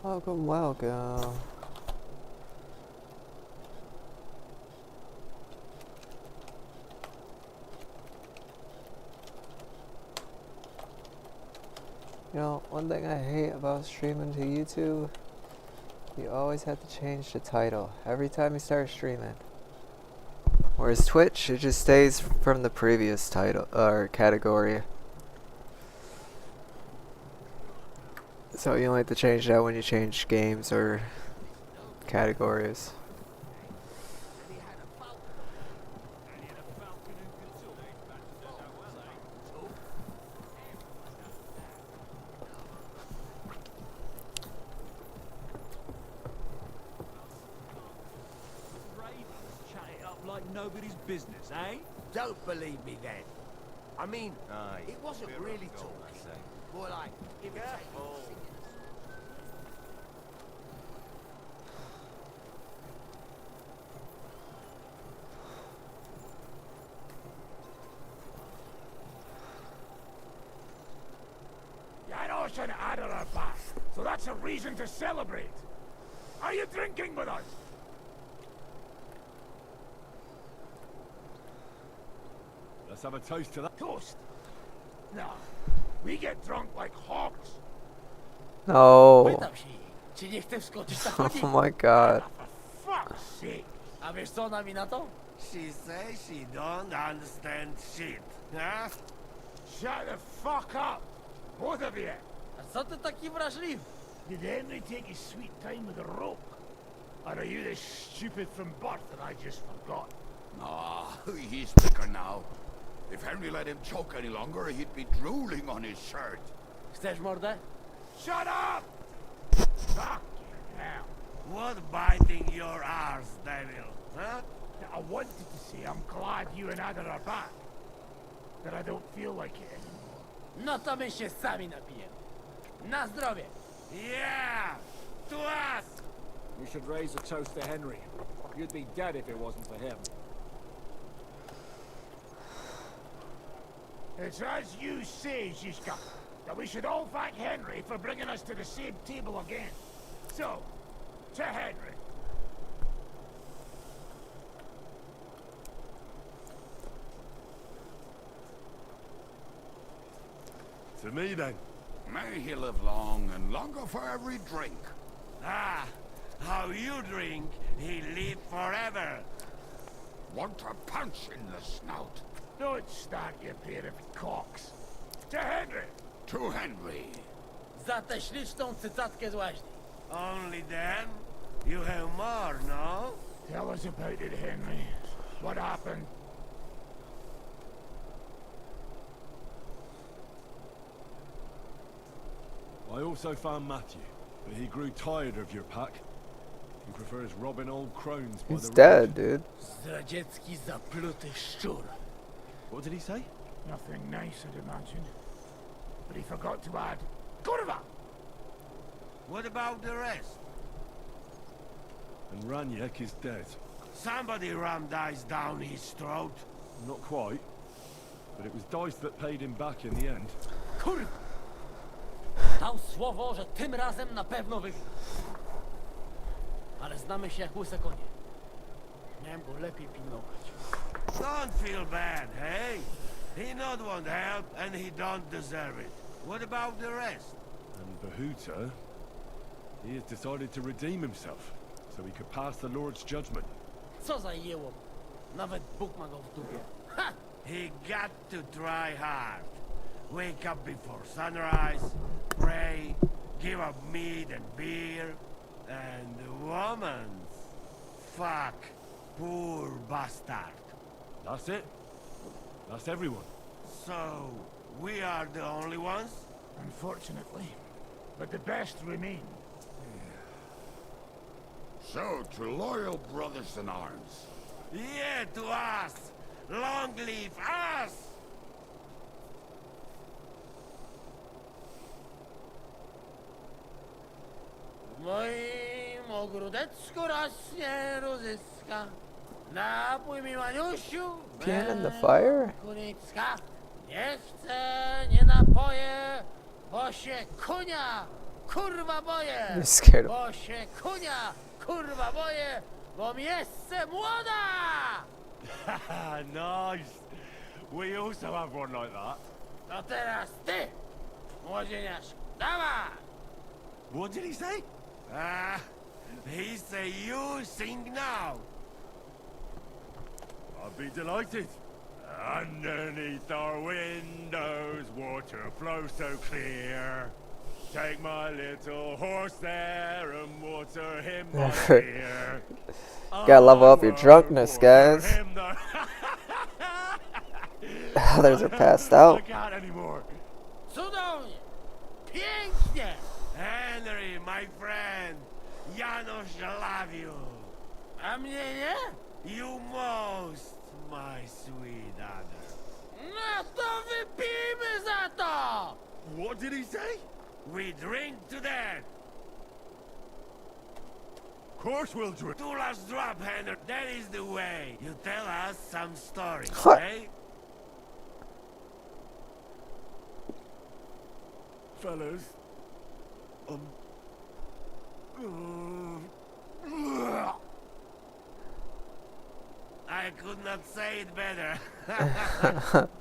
Welcome, welcome. You know, one thing I hate about streaming to YouTube, you always have to change the title every time you start streaming. Whereas Twitch, it just stays from the previous title or category. So you only have to change that when you change games or categories. Like nobody's business, eh? Don't believe me then. I mean, it wasn't really talking. More like imitating. Janos and Adder are back, so that's a reason to celebrate. Are you drinking with us? Let's have a toast to that. Toast? No, we get drunk like hogs. No. Pytam się jej, czy nie chce wskoczyć na chodnik? Oh my god. For fuck's sake. A wiesz co ona mi na to? She says she don't understand shit. Huh? Shut the fuck up, both of you. A co ty taki wrażliwy? Did Henry take his sweet time with the rope? Or are you this stupid from birth that I just forgot? Ah, he's thicker now. If Henry let him choke any longer, he'd be drooling on his shirt. Chcesz mordę? Shut up! Fucking hell. What biting your arse, devil? Huh? I wanted to say I'm glad you and Adder are back. That I don't feel like it anymore. No to my się sami napijemy. Na zdrowie! Yeah! To us! We should raise a toast to Henry. You'd be dead if it wasn't for him. It's as you say, Zizka, that we should all thank Henry for bringing us to the same table again. So, to Henry. To me, then. May he live long and longer for every drink. Ah, how you drink, he live forever. Want a punch in the snout. Don't start, you pair of cocks. To Henry. To Henry. Za tę śliczną cycatkę z łaźni. Only then? You have more, no? Tell us about it, Henry. What happened? I also found Matthew, but he grew tired of your pack. He prefers robbing old crones by He's the dead, dude. Zdradziecki zapluty szczur. What did he say? Nothing nice, I'd imagine. But he forgot to add, Kurva! What about the rest? And Raniek is dead. Somebody rammed dice down his throat. Not quite. But it was Dice that paid him back in the end. Kurwa! Dał słowo, że tym razem na pewno wygra. Ale znamy się jak łyse konie. Miałem go lepiej pilnować. Don't feel bad, hey? He not want help and he don't deserve it. What about the rest? And Bahuta, he has decided to redeem himself, so he could pass the Lord's judgment. Co za jełom. Nawet Bóg ma go w dupie. Ha! He got to try hard. Wake up before sunrise, pray, give up meat and beer, and woman's. Fuck, poor bastard. That's it. That's everyone. So, we are the only ones? Unfortunately. But the best remain. So, to loyal brothers in arms. Yeah, to us! Long live us! W moim ogródeczku rośnie różyska. Napój mi, Maniusiu, Peeing in the fire? kunicka. Nie chcę, nie napoję, bo się kunia kurwa moje! You scared him. Bo się kunia, kurwa moje, bo mi jeszcze młoda! Nice. We also have one like that. To teraz ty, młodzieniaszku, dawaj! What did he say? He say you sing now. I'd be delighted. Underneath our windows, water flows so clear. Take my little horse there and water him by ear. Gotta level up your drunkenness, guys. Others are passed out. I can't anymore. Cudownie, pięknie. Henry, my friend, Janusz love you. A mnie nie? You most, my sweet other. No to wypijmy za to! What did he say? We drink to that. Of course we'll drink. To last drop, Henry. That is the way. You tell us some stories, What? eh? Fellas, I could not say it better.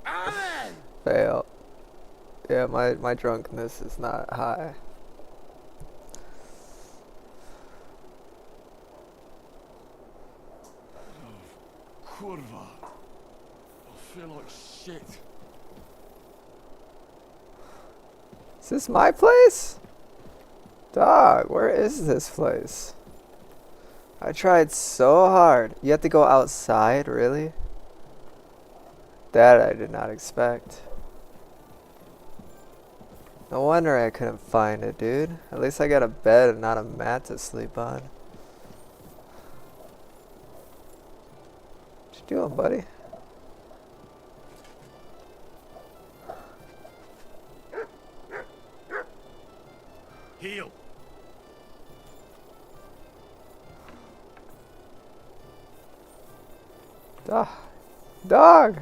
Amen! Fail. Yeah, my drunkenness is not high. kurwa. I feel like shit. Is this my place? Dog, where is this place? I tried so hard. You have to go outside, really? That I did not expect. No wonder I couldn't find it, dude. At least I got a bed and not a mat to sleep on. What you doing, buddy? Heal. Dog. Dog!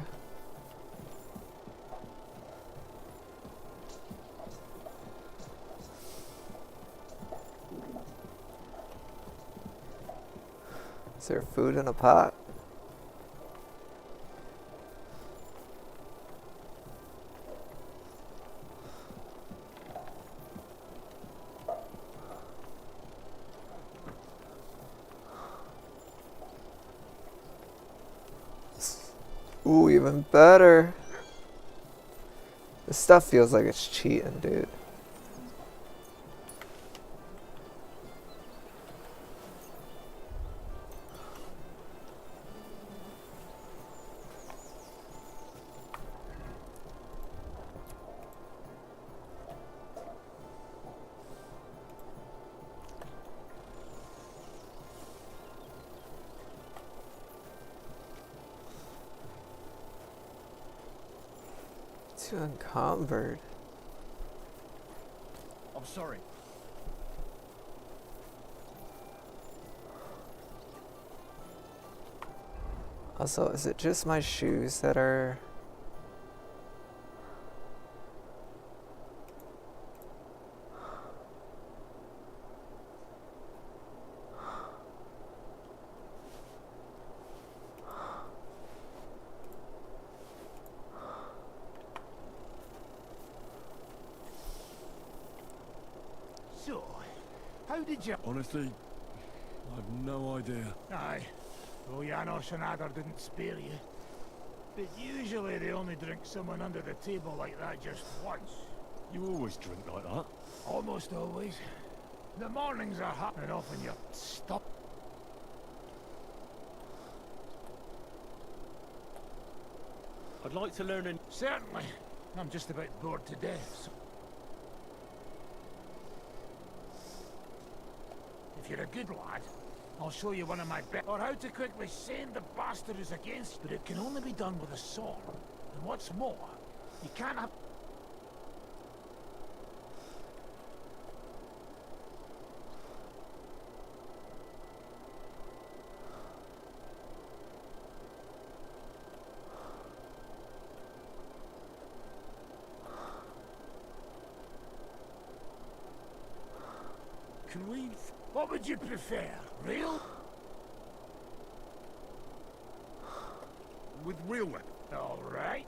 Is there food in a pot? Ooh, even better. This stuff feels like it's cheating, dude. Too encumbered. I'm sorry. Also, is it just my shoes that are... So, how did you... Honestly, I've no idea. Aye. Well, Janos and Adder didn't spare you. But usually they only drink someone under the table like that just once. You always drink like that. Almost always. The mornings are hot and often you're stuck. I'd like to learn a... Certainly. I'm just about bored to death. So if you're a good lad, I'll show you one of my best... Or how to quickly send the bastard who's against you. But it can only be done with a sword. And what's more, you can't have... Can we... What would you prefer? Real? With real weapons. All right.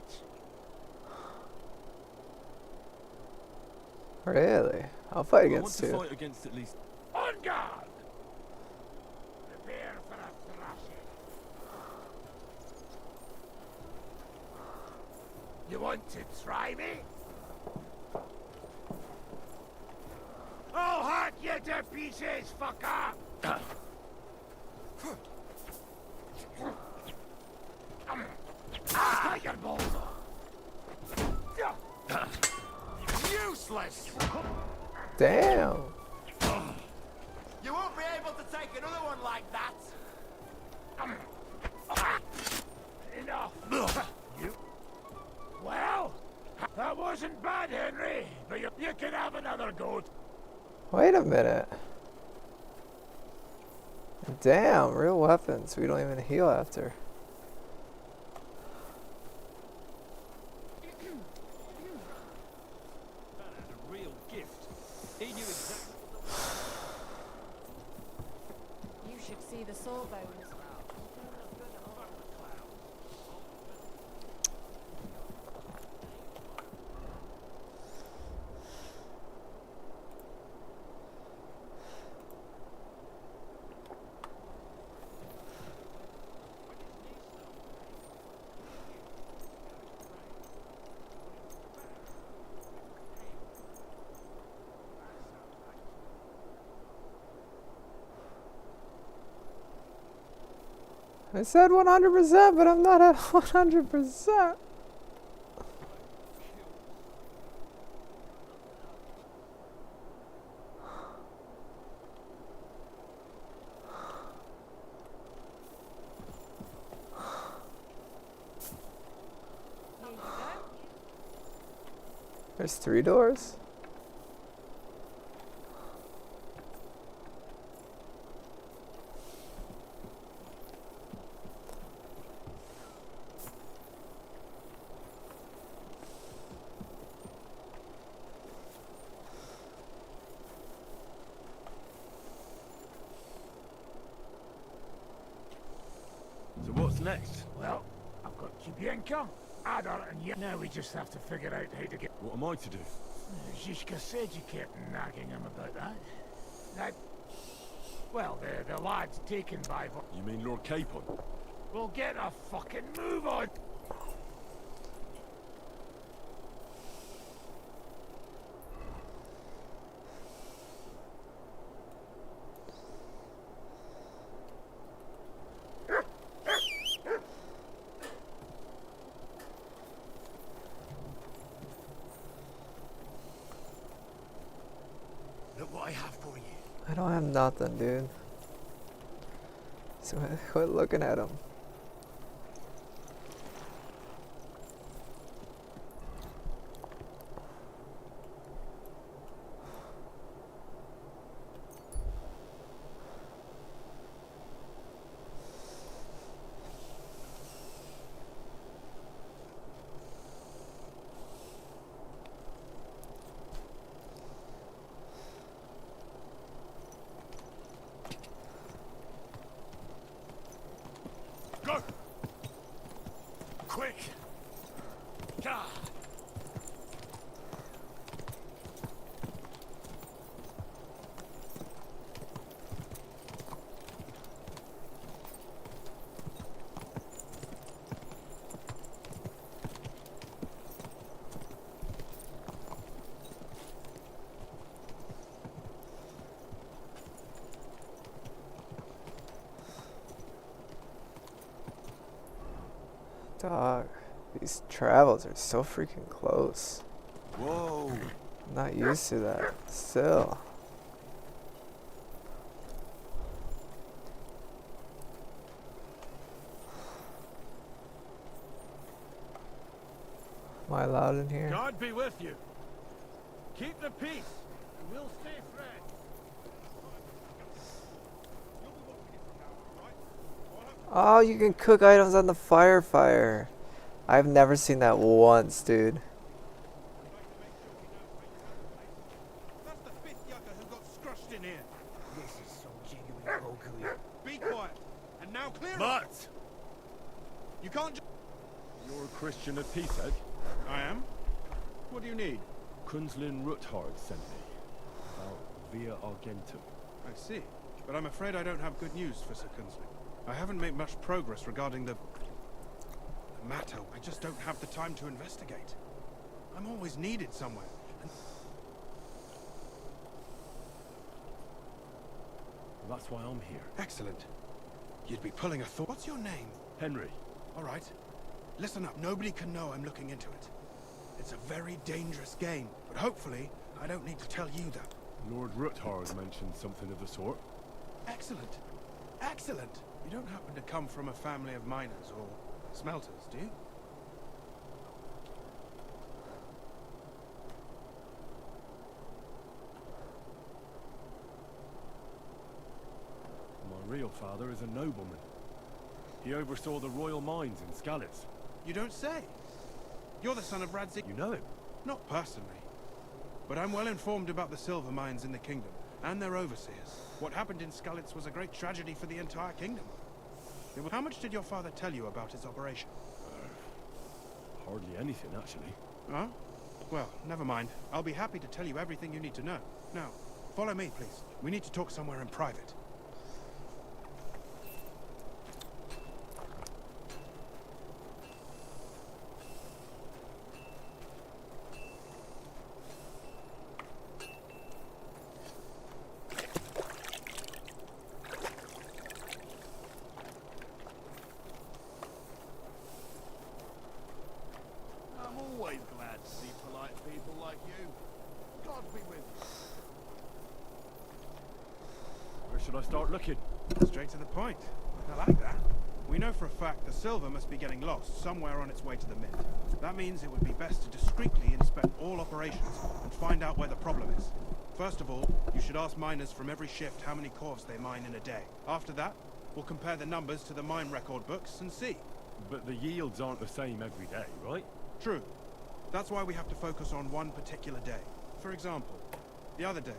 Really? I'll fight I want against to you. fight against at least. On guard! Prepare for a thrashing. You want to try me? I'll hack you to pieces, fucker! Tiger balls! Useless! Damn. You won't be able to take another one like that! Enough! You... Well, that wasn't bad, Henry, but you can have another go. Wait a minute. Damn, real weapons. We don't even heal after. That is a real gift. He knew exactly. You should see the sawbones. I said 100%, but I'm not at 100%. Here you go. There's 3 doors? So what's next? Well, I've got Chibienka, Adar, and you. Now we just have to figure out how to get... What am I to do? Zizka said you kept nagging him about that. That... Well, the lad's taken by... You mean Lord Capon? We'll get a fucking move on! Look what I have for you. I don't have nothing, dude. So quit looking at him. Go! Quick! Gah! Dog, these travels are so freaking close. Whoa! I'm not used to that. Still. Am I allowed in here? God be with you. Keep the peace, and we'll stay friends. Oh, you can cook items on the fire. I've never seen that once, dude. That's the fifth yucca who got scrushed in here. kill you. Be quiet. And now clear up. But You can't you're a Christian of Pisek. I am? What do you need? Kunzlin Ruthard sent me about Via Argentum. I see. But I'm afraid I don't have good news for Sir Kunzling. I haven't made much progress regarding the matter. I just don't have the time to investigate. I'm always needed somewhere. And Well, that's why I'm here. excellent. You'd be pulling a thought. What's your name? Henry. All right. Listen up. Nobody can know I'm looking into it. It's a very dangerous game, but hopefully I don't need to tell you that. Lord Ruthard mentioned something of the sort. Excellent. Excellent. You don't happen to come from a family of miners or smelters, do you? My real father is a nobleman. He oversaw the royal mines in Skalitz. You don't say. You're the son of Radzig. You know him? Not personally. But I'm well informed about the silver mines in the kingdom, and their overseers. What happened in Skalitz was a great tragedy for the entire kingdom. How much did your father tell you about his operation? Hardly anything, actually. Huh? Well, never mind. I'll be happy to tell you everything you need to know. Now, follow me, please. We need to talk somewhere in private. I'm always glad to see polite people like you. God be with you. Where should I start looking? Straight to the point. I like that. We know for a fact the silver must be getting lost somewhere on its way to the mint. That means it would be best to discreetly inspect all operations and find out where the problem is. First of all, you should ask miners from every shift how many corves they mine in a day. After that, we'll compare the numbers to the mine record books and see. But the yields aren't the same every day, right? True. That's why we have to focus on one particular day. For example, the other day,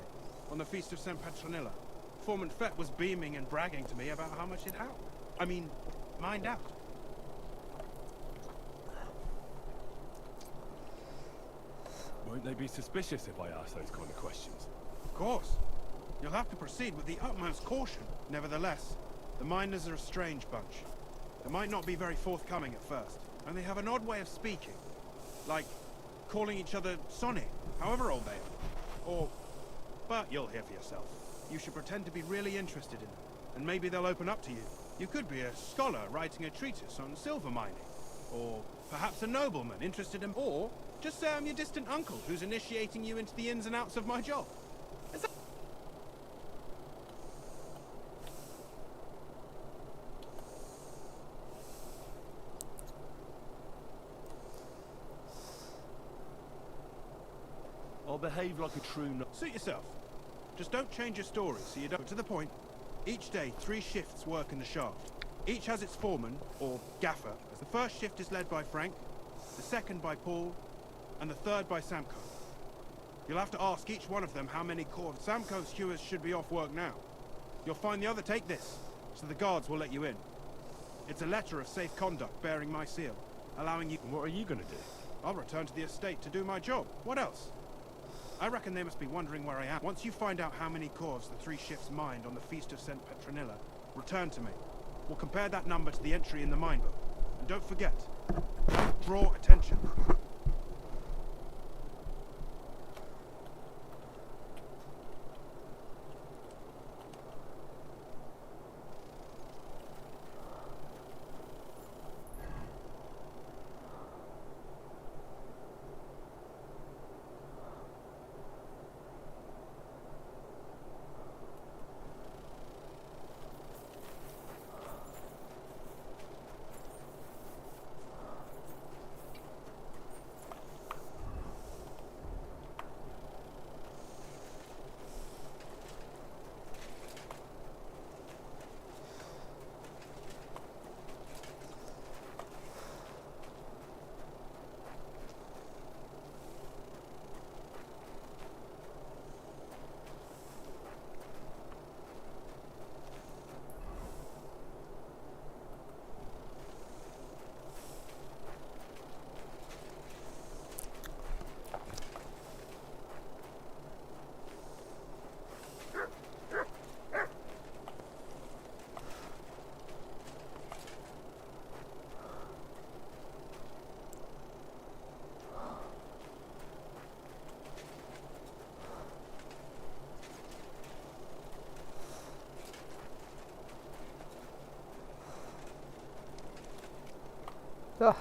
on the Feast of St. Petronilla, Foreman Fett was beaming and bragging to me about how much it out. Mined out. Won't they be suspicious if I ask those kind of questions? Of course. You'll have to proceed with the utmost caution. Nevertheless, the miners are a strange bunch. They might not be very forthcoming at first, and they have an odd way of speaking. Like calling each other Sonny, however old they are. But you'll hear for yourself. You should pretend to be really interested in them, and maybe they'll open up to you. You could be a scholar writing a treatise on silver mining, or perhaps a nobleman interested in... Or just say I'm your distant uncle who's initiating you into the ins and outs of my job. Is that... I'll behave like a true Suit yourself. Just don't change your story so you don't... To the point. Each day, 3 shifts work in the shaft. Each has its foreman, or gaffer. The first shift is led by Frank, the second by Paul, and the third by Samko. You'll have to ask each one of them how many corves. Samko's hewers should be off work now. You'll find the other... Take this, so the guards will let you in. It's a letter of safe conduct bearing my seal, allowing you... And what are you gonna do? I'll return to the estate to do my job. What else? I reckon they must be wondering where I am. Once you find out how many corves the 3 shifts mined on the Feast of St. Petronilla, return to me. We'll compare that number to the entry in the mine book. And don't forget, draw attention. Ah.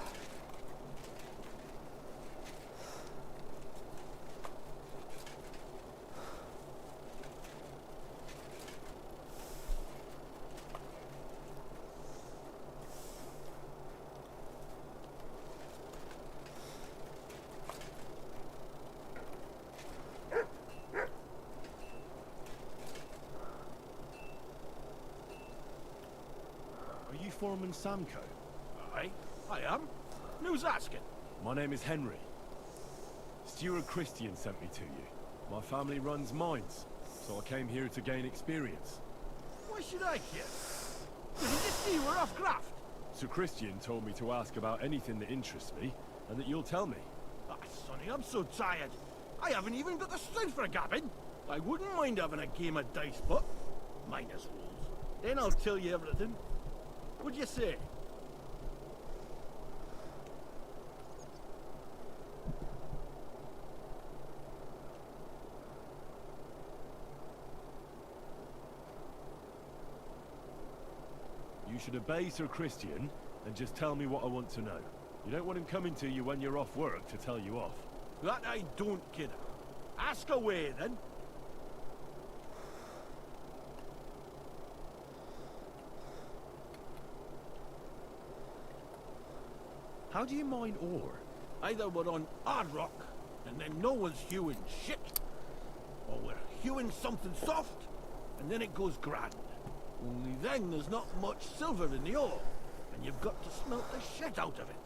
Are you Foreman Samco? Aye, I am. Who's asking? My name is Henry. Stuart Christian sent me to you. My family runs mines, so I came here to gain experience. Why should I care? Did you just see we're off graft? Sir Christian told me to ask about anything that interests me, and that you'll tell me. Ah, Sonny, I'm so tired. I haven't even got the strength for a gabbing. I wouldn't mind having a game of dice, but minus rules. Then I'll tell you everything. What'd you say? You should obey Sir Christian, and just tell me what I want to know. You don't want him coming to you when you're off work to tell you off. That I don't, kidder. Ask away, then. How do you mine ore? Either we're on hard rock, and then no one's hewing shit, or we're hewing something soft, and then it goes grand. Only then there's not much silver in the ore, and you've got to smelt the shit out of it.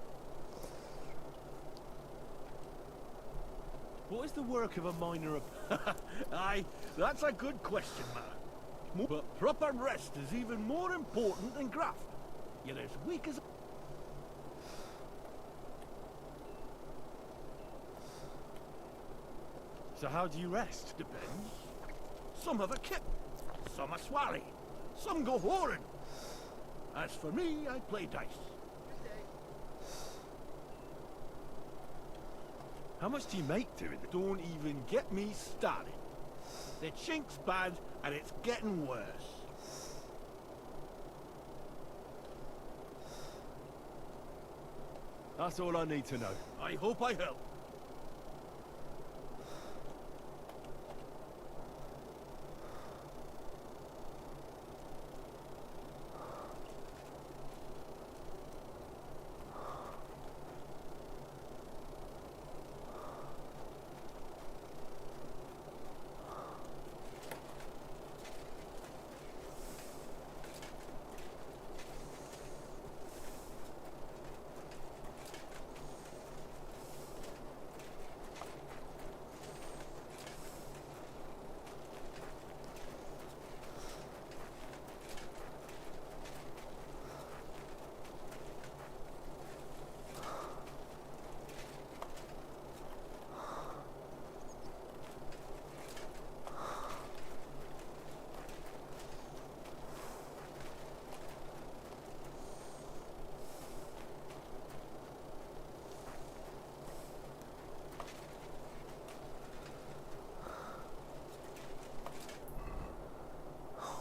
What is the work of a miner of... Aye, that's a good question, man. But proper rest is even more important than graft. You're as weak as... So how do you rest? Depends. Some have a kip, some a swally, some go whoring. As for me, I play dice. How much do you make doing it? Don't even get me started. The chink's bad, and it's getting worse. That's all I need to know. I hope I help.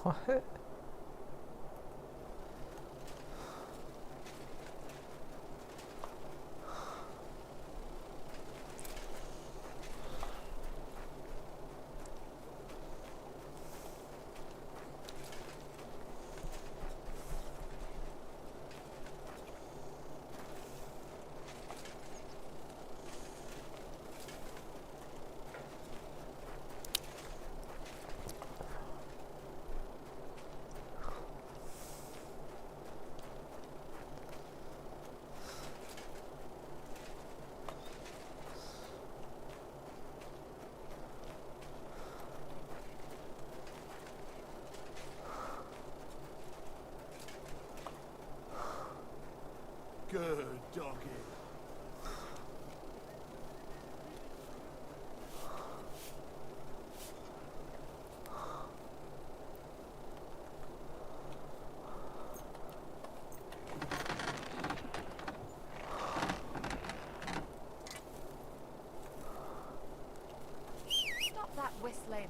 What? Good doggy. Stop that whistling.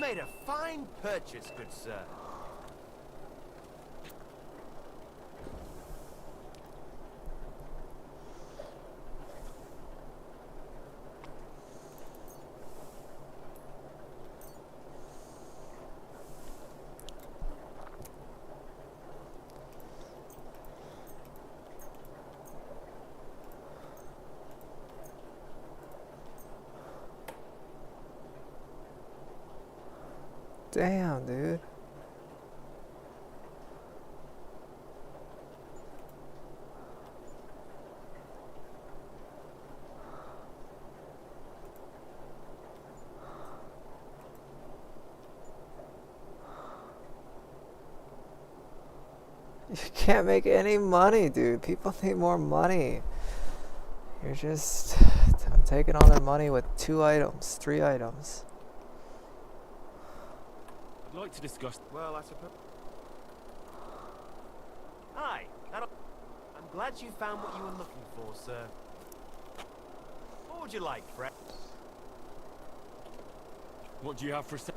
made a fine purchase, good sir. Damn, dude. You can't make any money, dude. People need more money. You're just taking all their money with 2 items, 3 items. I'd like to discuss. Well, I suppose. Hi. I'm glad you found what you were looking for, sir. What would you like, Fred? What do you have for sale?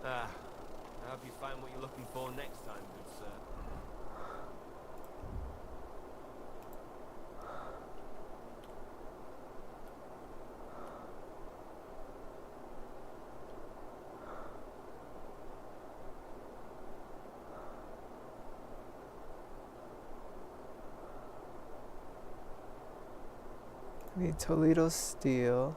I hope you find what you're looking for next time, good sir. Need Toledo steel.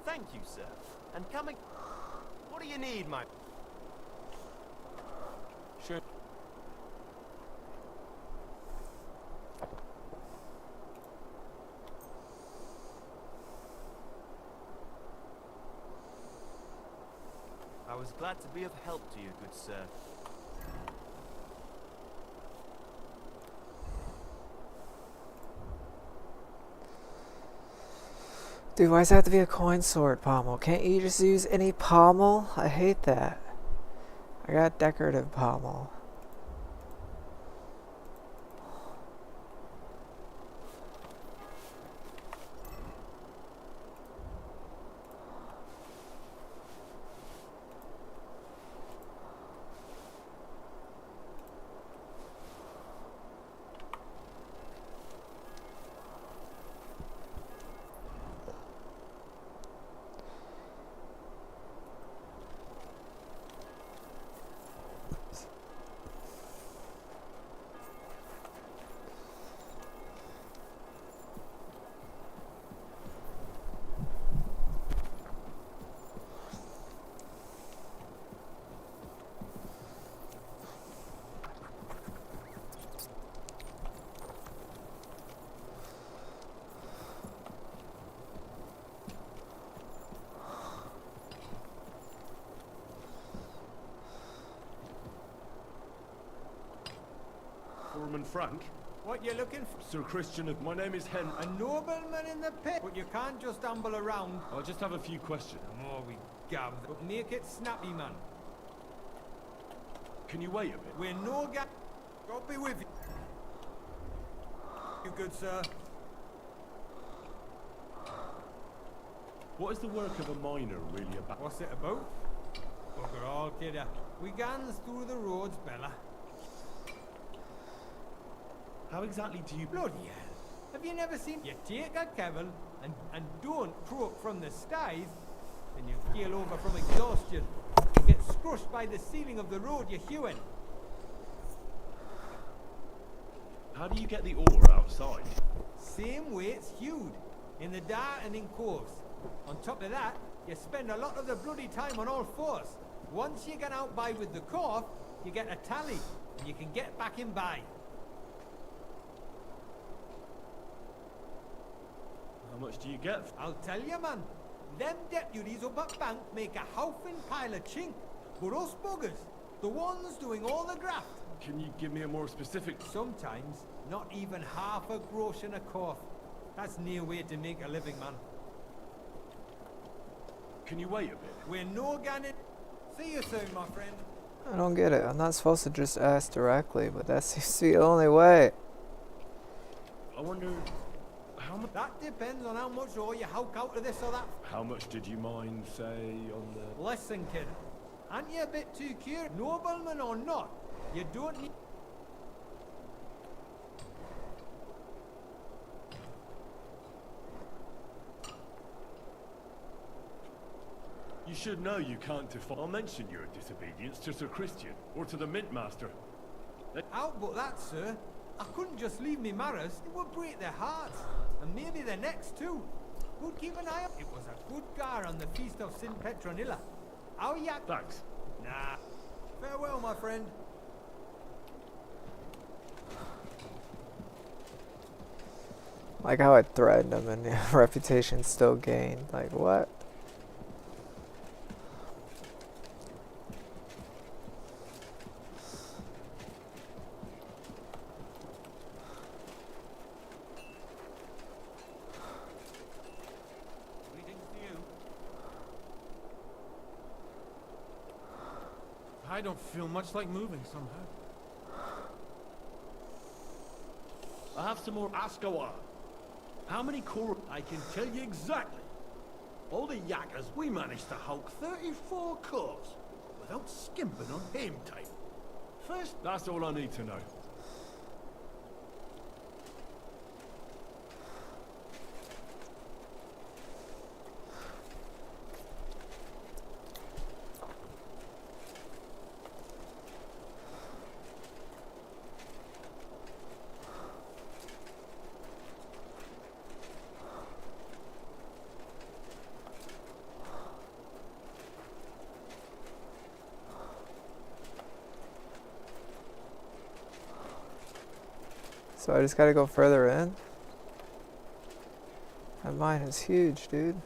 Thank you, sir. And coming. What do you need, my? Sure. I was glad to be of help to you, good sir. Dude, why does it have to be a coin sword pommel? Can't you just use any pommel? I hate that. I got decorative pommel. Foreman Frank. What you looking for? Sir Christian, my name is Hen. A nobleman in the pit? But you can't just amble around. I just have a few questions. The more we gather, but make it snappy, man. Can you wait a bit? We're no ga- God be with you. You good, sir? What is the work of a miner really about? What's it about? Bugger all, kidder. We gans through the roads, Bella. How exactly do you... Bloody hell. Have you never seen... You take a kevil and don't croak from the skies, and you keel over from exhaustion. You get scrushed by the ceiling of the road you're hewing. How do you get the ore outside? Same way it's hewed, in the dark and in coves. On top of that, you spend a lot of the bloody time on all fours. Once you get out by with the corf, you get a tally, and you can get back in by. How much do you get? I'll tell you, man. Them deputies up at bank make a howfing pile of chink. But us buggers, the ones doing all the graft, Can you give me a more specific... sometimes not even half a grosh in a corf. That's near way to make a living, man. Can you wait a bit? We're no ganning. See you soon, my friend. I don't get it. I'm not supposed to just ask directly, but that seems to be the only way. I wonder... How much... That depends on how much ore you howk out of this or that. How much did you mind, say, on the... Listen, kid. Aren't you a bit too curious? Nobleman or not, you don't need... You should know you can't defy... I'll mention your disobedience to Sir Christian, or to the Mint Master. Out but that, sir. I couldn't just leave me Maras. It would break their hearts. And maybe their necks too. Would keep an eye on... It was a good gar on the feast of St. Petronilla. How ya... Thanks. Nah. Farewell, my friend. Like how I threatened him and reputation still gained. Like, what? I don't feel much like moving somehow. I have some more Askawar. How many core... I can tell you exactly. All the yakkers, we managed to hulk 34 cores without skimping on hame time. First, That's all I need to know. So I just gotta go further in? That mine is huge, dude.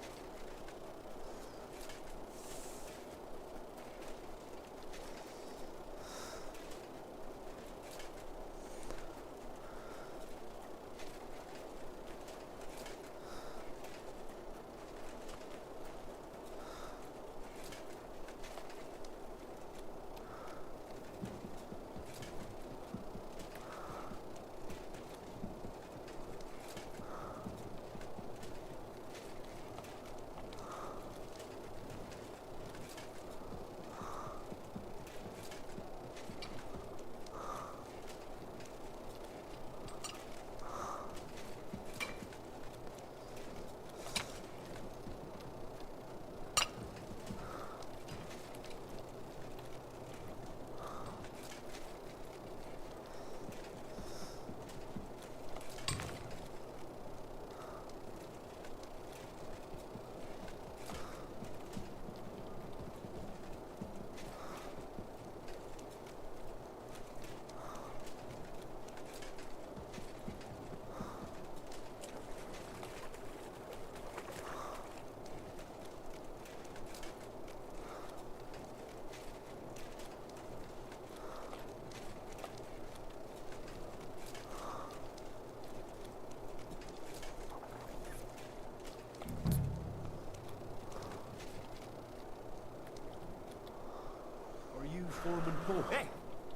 Foreman Paul. Hey,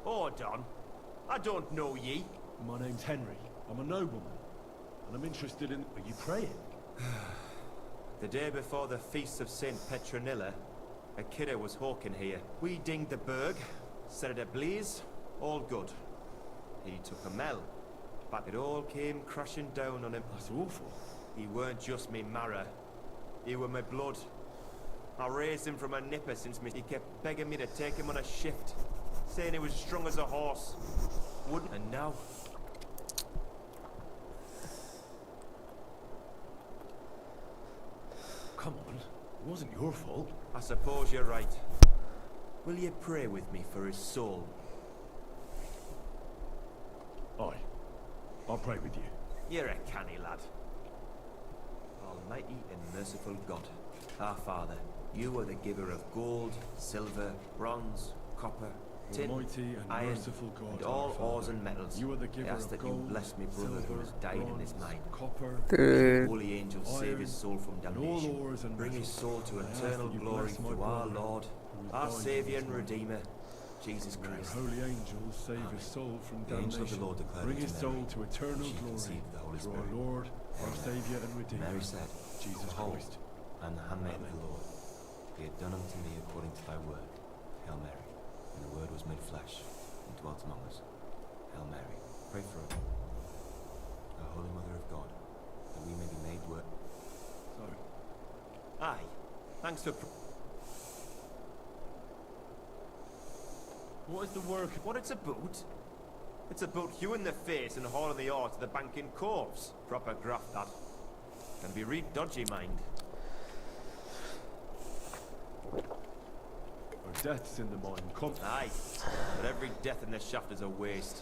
hold on. I don't know ye. My name's Henry. I'm a nobleman. And I'm interested in... Are you praying? The day before the feast of St. Petronilla, a kidder was hawking here. We dinged the berg, set it ablaze, all good. He took a mell, but it all came crashing down on him. That's awful. He weren't just me marrow, he were my blood. I raised him from a nipper since he kept begging me to take him on a shift, saying he was strong as a horse. Wouldn't, and now... Come on, it wasn't your fault. I suppose you're right. Will you pray with me for his soul? Aye, I'll pray with you. You're a canny lad. Almighty and merciful God, our Father, you are the giver of gold, silver, bronze, copper, tin, Almighty and iron, merciful God, and our all Father, ores and metals. you are the giver I ask of that gold, you bless me brother who has silver, died in this bronze, mine. copper, Dude. Holy angels, save iron, his soul from and all damnation. ores and Bring his metals. soul to I ask eternal that you glory bless my through our brother Lord, who has our died in Saviour this and mine. Redeemer, Jesus May Christ. your holy angels save his soul from The angel damnation. of the Lord declared Bring unto his Mary soul to eternal she glory conceived the Holy through our Spirit. Lord, our Saviour and Redeemer, Mary said, Jesus Behold, Christ. I am the handmaid of the Lord. Be it done unto me according to thy word. Hail Mary. And the word was made flesh and dwelt among us. Hail Mary. Pray for us, the Holy Mother of God, that we may be made work. So, Aye. Thanks for... What is the work? What it's about? It's about you in the face and hauling the ore to the bank in Corves. Proper graft, that. Can be read dodgy, mind. our deaths in the mine come. Aye. But every death in the shaft is a waste.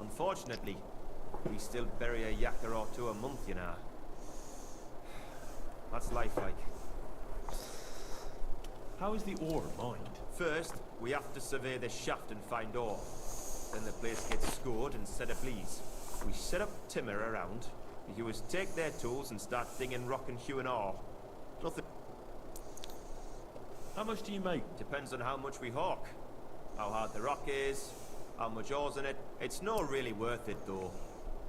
Unfortunately, we still bury a yakker or two a month, you know. That's life like. How is the ore mined? First, we have to survey the shaft and find ore. Then the place gets scored and set ablaze. We set up timber around. The hewers take their tools and start dinging rock and hewing ore. Nothing How much do you make? depends on how much we hawk. How hard the rock is, how much ore's in it. It's not really worth it though.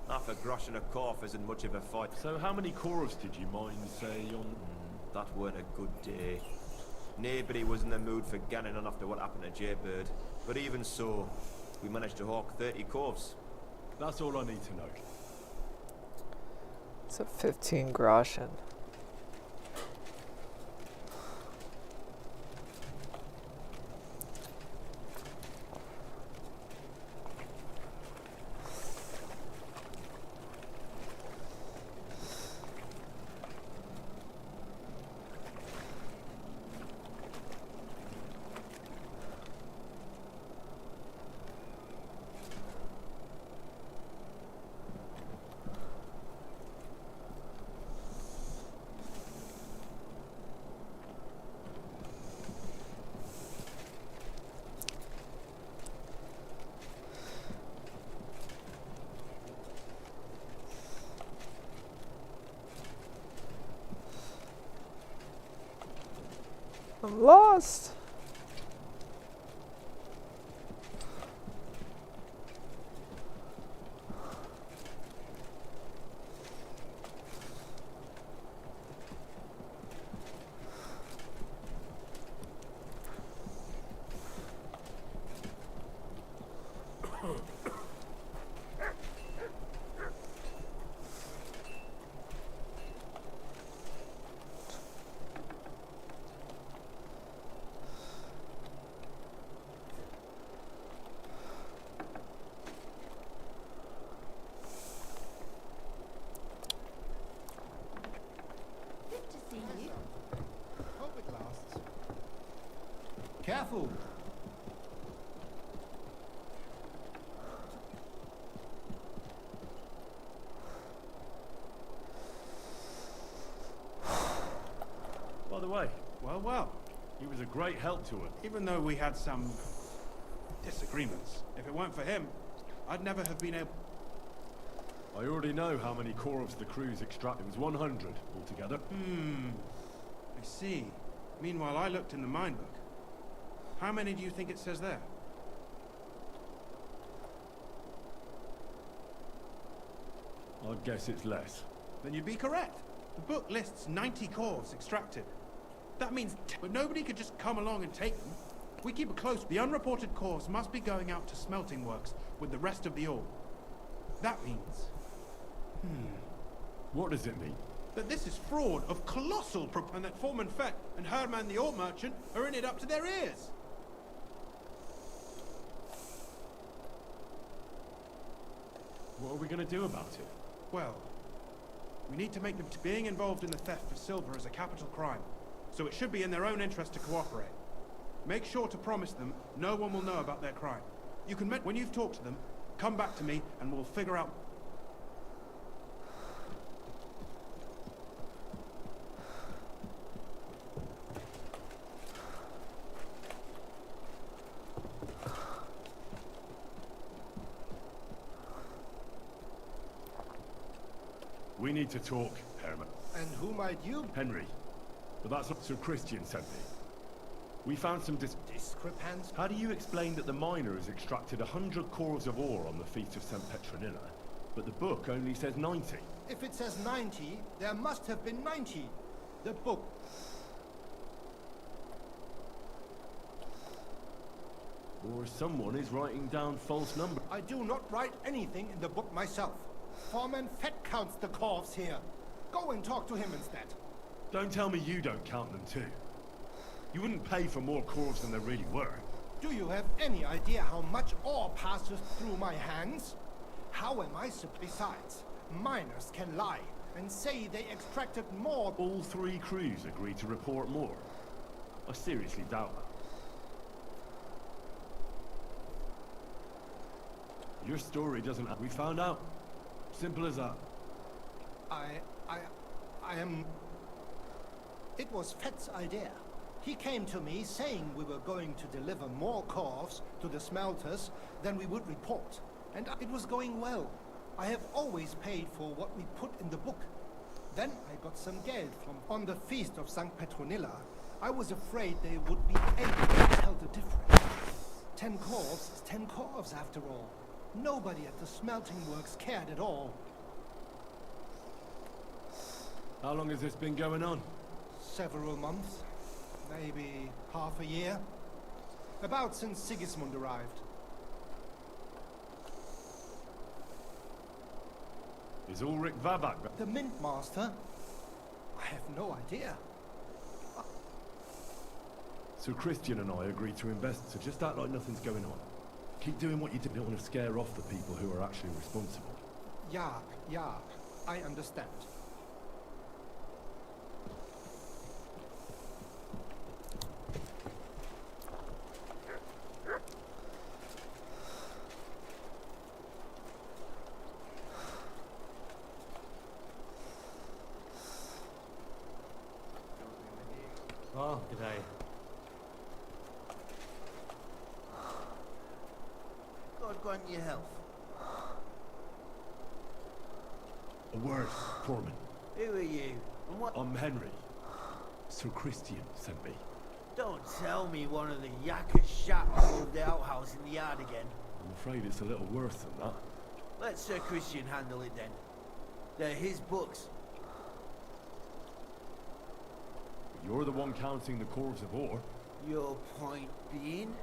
Half a grosh and a corf isn't much of a fight. So how many corves did you mine, say, on... That weren't a good day. Nobody was in the mood for ganning on after what happened to Jaybird. But even so, we managed to hawk 30 corves. That's all I need to know. It's a 15 groschen. I'm lost. Good to see you. Hope it lasts. Careful! By the way, Well, well. he was a great help to us. Even though we had some disagreements, if it weren't for him, I'd never have been able... I already know how many corves the crew's extracted. It was 100 altogether. I see. Meanwhile, I looked in the mine book. How many do you think it says there? I'd guess it's less. Then you'd be correct. The book lists 90 cores extracted. That means... But nobody could just come along and take them. We keep it close. The unreported cores must be going out to smelting works with the rest of the ore. That means... What does it mean? that this is fraud of colossal and that Foreman Fett and Herman the ore merchant are in it up to their ears. What are we going to do about it? Well, we need to make them being involved in the theft of silver as a capital crime, so it should be in their own interest to cooperate. Make sure to promise them no one will know about their crime. You can when you've talked to them, come back to me and we'll figure out. We need to talk, Herman. And who might you? Henry. But that's what Sir Christian sent me. We found some Discrepancy? How do you explain that the miners extracted 100 cores of ore on the Feast of St. Petronilla, but the book only says 90? If it says 90, there must have been 90. The book. Or someone is writing down false numbers. I do not write anything in the book myself. Foreman Fett counts the corves here. Go and talk to him instead. Don't tell me you don't count them too. You wouldn't pay for more corves than there really were. Do you have any idea how much ore passes through my hands? How am I besides, miners can lie and say they extracted more. All three crews agreed to report more. I seriously doubt that. Your story doesn't... We found out. Simple as that. I am... It was Fett's idea. He came to me saying we were going to deliver more corves to the smelters than we would report. And it was going well. I have always paid for what we put in the book. Then I got some geld from on the feast of St. Petronilla. I was afraid they would be able to tell the difference. 10 corves is 10 corves after all. Nobody at the smelting works cared at all. How long has this been going on? Several months. Maybe half a year. About since Sigismund arrived. Is Ulrich Vabak... The Mint Master? I have no idea. So Christian and I agreed to invest, so just act like nothing's going on. Keep doing what you do. You don't want to scare off the people who are actually responsible. Yeah, I understand. Oh, g'day. God grant you health. A word, Foreman. Who are you? And what? I'm Henry. Sir Christian sent me. Don't tell me one of the yakkers shot above the outhouse in the yard again. I'm afraid it's a little worse than that. Let Sir Christian handle it then. They're his books. You're the one counting the corves of ore. Your point being?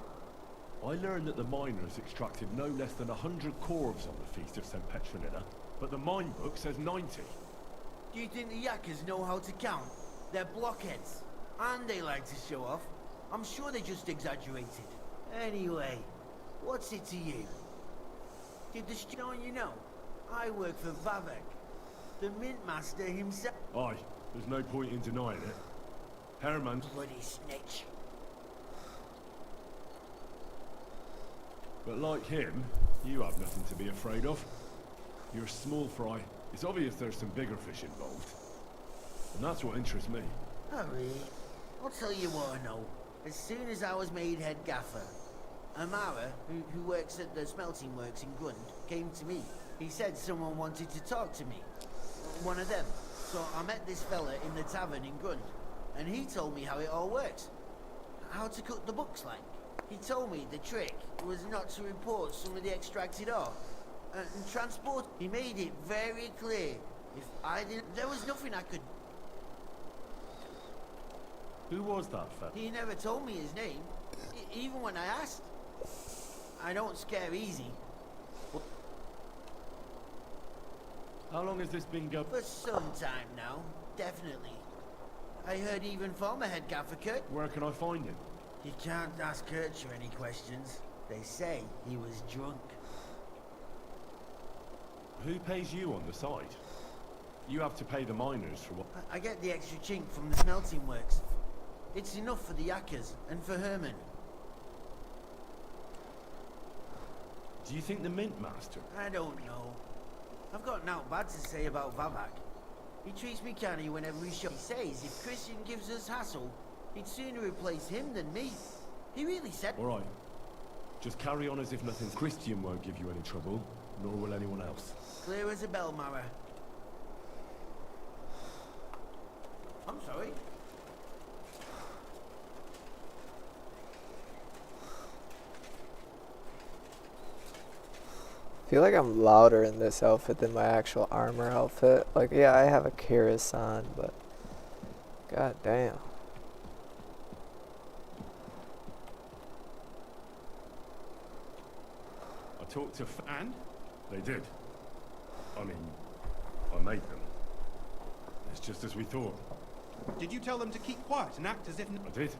I learned that the miners extracted no less than 100 corves on the Feast of St. Petronilla, but the mine book says 90. Do you think the yakkers know how to count? They're blockheads. And they like to show off. I'm sure they just exaggerated. Anyway, what's it to you? Did the stone you know? I work for Vavek, the mint master himself. Aye, there's no point in denying it. Herman... Bloody snitch. But like him, you have nothing to be afraid of. You're small fry. It's obvious there's some bigger fish involved. And that's what interests me. Harry, I'll tell you what I know. As soon as I was made head gaffer, Amara, who works at the smelting works in Grund, came to me. He said someone wanted to talk to me. One of them. So I met this fella in the tavern in Grund, and he told me how it all works. How to cook the books like. He told me the trick was not to report some of the extracted ore and transport. He made it very clear. If I didn't, there was nothing I could. Who was that fella? He never told me his name, even when I asked. I don't scare easy. How long has this been going? For some time now, definitely. I heard even former head gaffer Kurt. Where can I find him? You can't ask Kircher any questions. They say he was drunk. Who pays you on the side? You have to pay the miners for what? I get the extra chink from the smelting works. It's enough for the Yakkers and for Herman. Do you think the Mint Master? I don't know. I've got naught bad to say about Vavak. He treats me canny whenever he shows. He says if Christian gives us hassle, he'd sooner replace him than me. He really said... All right. Just carry on as if nothing's... Christian won't give you any trouble, nor will anyone else. Clear as a bell, Mara. I'm sorry. I feel like I'm louder in this outfit than my actual armor outfit. Like, yeah, I have a cuirass on, but god damn. I talked to... And? They did. I mean, I made them. It's just as we thought. Did you tell them to keep quiet and act as if... I did.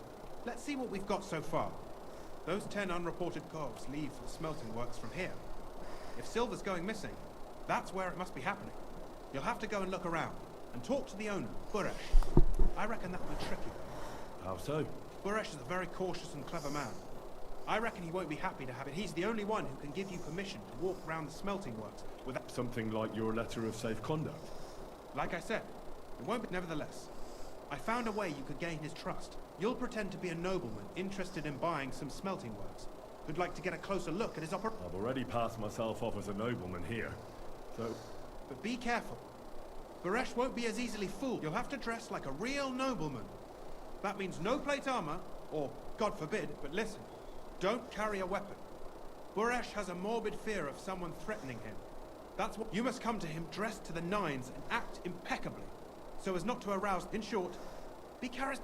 Let's see what we've got so far. Those 10 unreported corpses leave for the smelting works from here. If silver's going missing, that's where it must be happening. You'll have to go and look around, and talk to the owner, Buresh. I reckon that'll be tricky. How so? Buresh is a very cautious and clever man. I reckon he won't be happy to have it. He's the only one who can give you permission to walk around the smelting works without... Something like your letter of safe conduct? Like I said, it won't be... Nevertheless, I found a way you could gain his trust. You'll pretend to be a nobleman interested in buying some smelting works, who'd like to get a closer look at his operation. I've already passed myself off as a nobleman here, so... But be careful. Buresh won't be as easily fooled. You'll have to dress like a real nobleman. That means no plate armor, or, God forbid, but listen, don't carry a weapon. Buresh has a morbid fear of someone threatening him. That's what... You must come to him dressed to the nines and act impeccably, so as not to arouse... In short, be charismatic.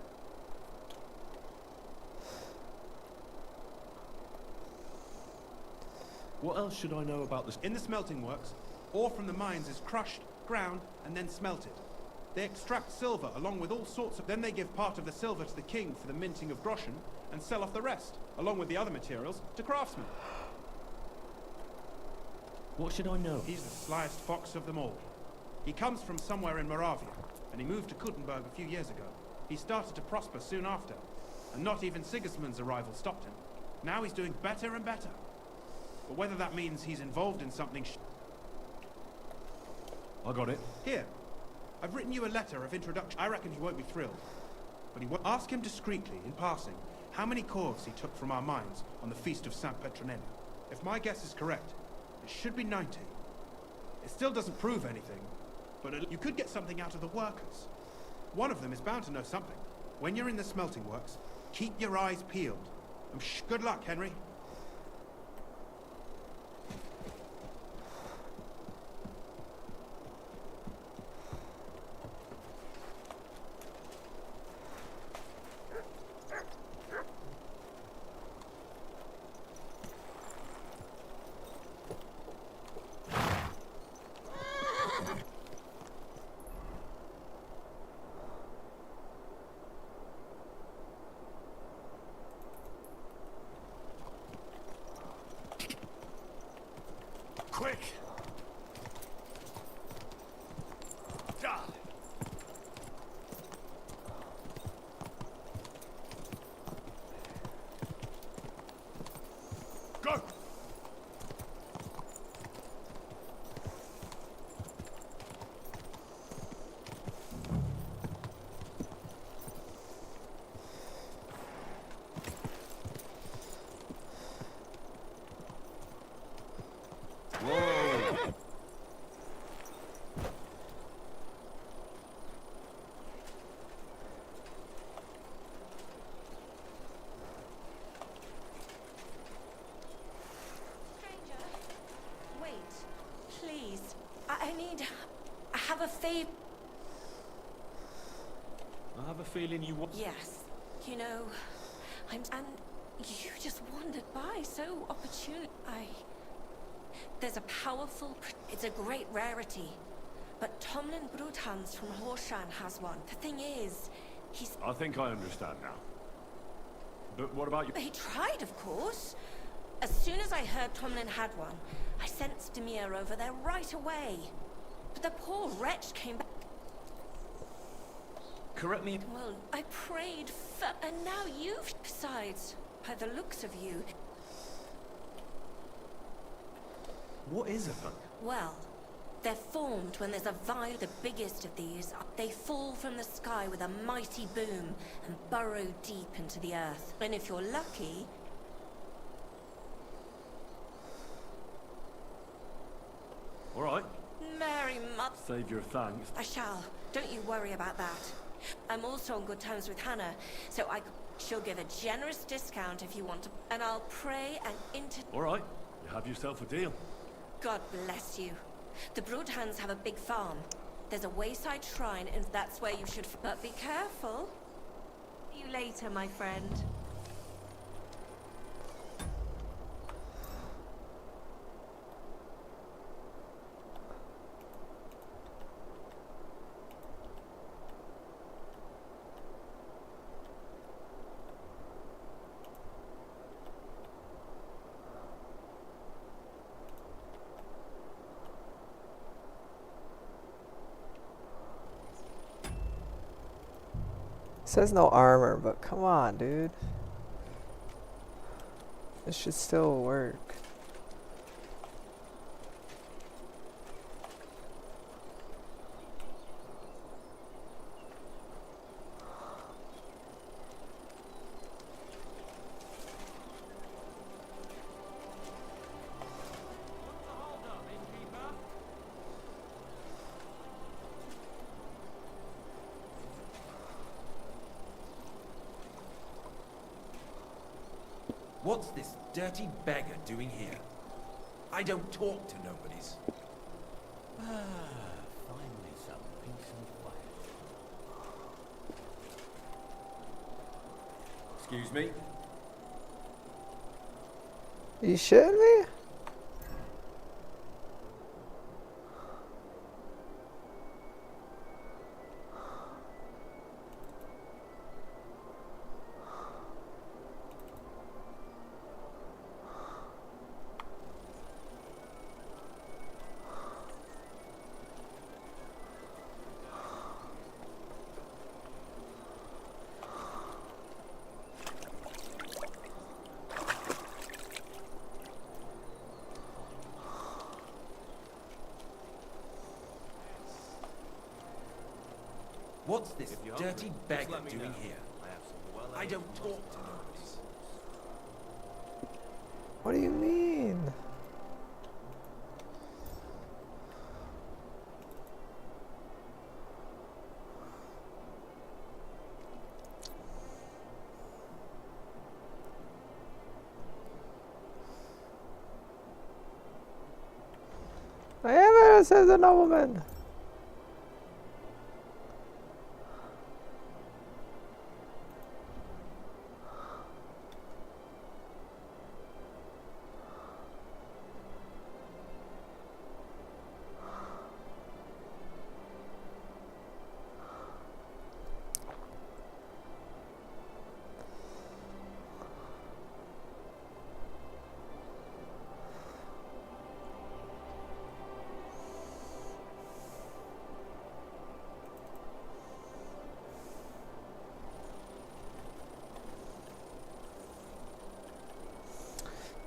What else should I know about this? In the smelting works, ore from the mines is crushed, ground, and then smelted. They extract silver along with all sorts of... Then they give part of the silver to the king for the minting of groschen, and sell off the rest, along with the other materials, to craftsmen. What should I know? He's the slyest fox of them all. He comes from somewhere in Moravia, and he moved to Kuttenberg a few years ago. He started to prosper soon after, and not even Sigismund's arrival stopped him. Now he's doing better and better. But whether that means he's involved in something... I got it. Here. I've written you a letter of introduction. I reckon he won't be thrilled. But he won't... Ask him discreetly, in passing, how many corves he took from our mines on the Feast of Saint Petronella. If my guess is correct, it should be 90. It still doesn't prove anything, but you could get something out of the workers. One of them is bound to know something. When you're in the smelting works, keep your eyes peeled. Good luck, Henry. Quick! Go! Whoa! Stranger, wait, please. I have a favor. I have a feeling you want... Yes, you know, and you just wandered by so opportune. There's a powerful, it's a great rarity. Tomlin Broodhans from Horshan has one. The thing is, he's... I think I understand now. But what about you? He tried, of course. As soon as I heard Tomlin had one, I sent Demir over there right away. But the poor wretch came back. Correct me. Well, I prayed for... And now you've... Besides, by the looks of you... What is a funk? Well, they're formed when there's a vile... The biggest of these, they fall from the sky with a mighty boom and burrow deep into the earth. And if you're lucky... All right. Mary Mother... Save your thanks. I shall. Don't you worry about that. I'm also on good terms with Hannah, so she'll give a generous discount if you want to... And I'll pray and All right. You have yourself a deal. God bless you. The Broodhands have a big farm. There's a wayside shrine, and that's where you should... But be careful. See you later, my friend. It says no armor, but come on, dude. This should still work. What's this dirty beggar doing here? I don't talk to nobodies. Finally some peace and quiet. Excuse me? You shitting me? What's this If you're dirty hungry, beggar just let me doing know. here? I have some well I don't talk to nobodies. What do you mean? I am it, says the nobleman.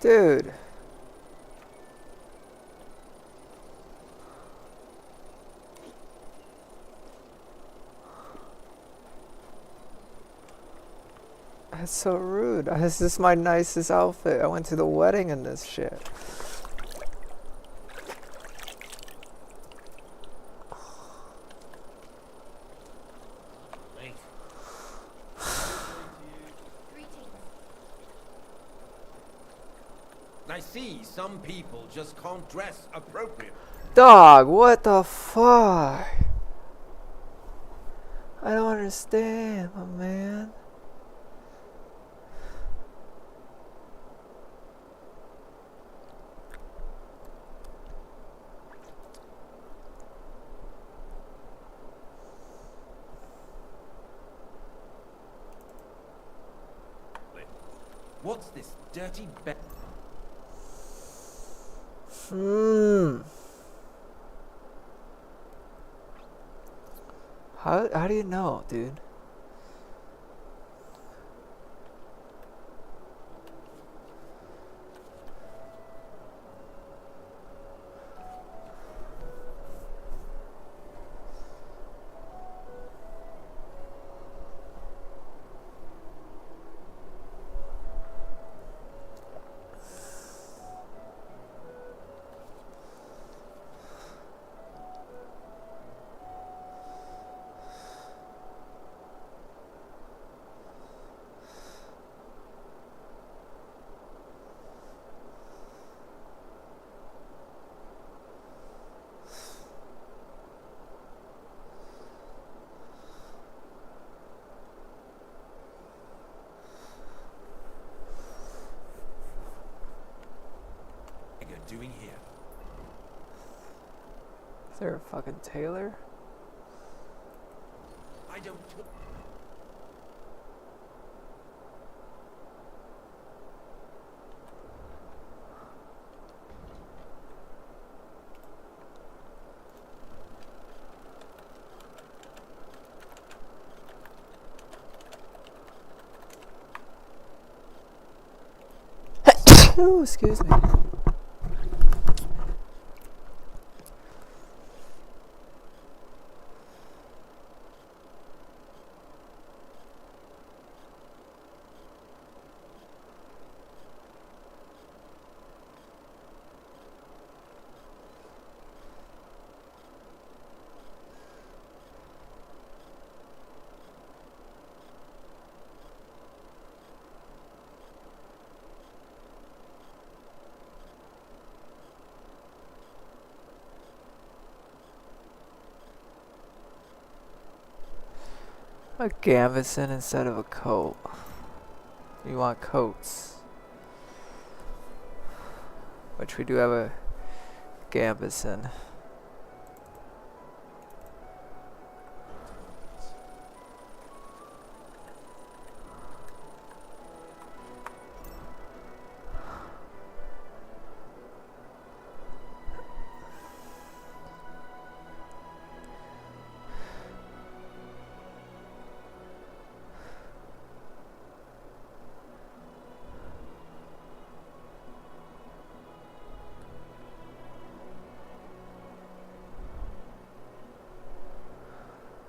Dude. That's so rude. This is my nicest outfit. I went to the wedding in this shit. Wait. I see some people just can't dress appropriately. Dog, what the fuck? I don't understand, my man. What's this dirty beggar? How do you know, dude? Doing here? Is there a fucking tailor? I don't talk. Ooh, excuse me. A gambeson instead of a coat. You want coats. Which we do have a gambeson.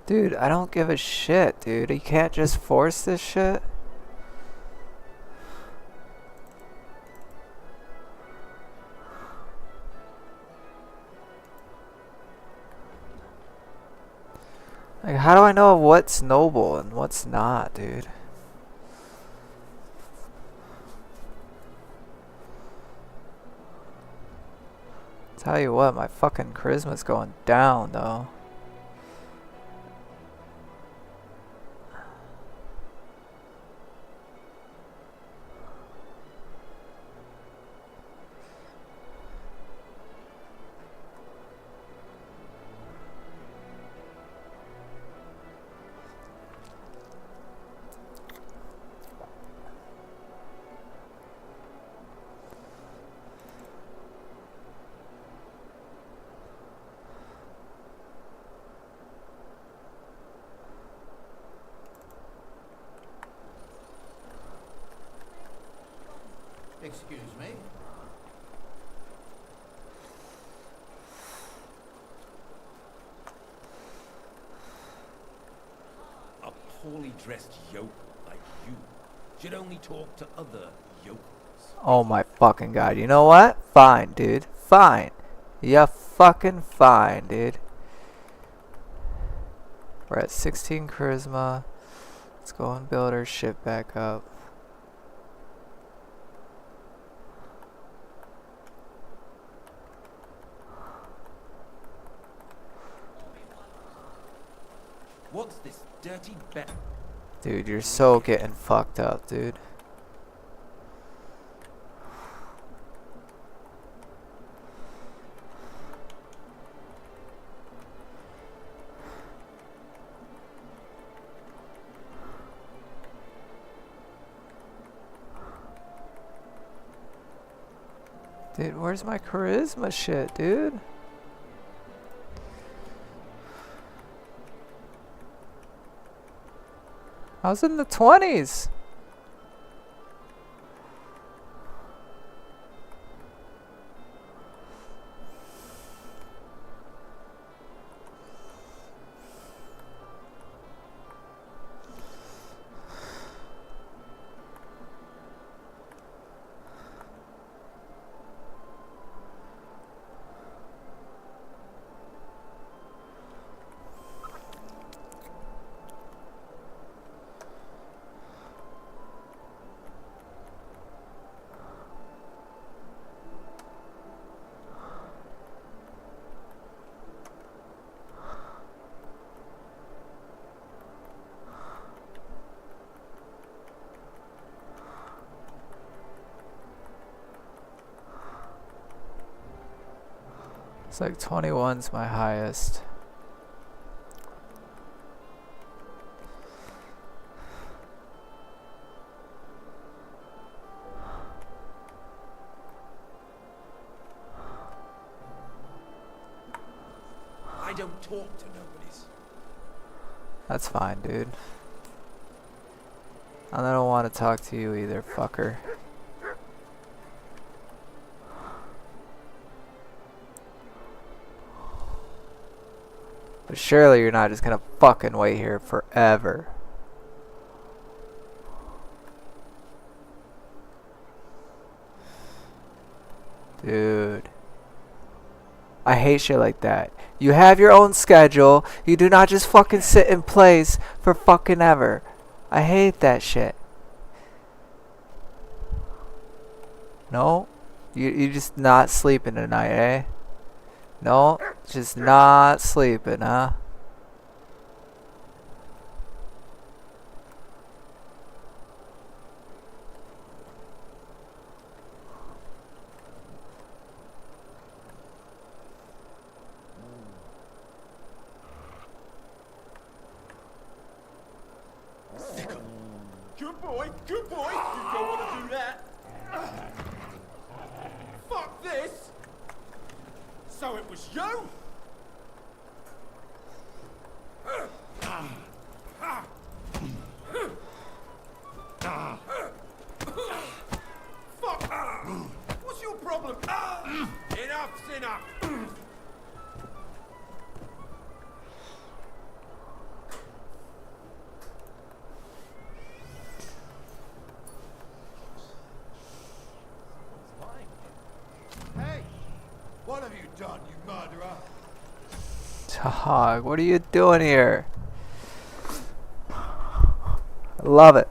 Dude, I don't give a shit, dude. You can't just force this shit. Like, how do I know what's noble and what's not, dude? Tell you what, my fucking charisma's going down, though. Excuse me. A poorly dressed yokel like you should only talk to other yokels. Oh my fucking god. You know what? Fine, dude. Fine. Yeah, fucking fine, dude. We're at 16 charisma. Let's go and build our shit back up. What's this dirty bet? Dude, you're so getting fucked up, dude. Dude, where's my charisma shit, dude? I was in the 20s. It's like 21's my highest. I don't talk to nobodies. That's fine, dude. And I don't want to talk to you either, fucker. But surely you're not just gonna fucking wait here forever. Dude. I hate shit like that. You have your own schedule. You do not just fucking sit in place for fucking ever. I hate that shit. No? You just not sleeping tonight, eh? No? Just not sleeping, huh? Good boy, good boy. You don't want to do that. Fuck this. So it was you? Fuck. What's your problem? Enough's enough. Hey! What have you done, you murderer? Dog, what are you doing here? I love it.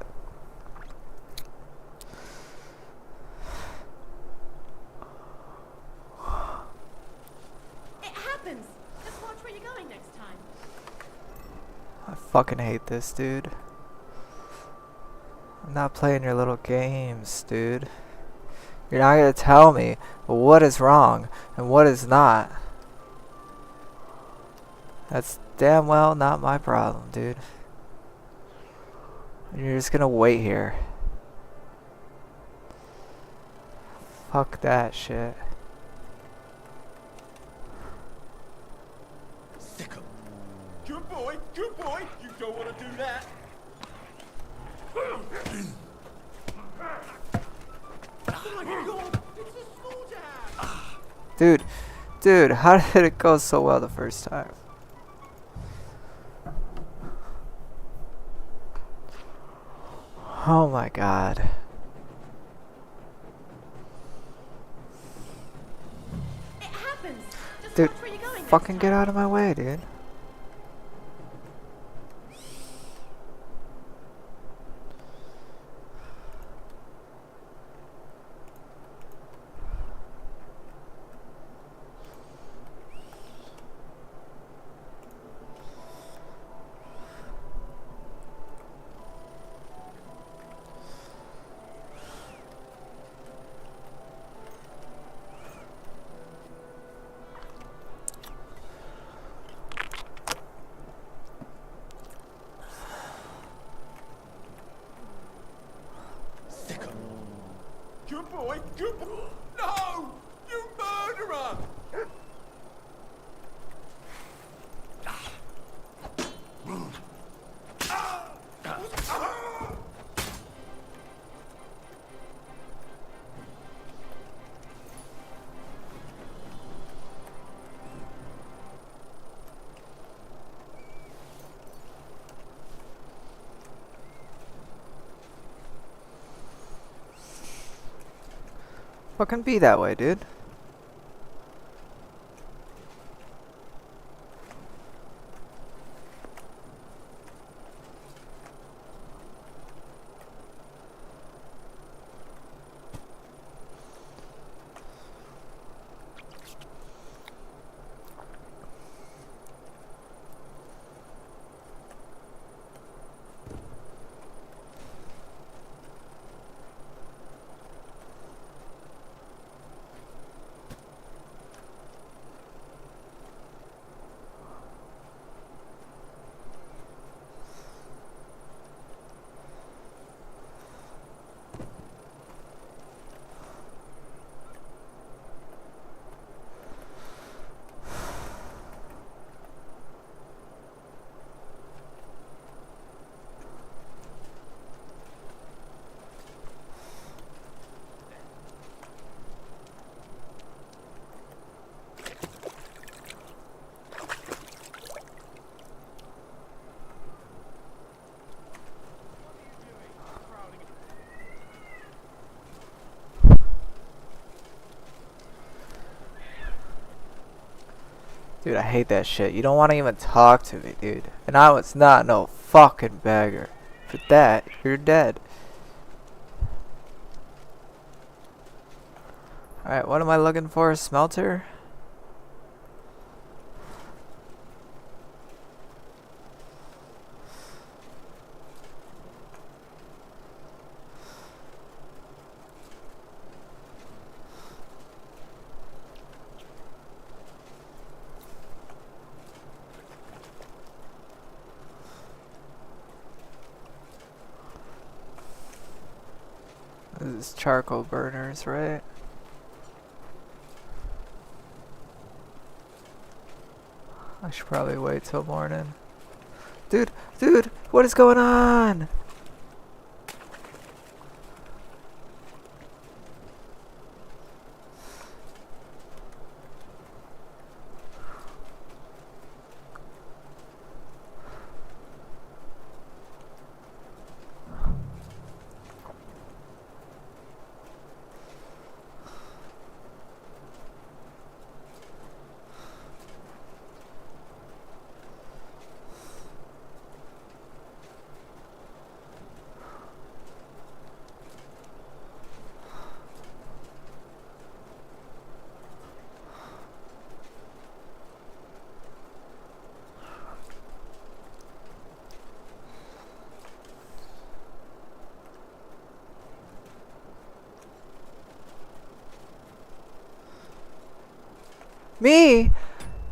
It happens. Just watch where you're going next time. I fucking hate this, dude. I'm not playing your little games, dude. You're not gonna tell me what is wrong and what is not. That's damn well not my problem, dude. And you're just gonna wait here. Fuck that shit. Sick'em. Good boy, good boy. You don't want to do that. Oh my God, it's a slaughterhouse. Dude, how did it go so well the first time? Oh my God. It happens. Just Dude, watch where you're going fucking next get time. out of my way, dude. Good boy, good boy. No! Fucking be that way, dude. Dude, I hate that shit. You don't want to even talk to me, dude. And I was not no fucking beggar. For that, you're dead. Alright, what am I looking for? A smelter? This is charcoal burners, right? I should probably wait till morning. Dude, what is going on? Me?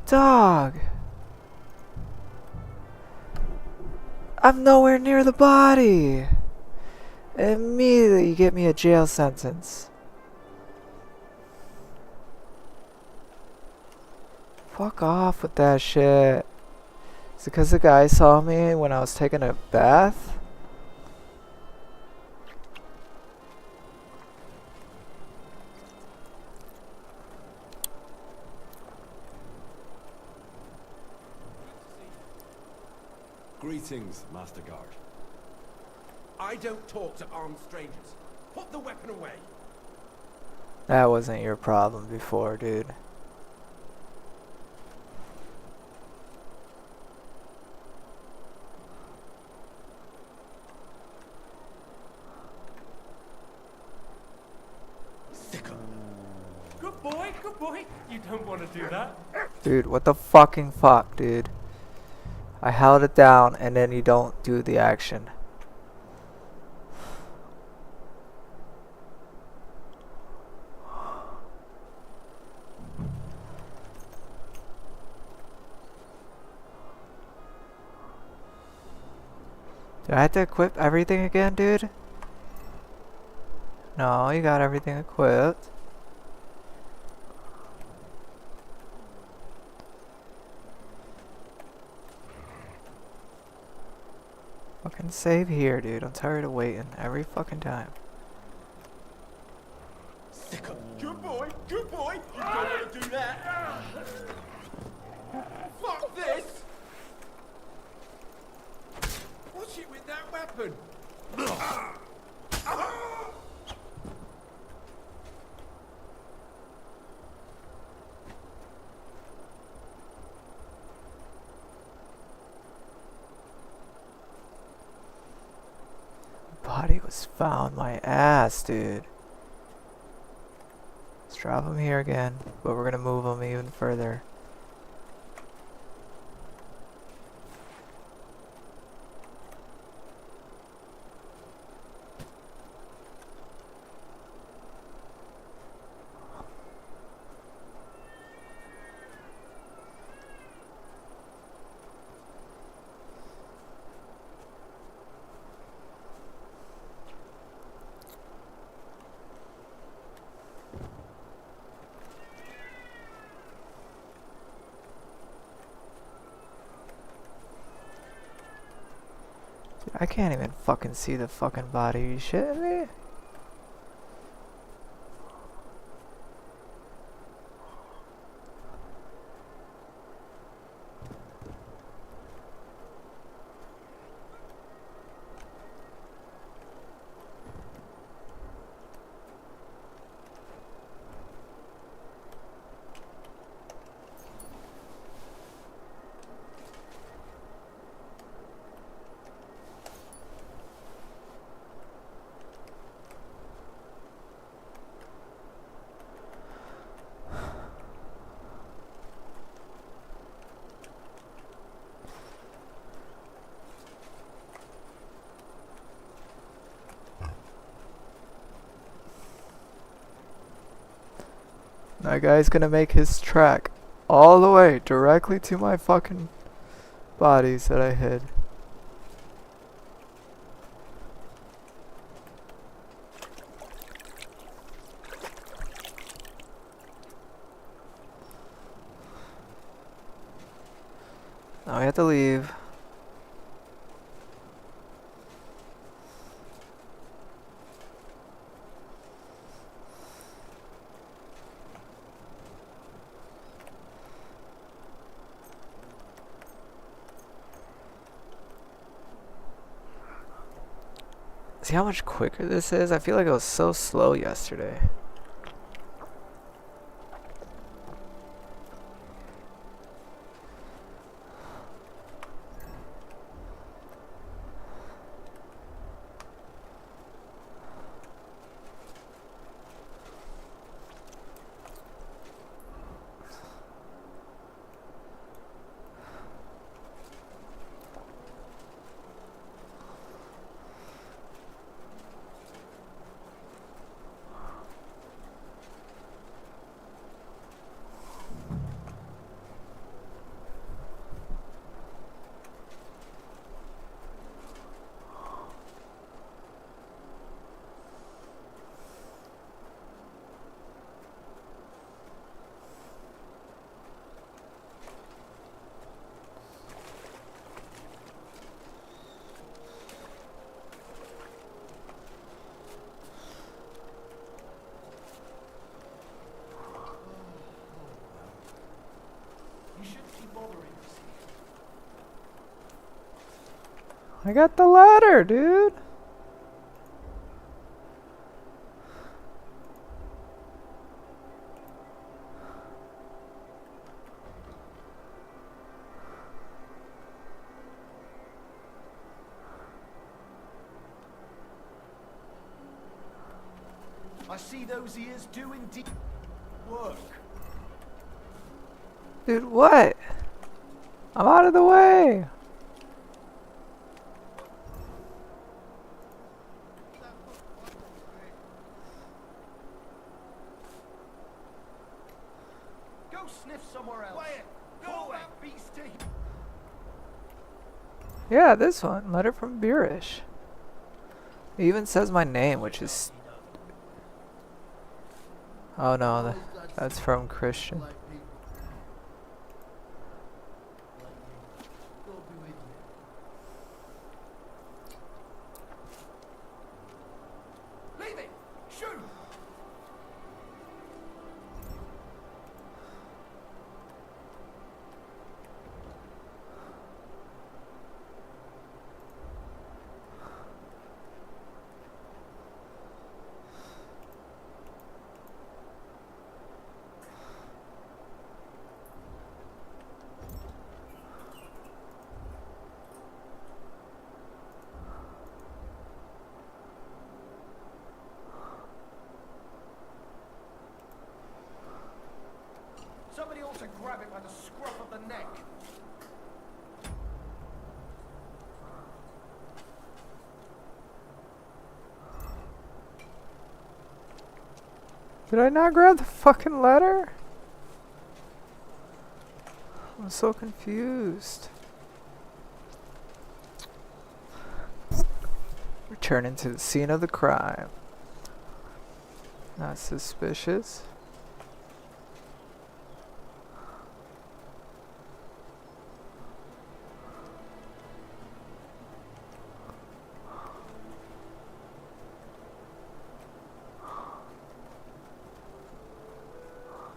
Dog. I'm nowhere near the body. Immediately you get me a jail sentence. Fuck off with that shit. Is it because the guy saw me when I was taking a bath? Greetings, Master Guard. I don't talk to armed strangers. Put the weapon away. That wasn't your problem before, dude. Good boy, good boy. You don't want to do that. Dude, what the fucking fuck, dude? I held it down and then you don't do the action. Do I have to equip everything again, dude? No, you got everything equipped. Fucking save here, dude. I'm tired of waiting every fucking time. Good boy, good boy. You don't want to do that. Fuck this. Watch it with that weapon. body was found. My ass, dude. Let's drop him here again, but we're gonna move him even further. I can't even fucking see the fucking body. Are you shitting me? That guy's gonna make his track all the way directly to my fucking bodies that I hid. Now we have to leave. See how much quicker this is? I feel like it was so slow yesterday. I got the ladder, dude. I see those ears do indeed work. Dude, what? I'm out of the way. Go sniff somewhere else. Quiet. Go that beast to him. Yeah, this one. Letter from Beerish. It even says my name, which is... Oh no, that's from Christian. Leave it. Shoot. Did I not grab the fucking ladder? I'm so confused. Returning to the scene of the crime. Not suspicious.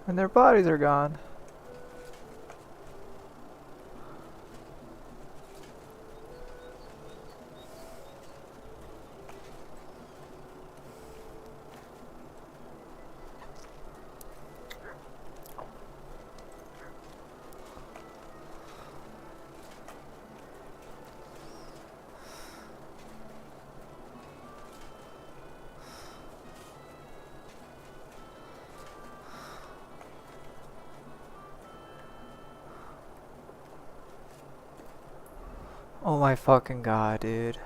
And their bodies are gone. Oh my fucking god, dude.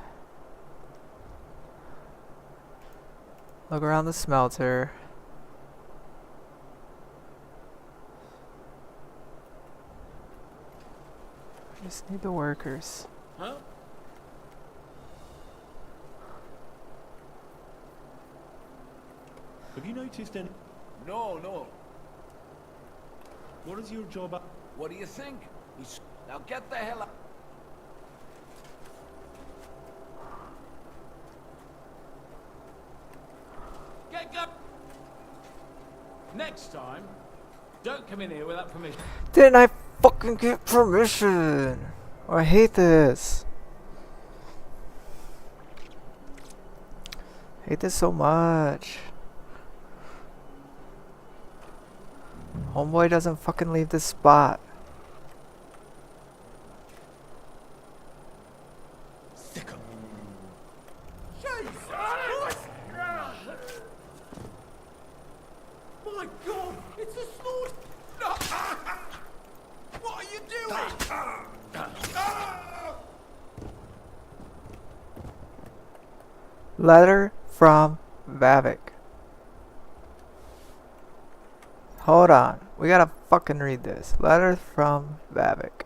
Look around the smelter. I just need the workers. Huh? Have you noticed any... No, no. What is your job at? What do you think? Now get the hell out. Next time, don't come in here without permission. Didn't I fucking get permission? Oh, I hate this. I hate this so much. Homeboy doesn't fucking leave this spot. My God, it's a sword! No. What are you doing? Letter from Vavik. Hold on. We gotta fucking read this. Letter from Vavik.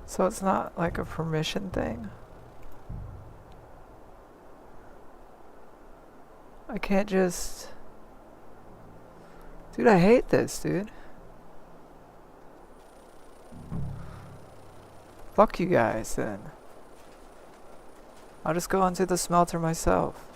So it's not like a permission thing? I can't just... Dude, I hate this, dude. Fuck you guys, then. I'll just go onto the smelter myself.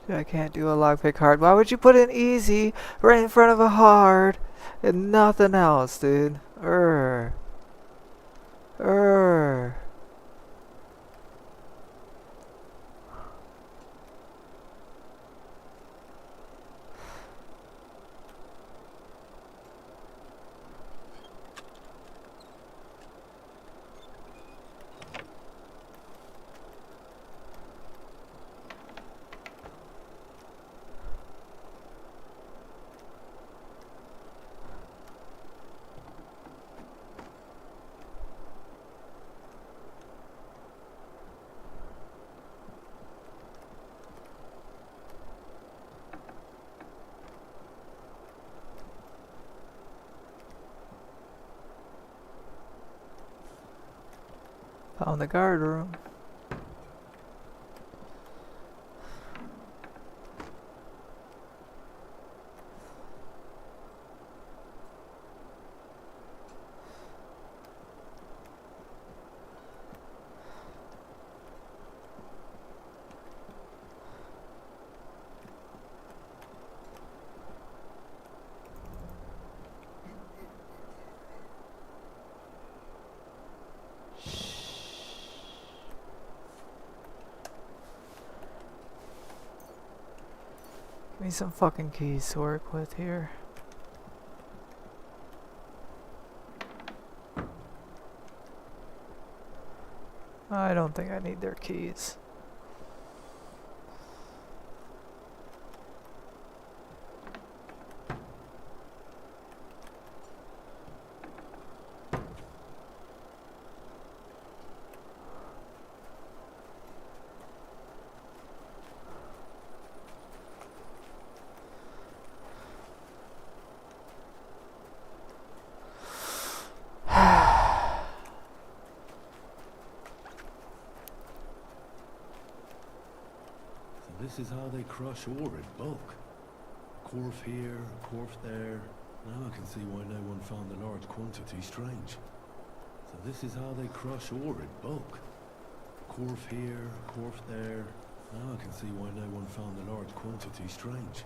I can't do a lockpick hard. Why would you put an easy right in front of a hard and nothing else, dude? Urgh. Found the guard room. Give me some fucking keys to work with here. I don't think I need their keys. This is how they crush ore in bulk. Corf here, corf there. Now I can see why no one found the large quantity strange. So this is how they crush ore in bulk. Corf here, corf there. Now I can see why no one found the large quantity strange.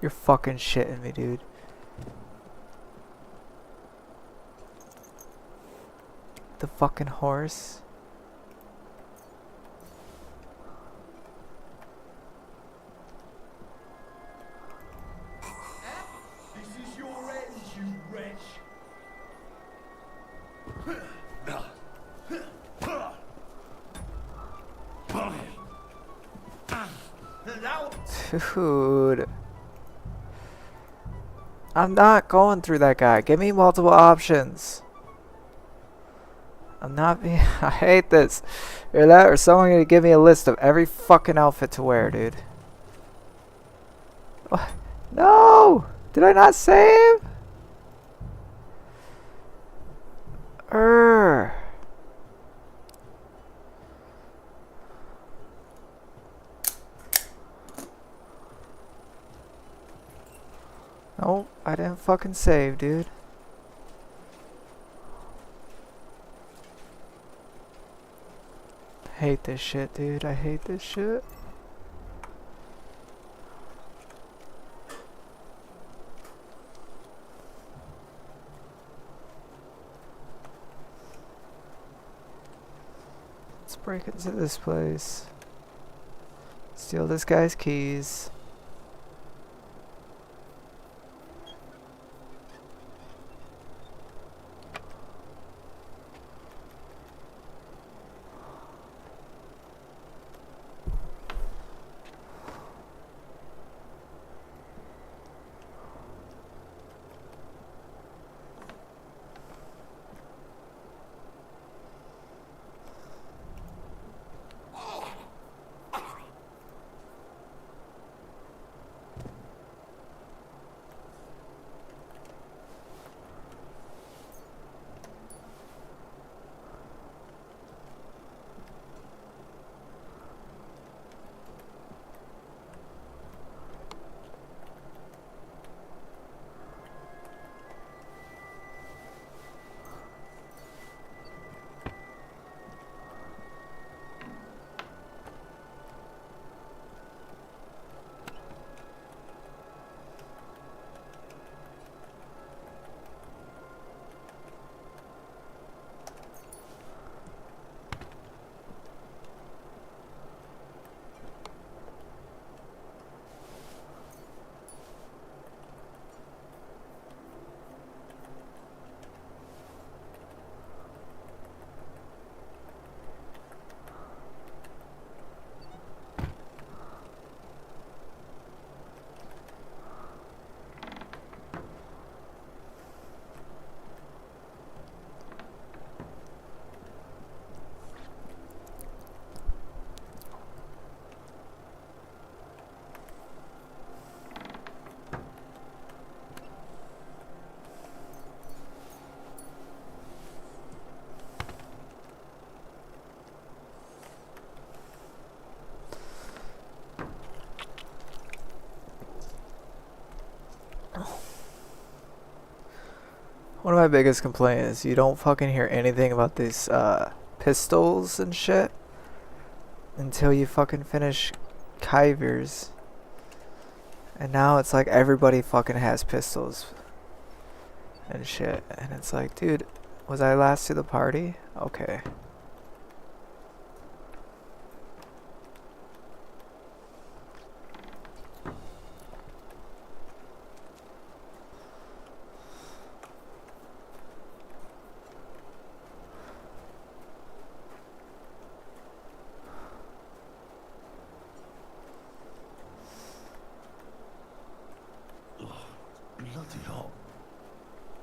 You're fucking shitting me, dude. The fucking horse. This is your end, you wretch. Dude. I'm not going through that guy. Give me multiple options. I'm not being... I hate this. Or that, or someone gonna give me a list of every fucking outfit to wear, dude. What? No! Did I not save? Nope, I didn't fucking save, dude. Hate this shit, dude. I hate this shit. Let's break into this place. Steal this guy's keys. One of my biggest complaints is you don't fucking hear anything about these pistols and shit until you fucking finish Kyvers. And now it's like everybody fucking has pistols and shit. And it's like, dude, was I last to the party? Okay. Bloody hot.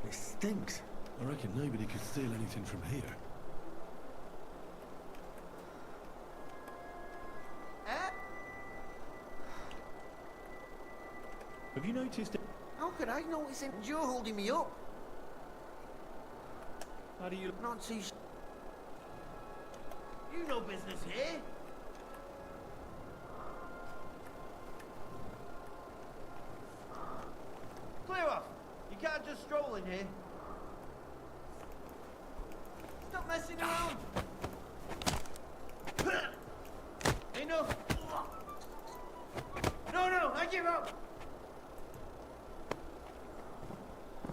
It stinks. I reckon nobody could steal anything from here. Have you noticed it? How could I notice it? You're holding me up. How do you... Not too You no business here. Clear off. You can't just stroll in here. Stop messing around. Enough. No, I give up.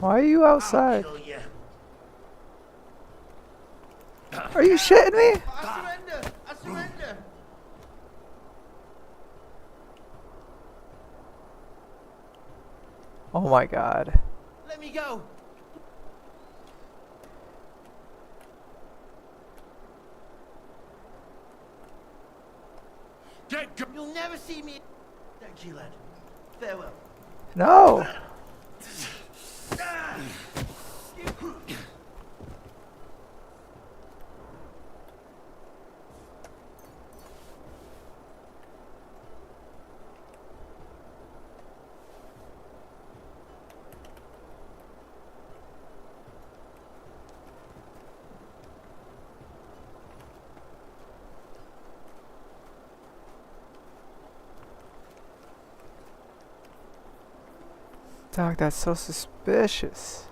Why are you outside? I'll kill you. Are you shitting me? I surrender. Oh my god. Let me go. You'll never see me. Thank you, lad. Farewell. No. Dog, that's so suspicious.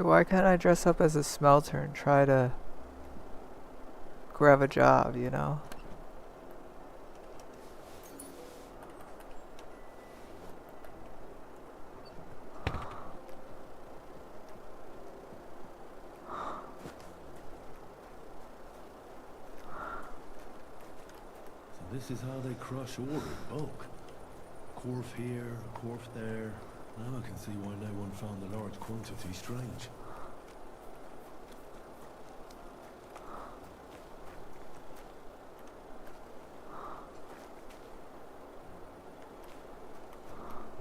Why can't I dress up as a smelter and try to grab a job, you know? So this is how they crush ore in bulk. Corf here, corf there. Now I can see why no one found the large quantity strange.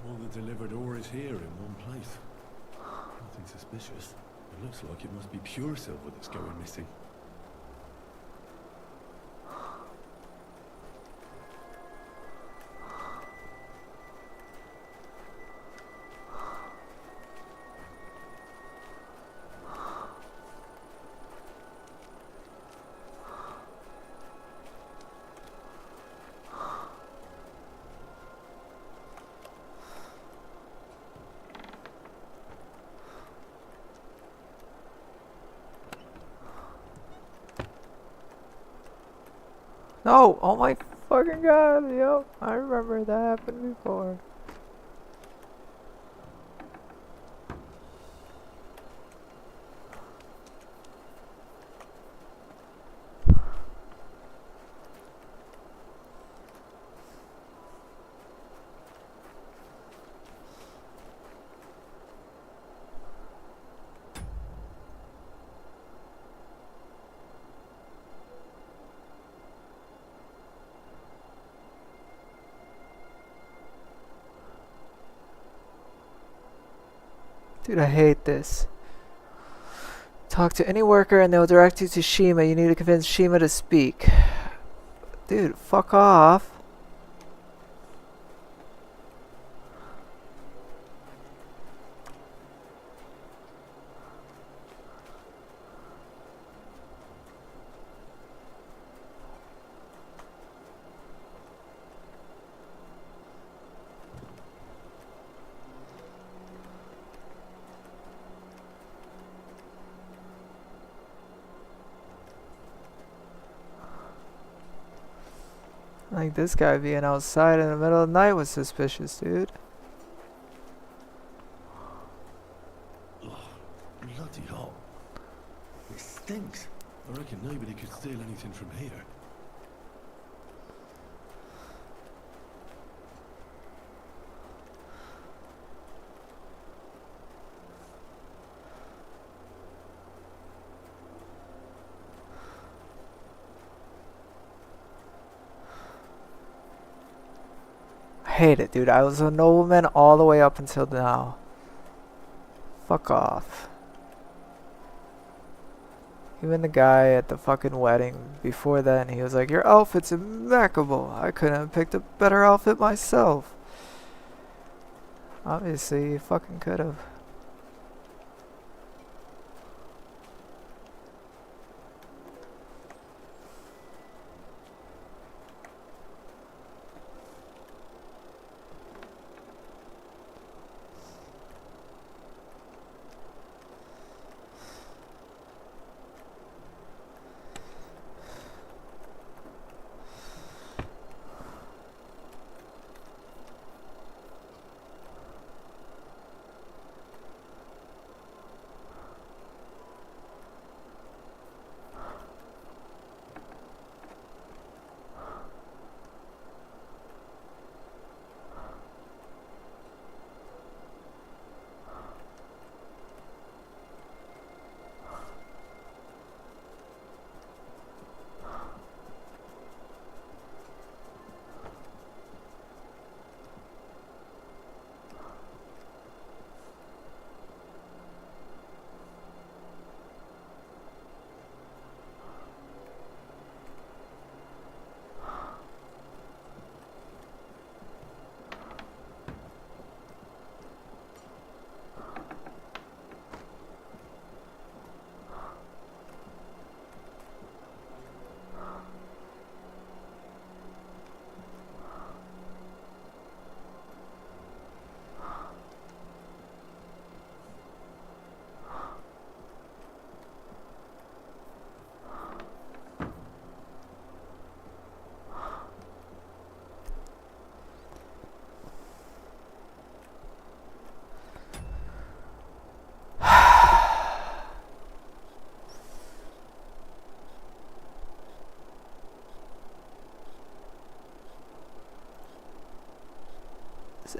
All the delivered ore is here in one place. Nothing suspicious. It looks like it must be pure silver that's going missing. No! Oh my fucking god, yo! I remember that happened before. Dude, I hate this. Talk to any worker and they'll direct you to Shima. You need to convince Shima to speak. Dude, fuck off. Like, this guy being outside in the middle of the night was suspicious, dude. Oh, bloody hell. It stinks. I reckon nobody could steal anything from here. I hate it, dude. I was a nobleman all the way up until now. Fuck off. Even the guy at the fucking wedding before then, he was like, your outfit's impeccable. I couldn't have picked a better outfit myself. Obviously, you fucking could have.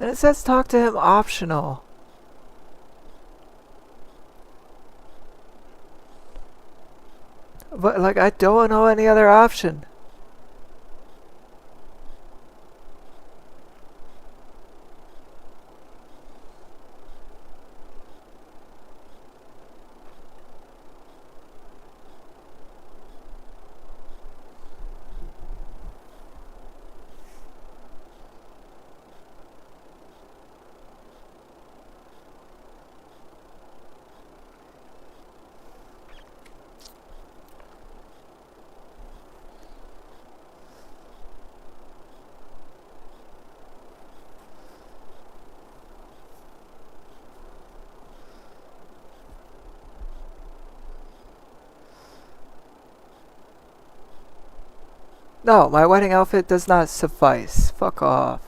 And it says talk to him optional. But like, I don't know any other option. No, my wedding outfit does not suffice. Fuck off.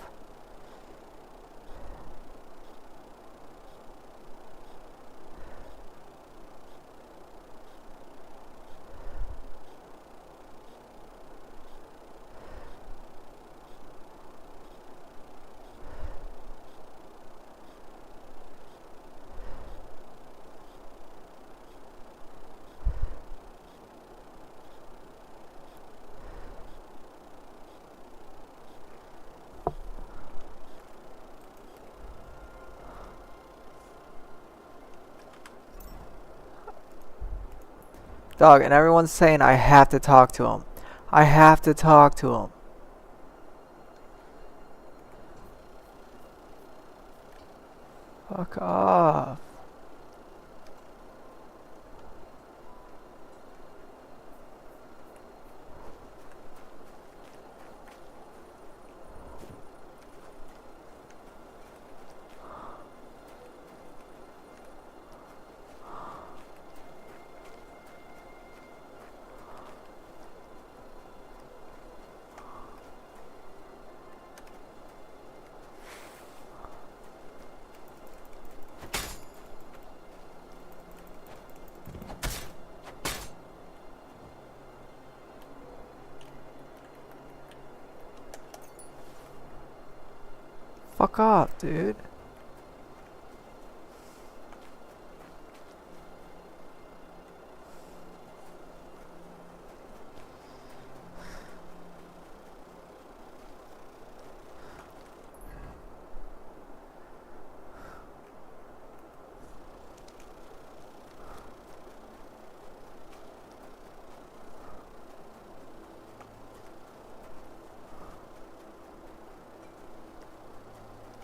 Dog, and everyone's saying I have to talk to him. I have to talk to him. Fuck off. Fuck off, dude.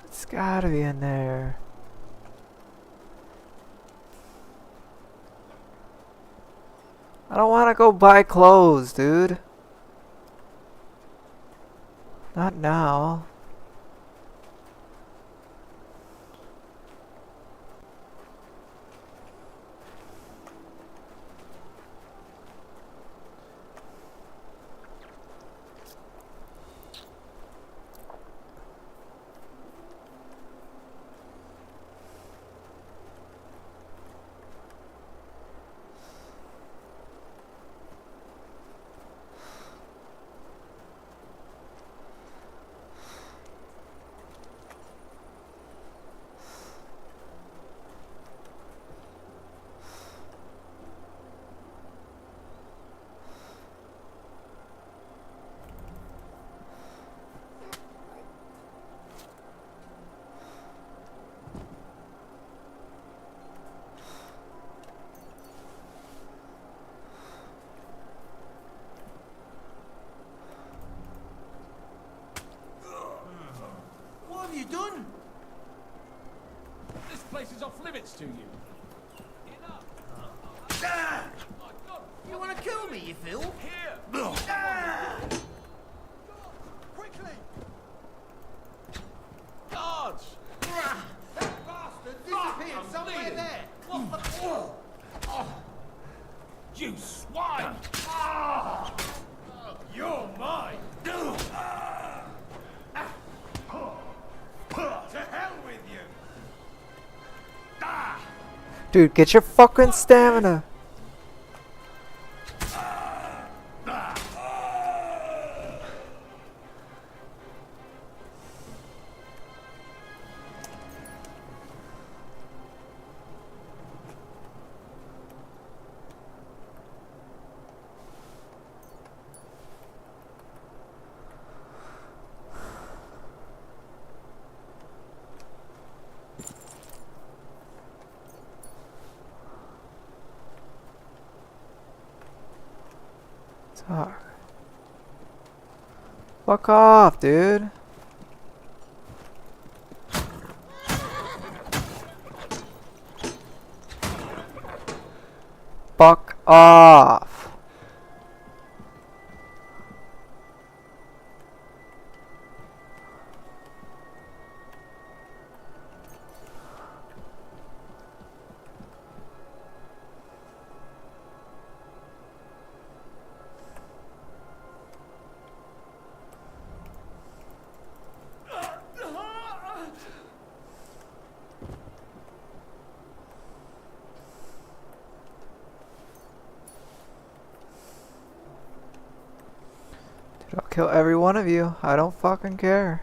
It's gotta be in there. I don't want to go buy clothes, dude. Not now. What have you done? This place is off limits to you. You want to kill me, you Phil? Here! Quickly! Guards! That bastard disappeared I'm somewhere bleeding. there! What the... You swine! You're mine! To hell with you! Dude, get your fucking stamina. Talk. Fuck off, dude. Fuck off. Dude, I'll kill every one of you. I don't fucking care.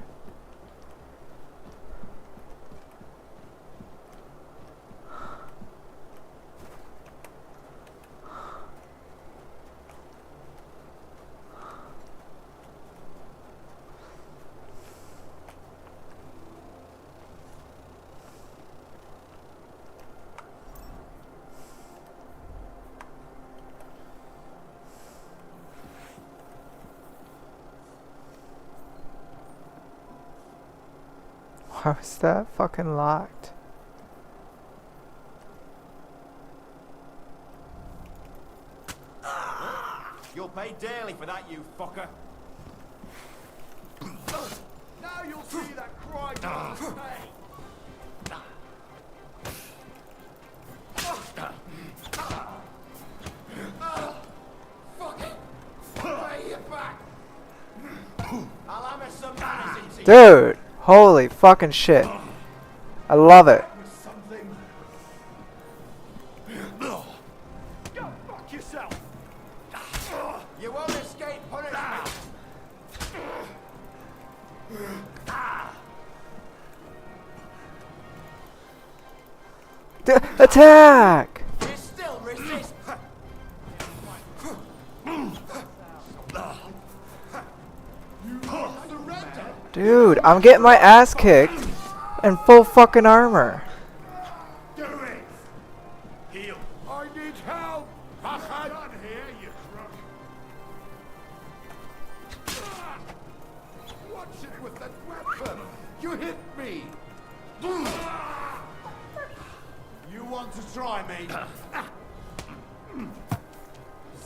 Why was that fucking locked? You'll pay dearly for that, you fucker. Now you'll see that cry doesn't pay. Fuck it. Pay you back. I'll hammer some manners into you. Dude, holy fucking shit. I love it. Something. Go fuck yourself. You won't escape punishment. Attack! You still resist. Dude, I'm getting my ass kicked in full fucking armor. Do it! Heal. I need help. I'm done here, you crook. Watch it with that weapon. You hit me. You want to try me?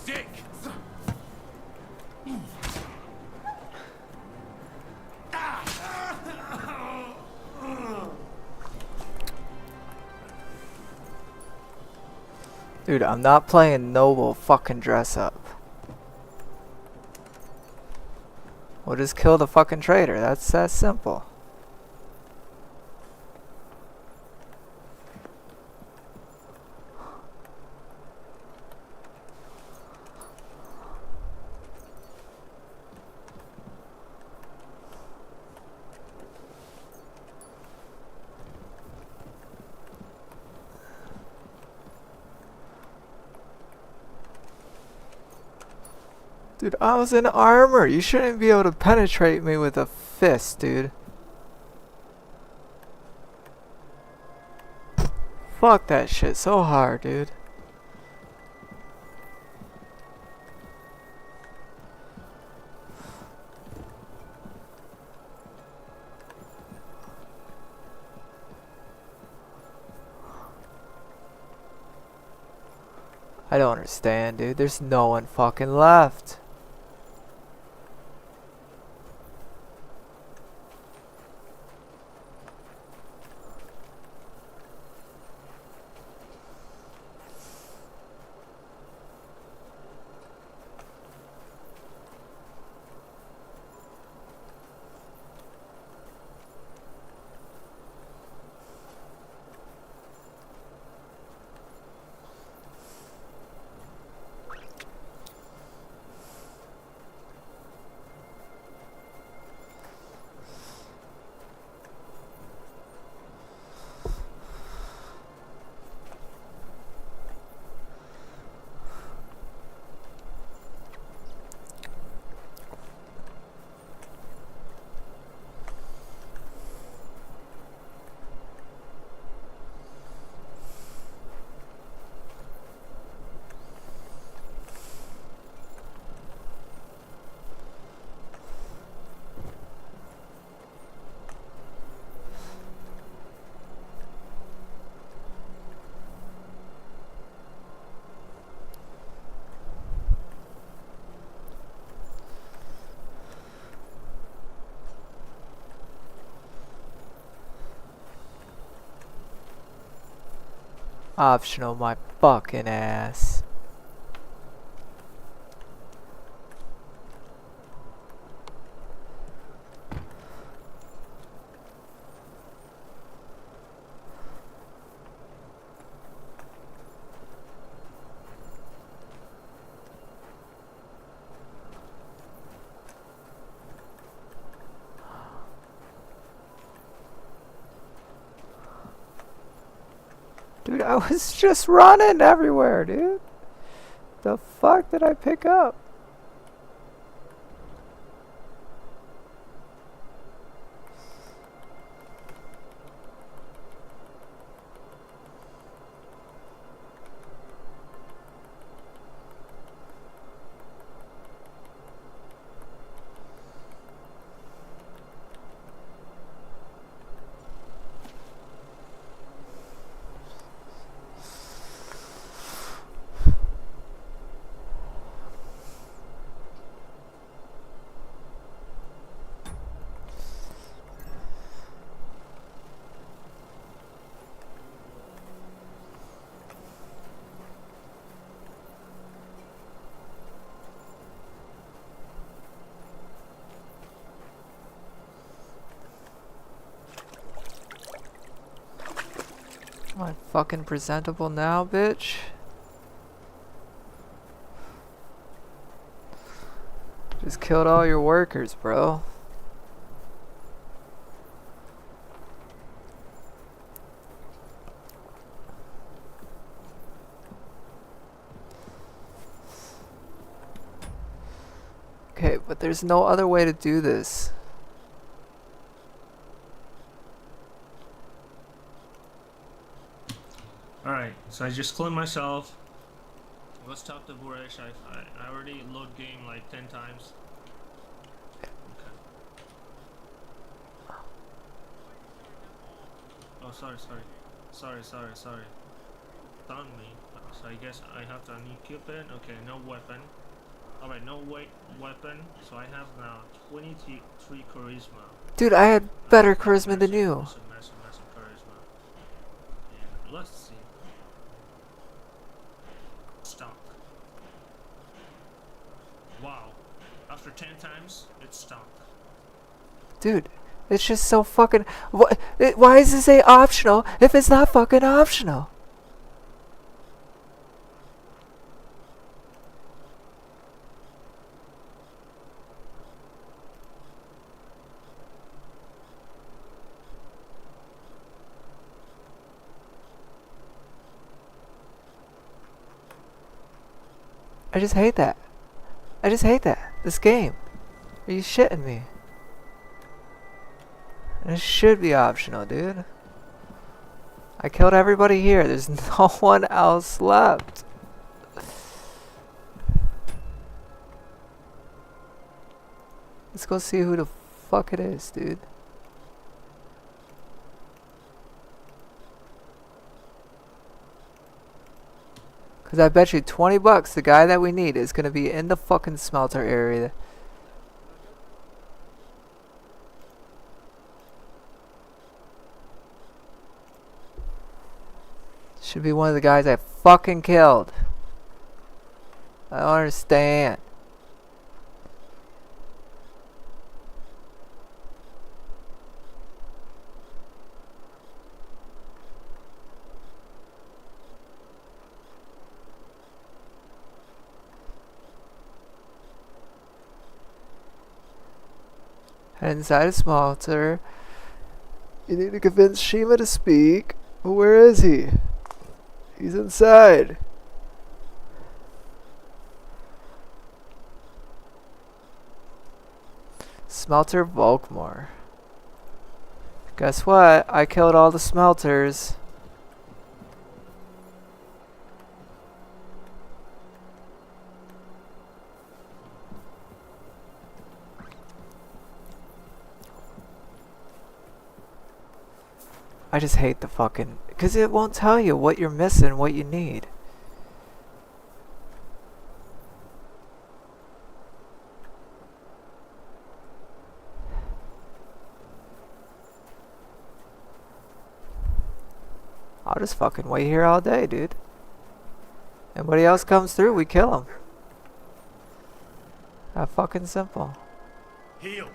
Sick! Dude, I'm not playing noble fucking dress up. We'll just kill the fucking traitor. That's that simple. Dude, I was in armor. You shouldn't be able to penetrate me with a fist, dude. Fuck that shit so hard, dude. I don't understand, dude. There's no one fucking left. Optional my fucking ass. Dude, I was just running everywhere, dude. The fuck did I pick up? Am I fucking presentable now, bitch? Just killed all your workers, bro. Okay, but there's no other way to do this. Alright, so I just cloned myself. Let's talk to Boresh. I already load game like 10 times. Okay. Oh, sorry. Sorry. Stun me. So I guess I have to unequip it. Okay, no weapon. Alright, no weapon. So I have now 23 charisma. Dude, I had better charisma than you. Massive charisma. And let's see. Stock. Wow. After 10 times, it's stock. Dude, it's just so fucking... Why does it say optional if it's not fucking optional? I just hate that. This game. Are you shitting me? And it should be optional, dude. I killed everybody here. There's no one else left. Let's go see who the fuck it is, dude. Cause I bet you $20 the guy that we need is gonna be in the fucking smelter area. Should be one of the guys I fucking killed. I don't understand. Head inside a smelter. You need to convince Shima to speak. Where is he? He's inside. Smelter Volkmar. Guess what? I killed all the smelters. I just hate the fucking... Because it won't tell you what you're missing, what you need. I'll just fucking wait here all day, dude. Anybody else comes through, we kill them. That fucking simple. Heal.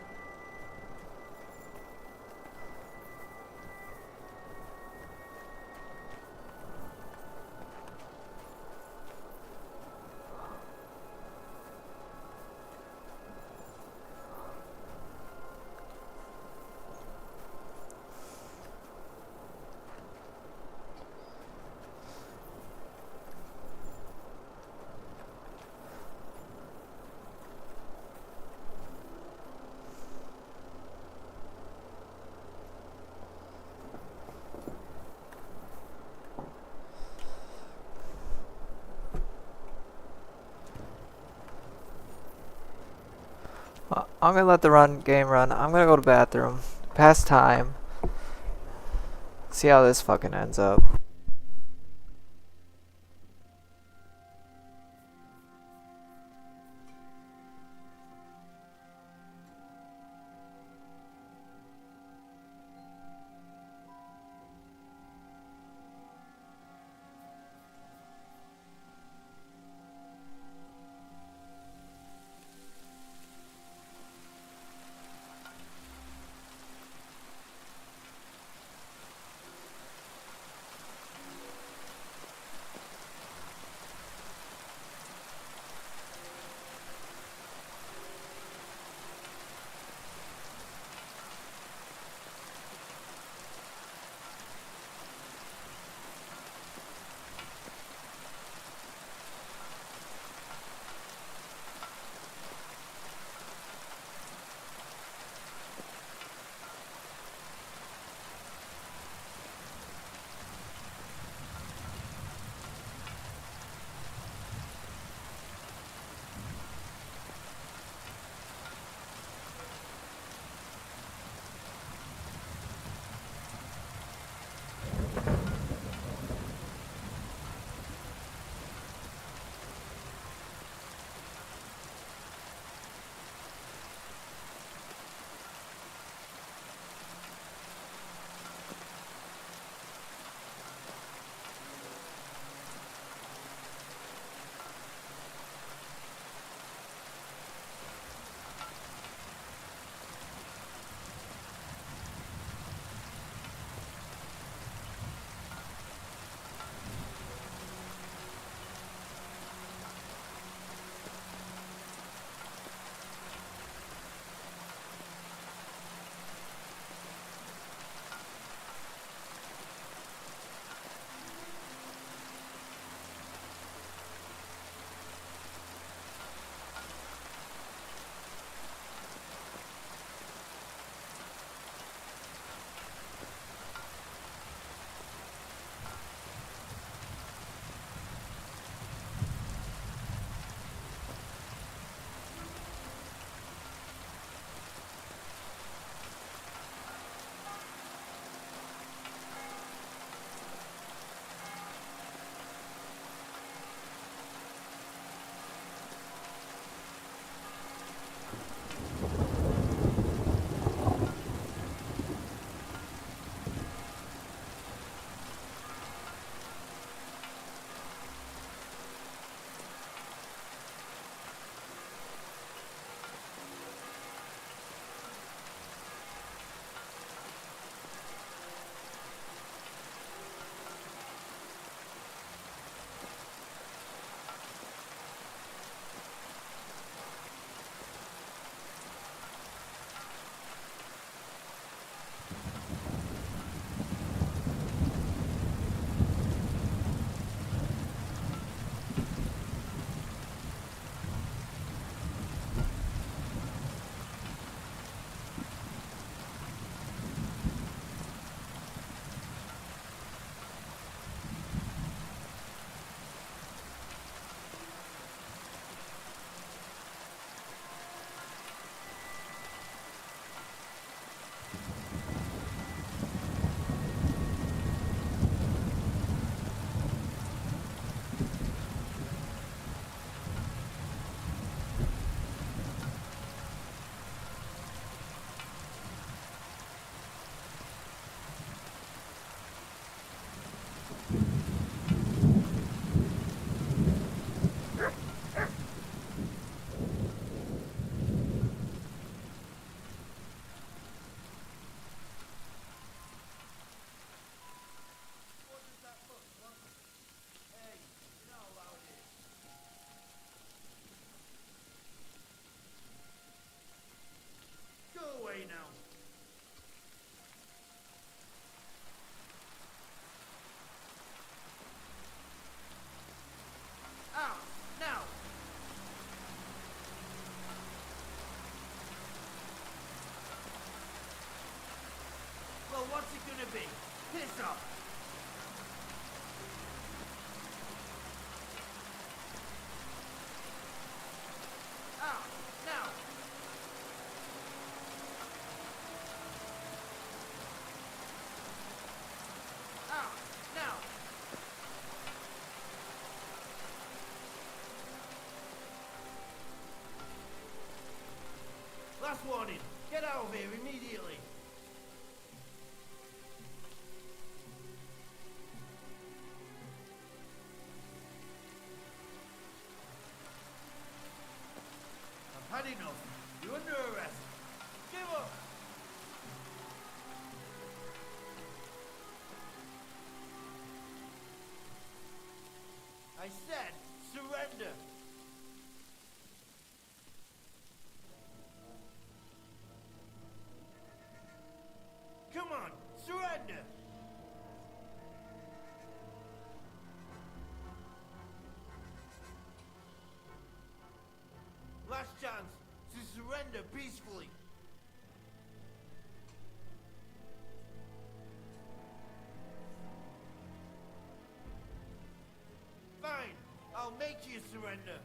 I'm gonna let the game run. I'm gonna go to the bathroom. Pass time. See how this fucking ends up. Stop! Out! Now! Out! Now! Last warning! Get out of here immediately! I've had enough. You're under arrest. Give up! I said, surrender! Come on, surrender! Last chance to surrender peacefully. Fine, I'll make you surrender.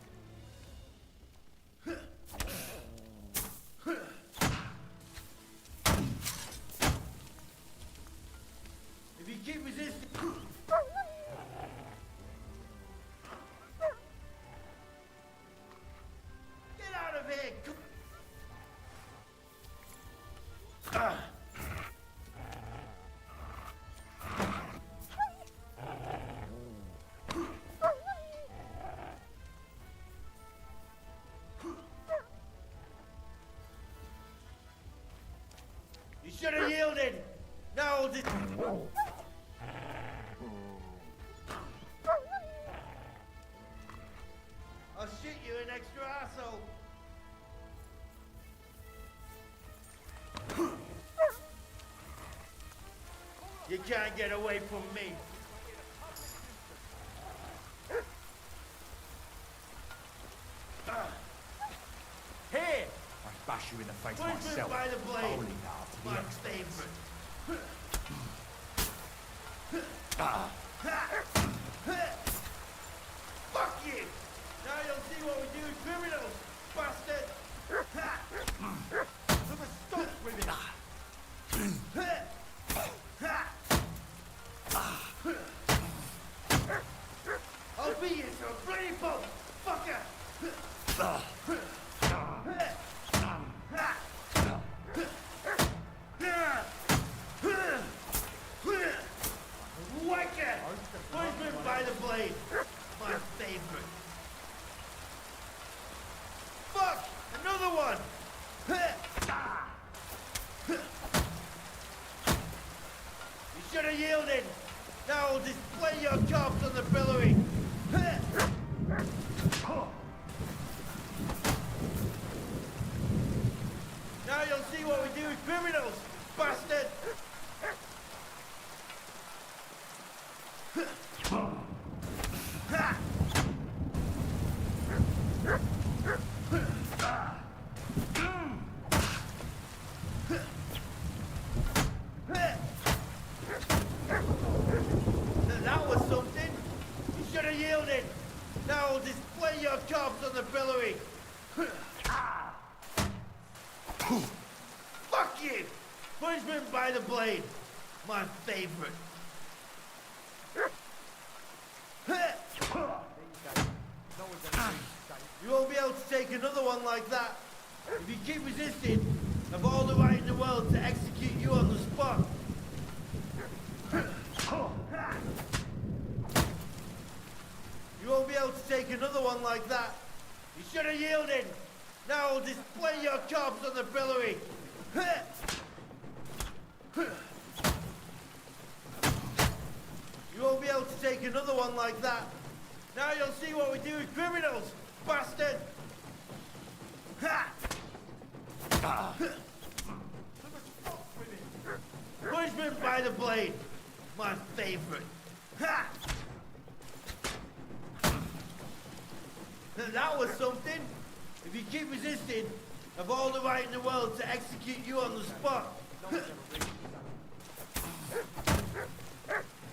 If you keep resisting... Get out of here! You should have yielded! Now this... I'll shoot you an extra asshole! You can't get away from me! Here! I bash you in the face Punishment myself. by the blade! Only now to the My extra. favorite! Fuck you! Now you'll see what we do with criminals, bastard! Stop screaming! I'll beat you to a bloody pulp, fucker! Whacker! Punishment by the blade! My favorite! Fuck! Another one! You should have yielded! Now I'll display your corpse on the pillory! Now you'll see what we do with criminals, bastard! That was something! You should have yielded! Now I'll display your corpse on the pillory! Fuck you! Punishment by the blade! My favorite! You won't be able to take another one like that. If you keep resisting, I've all the right in the world to execute you on the spot. You won't be able to take another one like that. You should have yielded. Now I'll display your corpse on the pillory. You won't be able to take another one like that. Now you'll see what we do with criminals, bastard! Punishment by the blade, my favorite. That was something. If you keep resisting, I've all the right in the world to execute you on the spot.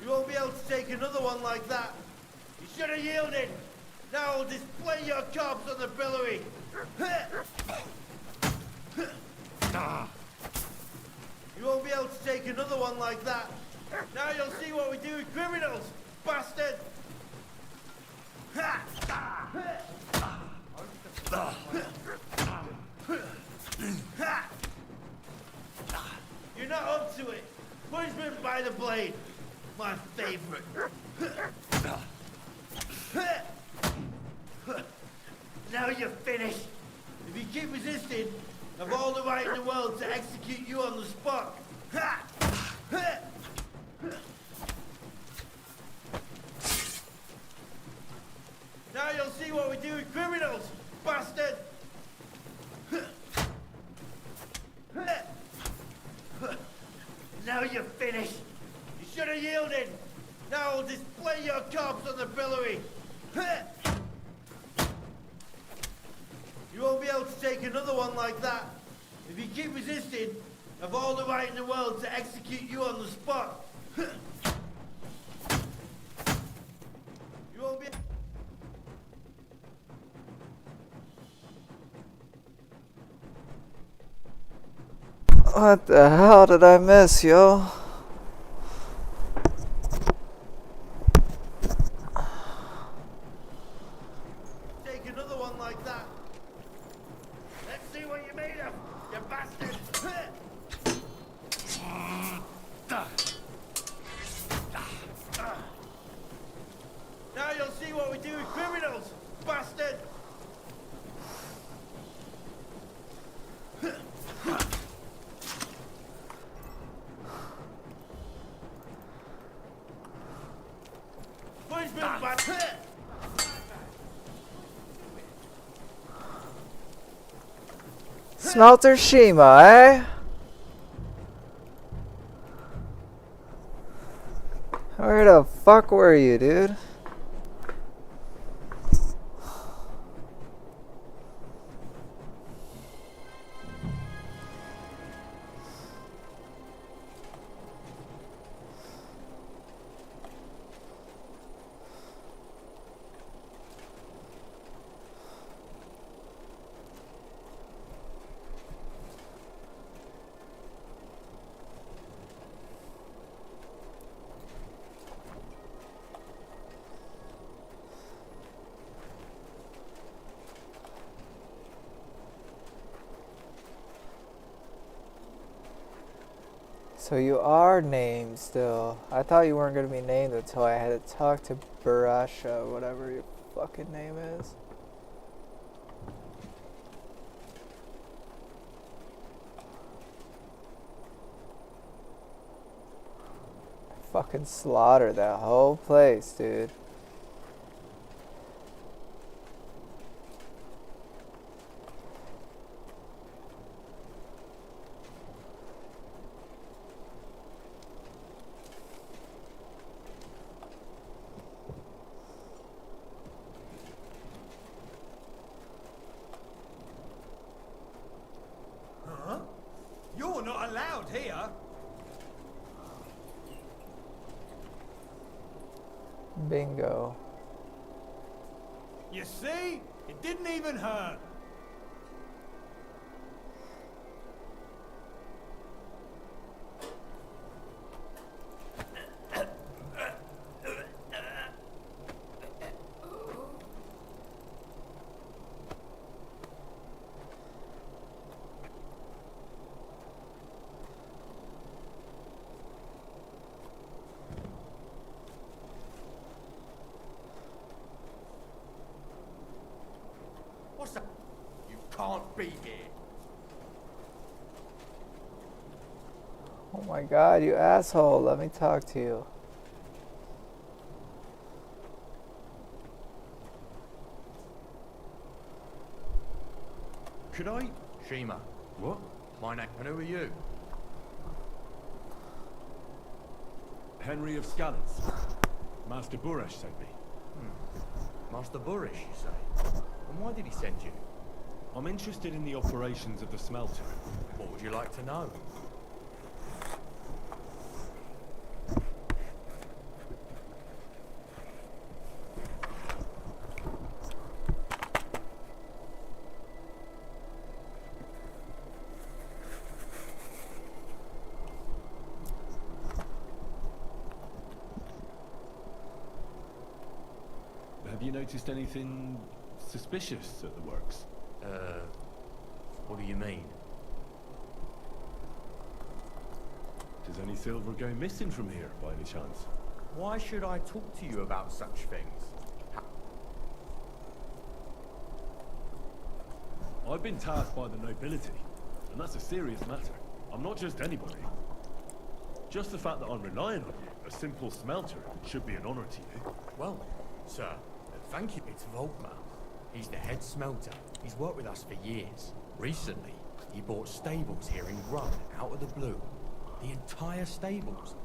You won't be able to take another one like that. You should have yielded. Now I'll display your corpse on the pillory. You won't be able to take another one like that. Now you'll see what we do with criminals, bastard! You're not up to it. Punishment by the blade. My favorite. Now you're finished. If you keep resisting, I've all the right in the world to execute you on the spot. Now you'll see what we do with criminals, bastard! Now you're finished. You should have yielded. Now I'll display your corpse on the pillory. You won't be able to take another one like that. If you keep resisting, I've all the right in the world to execute you on the spot. You won't be... What the hell did I miss, yo? Take another one like that. Let's see what you made of, you bastard. Now you'll see what we do with criminals, bastard. Punishment by... Smelter Shima, eh? Where the fuck were you, dude? So you are named still. I thought you weren't going to be named until I had to talk to Barasha, whatever your fucking name is. Fucking slaughter that whole place, dude. Huh? You're not allowed here. Bingo. You see? It didn't even hurt. What's that? You can't be here. Oh my god, you asshole. Let me talk to you. Could I? Shima. What? My name. And who are you? Henry of Scallops. Master Burash sent me. Master Burish, you say? And why did he send you? I'm interested in the operations of the smelter. What would you like to know? you noticed anything suspicious at the works? What do you mean? Does any silver go missing from here, by any chance? Why should I talk to you about such things? I've been tasked by the nobility, and that's a serious matter. I'm not just anybody. Just the fact that I'm relying on you, a simple smelter, should be an honor to you. Well, sir, thank you. It's Volkmar. He's the head smelter. He's worked with us for years. Recently, he bought stables here in Grun, out of the blue. The entire stables.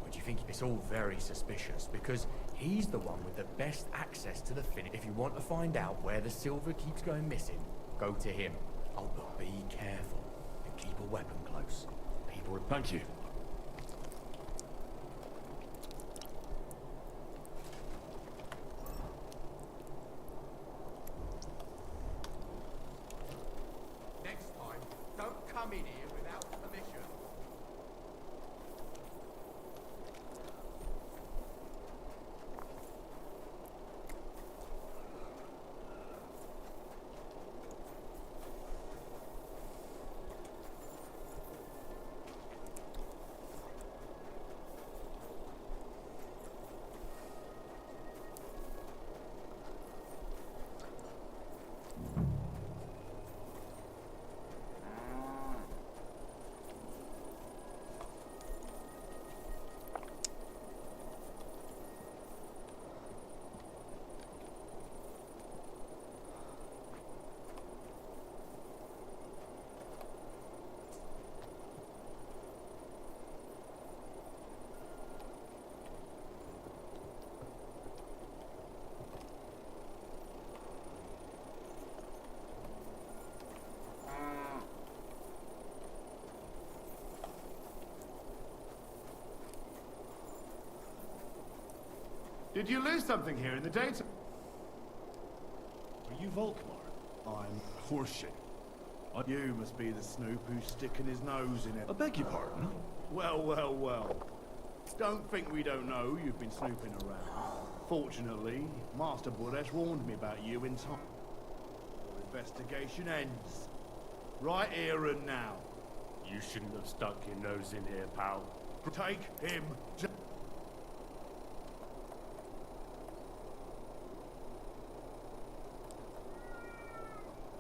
What do you think? It's all very suspicious, because he's the one with the best access to the finish. If you want to find out where the silver keeps going missing, go to him. Oh, but be careful and keep a weapon close. People... Thank you. Next time, don't come in here without permission. Did you lose something here in the daytime? Are you Volkmar? I'm horseshit. You must be the snoop who's sticking his nose in it. I beg your pardon? Well, well, well. Don't think we don't know you've been snooping around. Fortunately, Master Buresh warned me about you in time. Your investigation ends. Right here and now. You shouldn't have stuck your nose in here, pal. Take him to...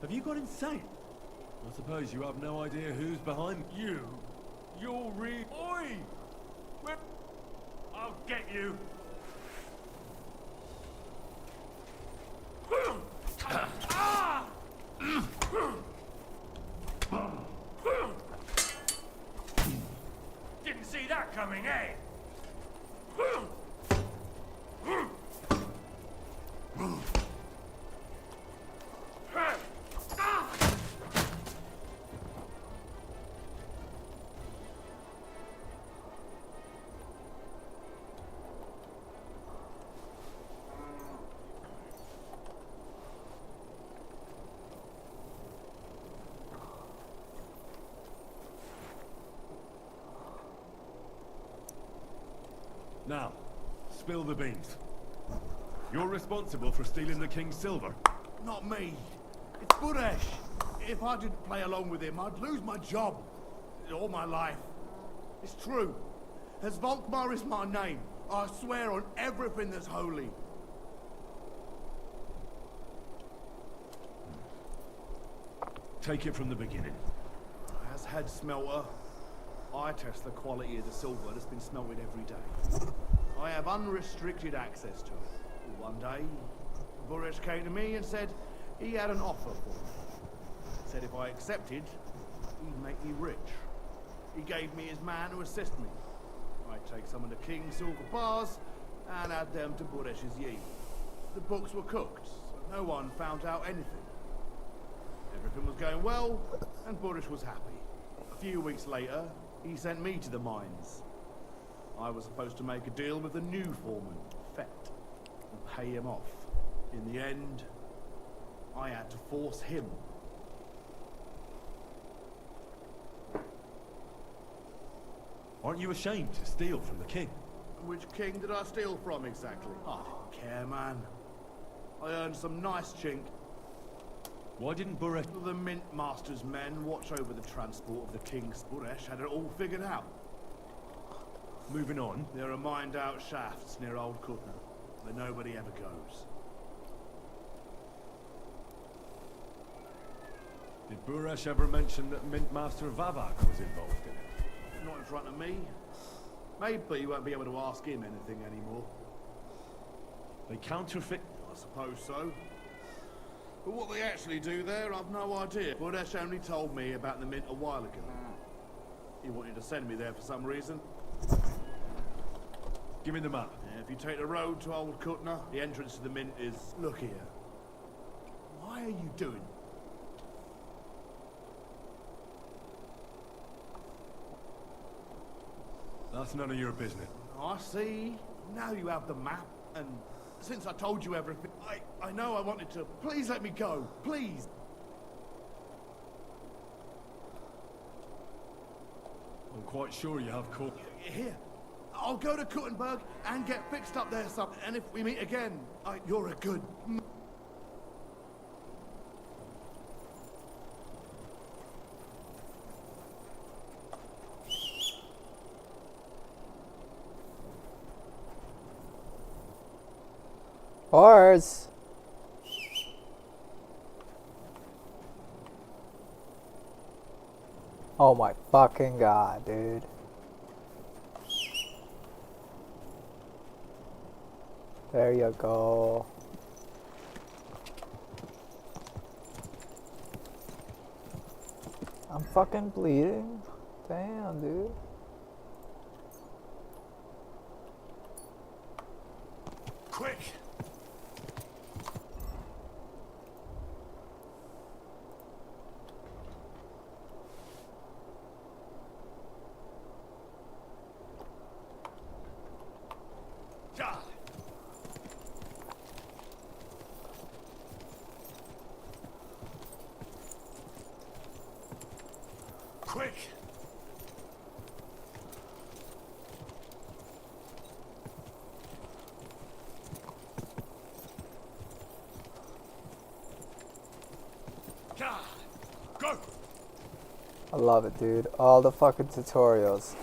Have you gone insane? I suppose you have no idea who's behind you. You're Oi! I'll get you. Didn't see that coming, eh? Now, spill the beans. You're responsible for stealing the king's silver. Not me. It's Buresh. If I didn't play along with him, I'd lose my job. All my life. It's true. As Volkmar is my name, I swear on everything that's holy. Take it from the beginning. As head smelter, I test the quality of the silver that's been smelted every day. I have unrestricted access to it. One day, Buresh came to me and said he had an offer for me. Said if I accepted, he'd make me rich. He gave me his man to assist me. I'd take some of the king's silver bars and add them to Buresh's yield. The books were cooked, so no one found out anything. Everything was going well, and Buresh was happy. A few weeks later, he sent me to the mines. I was supposed to make a deal with the new foreman, Fett, and pay him off. In the end, I had to force him. Aren't you ashamed to steal from the king? Which king did I steal from exactly? I didn't care, man. I earned some nice chink. Why didn't Buresh... The Mint Master's men watch over the transport of the King's. Buresh had it all figured out. Moving on. There are mined-out shafts near Old Kutna, where nobody ever goes. Did Buresh ever mention that Mint Master Vavak was involved in it? Not in front of me. Maybe you won't be able to ask him anything anymore. They counterfeit... I suppose so. But what they actually do there, I've no idea. Buresh only told me about the Mint a while ago. He wanted to send me there for some reason. Give me the map. Yeah, if you take the road to Old Kutna, the entrance to the Mint is... Look here. Why are you doing... That's none of your business. I see. Now you have the map, and since I told you everything, I know I wanted to. Please let me go. Please. I'm quite sure you have caught... Here. I'll go to Kuttenberg and get fixed up there some. And if we meet again, you're a good... Horse! Oh my fucking god, dude. There you go. I'm fucking bleeding. Damn, dude. Quick! Quick! Go! I love it, dude. All the fucking tutorials.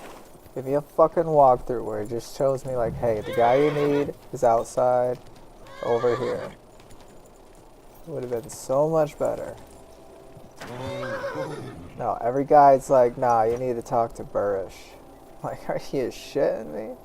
Give me a fucking walkthrough where it just shows me like, hey, the guy you need is outside over here. It would have been so much better. No, every guy's like, nah, you need to talk to Burish. Like, are you shitting me?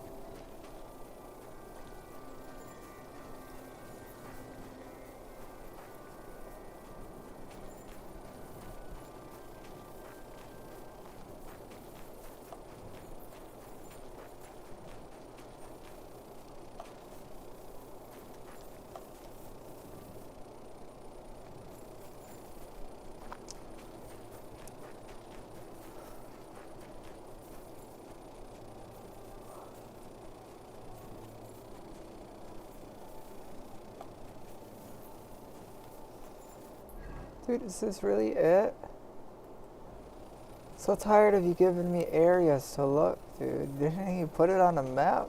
Dude, is this really it? So tired of you giving me areas to look, dude. Didn't you put it on a map?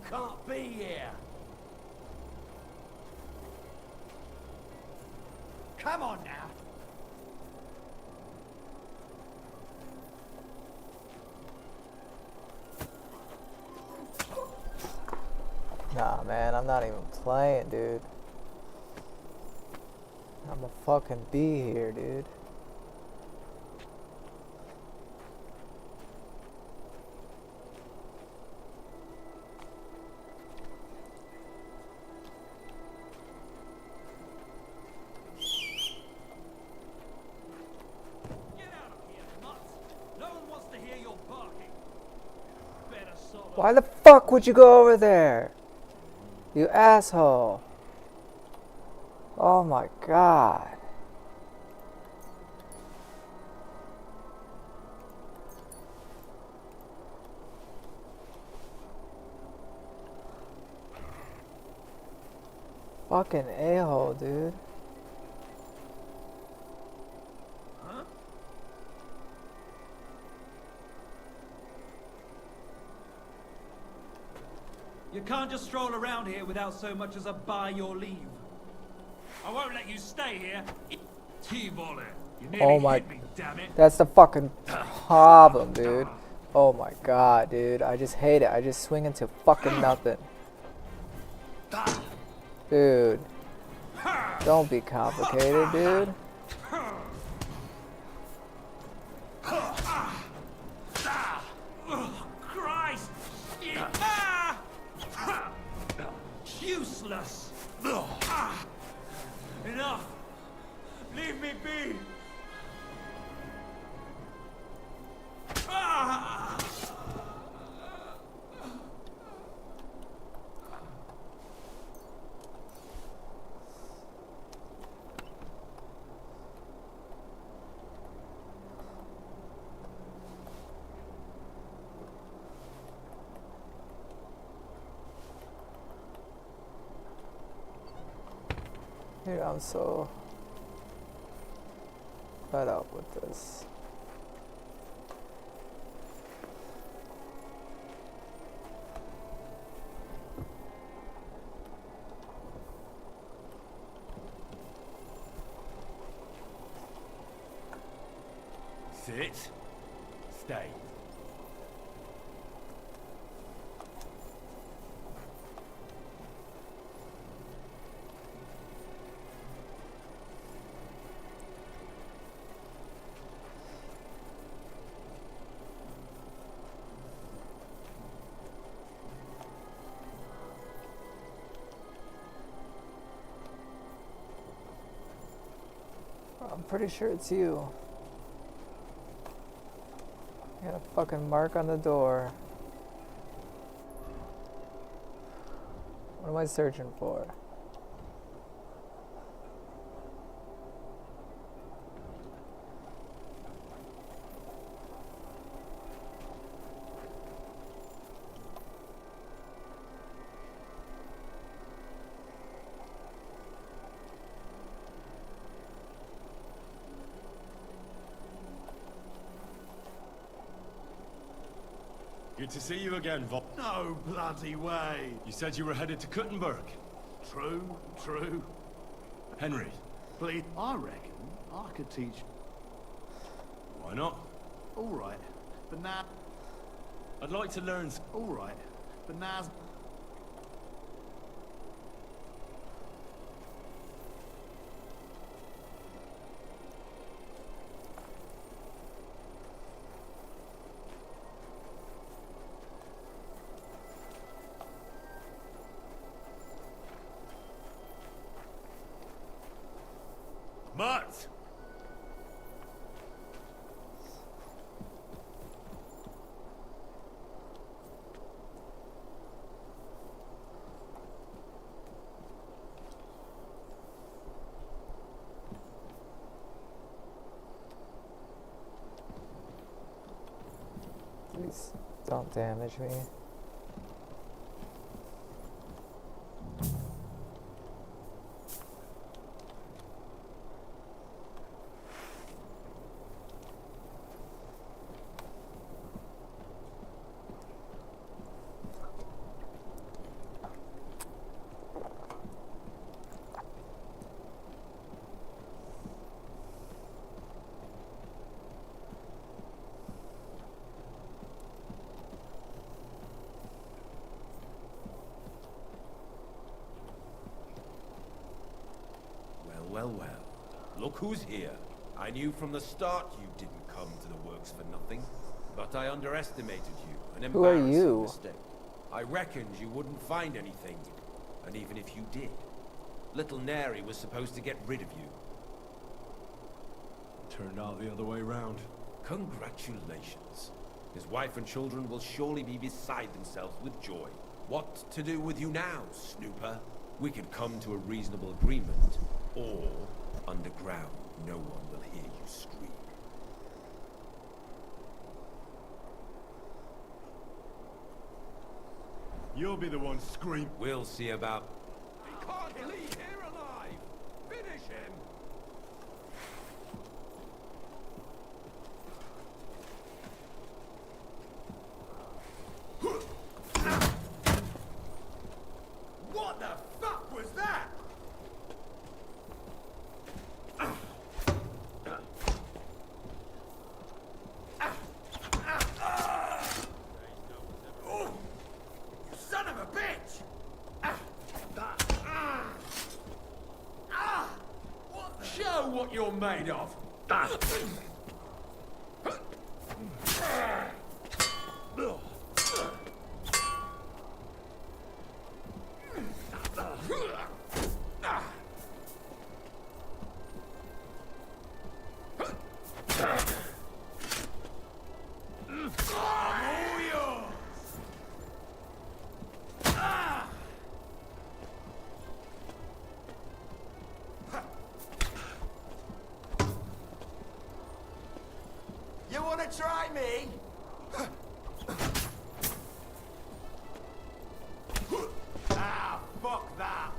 Can't be here. Come on now. Nah, man, I'm not even playing, dude. I'm a fucking bee here, dude. Why the fuck would you go over there? You asshole. Oh my god. Fucking a-hole, dude. Huh? You can't just stroll around here without so much as a by your leave. I won't let you stay here. T-volley. You nearly Oh my. hit me, damn it. That's the fucking problem, dude. Oh my god, dude. I just hate it. I just swing into fucking nothing. Dude. Don't be complicated, dude. Christ! Useless! Enough! Leave me be! Dude, I'm so fed up with this. Sit. Stay. I'm pretty sure it's you. You got a fucking mark on the door. What am I searching for? Good to see you again, Vol. No bloody way. You said you were headed to Kuttenberg. True, true. Henry. Please, I reckon I could teach. Why not? All right, but now. I'd like to learn. All right, but now's. Mutt! Please don't damage me. Well, well. Look who's here. I knew from the start you didn't come to the works for nothing. But I underestimated you. An Who are embarrassing you? mistake. I reckoned you wouldn't find anything. And even if you did, little Neri was supposed to get rid of you. Turned out the other way round. Congratulations. His wife and children will surely be beside themselves with joy. What to do with you now, Snooper? We could come to a reasonable agreement, Or, underground, no one will hear you scream. You'll be the one scream. We'll see about... He can't leave here alive! Finish him! What the fuck was that? Oh, you son of a bitch! Show what you're made of! You wanna try me? Ah, fuck that.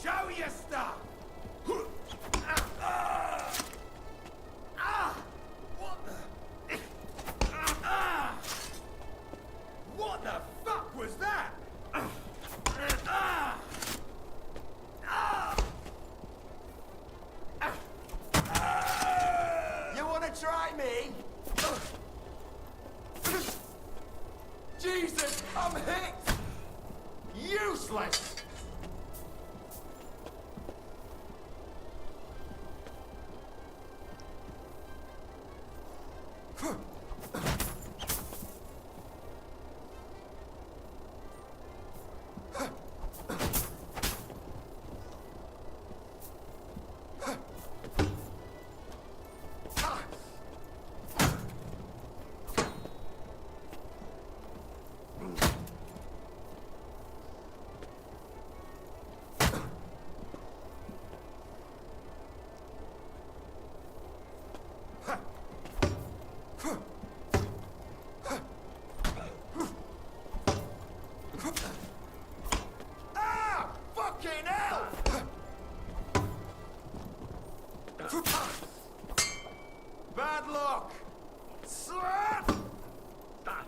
Show your stuff. What the? What the fuck was that? You wanna try me? Jesus, I'm hit! Useless! Ah! Fucking hell! Bad luck! Slap! Ah!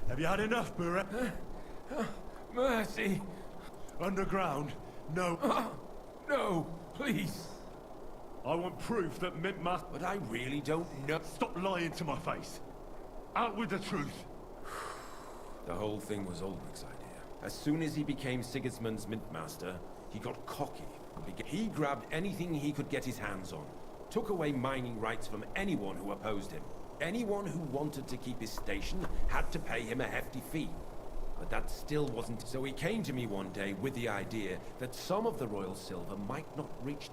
Have you had enough, Burek? Mercy! Underground? No. No, please! I want proof that Mint must... But I really don't know... Stop lying to my face. Out with the truth. The whole thing was Ulrich's idea. As soon as he became Sigismund's Mintmaster, he got cocky. He grabbed anything he could get his hands on, took away mining rights from anyone who opposed him. Anyone who wanted to keep his station had to pay him a hefty fee. But that still wasn't... So he came to me one day with the idea that some of the royal silver might not reach...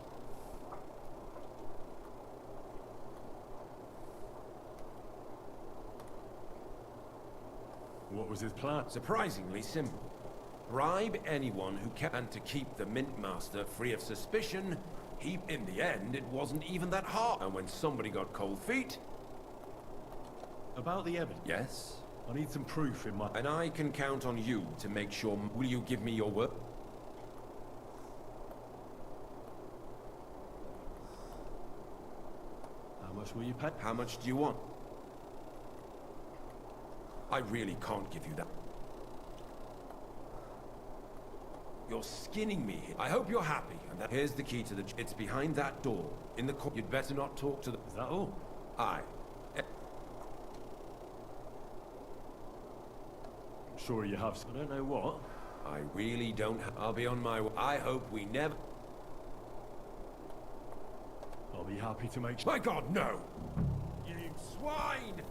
What was his plan? Surprisingly simple. Bribe anyone who can, and to keep the Mint Master free of suspicion, in the end, it wasn't even that hard. And when somebody got cold feet... About the evidence? Yes? I need some proof in my... And I can count on you to make sure... Will you give me your word? How much will you pay? How much do you want? I really can't give you that. You're skinning me here. I hope you're happy. And here's the key to the... It's behind that door. In the corner. You'd better not talk to the... Is that all? Aye. Sure you have... I don't know what. I really don't... I'll be on my way. I hope we never... I'll be happy to make... My God, no! You swine!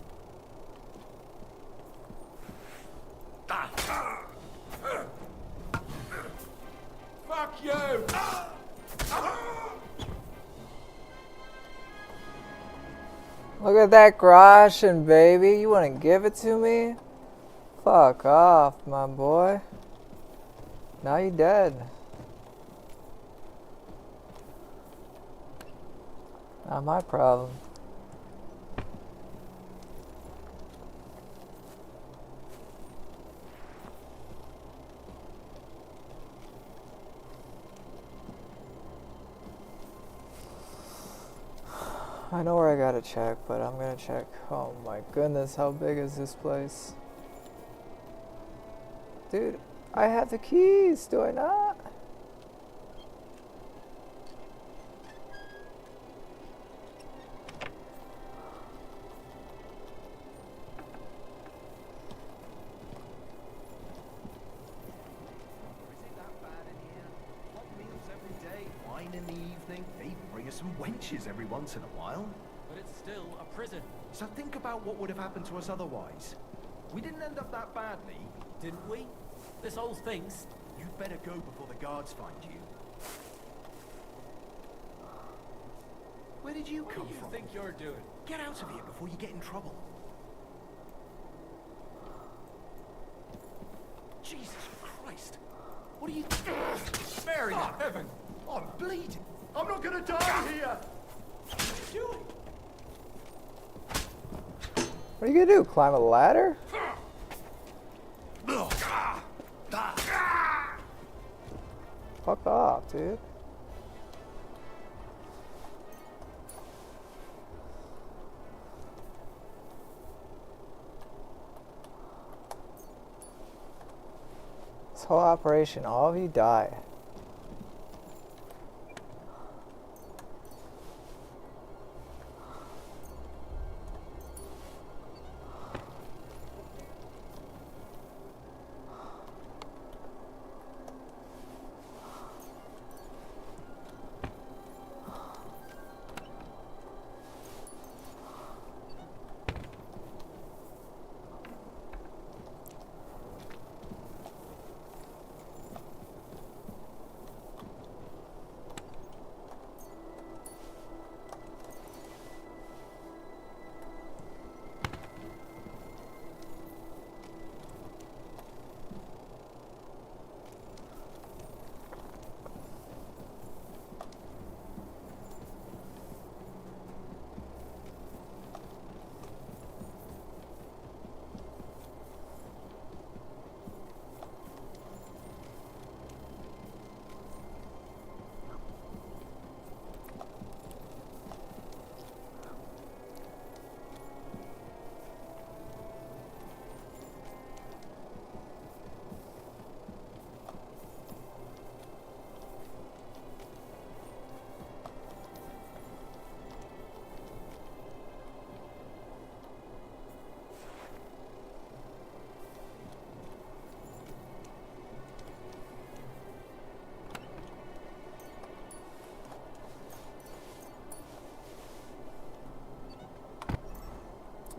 Fuck you! Look at that groschen, baby. You want to give it to me? Fuck off, my boy. Now you dead. Not my problem. I know where I gotta check, but I'm gonna check. Oh my goodness, how big is this place? Dude, I have the keys, do I not? Wine in the evening, they bring us some wenches every once in a while. But it's still a prison. So think about what would have happened to us otherwise. We didn't end up that badly. Didn't we? This whole thing's... You'd better go before the guards find you. Where did you come from? What do you think you're doing? Get out of here before you get in trouble. Jesus Christ. What are you... Mary of heaven! I'm bleeding! I'm not gonna die here! What are you doing? What are you gonna do? Climb a ladder? Fuck off, dude. This whole operation, all of you die.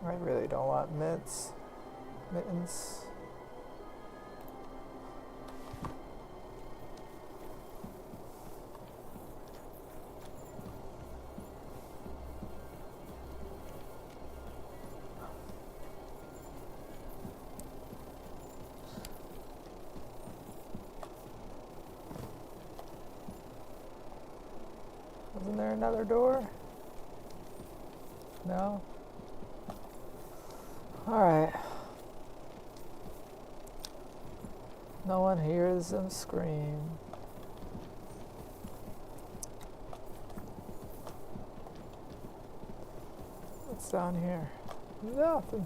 I really don't want mittens. Wasn't there another door? No? Alright. No one hears them scream. What's down here? Nothing.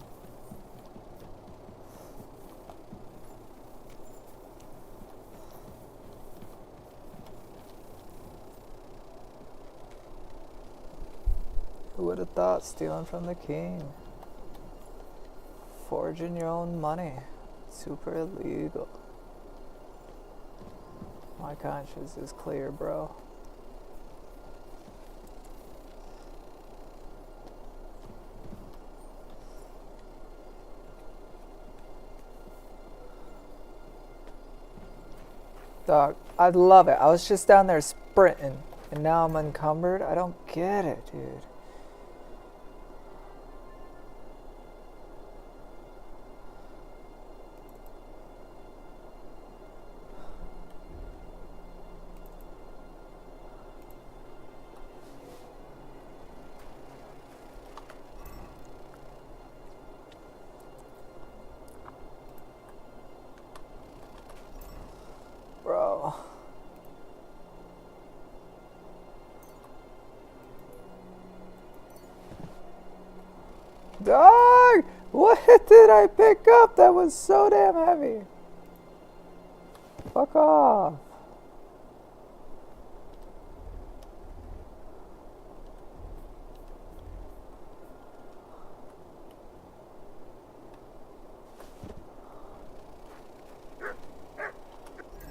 Who would have thought stealing from the king? Forging your own money. Super illegal. My conscience is clear, bro. Dog, I love it. I was just down there sprinting, and now I'm encumbered. I don't get it, dude. Bro. Dog! What did I pick up that was so damn heavy? Fuck off.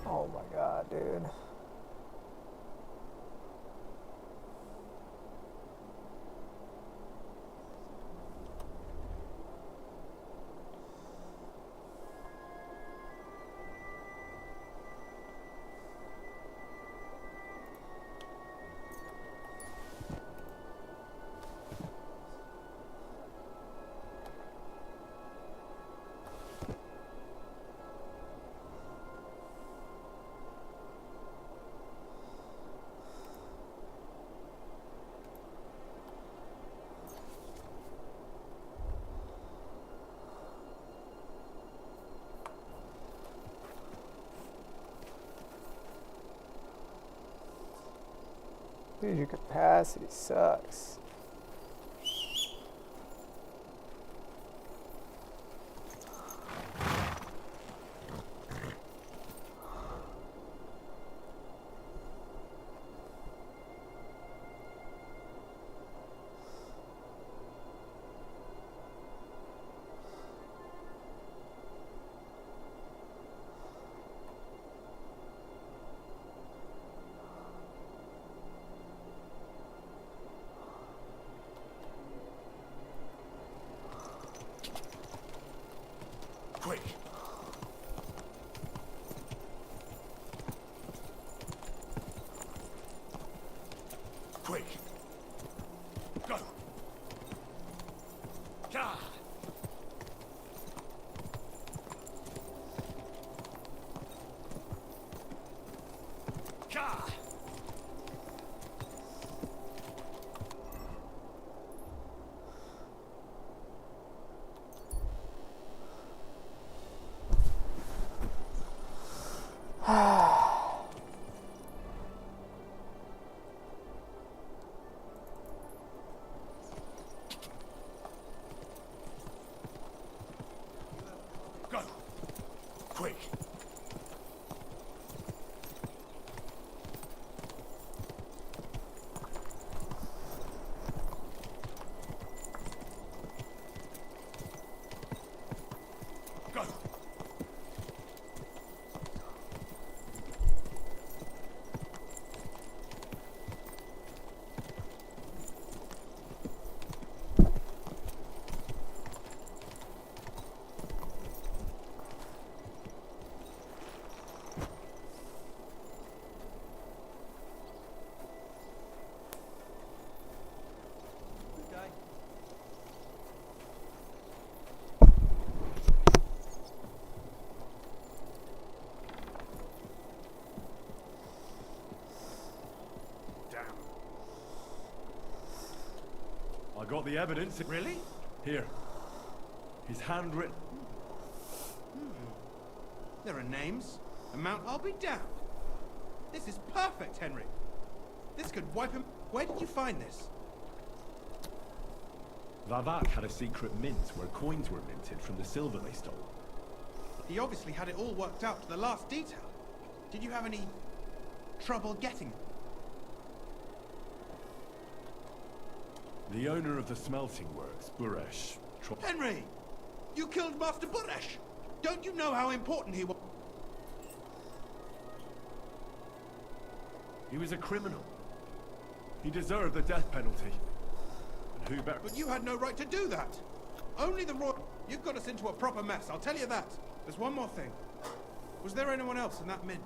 Oh my god, dude. Dude, your capacity sucks. Quick! Quick! Go! Ka! Ka! Go! Quick! Go! I got the evidence. Really? Here. His handwritten. There are names. Amount, I'll be damned. This is perfect, Henry. This could wipe him. Where did you find this? Vavak had a secret mint where coins were minted from the silver they stole. He obviously had it all worked out to the last detail. Did you have any trouble getting them? The owner of the smelting works, Buresh. Henry! You killed Master Buresh! Don't you know how important he was? He was a criminal. He deserved the death penalty. And who better? But you had no right to do that! Only the Royal... You've got us into a proper mess, I'll tell you that. There's one more thing. Was there anyone else in that mint?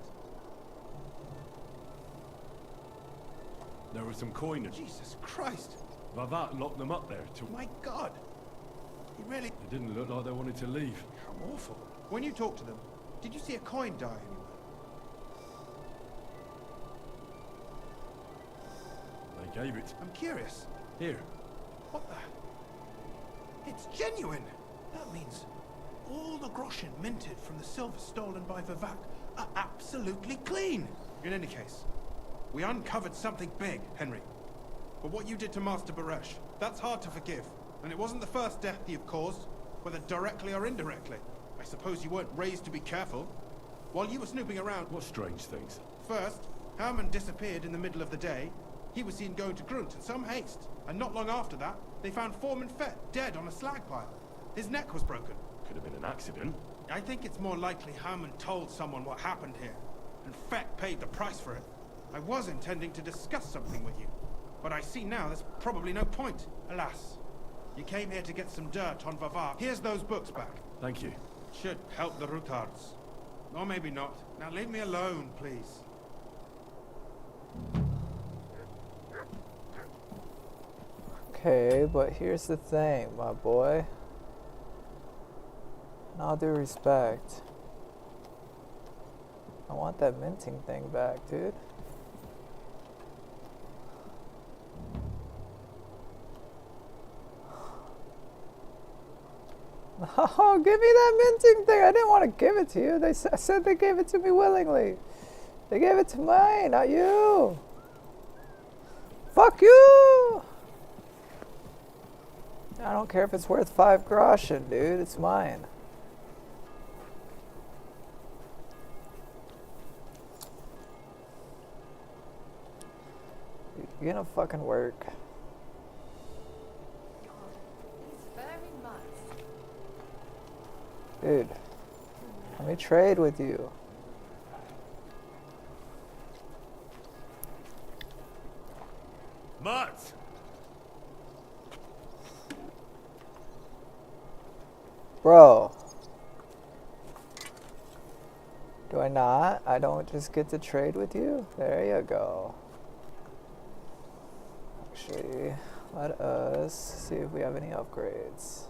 There were some coiners. Jesus Christ! Vavat locked them up there till... My God! He really... It didn't look like they wanted to leave. How awful. When you talked to them, did you see a coin die anywhere? They gave it. I'm curious. Here. What the... It's genuine! That means all the groschen minted from the silver stolen by Vivak are absolutely clean! In any case, we uncovered something big, Henry. But what you did to Master Buresh, that's hard to forgive. And it wasn't the first death you've caused, whether directly or indirectly. I suppose you weren't raised to be careful. While you were snooping around... What strange things? First, Herman disappeared in the middle of the day. He was seen going to Grunt in some haste. And not long after that, they found Foreman Fett dead on a slag pile. His neck was broken. Could have been an accident. I think it's more likely Herman told someone what happened here. And Fett paid the price for it. I was intending to discuss something with you. But I see now there's probably no point. Alas. You came here to get some dirt on Vavar. Here's those books back. Thank you. Should help the retards. Or maybe not. Now leave me alone, please. Okay, but here's the thing, my boy. In all due respect, I want that minting thing back, dude. Oh, give me that minting thing. I didn't want to give it to you. They said they gave it to me willingly. They gave it to me, not you. Fuck you. I don't care if it's worth 5 groschen, dude. It's mine. You're gonna fucking work. Dude, let me trade with you. Mutt! Bro. Do I not? I don't just get to trade with you? There you go. Actually, let us see if we have any upgrades.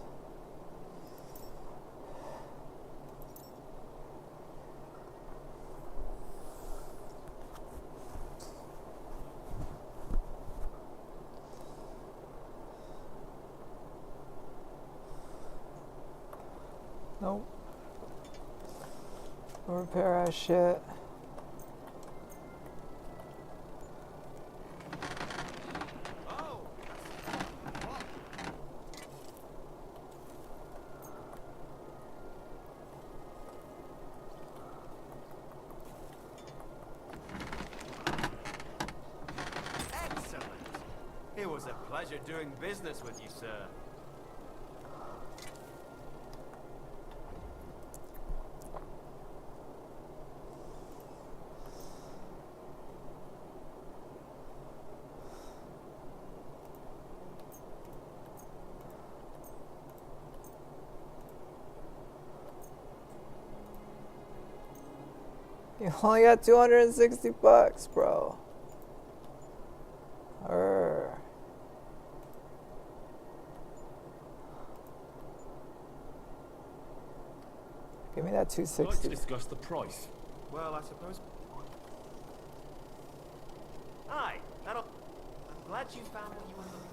Nope. We'll repair our shit. Excellent. It was a pleasure doing business with you, sir. You only got 260 bucks, bro. Give me that 260. I'd like to discuss the price. Well, I suppose... Aye, that'll... I'm glad you found what you were looking for.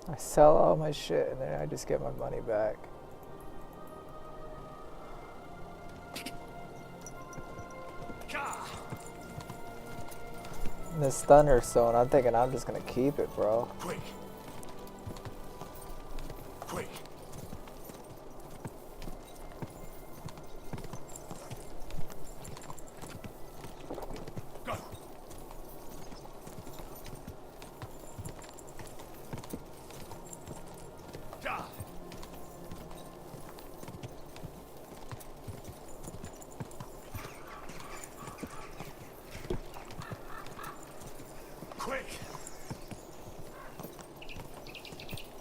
I sell all my shit and then I just get my money back. And this thunderstone, I'm thinking I'm just gonna keep it, bro. Quick! Quick!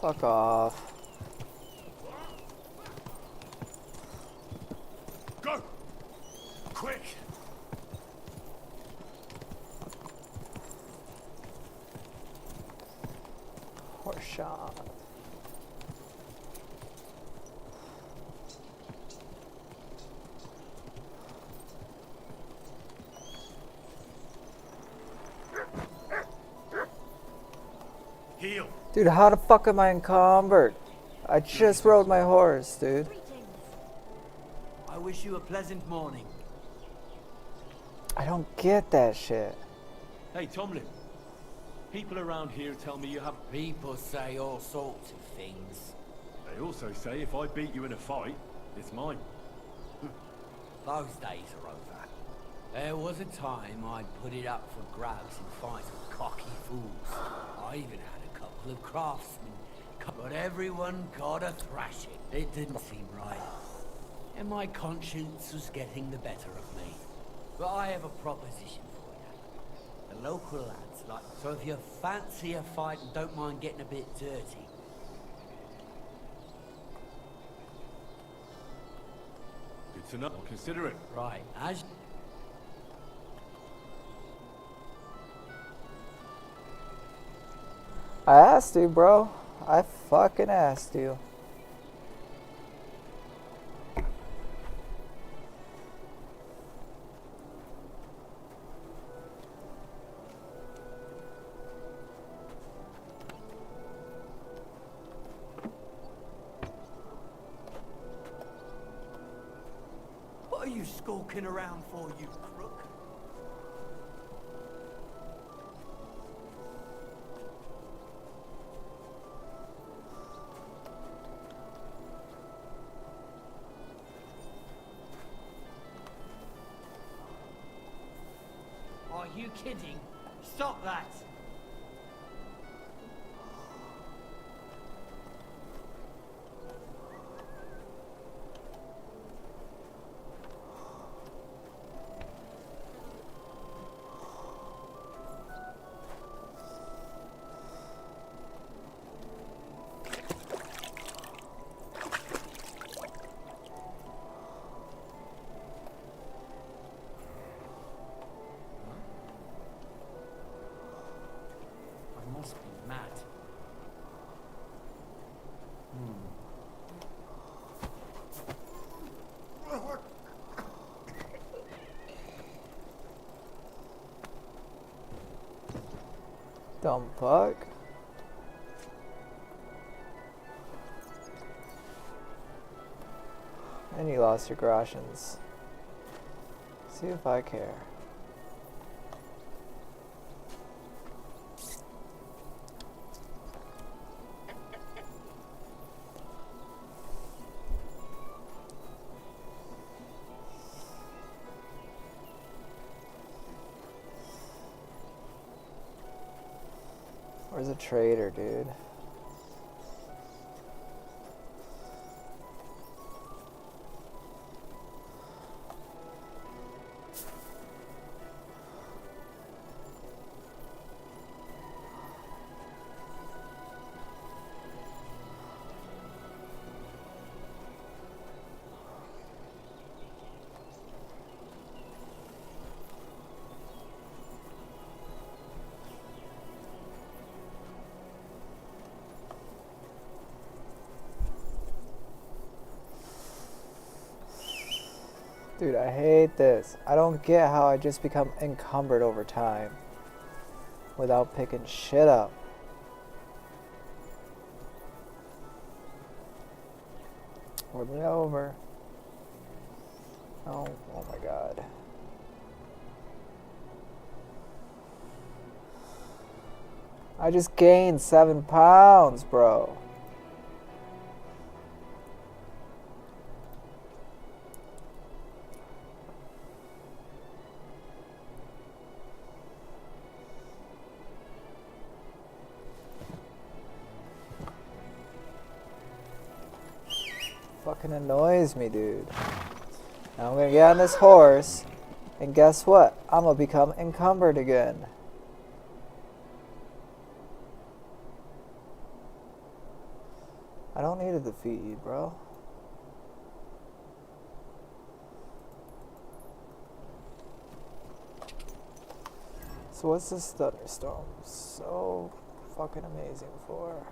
Fuck off. Go! Quick! Horse shot. Heal. Dude, how the fuck am I encumbered? I just rode my horse, dude. I wish you a pleasant morning. I don't get that shit. Hey, Tomlin. People around here tell me you have... People say all sorts of things. They also say if I beat you in a fight, it's mine. Those days are over. There was a time I'd put it up for grabs in fights with cocky fools. I even had a couple of craftsmen, but everyone got a thrashing. It didn't seem right. And my conscience was getting the better of me. But I have a proposition for you. The local lads like... So if you fancy a fight and don't mind getting a bit dirty... Good to know. I'll consider it. Right, as... I asked you, bro. I fucking asked you. What are you skulking around for, you crook? Are you kidding? Stop that! I must be mad. Dumb fuck. And you lost your groshens. See if I care. Where's a trader, dude? Dude, I hate this. I don't get how I just become encumbered over time without picking shit up. Flip me over. Oh my god. I just gained 7 pounds, bro. Fucking annoys me, dude. Now I'm gonna get on this horse, and guess what? I'm gonna become encumbered again. I don't need to defeat you, bro. So what's this thunderstorm so fucking amazing for?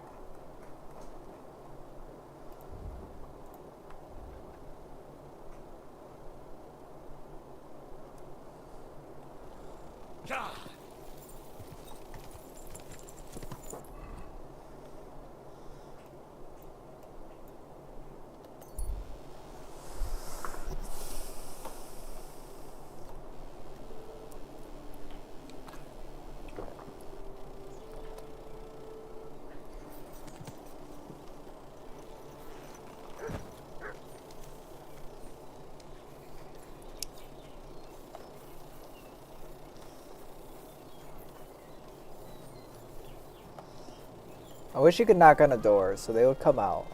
I wish you could knock on a door so they would come out,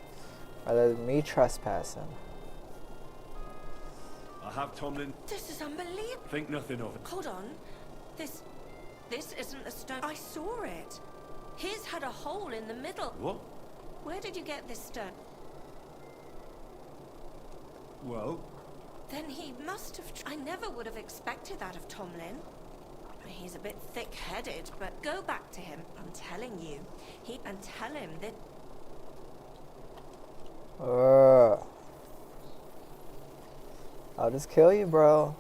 rather than me trespassing. I have Tomlin. This is unbelievable. Think nothing of it. Hold on. This isn't the stone. I saw it. His had a hole in the middle. What? Where did you get this stone? Well? Then he must have... I never would have expected that of Tomlin. He's a bit thick-headed, but go back to him. I'm telling you. And tell him that... I'll just kill you, bro.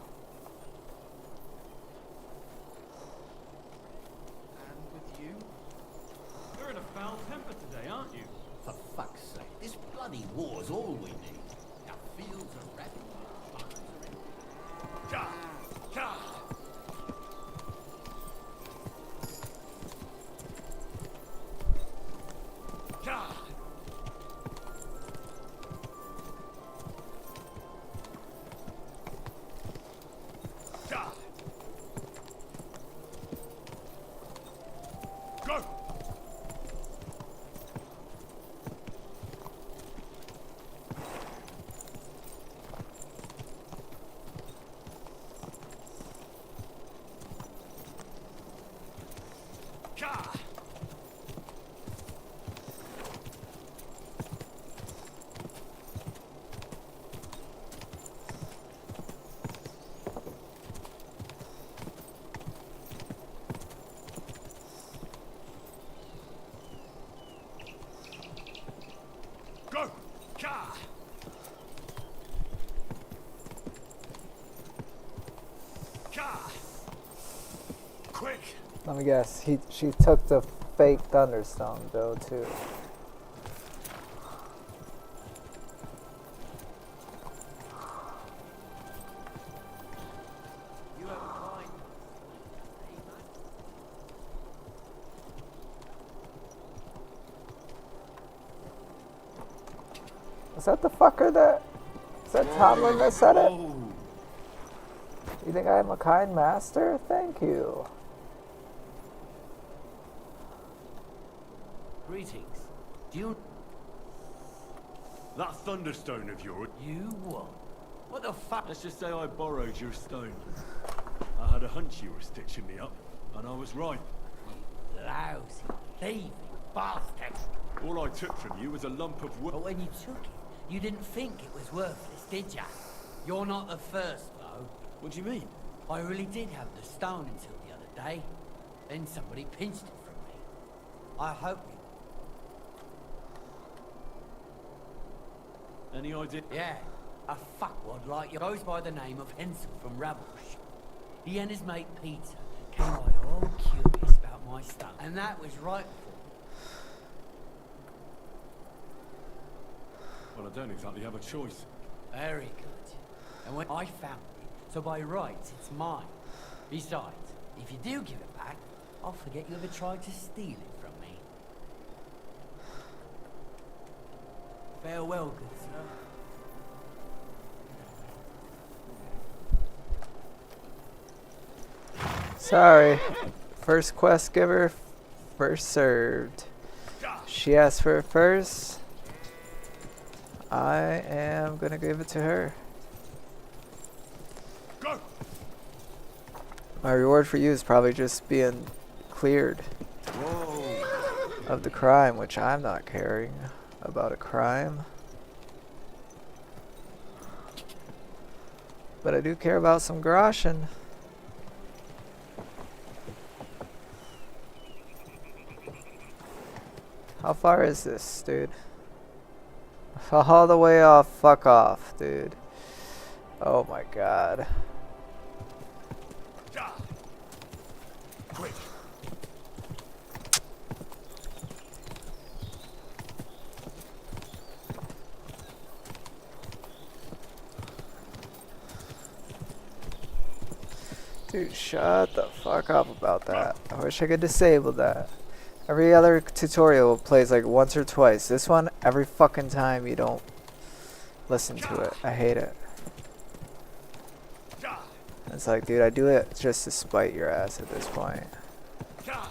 And with you? You're in a foul temper today, aren't you? For fuck's sake, this bloody war's all we need. Our fields are ravaged, farms are empty. Cha! Cha! Cha! Cha! Go! Cha! Go! Cha! Cha! Quick! Let me guess. She took the fake thunderstone, though, too. You have a mind. Is that the fucker that... Is that Tomlin that said it? You think I am a kind master? Thank you. Greetings. Do you... That thunderstone of yours. You what? What the fuck? Let's just say I borrowed your stone. I had a hunch you were stitching me up, and I was right. Lousy, thieving bastard. All I took from you was a lump of wood. But when you took it, you didn't think it was worthless, did ya? You're not the first, though. What do you mean? I really did have the stone until the other day. Then somebody pinched it from me. I hope you... Any idea? Yeah, a fuckwad like you goes by the name of Hensel from Ravelsh. He and his mate Peter came by all curious about my stone, and that was right before. Well, I don't exactly have a choice. Very good. And when I found it, so by rights it's mine. Besides, if you do give it back, I'll forget you ever tried to steal it from me. Farewell, good sir. Sorry. First quest giver, first served. She asked for it first. I am gonna give it to her. Go! My reward for you is probably just being cleared of the crime, which I'm not carrying. about a crime. But I do care about some groschen. How far is this, dude? All the way off. Fuck off, dude. Oh my god. Quick. Dude, shut the fuck up about that. I wish I could disable that. Every other tutorial plays like once or twice. This one, every fucking time you don't listen to it. I hate it. It's like, dude, I do it just to spite your ass at this point. Go.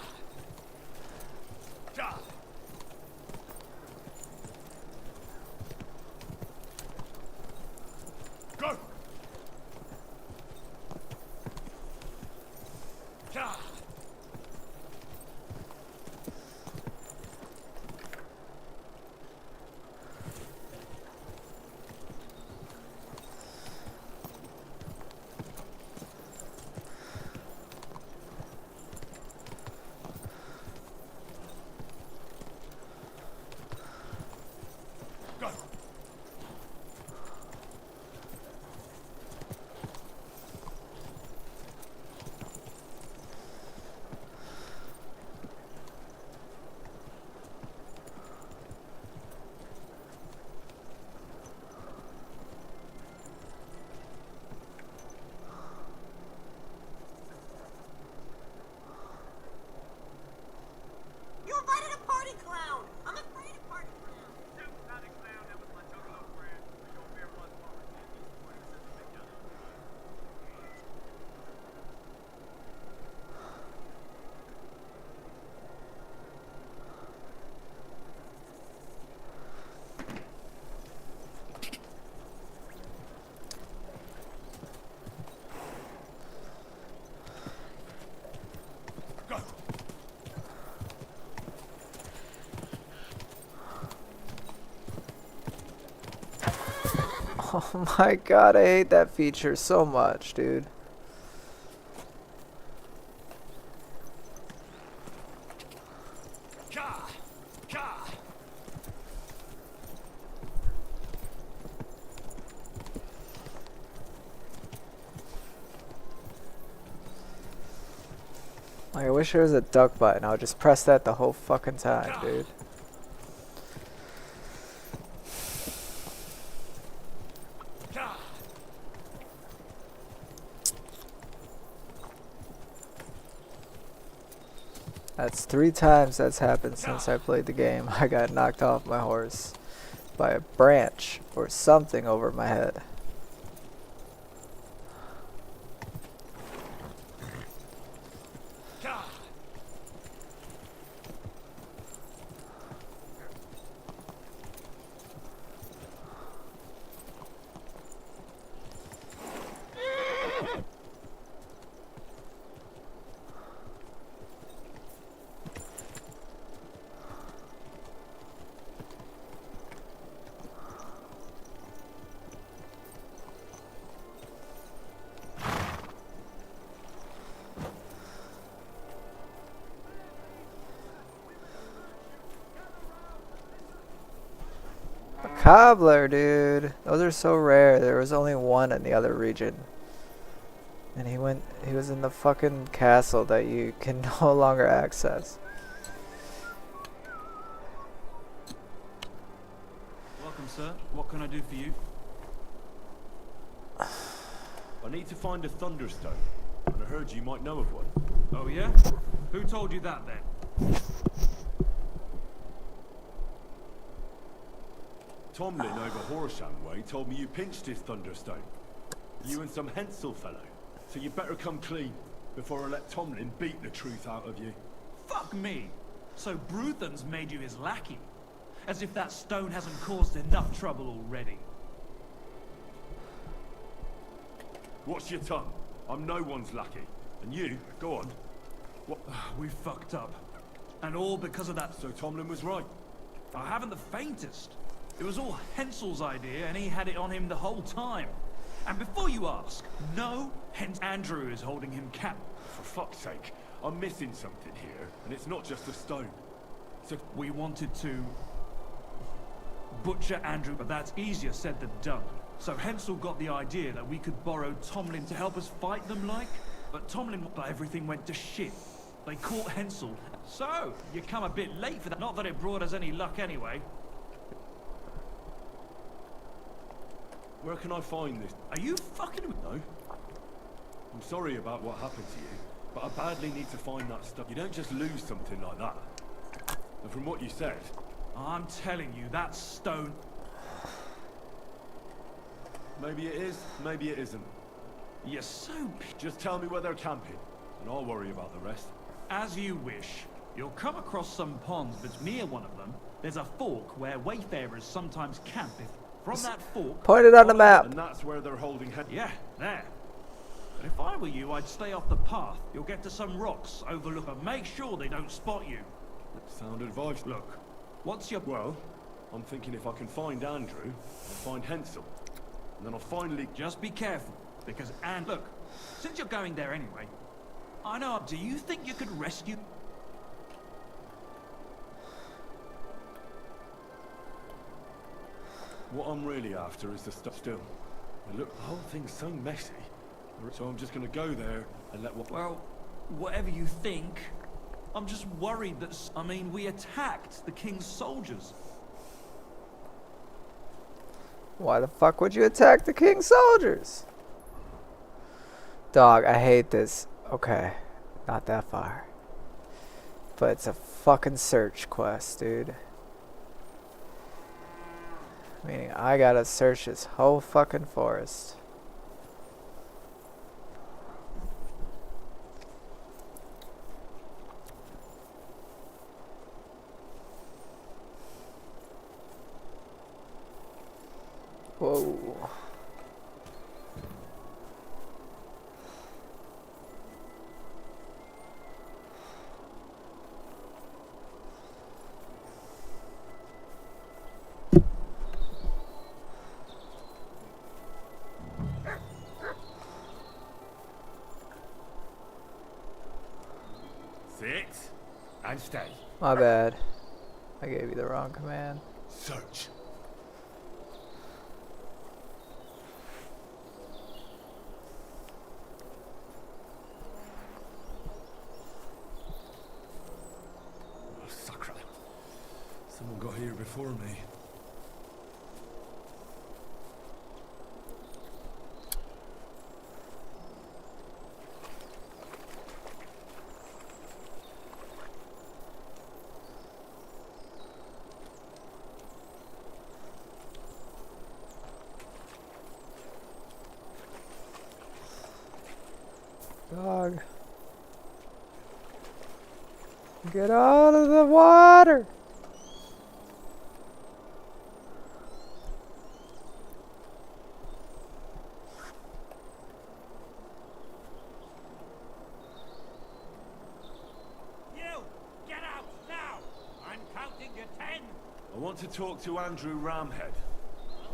You invited a party clown! I'm afraid of party clowns! Oh my god, I hate that feature so much, dude. Like, I wish there was a duck button. I would just press that the whole fucking time, dude. That's 3 times that's happened since I played the game. I got knocked off my horse by a branch or something over my head. Cobbler, dude. Those are so rare. There was only one in the other region. And he was in the fucking castle that you can no longer access. Welcome, sir. What can I do for you? I need to find a Thunderstone, and I heard you might know of one. Oh, yeah? Who told you that, then? Tomlin over Horsham way told me you pinched his Thunderstone. You and some Hensel fellow. So you better come clean before I let Tomlin beat the truth out of you. Fuck me! So Bruthan's made you his lackey? As if that stone hasn't caused enough trouble already. Watch your tongue. I'm no one's lackey. And you, go on. What? We fucked up. And all because of that. So Tomlin was right. I haven't the faintest. It was all Hensel's idea, and he had it on him the whole time. And before you ask, no, Andrew is holding him captive. For fuck's sake, I'm missing something here, and it's not just a stone. So we wanted to butcher Andrew, but that's easier said than done. So Hensel got the idea that we could borrow Tomlin to help us fight them, like. But everything went to shit. They caught Hensel. So, you come a bit late for that. Not that it brought us any luck anyway. Where can I find this? Are you fucking with No. I'm sorry about what happened to you, but I badly need to find that stuff. You don't just lose something like that. And from what you said... I'm telling you, that stone... Maybe it is, maybe it isn't. You're so... Just tell me where they're camping, and I'll worry about the rest. As you wish. You'll come across some ponds, but near one of them, there's a fork where wayfarers sometimes camp. If from that fork... Point it on the map. And that's where they're holding... Yeah, there. But if I were you, I'd stay off the path. You'll get to some rocks overlook, but make sure they don't spot you. Sound advice. Look, what's your... Well, I'm thinking if I can find Andrew, I'll find Hensel. And then I'll finally... Just be careful, because... And look, since you're going there anyway, I know, do you think you could rescue... What I'm really after is the stuff still. And look, the whole thing's so messy. So I'm just gonna go there and let what... Well, whatever you think, I'm just worried that... I mean, we attacked the king's soldiers. Why the fuck would you attack the king's soldiers? Dog, I hate this. Okay, not that far. But it's a fucking search quest, dude. Meaning I gotta search this whole fucking forest. Whoa. Sit and stay. My bad. I gave you the wrong command. Search. Oh, sacre. Someone got here before me. Dog. Get out of the water. You! Get out now! I'm counting to 10! I want to talk to Andrew Ramhead.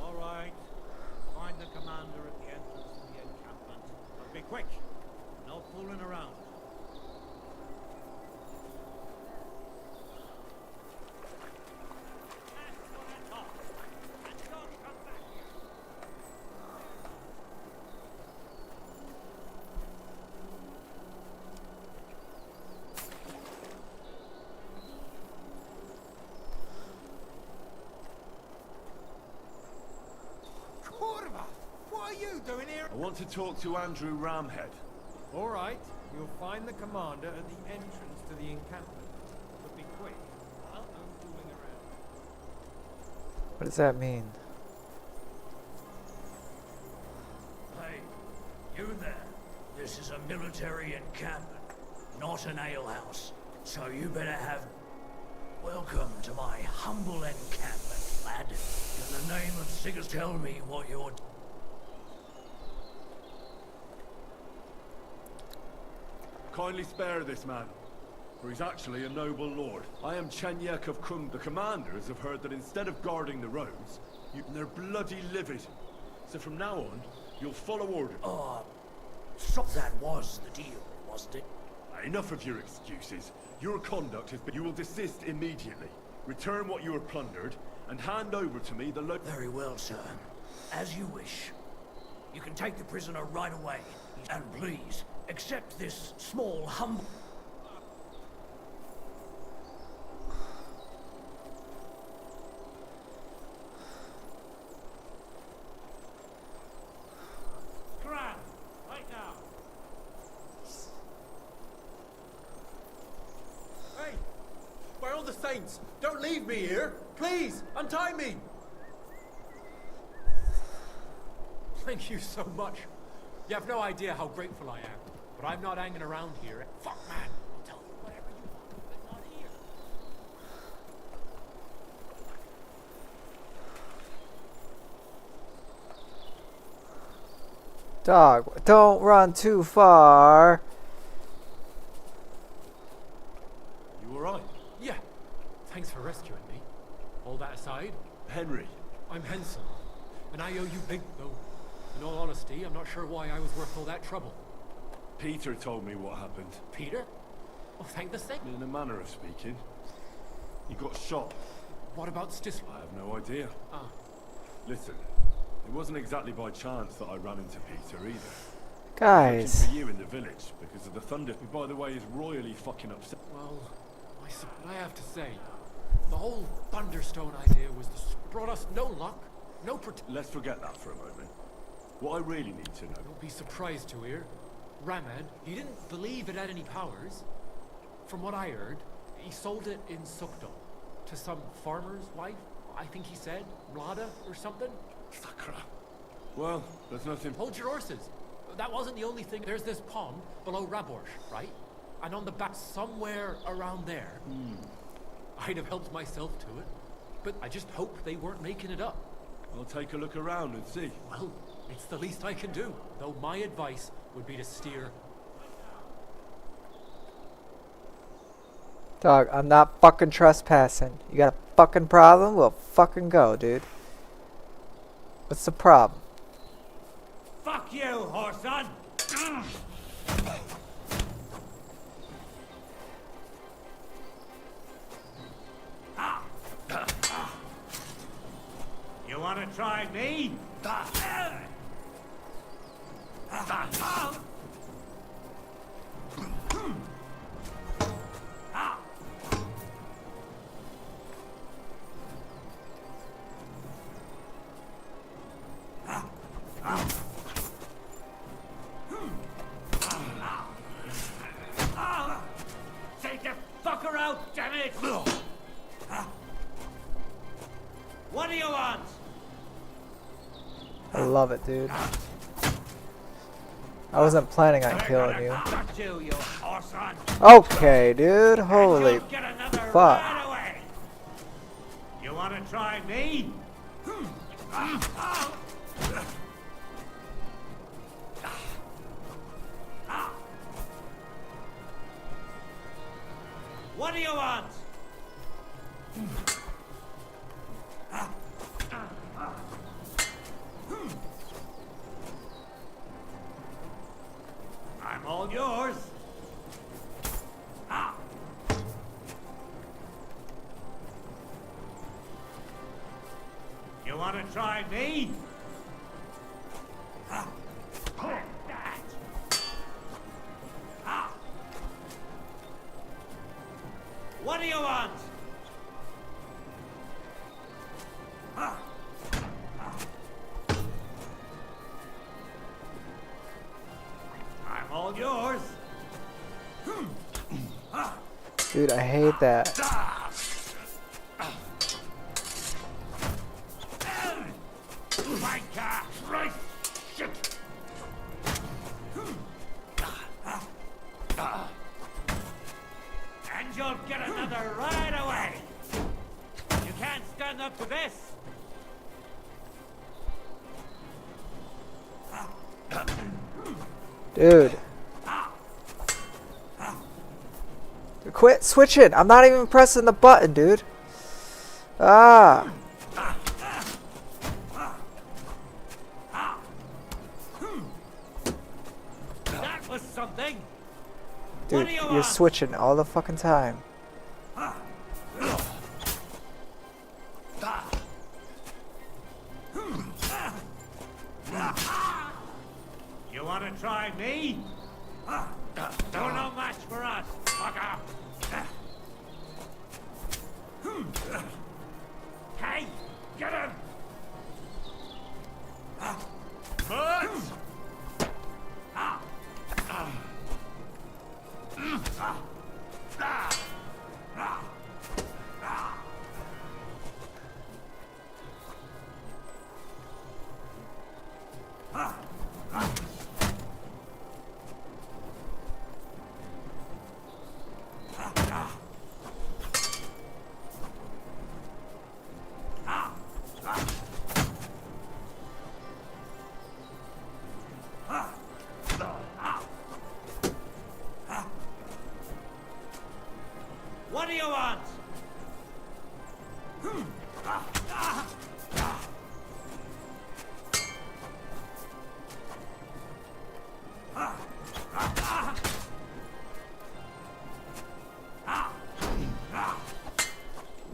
All right. Find the commander at the entrance to the encampment. But be quick. No fooling around. That's what I thought. And don't come back here. Kurva! What are you doing here? I want to talk to Andrew Ramhead. All right, you'll find the commander at the entrance to the encampment. But be quick. I'll no fooling around. What does that mean? Hey, you there. This is a military encampment, not an alehouse. So you better have... Welcome to my humble encampment, lad. In the name of Siggers, tell me what you're... Kindly spare this man. for he's actually a noble lord. I am Chenyek of Kung. The commanders have heard that instead of guarding the roads, they're bloody livid. So from now on, you'll follow orders. So that was the deal, wasn't it? Enough of your excuses. Your conduct has been... You will desist immediately. Return what you were plundered, and hand over to me the Very well, sir. As you wish. You can take the prisoner right away. And please, accept this small, humble... Grab! Right now! Hey! By all the saints, don't leave me here! Please, untie me! Thank you so much. You have no idea how grateful I am. But I'm not hanging around here. Fuck, man. I'll tell you whatever you want, but not here. Dog, don't run too far. You alright? Yeah. Thanks for rescuing me. All that aside... Henry. I'm Hensel. And I owe you big, though. In all honesty, I'm not sure why I was worth all that trouble. Peter told me what happened. Peter? Oh, thank the saint. In a manner of speaking. You got shot. What about Stisler? I have no idea. Ah. Listen, it wasn't exactly by chance that I ran into Peter either. Guys. Searching for you in the village because of the thunder, who by the way is royally fucking upset. Well, I have to say, the whole Thunderstone idea was brought us no luck, no protection. Let's forget that for a moment. What I really need to know... Don't be surprised to hear. Ramad, he didn't believe it had any powers. From what I heard, he sold it in Sukdal to some farmer's wife, I think he said, Mlada or something. Sakra. Well, there's nothing... Hold your horses. That wasn't the only thing. There's this pond below Raborsh, right? And on the back, somewhere around there, I'd have helped myself to it. But I just hope they weren't making it up. I'll take a look around and see. Well, it's the least I can do. Though my advice would be to steer. Dog, I'm not fucking trespassing. You got a fucking problem? We'll fucking go, dude. What's the problem? Fuck you, Horson! You wanna try me? Take the fucker out, damn it! What do you want? I love it, dude. I wasn't planning on killing you. Got you horson! Okay, dude. Holy Get another fuck. right away. You wanna try me? What do you want? I'm all yours. You want to try me? What do you want? I'm all yours. Dude, I hate that. My car! Right! Shit! And you'll get another right away! You can't stand up to this! Dude. They're quit switching. I'm not even pressing the button, dude. Ah. That was something. Dude, you're switching all the fucking time. You want to try me? You're no match for us, fucker. Hey, get him! Butts! What do you want?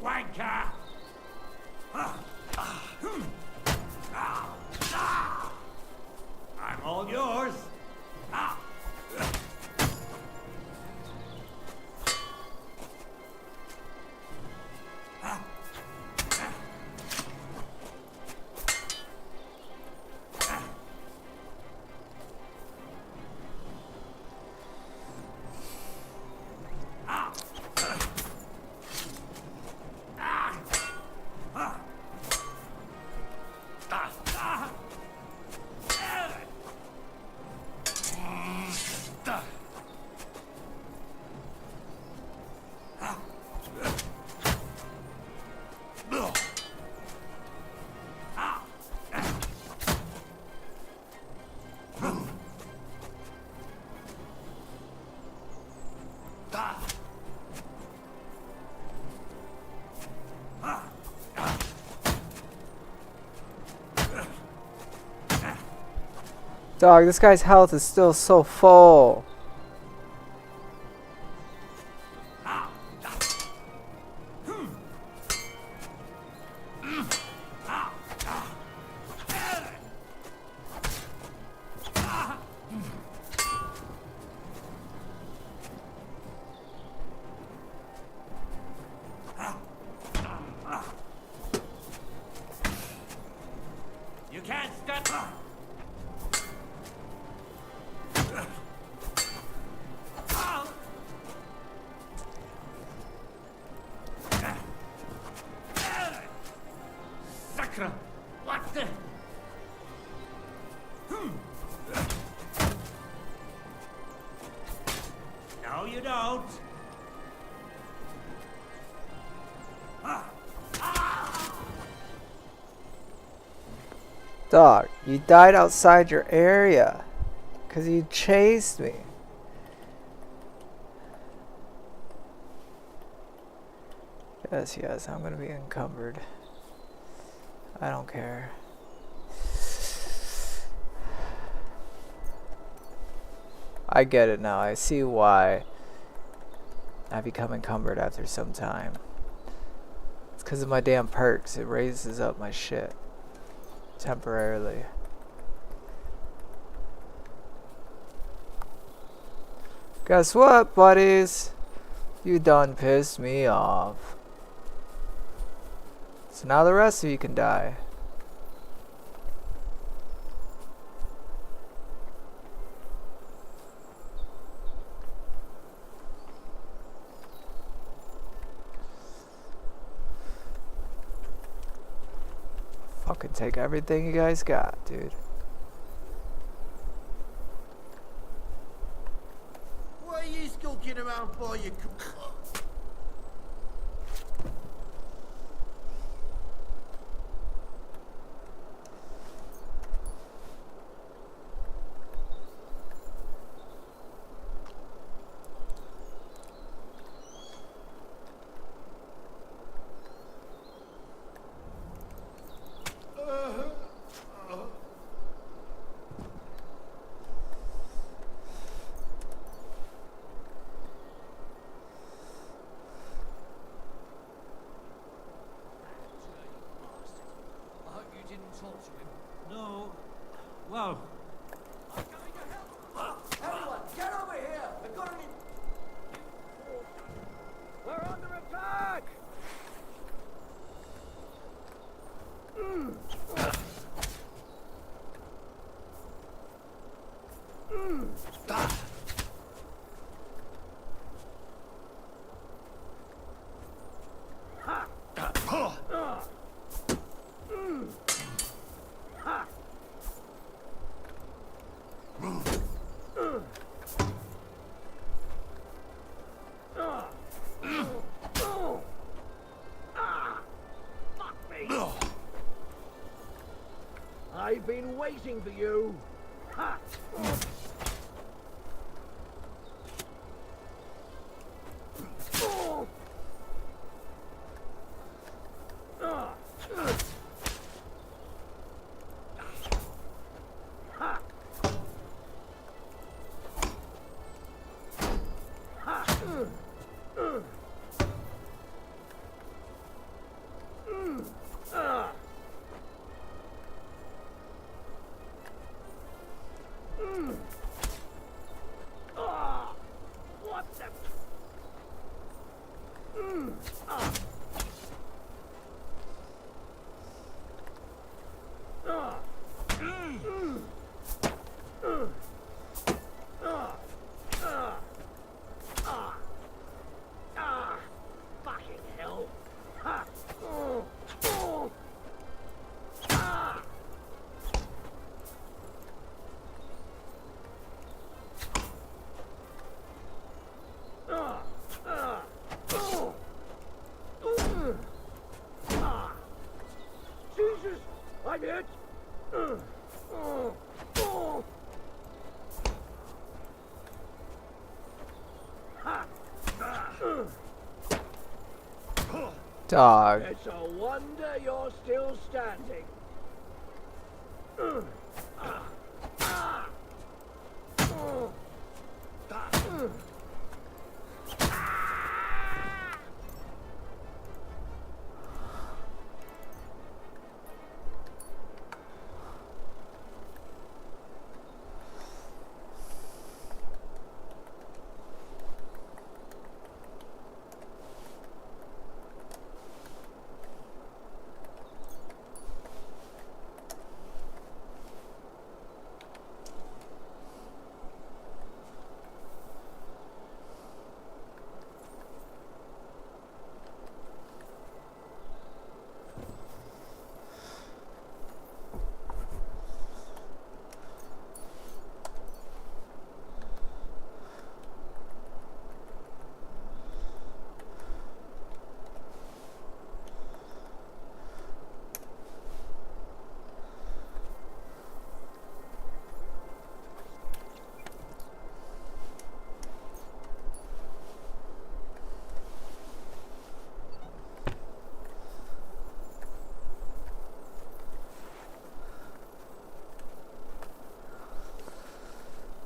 Wanker! I'm all yours. Dog, this guy's health is still so full. You can't stop. Sacra! What the? No, you don't. Dog, you died outside your area. Because you chased me. Yes, I'm gonna be encumbered. I don't care. I get it now. I see why I become encumbered after some time. It's because of my damn perks. It raises up my shit. Temporarily. Guess what, buddies? You done pissed me off. So now the rest of you can die. Fucking take everything you guys got, dude. What are you skulking around for, you I've been waiting for you. Ha! What the? Fucking hell. Ha! Jesus, I'm hit. Dog. It's a wonder you're still standing.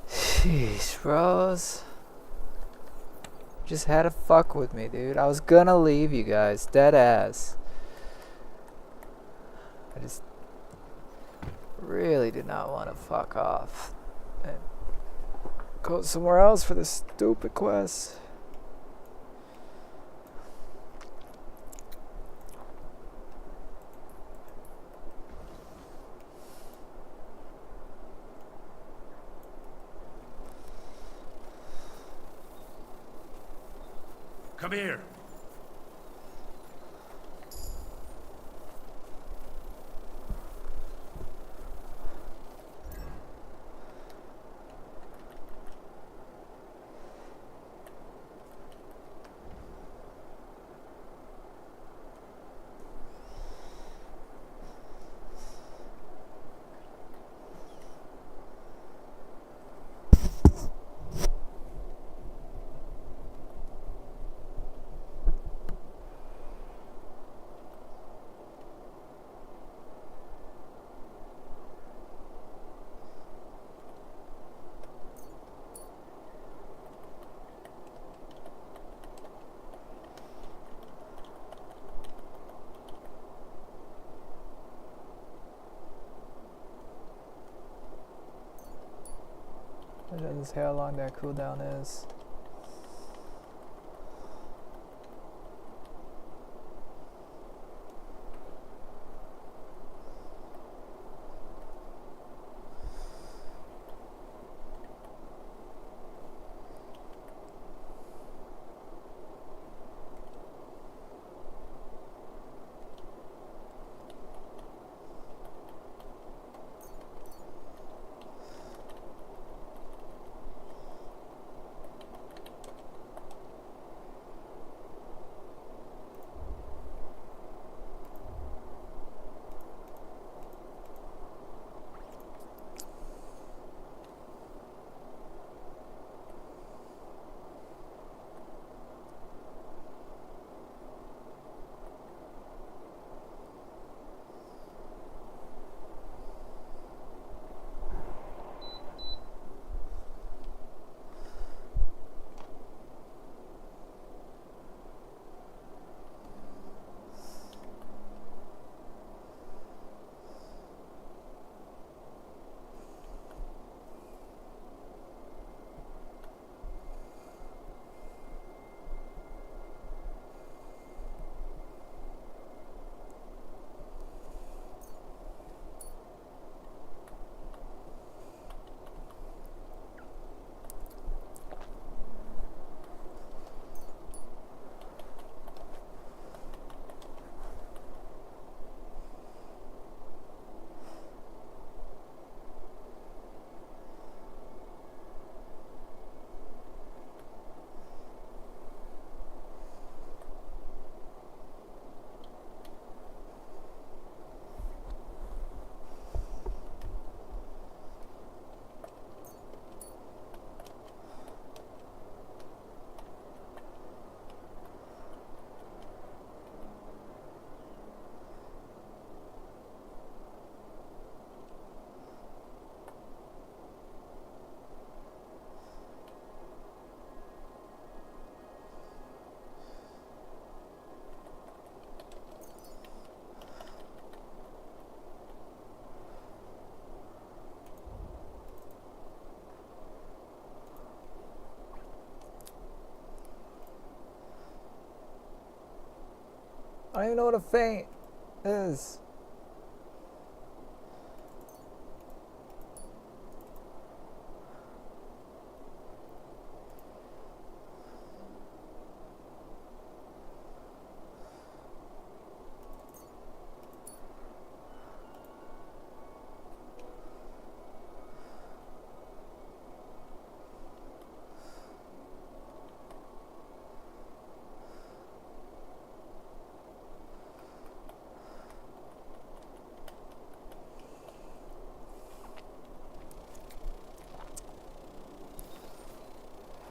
Jeez, Rose. Just had to fuck with me, dude. I was gonna leave you guys. Dead ass. I just really did not want to fuck off and go somewhere else for this stupid quest. Come here. It doesn't say how long that cooldown is. I don't even know what a feint is.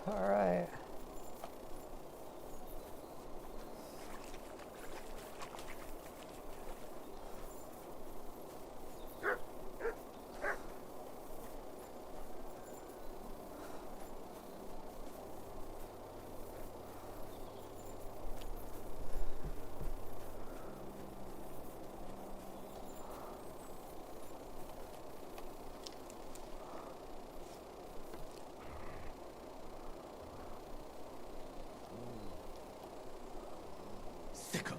All right. Sicko.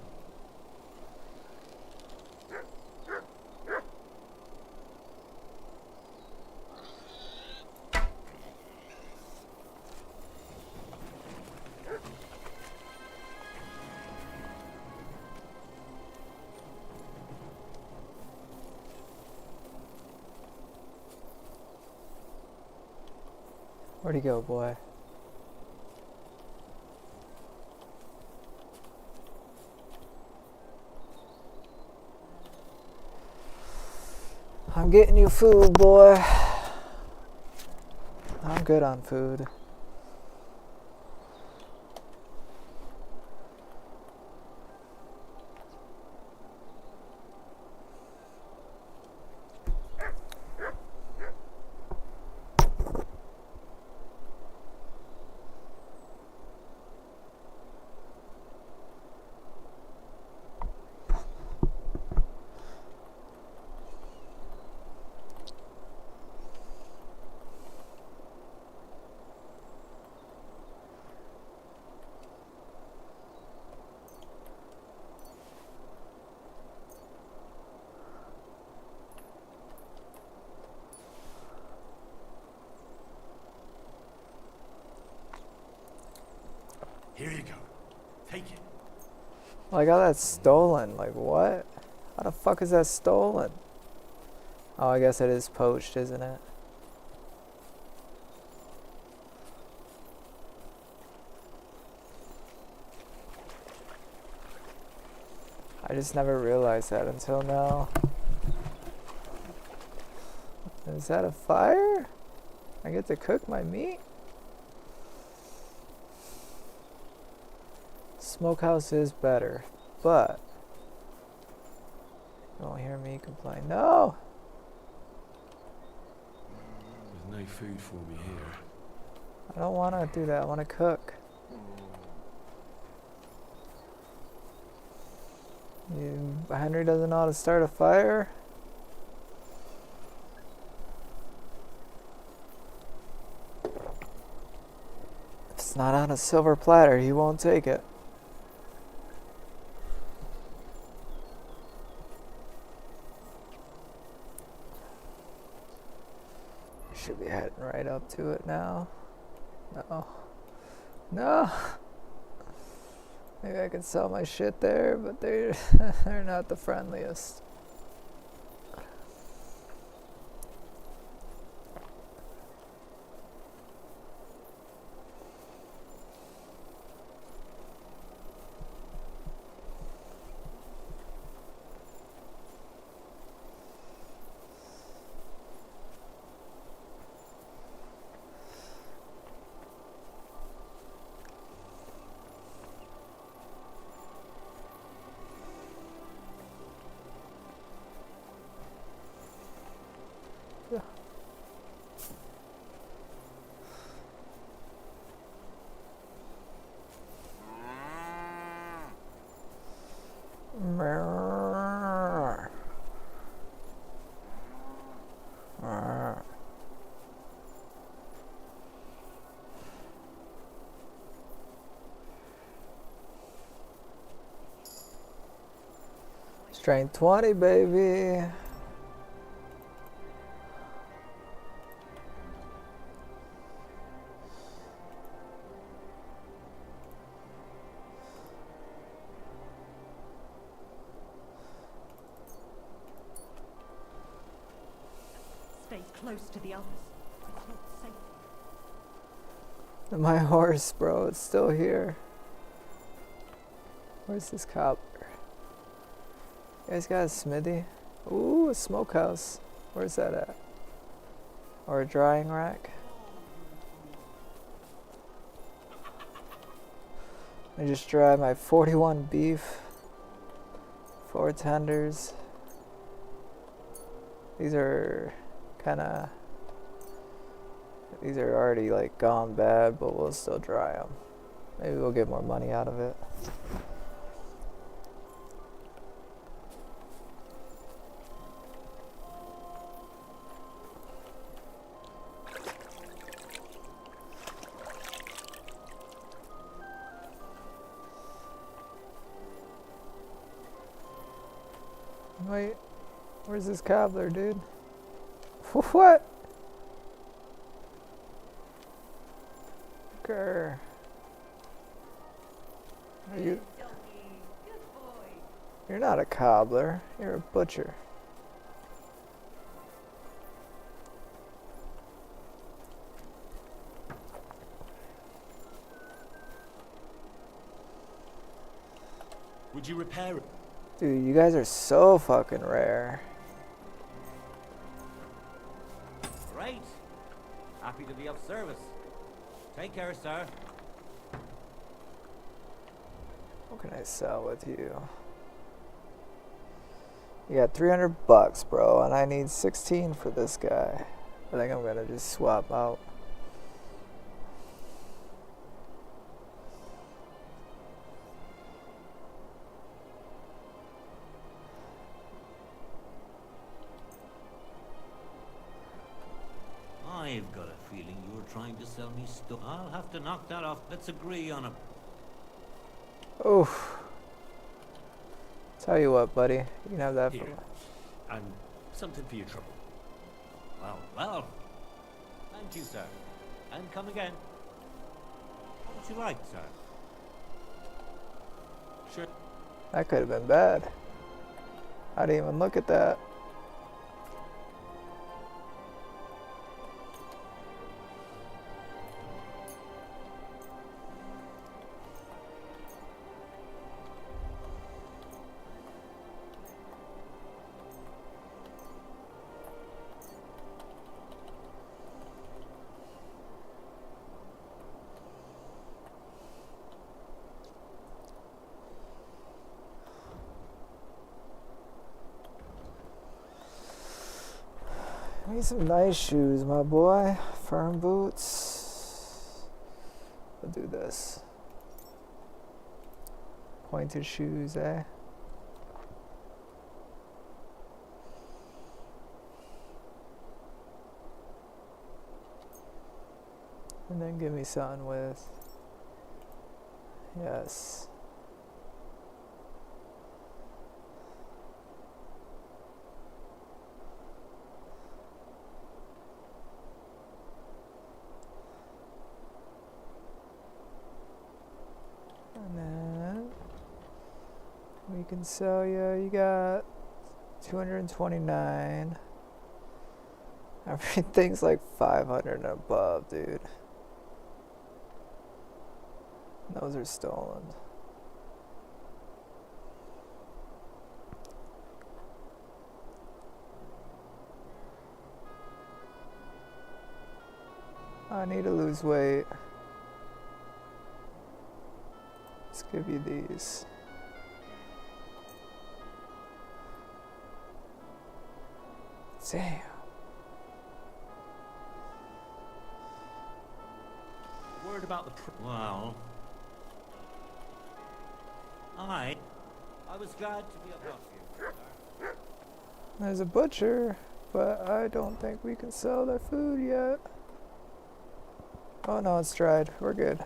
Where'd he go, boy? I'm getting you food, boy. I'm good on food. Here you go. Take it. Well, I got that stolen. Like, what? How the fuck is that stolen? Oh, I guess it is poached, isn't it? I just never realized that until now. Is that a fire? I get to cook my meat? Smokehouse is better, but you won't hear me complain. No! There's no food for me here. I don't want to do that. I want to cook. Henry doesn't know how to start a fire? If it's not on a silver platter, he won't take it. Should be heading right up to it now. No. No! Maybe I could sell my shit there, but they're not the friendliest. Strength 20, baby. Stay close to the others. It's not safe. My horse, bro, it's still here. Where's this cobbler? You guys got a smithy? Ooh, a smokehouse. Where's that at? Or a drying rack? I just dry my 41 beef, 4 tenders. These are already like gone bad, but we'll still dry them. Maybe we'll get more money out of it. Wait, where's this cobbler, dude? What? Grr. Are you? You're not a cobbler. You're a butcher. Would you repair it? Dude, you guys are so fucking rare. Great. Happy to be of service. Take care, sir. What can I sell with you? You got 300 bucks, bro, and I need 16 for this guy. I think I'm gonna just swap out. I've got a feeling you were trying to sell me stuff. I'll have to knock that off. Let's agree on a... Oof. Tell you what, buddy. You can have that for Here. And something for your trouble. Well, well. Thank you, sir. And come again. What would you like, sir? Sure. That could have been bad. I didn't even look at that. Need some nice shoes, my boy. Firm boots. We'll do this. Pointed shoes, eh? And then give me something with... Yes. And then we can sell you got 229. Everything's like 500 and above, dude. Those are stolen. I need to lose weight. Let's give you these. Damn. Word about the... Well... I was glad to be of help to you, sir. There's a butcher, but I don't think we can sell their food yet. Oh no, it's dried. We're good.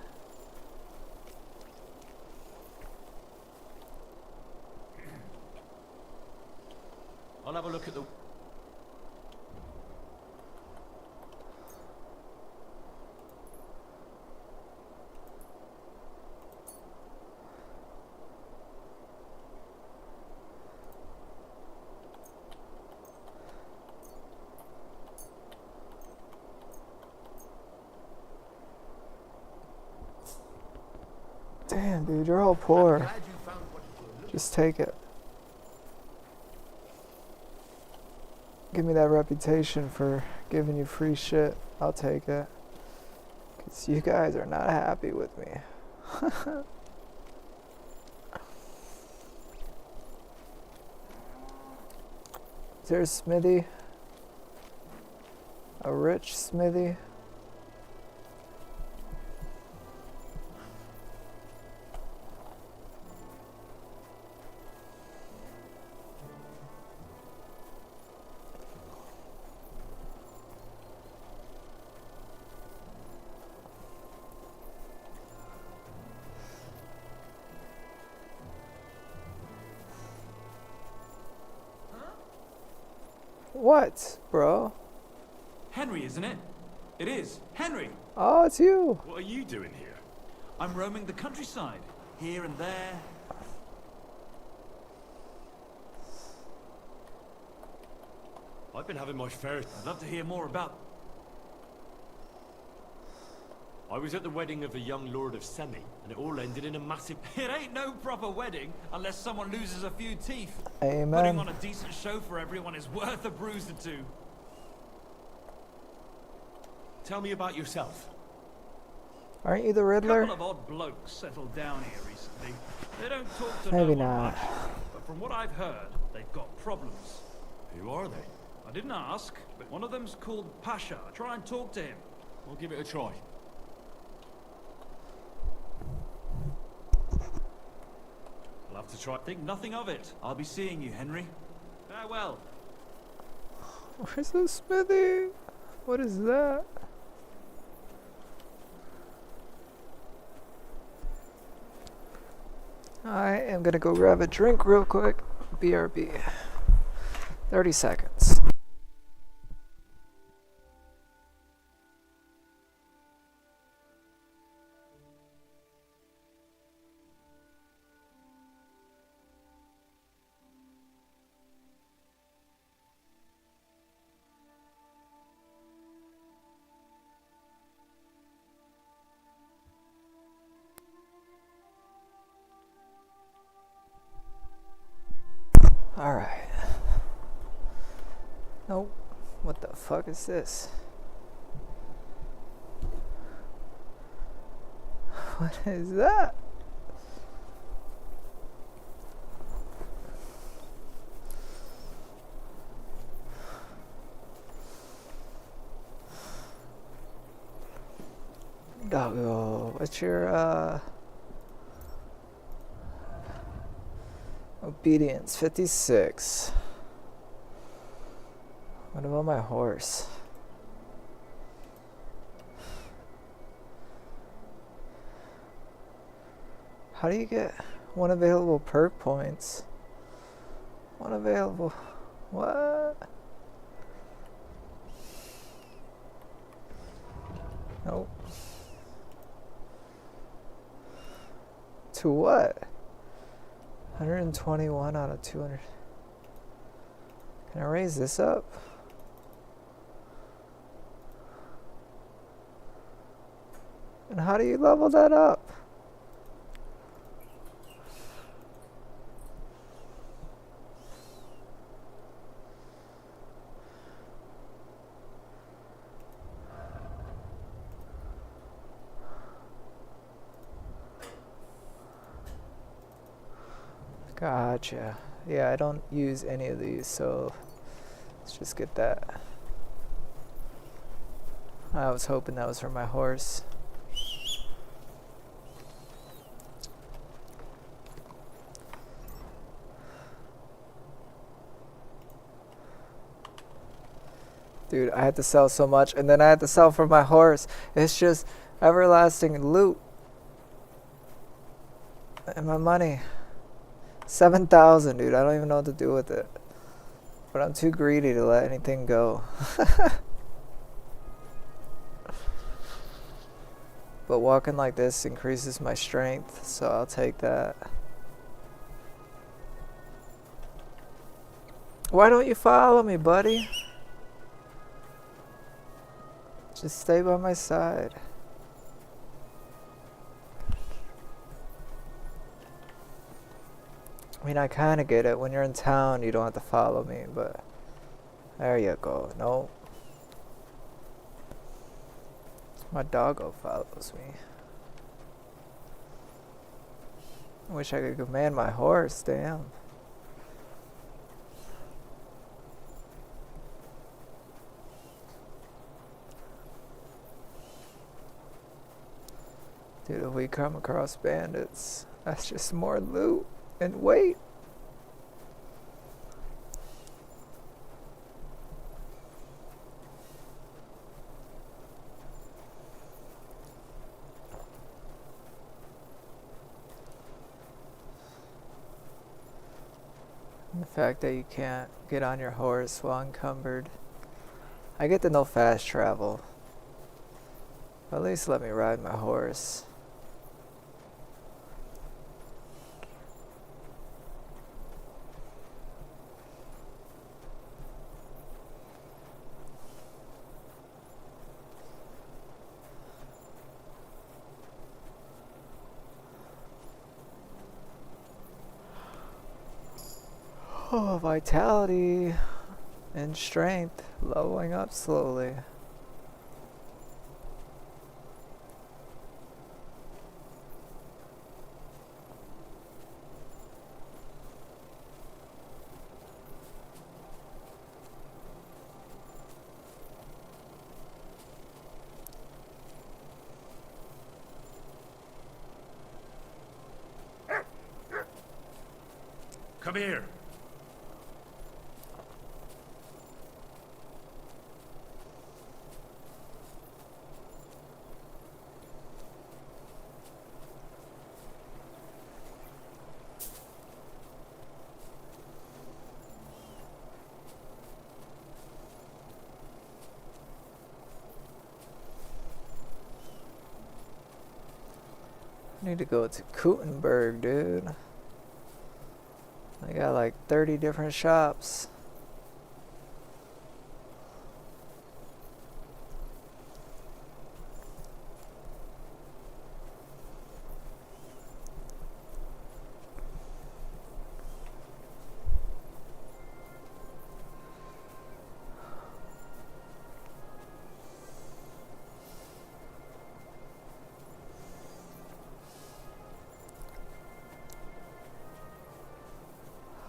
Damn, dude, you're all poor. Just take it. Give me that reputation for giving you free shit. I'll take it. Because you guys are not happy with me. Is there a smithy? A rich smithy? What, bro? Henry, isn't it? It is. Henry! Oh, it's you. What are you doing here? I'm roaming the countryside, here and there. I've been having my fair... I'd love to hear more about... I was at the wedding of the young Lord of Semi, and it all ended in a massive... It ain't no proper wedding unless someone loses a few teeth. Amen. Putting on a decent show for everyone is worth a bruise or two. Tell me about yourself. Aren't you the A Riddler? couple of odd blokes settled down here recently. They don't talk to Maybe no one not. much, but from what I've heard, they've got problems. Who are they? I didn't ask, but one of them's called Pasha. Try and talk to him. We'll give it a try. I'll have to try. Think nothing of it. I'll be seeing you, Henry. Farewell. Where's the smithy? What is that? I am gonna go grab a drink real quick. BRB. 30 seconds. Alright. Nope. What the fuck is this? What is that? Doggo, what's your obedience? 56. What about my horse? How do you get one available perk points? One available. What? Nope. To what? 121 out of 200. Can I raise this up? And how do you level that up? Gotcha. Yeah, I don't use any of these, so let's just get that. I was hoping that was for my horse. Dude, I had to sell so much, and then I had to sell for my horse. It's just everlasting loot. And my money. 7,000, dude. I don't even know what to do with it. But I'm too greedy to let anything go. But walking like this increases my strength, so I'll take that. Why don't you follow me, buddy? Just stay by my side. I mean, I kind of get it. When you're in town, you don't have to follow me, but there you go. No. My doggo follows me. I wish I could command my horse, damn. Dude, if we come across bandits, that's just more loot and weight. And the fact that you can't get on your horse while encumbered. I get to know fast travel. At least let me ride my horse. Oh, vitality and strength leveling up slowly. Come here. I need to go to Kutenberg, dude. They got like 30 different shops.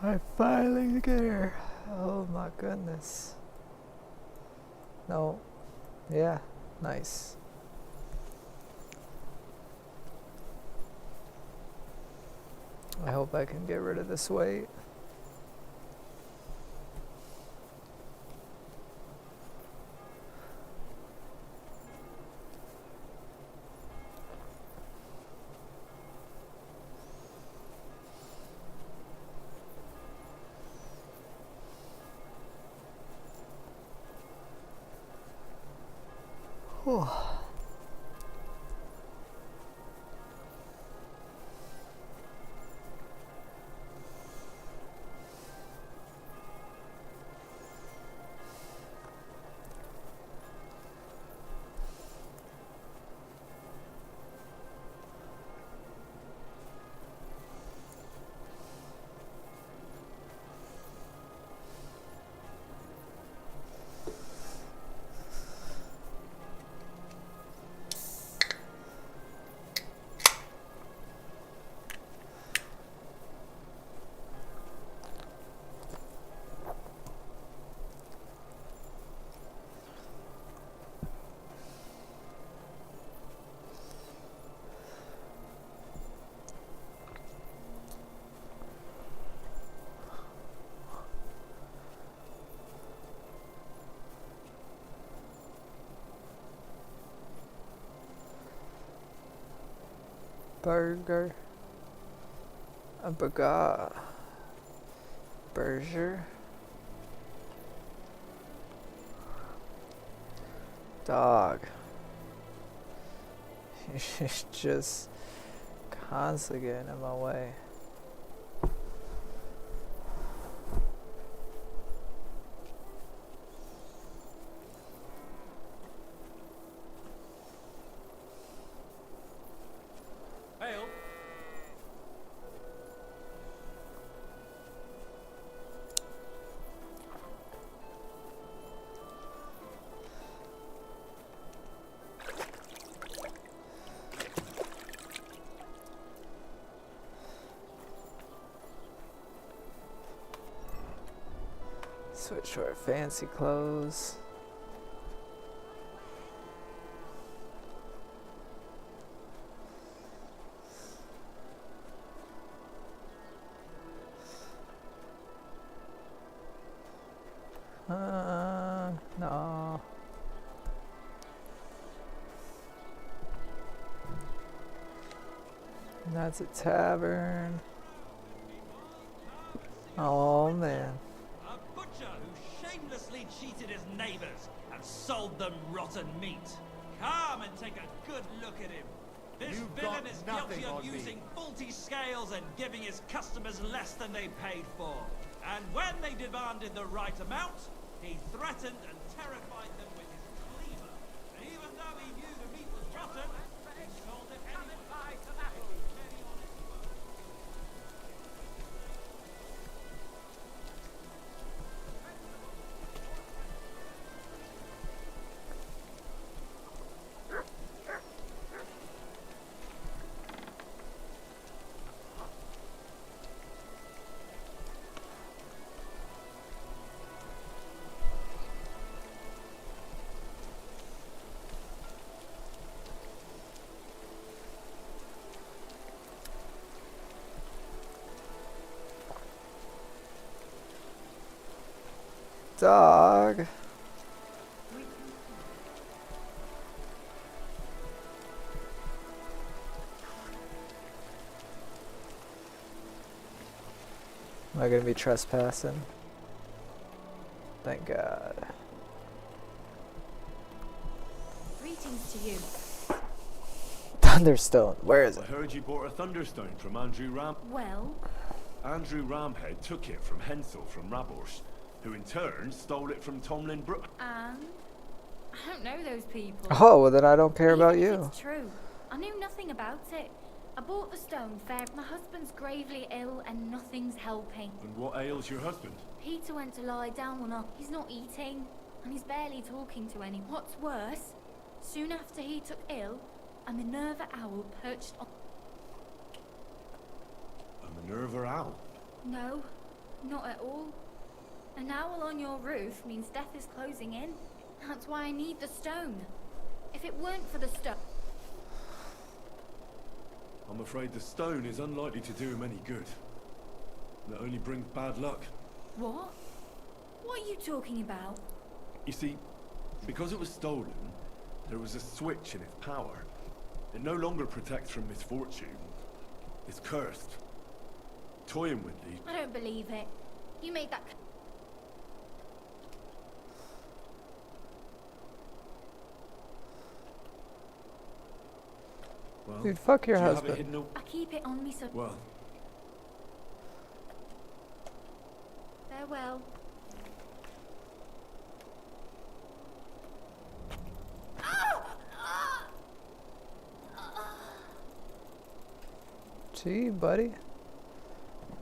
I finally get here. Oh my goodness. No. Yeah. Nice. I hope I can get rid of this weight. Whew. Burger. A burger. Burger. Dog. He's just constantly getting in my way. Switch to our fancy clothes. No. That's a tavern. Oh man. A butcher who shamelessly cheated his neighbors and sold them rotten meat. Come and take a good look at him. This You've villain got is nothing guilty of on me. using faulty scales and giving his customers less than they paid for. And when they demanded the right amount, he threatened and terrified them with his cleaver. And even though he knew the meat was rotten, he sold it anyway. Dog. Am I gonna be trespassing? Thank God. Greetings to you. Thunderstone. Where is I it? heard you bought a Thunderstone from Andrew Ram. Well, Andrew Ramhead took it from Hensel from Rabors, who in turn stole it from Tomlin Brook. and I don't know those people. Oh, well then I don't care about Even if you. It's true. I knew nothing about it. I bought the stone fair. My husband's gravely ill and nothing's helping. And what ails your husband? Peter went to lie down one night. He's not eating, and he's barely talking to anyone. What's worse, soon after he took ill, a Minerva owl perched on... A Minerva owl? No, not at all. An owl on your roof means death is closing in. That's why I need the stone. If it weren't for the stone... I'm afraid the stone is unlikely to do him any good. It only brings bad luck. What? What are you talking about? You see, because it was stolen, there was a switch in its power. It no longer protects from misfortune. It's cursed. Toying with these... I don't believe it. You made that... Well, Dude, fuck your do you have husband. it hidden I keep it on me so... Well, Farewell. Gee, buddy.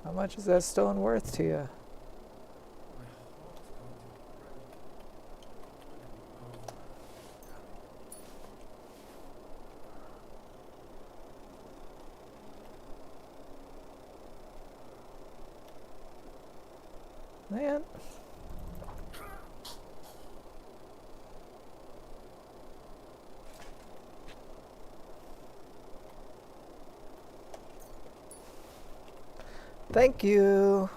How much is that stone worth to you? Man. Thank you.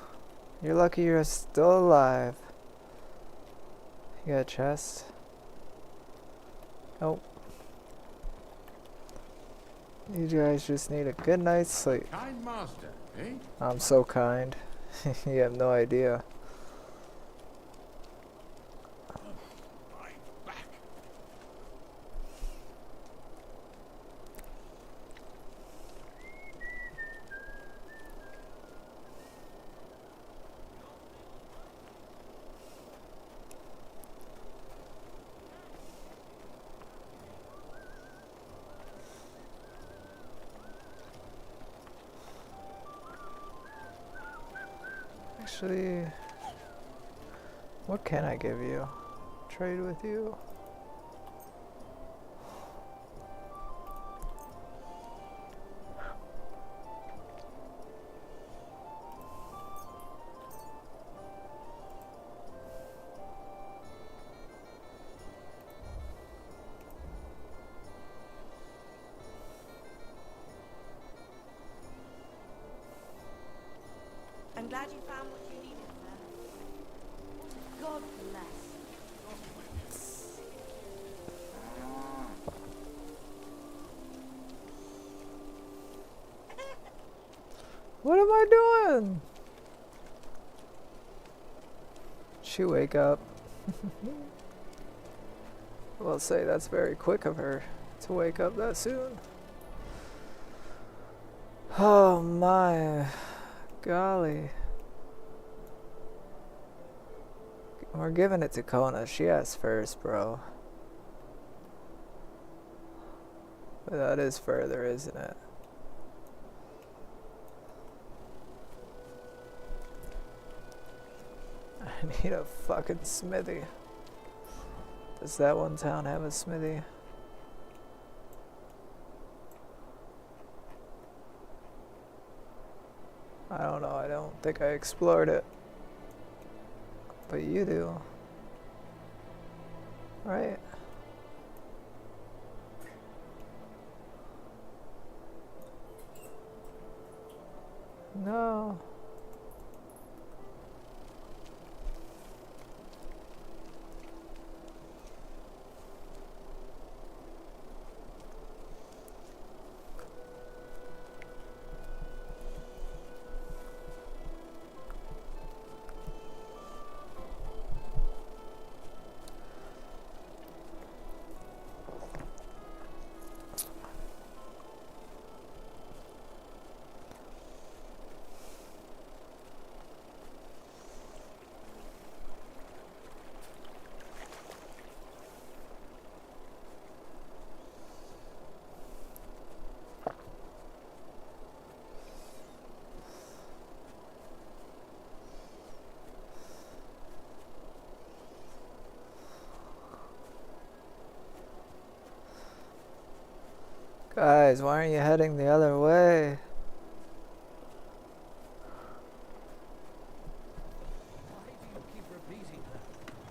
You're lucky you're still alive. You got a chest? Nope. You guys just need a good night's sleep. Kind master, eh? I'm so kind. You have no idea. Actually, what can I give you? Trade with you? glad you found what you needed, sir. God bless. What am I doing? She wake up. I will say that's very quick of her to wake up that soon. Oh my golly. We're giving it to Kona. She asked first, bro. But that is further, isn't it? I need a fucking smithy. Does that one town have a smithy? I don't know. I don't think I explored it. But you do. Right? No. Guys, why aren't you heading the other way? Why do you keep repeating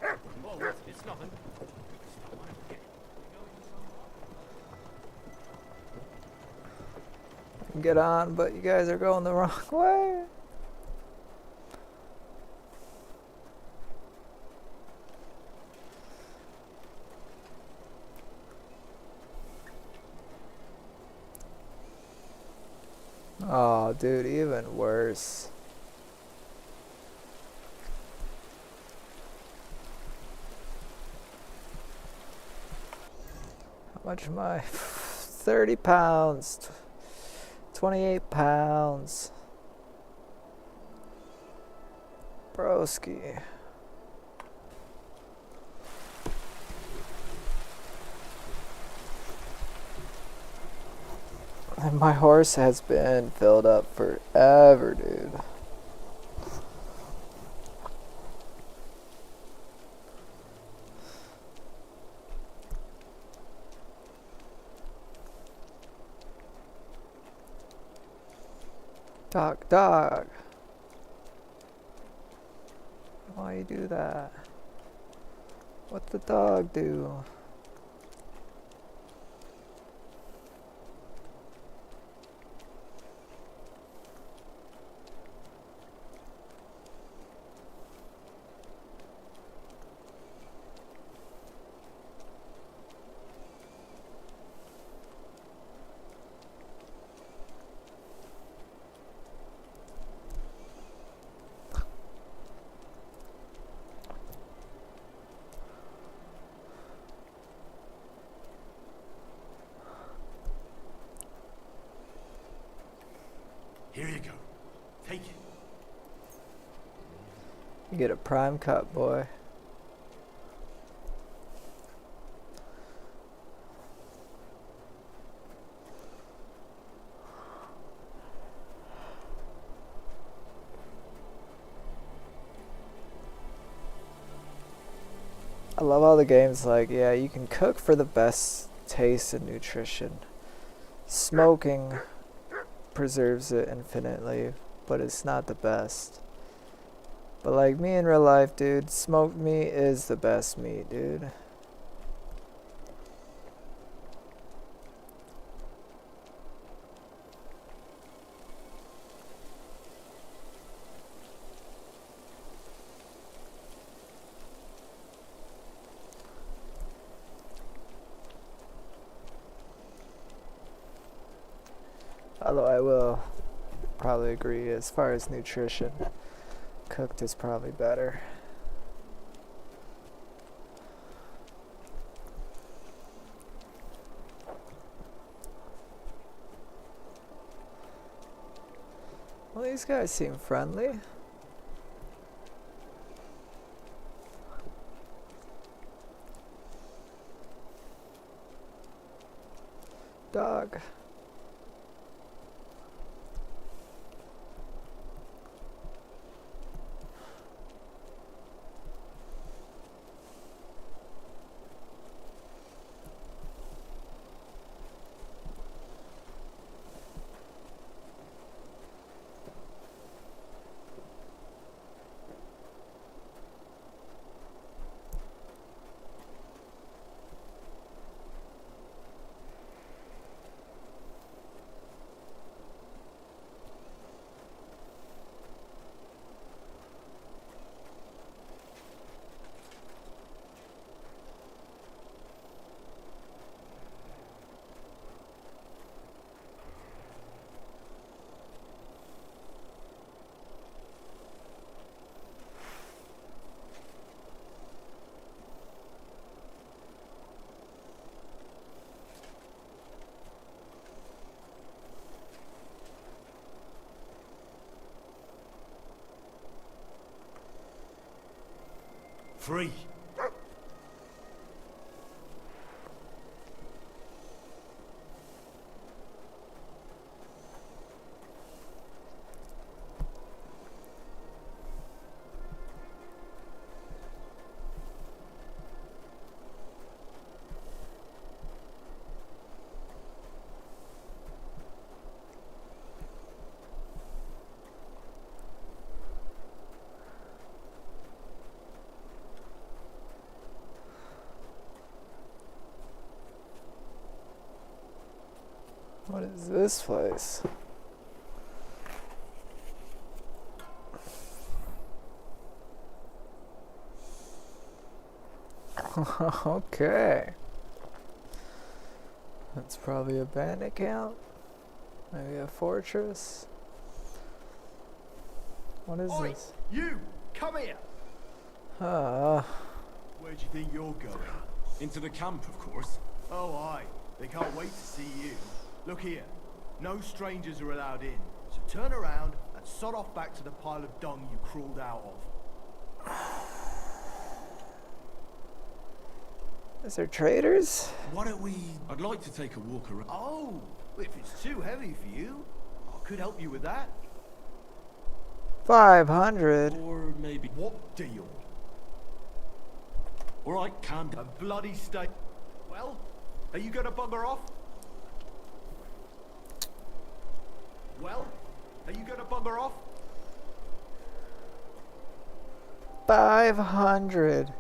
that? Oh, it's nothing. Get on, but you guys are going the wrong way. Oh, dude, even worse. How much am I? 30 pounds. 28 pounds. Broski. And my horse has been filled up forever, dude. Dog. Why you do that? What the dog do? Here you go. Take it. You get a prime cut, boy. I love all the games like, yeah, you can cook for the best taste and nutrition. Smoking preserves it infinitely, but it's not the best. But like me in real life, dude, smoked meat is the best meat, dude. Although I will probably agree, as far as nutrition, cooked is probably better. Well, these guys seem friendly. Dog. Free. What is this place? Okay. That's probably a bandit camp. Maybe a fortress. What is Oi, this? you! Come here! Ah. Where do you think you're going? Into the camp, of course. Oh, aye. They can't wait to see you. Look here. No strangers are allowed in. So turn around and sod off back to the pile of dung you crawled out of. Is there traders? Why don't we... I'd like to take a walk around. Oh, if it's too heavy for you, I could help you with that. 500. Or maybe... What deal? Alright, calm down. A bloody state. Well, are you gonna bugger off? Well, are you gonna bugger off? 500.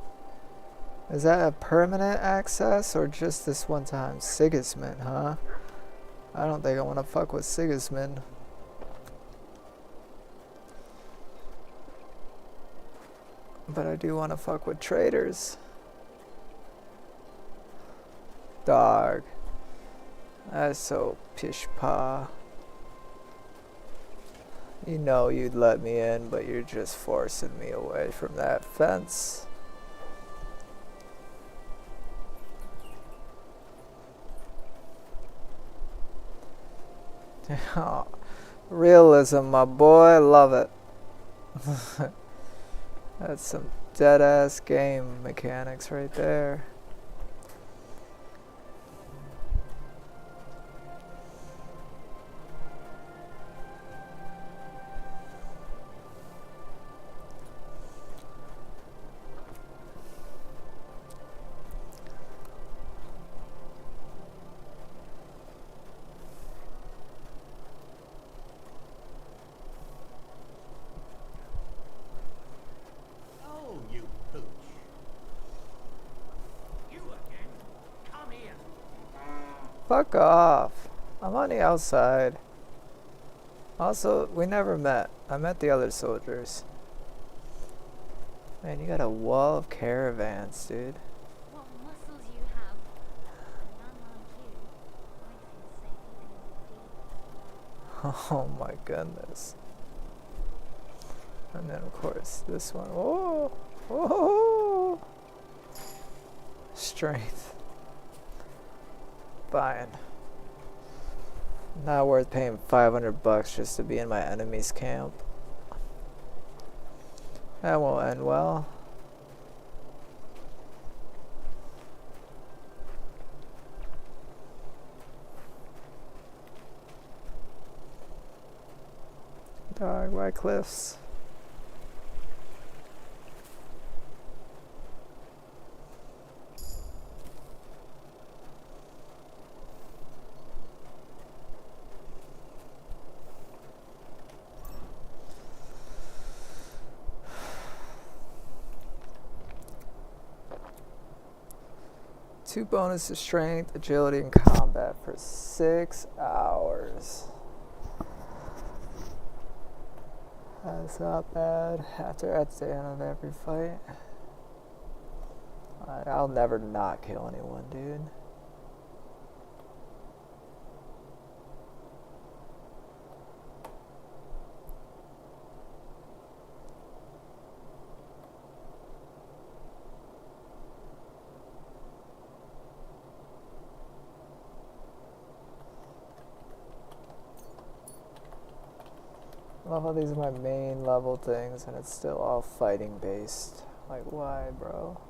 Is that a permanent access or just this one time? Sigismund, huh? I don't think I want to fuck with Sigismund. But I do want to fuck with traders. Dog. That's so pish-pah. You know you'd let me in, but you're just forcing me away from that fence. Oh, realism, my boy, love it. That's some dead-ass game mechanics right there. Fuck off. I'm on the outside. Also, we never met. I met the other soldiers. Man, you got a wall of caravans, dude. What muscles you have. A man like you, I can safely Oh my goodness. And then of course this one. Whoa! Whoa! Strength. Fine. Not worth paying $500 just to be in my enemy's camp. That won't end well. Dog, why cliffs? Two bonus to strength, agility, and combat for 6 hours. That's not bad. At the end of every fight. I'll never not kill anyone, dude. I love how these are my main level things and it's still all fighting based. Like, why, bro?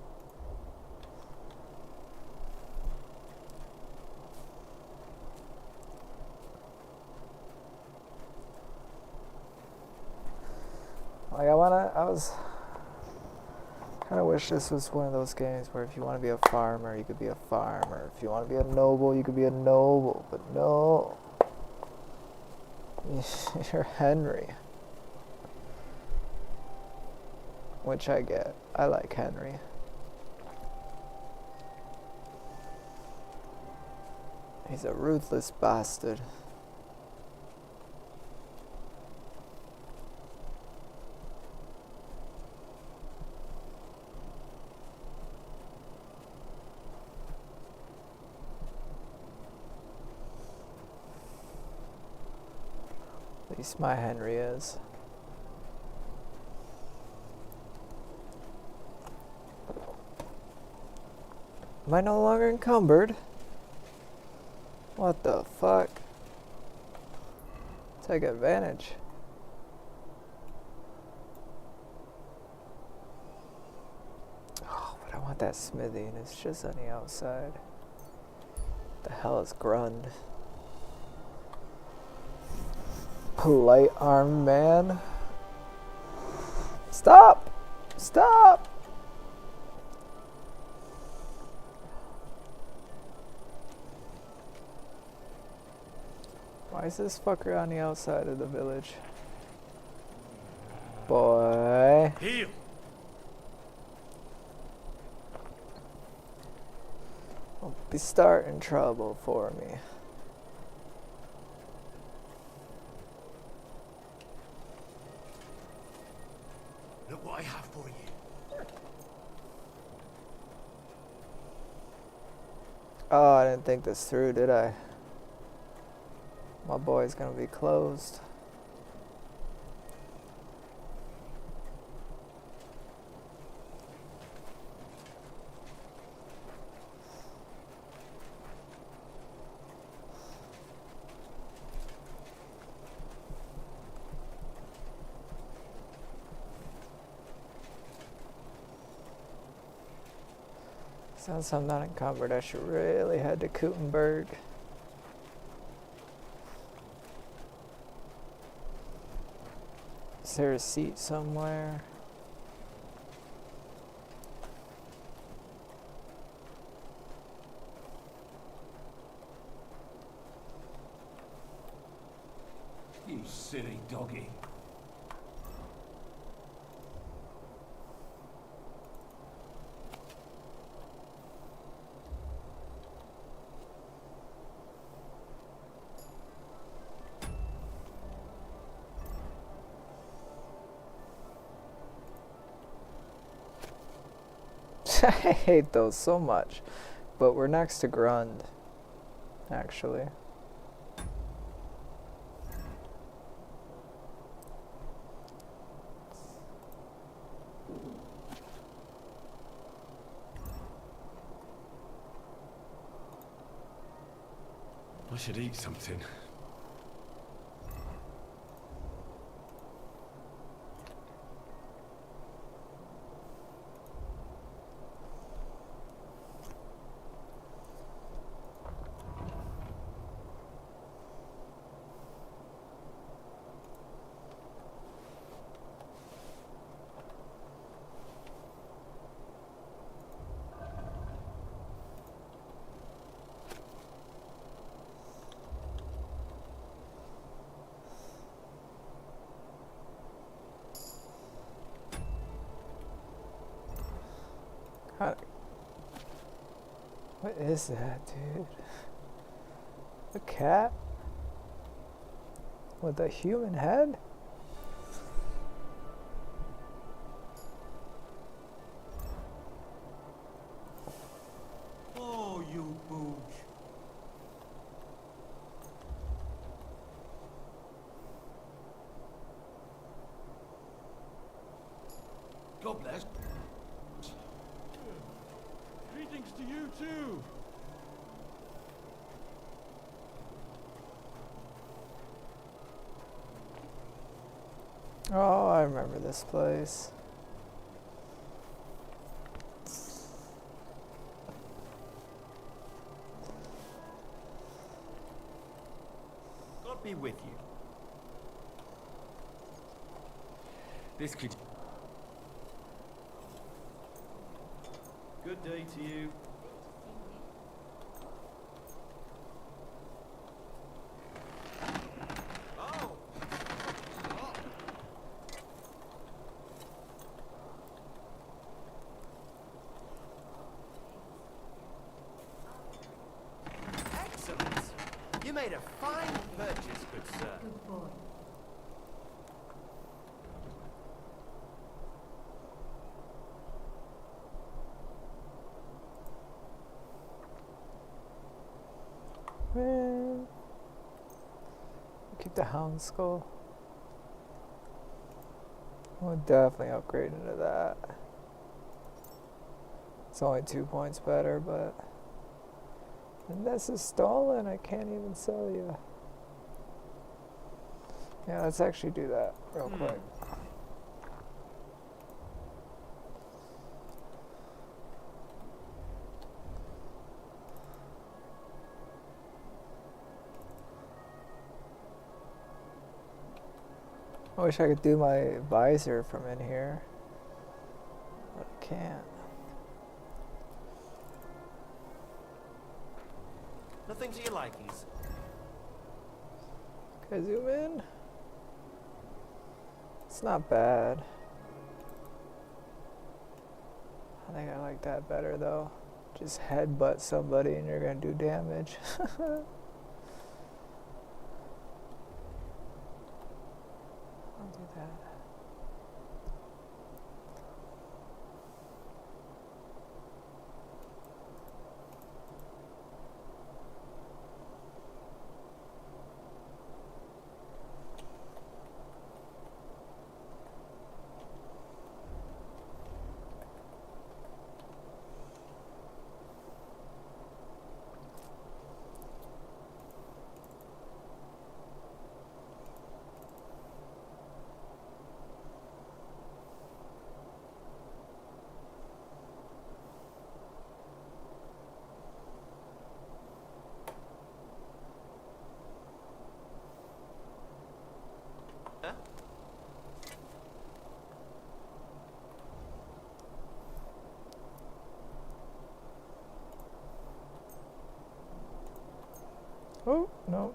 Like, kind of wish this was one of those games where if you want to be a farmer, you could be a farmer. If you want to be a noble, you could be a noble. But no. You're Henry. Which I get. I like Henry. He's a ruthless bastard. At least my Henry is. Am I no longer encumbered? What the fuck? Take advantage. Oh, but I want that smithy and it's just on the outside. What the hell is Grund? Polite armed man. Stop! Stop! Why is this fucker on the outside of the village? Boy. Heal. Don't be starting trouble for me. Look what I have for you. Oh, I didn't think this through, did I? My boy's gonna be closed. Since I'm not encumbered, I should really head to Kuttenberg. Is there a seat somewhere? You silly doggy. I hate those so much. But we're next to Grund, actually. should eat something. What is that, dude? A cat? With a human head? Oh, you booge. God bless. Greetings to you too. Oh, I remember this place. God be with you. This could... Good day to you. Excellent. You made a fine purchase, good sir. Good boy. Man. Keep the hound skull. We'll definitely upgrade into that. It's only 2 points better, but... And this is stolen, I can't even sell you. Yeah, let's actually do that real quick. I wish I could do my visor from in here, but I can't. Nothing to your likings. Can I zoom in? It's not bad. I think I like that better though. Just headbutt somebody and you're gonna do damage. I'll do that. Oh, no.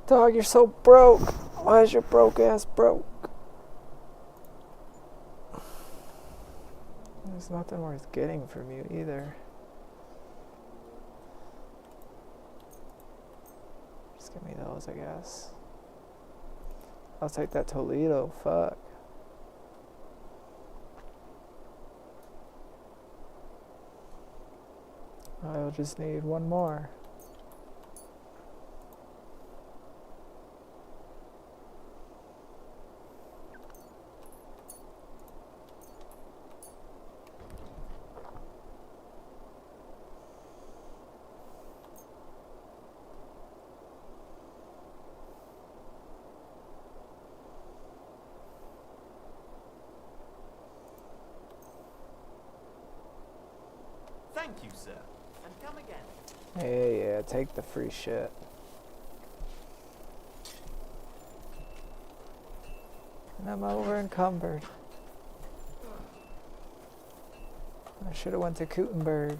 Dog, you're so broke. Why is your broke ass broke? There's nothing worth getting from you either. Just give me those, I guess. I'll take that Toledo, fuck. I'll just need one more. sir. And come again. Yeah, take the free shit. And I'm over encumbered. I should have went to Kutenberg.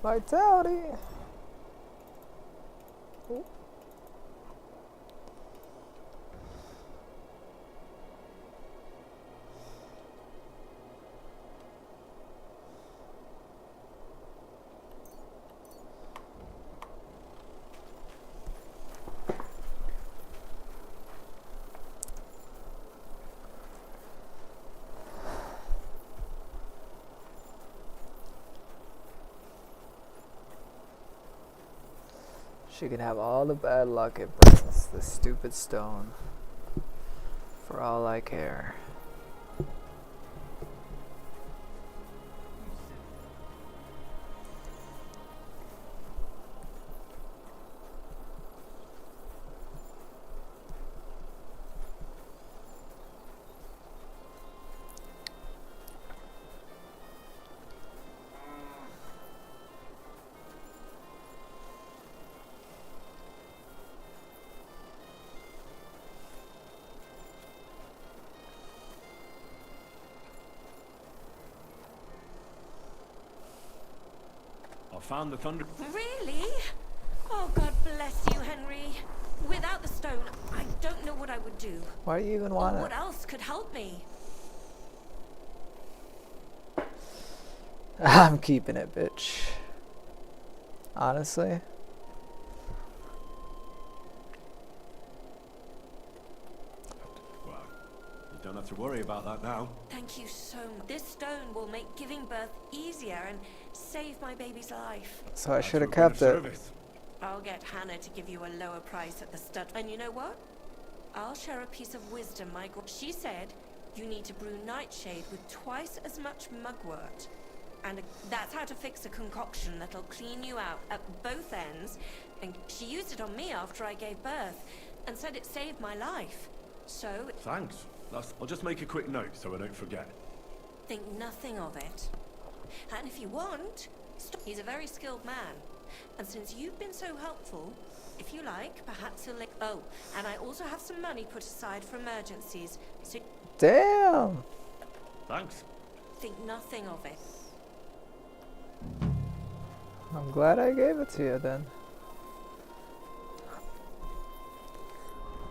Vitality. Ooh. She can have all the bad luck it brings, the stupid stone. For all I care. I found the thunder. Really? Oh, God bless you, Henry. Without the stone, I don't know what I would do. Why do you even Or want what it? else could help me? I'm keeping it, bitch. Honestly. Well, you don't have to worry about that now. Thank you so much. This stone will make giving birth easier and save my baby's life. So I should have kept it. I'll get Hannah to give you a lower price at the stud. And you know what? I'll share a piece of wisdom she said you need to brew nightshade with twice as much mugwort. And that's how to fix a concoction that'll clean you out at both ends. And she used it on me after I gave birth and said it saved my life. So Thanks. I'll just make a quick note so I don't forget. think nothing of it. And if you want, he's a very skilled man. And since you've been so helpful, if you like, perhaps he'll oh, and I also have some money put aside for emergencies. So Damn. Thanks. think nothing of it. I'm glad I gave it to you then.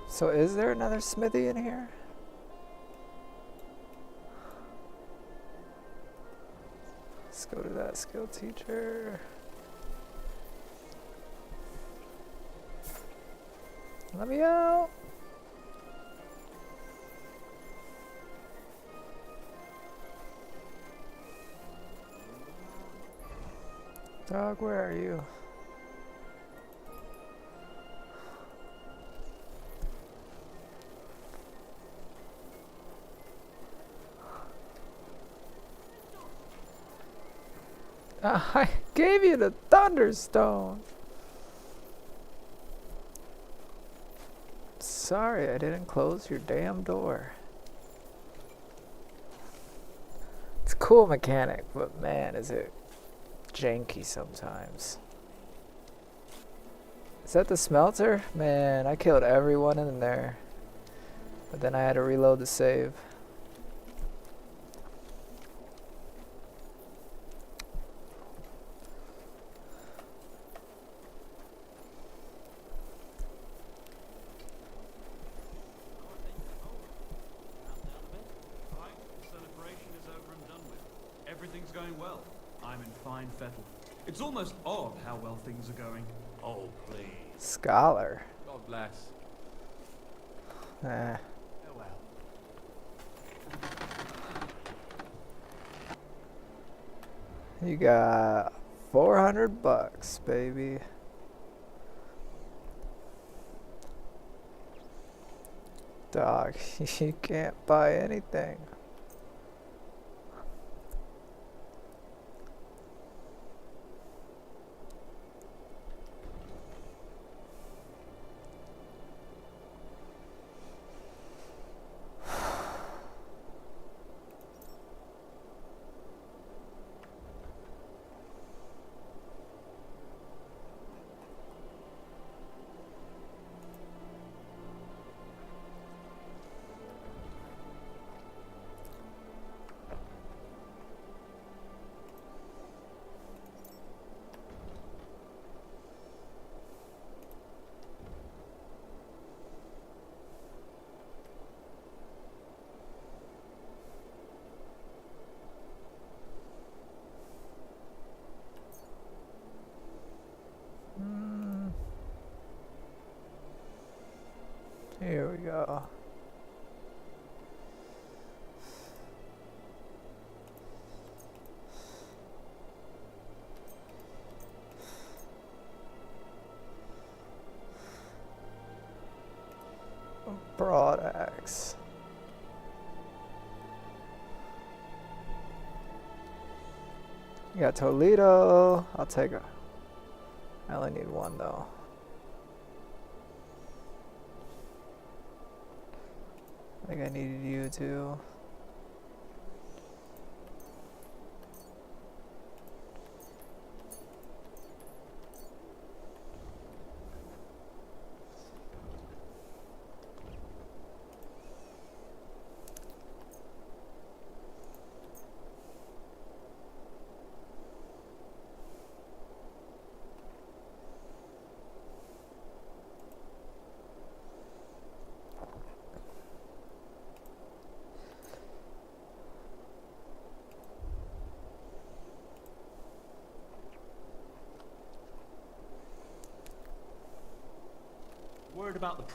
So is there another smithy in here? Let's go to that skill teacher. Let me out. Dog, where are you? I gave you the Thunderstone. Sorry, I didn't close your damn door. It's a cool mechanic, but man, is it janky sometimes. Is that the smelter? Man, I killed everyone in there. But then I had to reload the save. fine fettle. It's almost odd how well things are going. Oh, please. Scholar. God bless. Eh. Farewell. You got $400, baby. Dog, you can't buy anything. Here we go. Broad axe. You got Toledo. I'll take a. I only need one though. I think I needed you too. Word about the...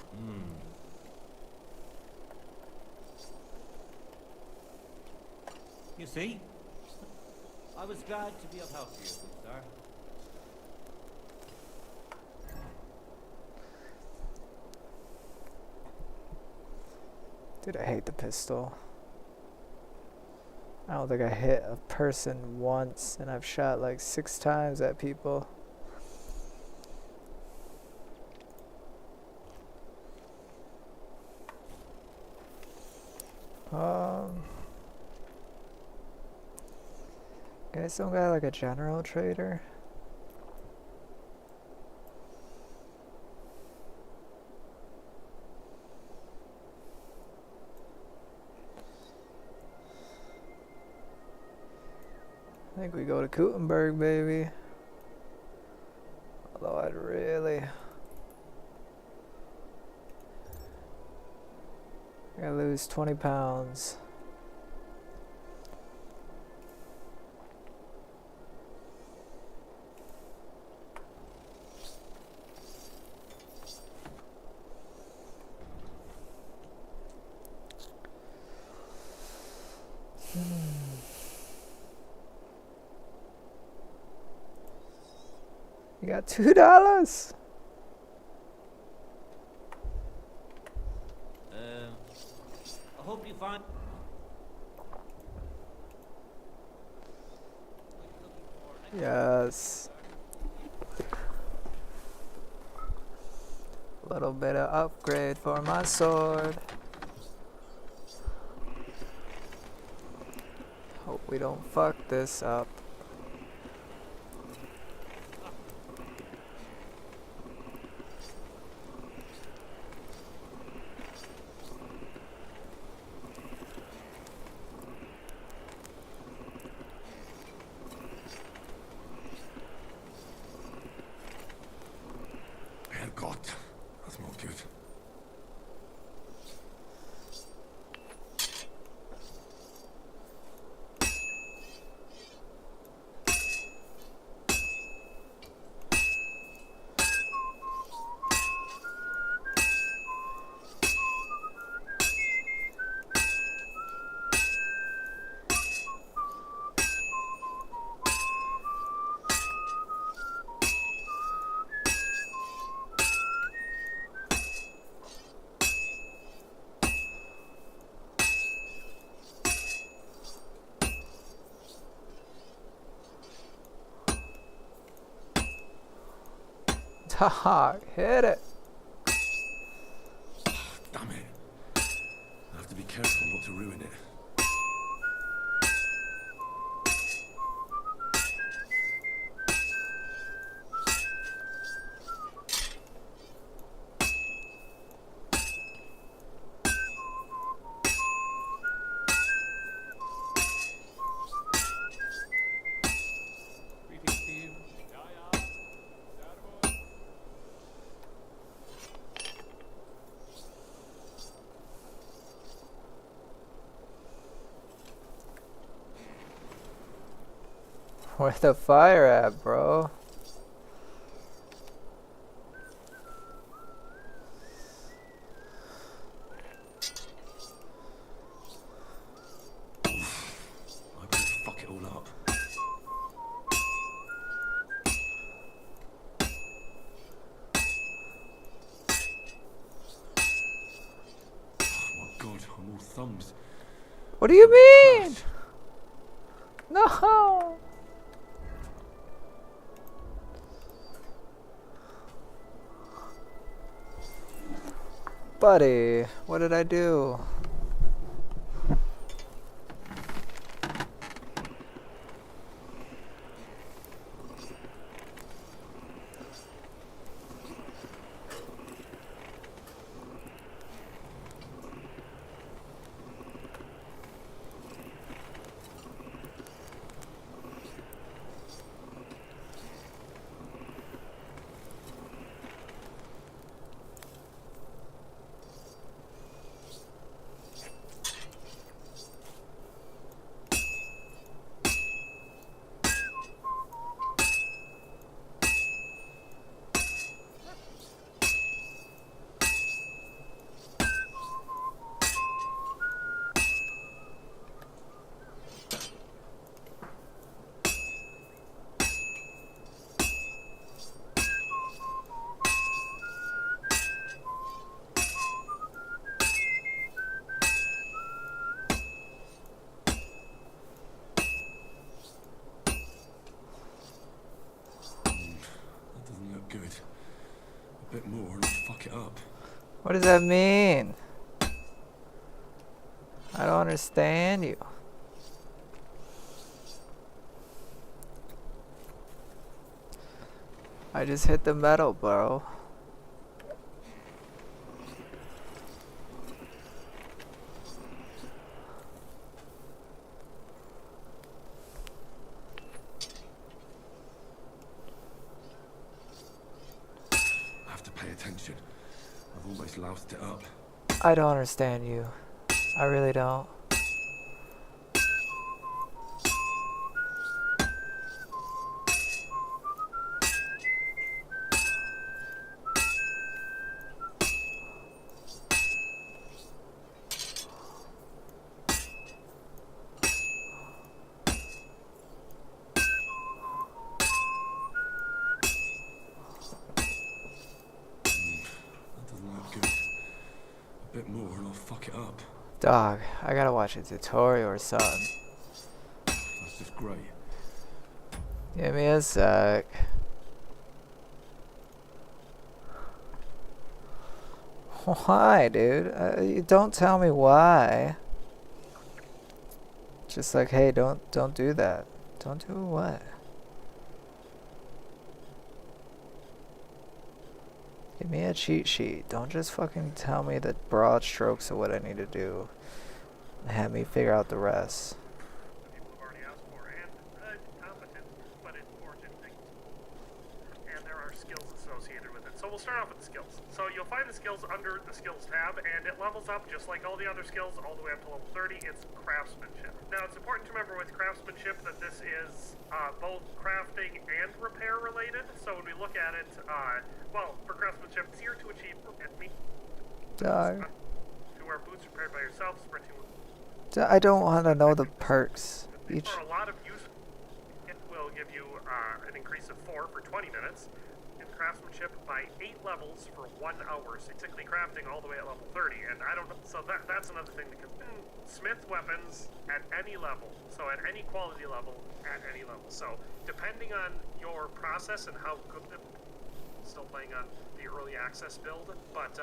You see? I was glad to be of help to you, good sir. Dude, I hate the pistol. I don't think I hit a person once, and I've shot like 6 times at people. Guys don't got like a general trader? I think we go to Gutenberg, baby. Although I'd really... I gotta lose 20 pounds. You got $2? I hope you find... Yes. A little bit of upgrade for my sword. Hope we don't fuck this up. Herrgott, that's not good. Haha, hit it. Damn it. I have to be careful not to ruin it. Where's the fire at, bro? I better fuck it all up. Oh my god, I'm all thumbs. What do you mean? No. Buddy, what did I do? That doesn't look good. A bit more and I'll fuck it up. What does that mean? I don't understand you. I just hit the metal, bro. I have to pay attention. I've almost loused it up. I don't understand you. I really don't. That doesn't look good. A bit more and I'll fuck it up. Dog, I gotta watch a tutorial or something. That's just great. Give me a sec. Why, dude? You don't tell me why. Just like, hey, don't do that. Don't do what? Give me a cheat sheet. Don't just fucking tell me the broad strokes of what I need to do. And have me figure out the rest. So we'll start off with the skills. So you'll find the skills under the skills tab, and it levels up just like all the other skills all the way up to level 30. It's craftsmanship. Now it's important to remember with craftsmanship that this is both crafting and repair related. So when we look at it, well, for craftsmanship, it's easier to achieve Dog. to wear boots repaired by yourself, sprinting. I don't want to know the perks. Each. For a lot of use, it will give you an increase of 4 for 20 minutes. Craftsmanship by 8 levels for 1 hour, basically crafting all the way at level 30. And I don't know, so that's another thing, because smith weapons at any level, so at any quality level, at any level. So depending on your process and how good still playing on the early access build, but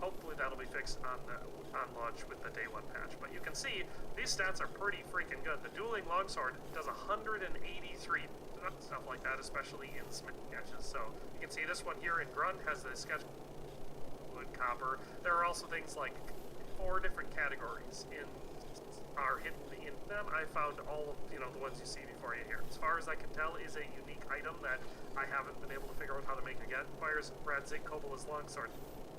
hopefully that'll be fixed on launch with the day 1 patch. But you can see these stats are pretty freaking good. The dueling longsword does 183 stuff like that, especially in smith sketches. So you can see this one here in Grunt has the sketch wood copper. There are also things like 4 different categories are hidden in them. I found all of the ones you see before you here. As far as I can tell, is a unique item that I haven't been able to figure out how to make again. Requires Radzig Kobola's longsword.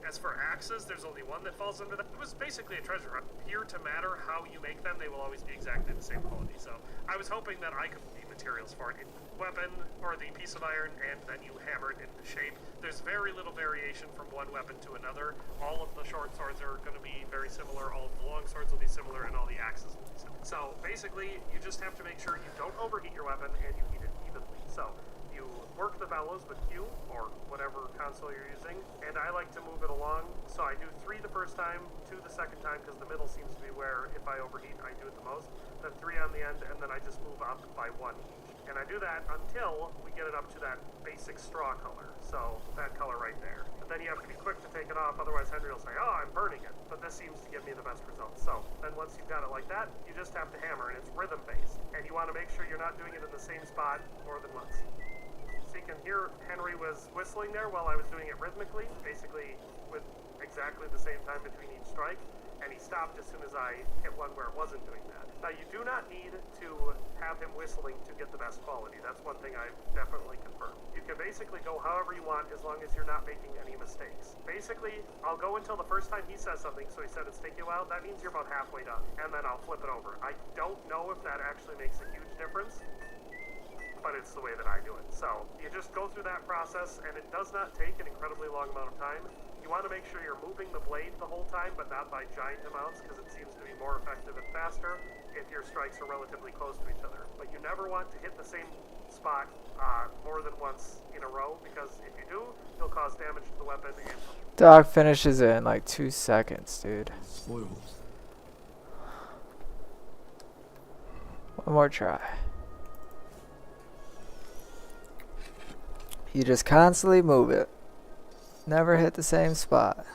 As for axes, there's only one that falls under that. It was basically a treasure hunt. Appear to matter how you make them, they will always be exactly the same quality. So I was hoping that I could get materials for it. Weapon or the piece of iron, and then you hammer it into shape. There's very little variation from one weapon to another. All of the short swords are going to be very similar. All of the long swords will be similar, and all the axes will be similar. So basically, you just have to make sure you don't overheat your weapon and you heat it evenly. So you work the bellows with Q or whatever console you're using, and I like to move it along. So I do 3 the first time, 2 the second time, because the middle seems to be where if I overheat, I do it the most. Then 3 on the end, and then I just move up by 1 each. And I do that until we get it up to that basic straw color. So that color right there. But then you have to be quick to take it off, otherwise Henry will say, oh, I'm burning it. But this seems to give me the best results. So then once you've got it like that, you just have to hammer, and it's rhythm based. And you want to make sure you're not doing it in the same spot more than once. So you can hear Henry was whistling there while I was doing it rhythmically, basically with exactly the same time between each strike. And he stopped as soon as I hit one where it wasn't doing that. Now, you do not need to have him whistling to get the best quality. That's one thing I've definitely confirmed. You can basically go however you want as long as you're not making any mistakes. Basically, I'll go until the first time he says something, so he said it's taking a while. That means you're about halfway done, and then I'll flip it over. I don't know if that actually makes a huge difference, but it's the way that I do it. So you just go through that process, and it does not take an incredibly long amount of time. You want to make sure you're moving the blade the whole time, but not by giant amounts, because it seems to be more effective and faster if your strikes are relatively close to each other. But you never want to hit the same spot more than once in a row, because if you do, you'll cause damage to the weapon. And Dog finishes it in like 2 seconds, dude. Spoils. One more try. You just constantly move it. Never hit the same spot.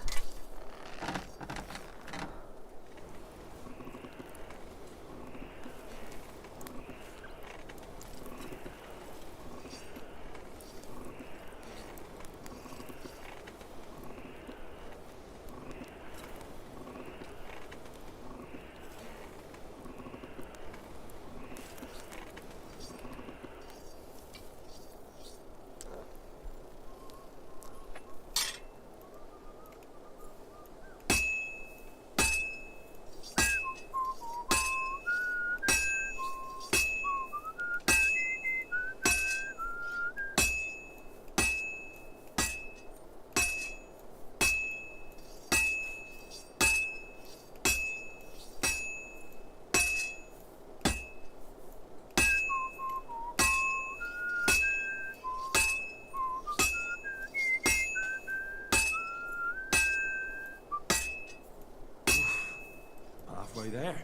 Halfway there.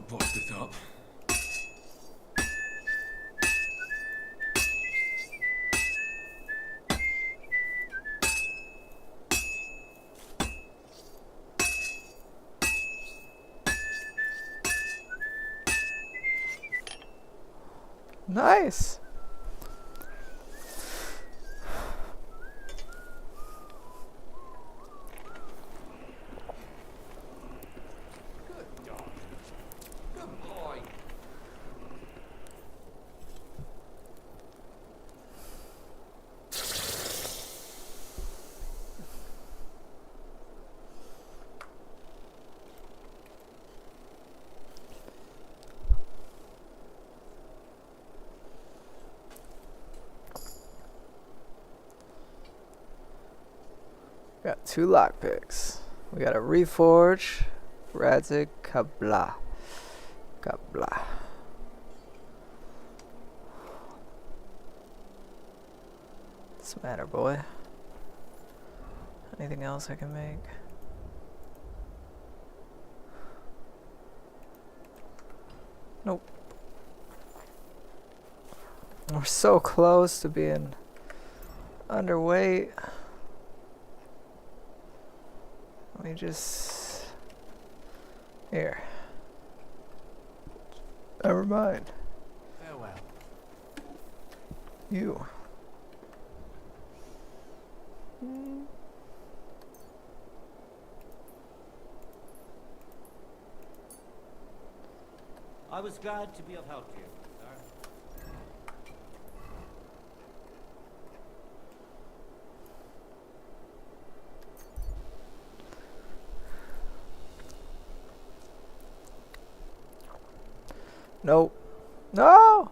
Box this up. Nice. Got 2 lockpicks. We got a Reforge, Radzik, Kabla. Kabla. What's the matter, boy? Anything else I can make? Nope. We're so close to being underweight. Let me just... Here. Never mind. Farewell. You. I was glad to be of help to you, sir. Nope. No!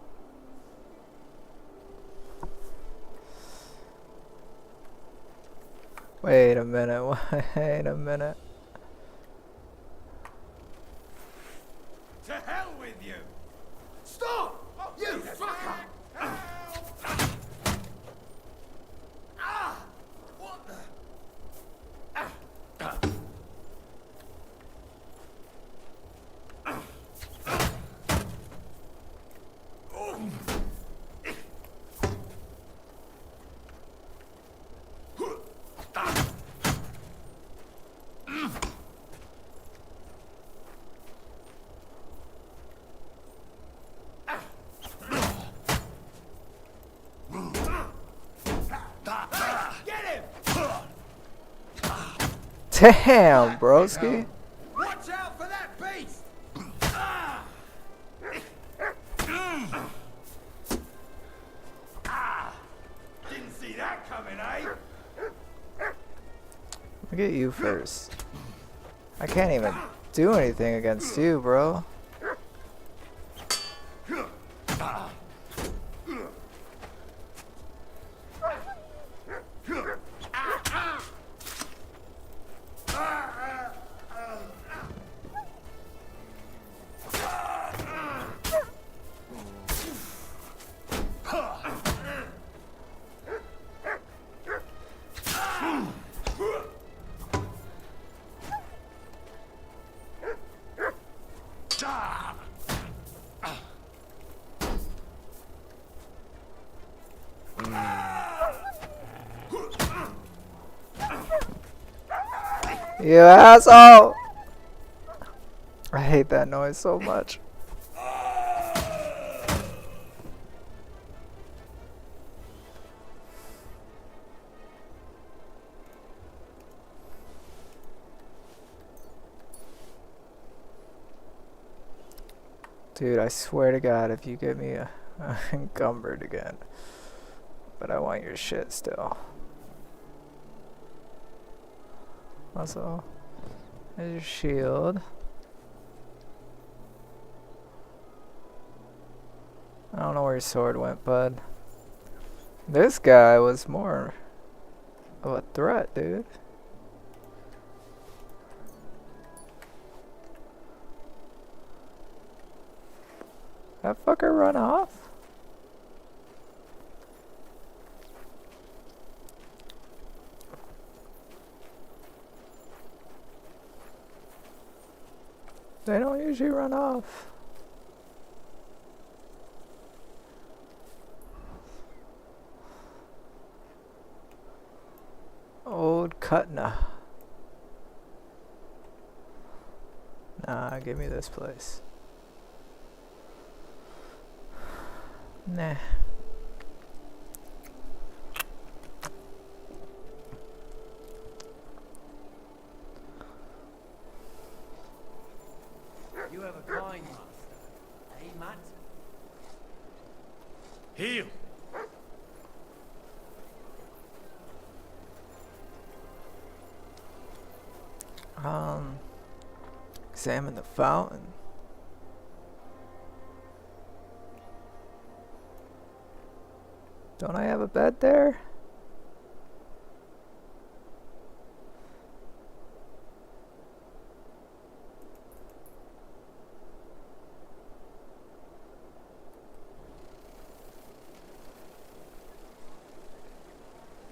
Wait a minute. Wait a minute. To hell with you! Stop! You fucker! Ah! What the? Damn, broski. Watch out for that beast! Didn't see that coming, eh? Look at you first. I can't even do anything against you, bro. You asshole! I hate that noise so much. Dude, I swear to God, if you get me encumbered again. But I want your shit still. Also, there's your shield. I don't know where your sword went, bud. This guy was more of a threat, dude. That fucker run off? They don't usually run off. Old Kutna. Nah, give me this place. Nah. You have a kind master, eh, Matt? Heal! Examine the fountain. Don't I have a bed there?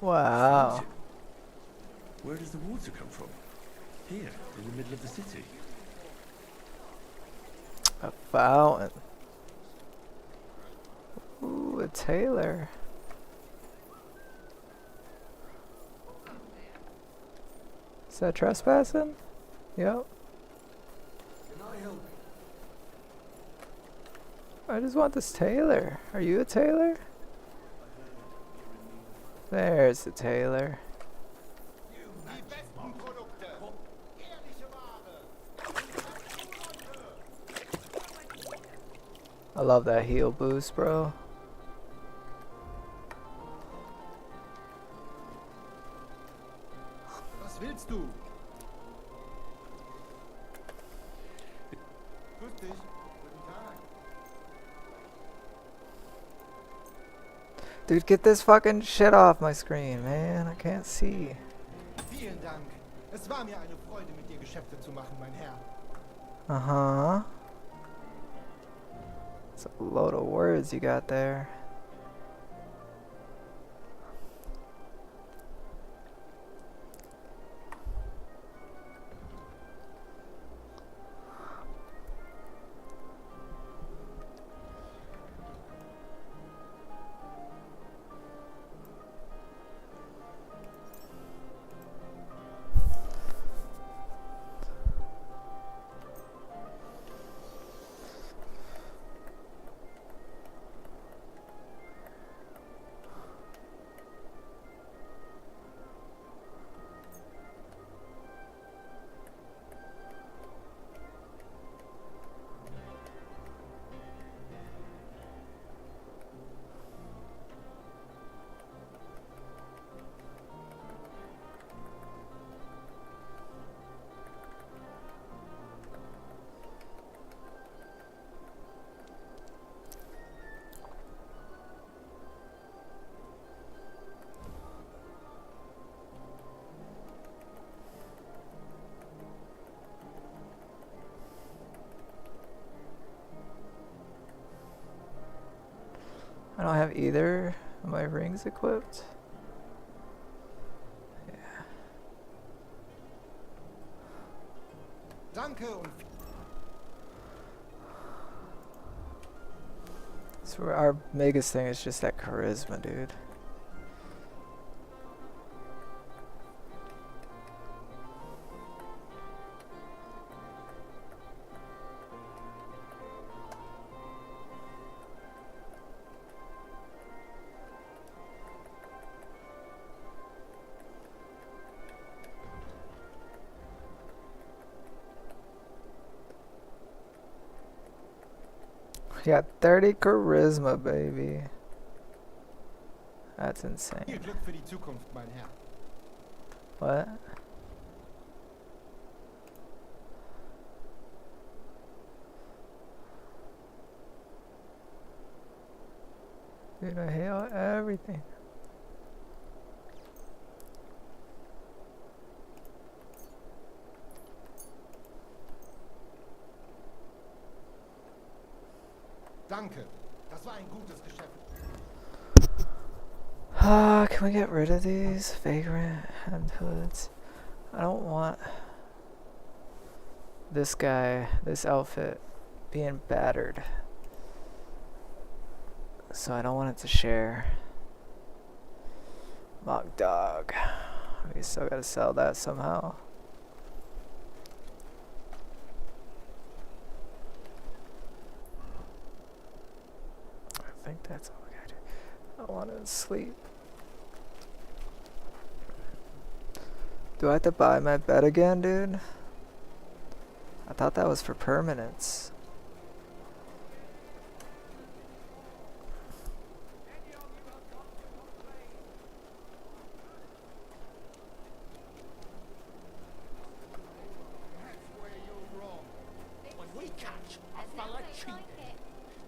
Wow. Fountain. Where does the water come from? Here, in the middle of the city. A fountain. Ooh, a tailor. Is that trespassing? Yep. I just want this tailor. Are you a tailor? There's the tailor. I love that heal boost, bro. Was willst du? Grüß dich. Guten Tag. Dude, get this fucking shit off my screen, man. I can't see. Vielen Dank. Es war mir eine Freude, mit dir Geschäfte zu machen, mein Herr. Uh-huh. It's a load of words you got there. I don't have either of my rings equipped. Yeah. Danke und So our biggest thing is just that charisma, dude. Yeah, 30 charisma, baby. That's insane. viel Glück für die Zukunft, mein Herr. What? Dude, I hate everything. Danke. Das war ein gutes Geschäft. Can we get rid of these vagrant hoods? I don't want this guy, this outfit, being battered. So I don't want it to share. Mock dog. We still gotta sell that somehow. I think that's all we gotta do. I want to sleep. Do I have to buy my bed again, dude? I thought that was for permanence. When we catch a fella cheating,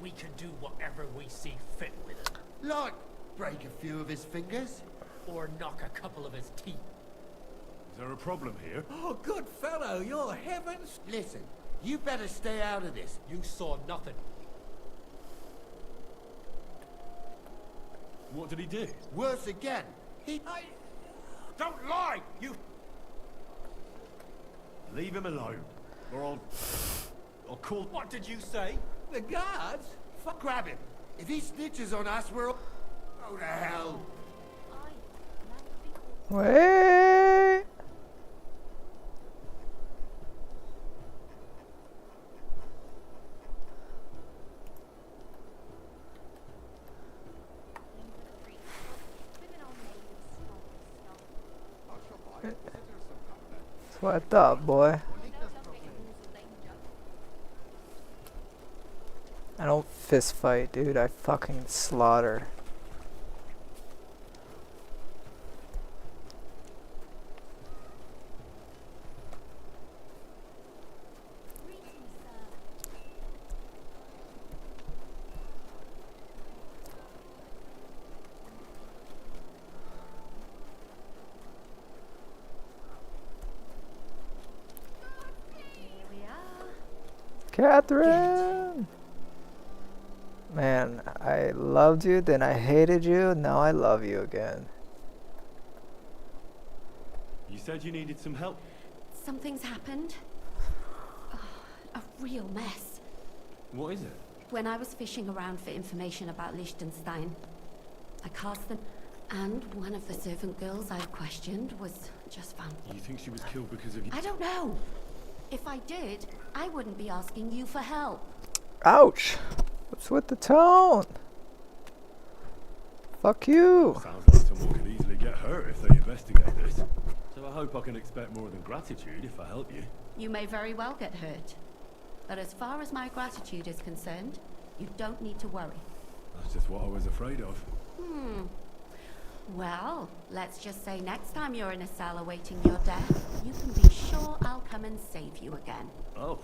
we can do whatever we see fit with it. Like, break a few of his fingers? Or knock a couple of his teeth. Is there a problem here? Oh, good fellow, you're heavens. Listen, you better stay out of this. You saw nothing. What did he do? Worse again, Don't lie! You... Leave him alone, or I'll call... What did you say? The guards? Fuck, grab him. If he snitches on us, we're all... Go to hell. Wait. That's what I thought, boy. I don't fist fight, dude. I fucking slaughter. Catherine! Man, I loved you, then I hated you, now I love you again. You said you needed some help. Something's happened. Oh, a real mess. What is it? When I was fishing around for information about Liechtenstein, I cast them, and one of the servant girls I've questioned was just found. You think she was killed because of you? I don't know. If I did, I wouldn't be asking you for help. Ouch! What's with the tone? Fuck you! Sounds like someone could easily get hurt if they investigate this. So I hope I can expect more than gratitude if I help you. You may very well get hurt. But as far as my gratitude is concerned, you don't need to worry. That's just what I was afraid of. Well, let's just say next time you're in a cell awaiting your death, you can be sure I'll come and save you again. Oh.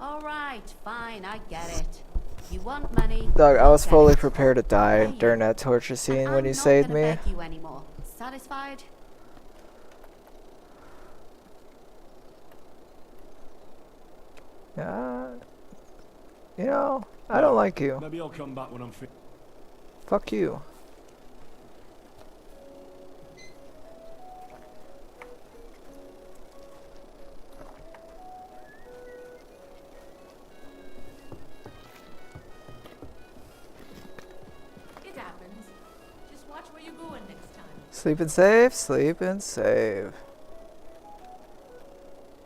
All right, fine, I get it. You want money? Doug, I was get fully it. prepared to die during that torture scene when you saved me. I'm not gonna beg you anymore. Satisfied? Yeah. You know, I don't like you. Maybe I'll come back when I'm fit. Fuck you. It happens. Just watch where you're going next time. Sleep and save, sleep and save.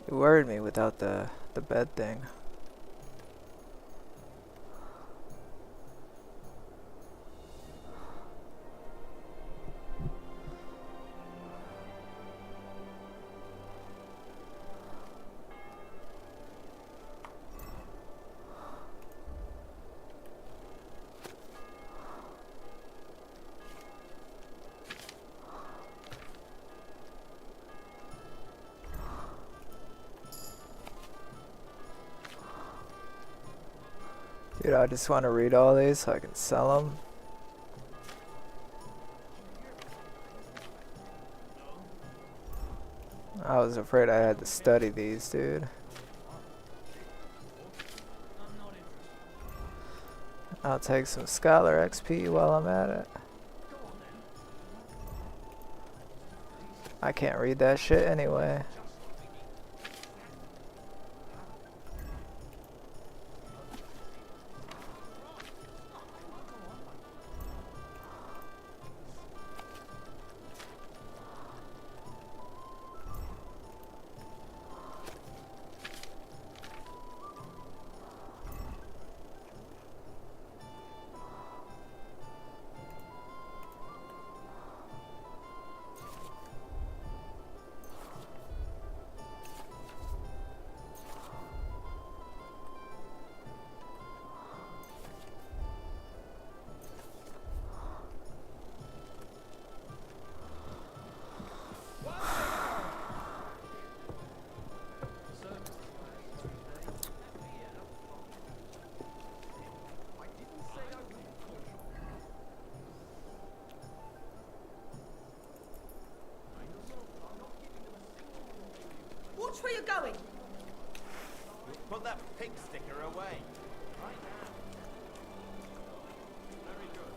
You worried me without the bed thing. Dude, I just want to read all these so I can sell them. I was afraid I had to study these, dude. I'll take some Scholar XP while I'm at it. I can't read that shit anyway. Watch where you're going. Put that pig sticker away. Right now. Very good.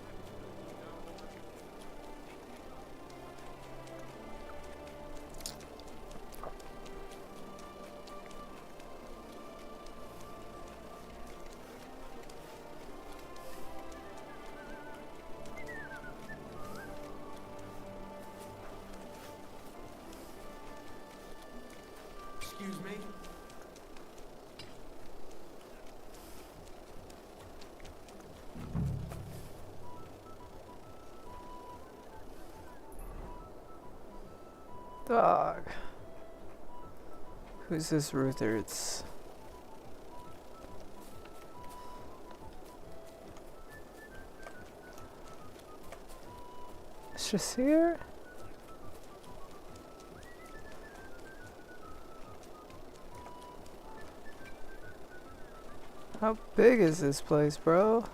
Excuse me? Dog. Who's this Ruther's? It's just here? How big is this place, bro?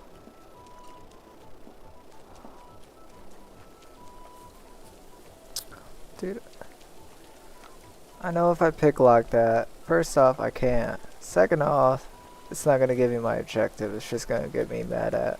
Dude, I know if I pick lock that, first off, I can't. Second off, it's not gonna give me my objective, it's just gonna get me mad at.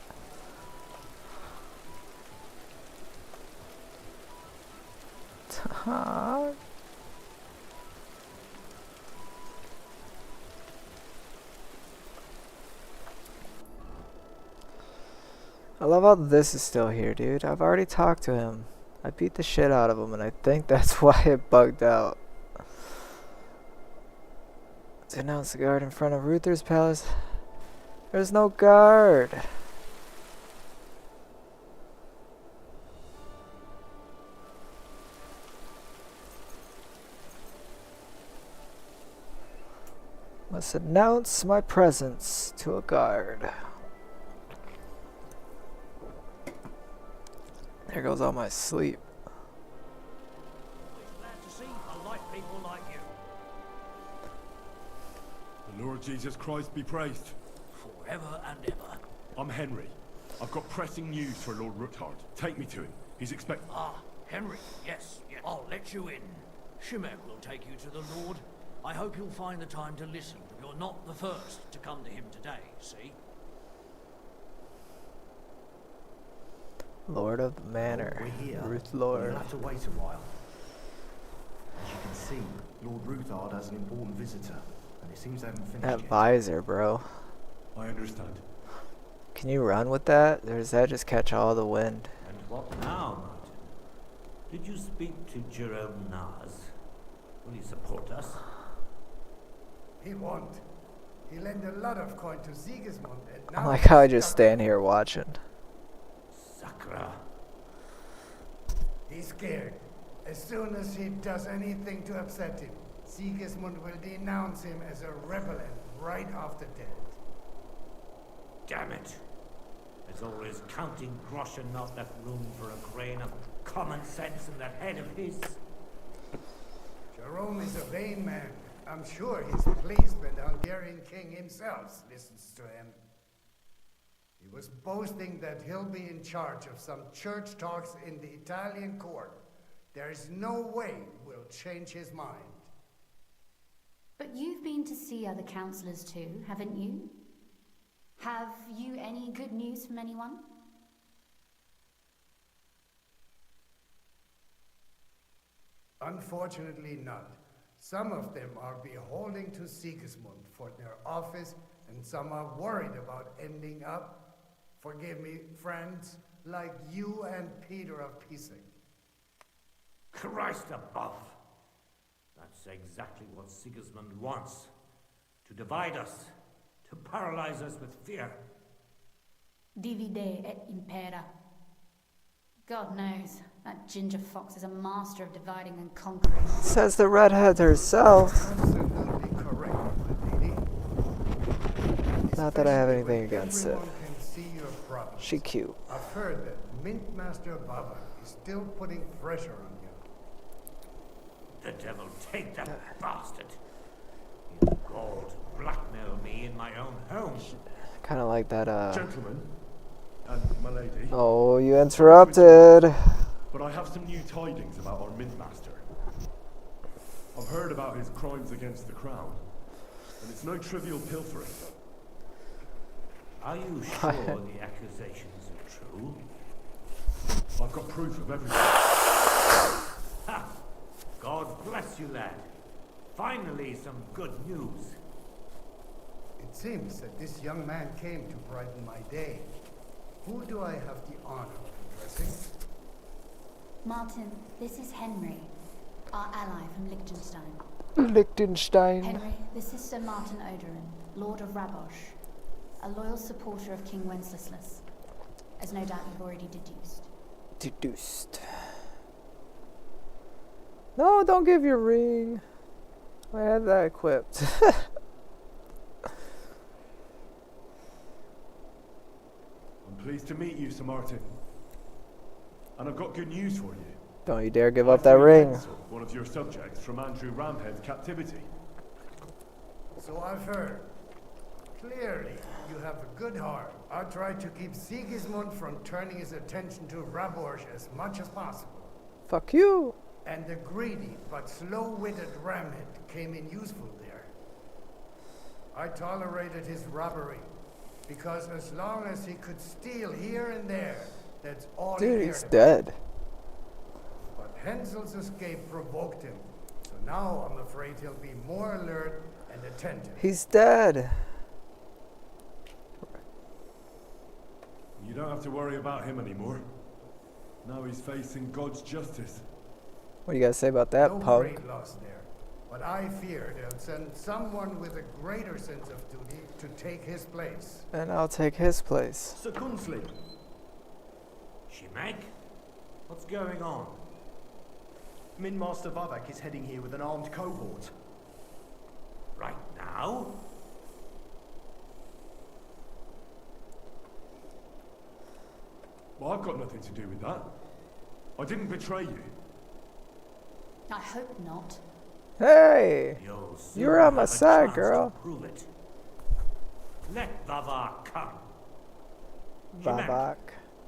I love how this is still here, dude. I've already talked to him. I beat the shit out of him, and I think that's why it bugged out. Denounce the guard in front of Ruther's palace. There's no guard. Must announce my presence to a guard. There goes all my sleep. Glad to see a light people like you. The Lord Jesus Christ be praised. Forever and ever. I'm Henry. I've got pressing news for Lord Ruthard. Take me to him. He's expecting... Ah, Henry, yes. I'll let you in. Shimek will take you to the Lord. I hope you'll find the time to listen. You're not the first to come to him today, see? Lord of the Manor. We're here. Ruth Lord. You'll have to wait a while. As you can see, Lord Ruthard has an important visitor, and it seems they haven't finished That yet. visor, bro. I understand. Can you run with that? Or does that just catch all the wind? And what now, Martin? Did you speak to Jerome Nars? Will he support us? He won't. He lent a lot of coin to Sigismund, and I now like how I just stand here watching. Sakra. he's scared. As soon as he does anything to upset him, Sigismund will denounce him as a rebel and right after death. Damn it. There's always counting grosh and not left room for a grain of common sense in that head of his. Jerome is a vain man. I'm sure he's pleased when the Hungarian king himself listens to him. He was boasting that he'll be in charge of some church talks in the Italian court. There is no way we'll change his mind. But you've been to see other councillors too, haven't you? Have you any good news from anyone? Unfortunately not. Some of them are beholden to Sigismund for their office, and some are worried about ending up, forgive me, friends, like you and Peter of Pisek. Christ above! That's exactly what Sigismund wants. To divide us. To paralyze us with fear. Divide et impera. God knows, that ginger fox is a master of dividing and conquering. Says the redhead herself. Absolutely correct, my lady. Not that I have anything against it. Everyone can see your problems. She cute. I've heard that Mint Master Baba is still putting pressure on you. The devil take that bastard. He had gall to blackmail me in my own home. Kind of like that, Gentlemen, and my lady. Oh, you interrupted. But I have some new tidings about our Mint Master. I've heard about his crimes against the crown, and it's no trivial pilfering. Are you sure the accusations are true? I've got proof of everything. Ha! God bless you, lad. Finally, some good news. It seems that this young man came to brighten my day. Who do I have the honor of addressing? Martin, this is Henry, our ally from Liechtenstein. Liechtenstein. Henry, this is Sir Martin Oderin, Lord of Rabosh, a loyal supporter of King Wenceslas, as no doubt you've already deduced. Deduced. No, don't give your ring. I had that equipped. I'm pleased to meet you, Sir Martin. And I've got good news for you. Don't you dare give up that ring. Hensel, one of your subjects from Andrew Ramhead's captivity. So I've heard. Clearly, you have a good heart. I tried to keep Sigismund from turning his attention to Rabosh as much as possible. Fuck you. And the greedy but slow-witted Ramhead came in useful there. I tolerated his robbery, because as long as he could steal here and there, that's all he cared Dude, he's about. dead. But Hensel's escape provoked him, so now I'm afraid he'll be more alert and attentive. He's dead. You don't have to worry about him anymore. Now he's facing God's justice. What do you guys say about that, No punk? great loss there, but I fear they'll send someone with a greater sense of duty to take his place. And I'll take his place. Sir Kunsley. Shimek? What's going on? Min Master Vavak is heading here with an armed cohort. Right now? Well, I've got nothing to do with that. I didn't betray you. I hope not. Hey! You'll You're soon on my have a side, chance girl. to prove it. Let Vavak come. Babak.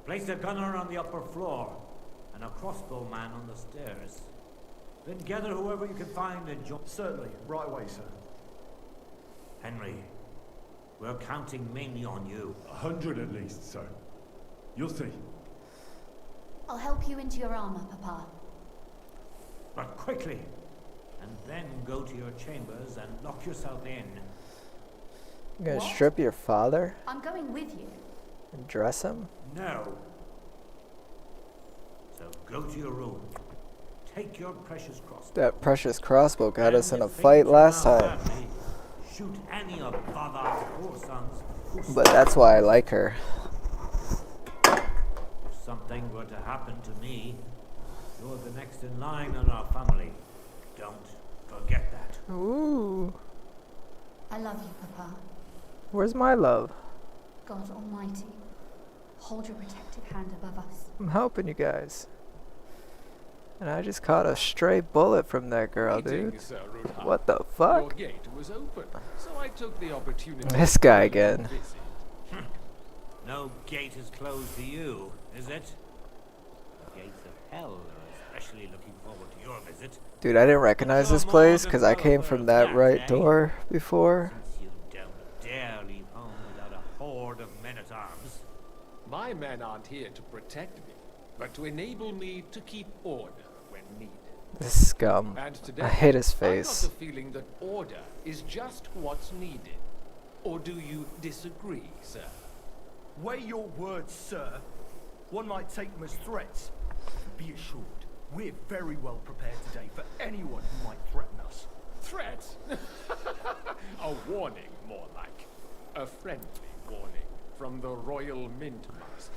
Place a gunner on the upper floor and a crossbowman on the stairs. Then gather whoever you can find and join. Certainly, right away, sir. Henry, we're counting mainly on you. 100 at least, sir. You'll see. I'll help you into your armor, Papa. But quickly, and then go to your chambers and lock yourself in. You gonna What? strip your father I'm going with you. and dress him? No. So go to your room. Take your precious crossbow. That precious crossbow got And us in a if things fight turn last out time. badly, shoot any of Vavak's four sons who But that's why I like her. If something were to happen to me, you're the next in line in our family. Don't forget that. Ooh. I love you, Papa. Where's my love? God Almighty, hold your protective hand above us. I'm helping you guys. And I just caught a stray bullet from that girl, dude. Greetings, Sir Rudhart. What the Your fuck? gate was open, so I took the opportunity. This guy to pay you a again. visit. No gate is closed to you, is it? The gates of hell are especially looking forward to your visit. Dude, I didn't recognize this place because I came from that right door before. Since you don't dare leave home without a horde of men-at-arms. My men aren't here to protect me, but to enable me to keep order when needed. This scum. And today, I hate his I face. got the feeling that order is just what's needed. Or do you disagree, sir? Weigh your words, sir. One might take them as threats. Be assured, we're very well prepared today for anyone who might threaten us. Threats? A warning, more like. A friendly warning from the Royal Mint Master.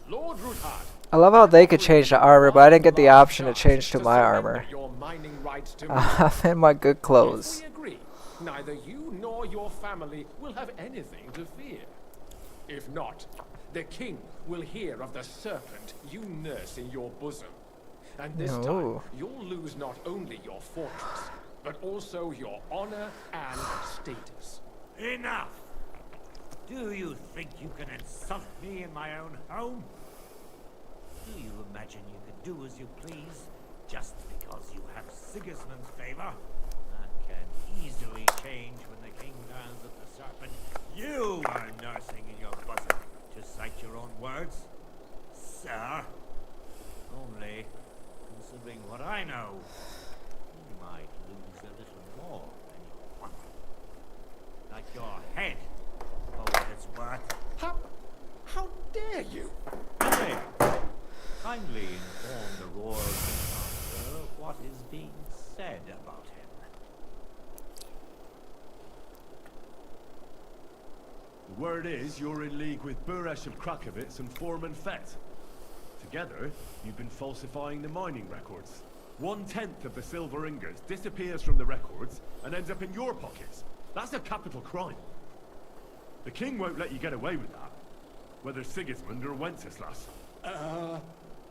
Lord Rudhart. I love how they could change the armor, but I didn't get the option to change to my armor. Your mining rights to me. I'm in my good clothes. If we agree, neither you nor your family will have anything to fear. If not, the king will hear of the serpent you nurse in your bosom. And this No. time, you'll lose not only your fortress, but also your honor and status. Enough! Do you think you can insult me in my own home? Do you imagine you can do as you please, just because you have Sigismund's favor? That can easily change when the king learns of the serpent you are nursing in your bosom, to cite your own words. Sir, only, considering what I know, you might lose a little more than you want. Like your head, for what it's worth. How dare you? Henry, kindly inform the royal master of what is being said about him. Word is you're in league with Buresh of Krakowitz and Foreman Fett. Together, you've been falsifying the mining records. 1/10 of the silver ingots disappears from the records and ends up in your pockets. That's a capital crime. The king won't let you get away with that, whether Sigismund or Wenceslas.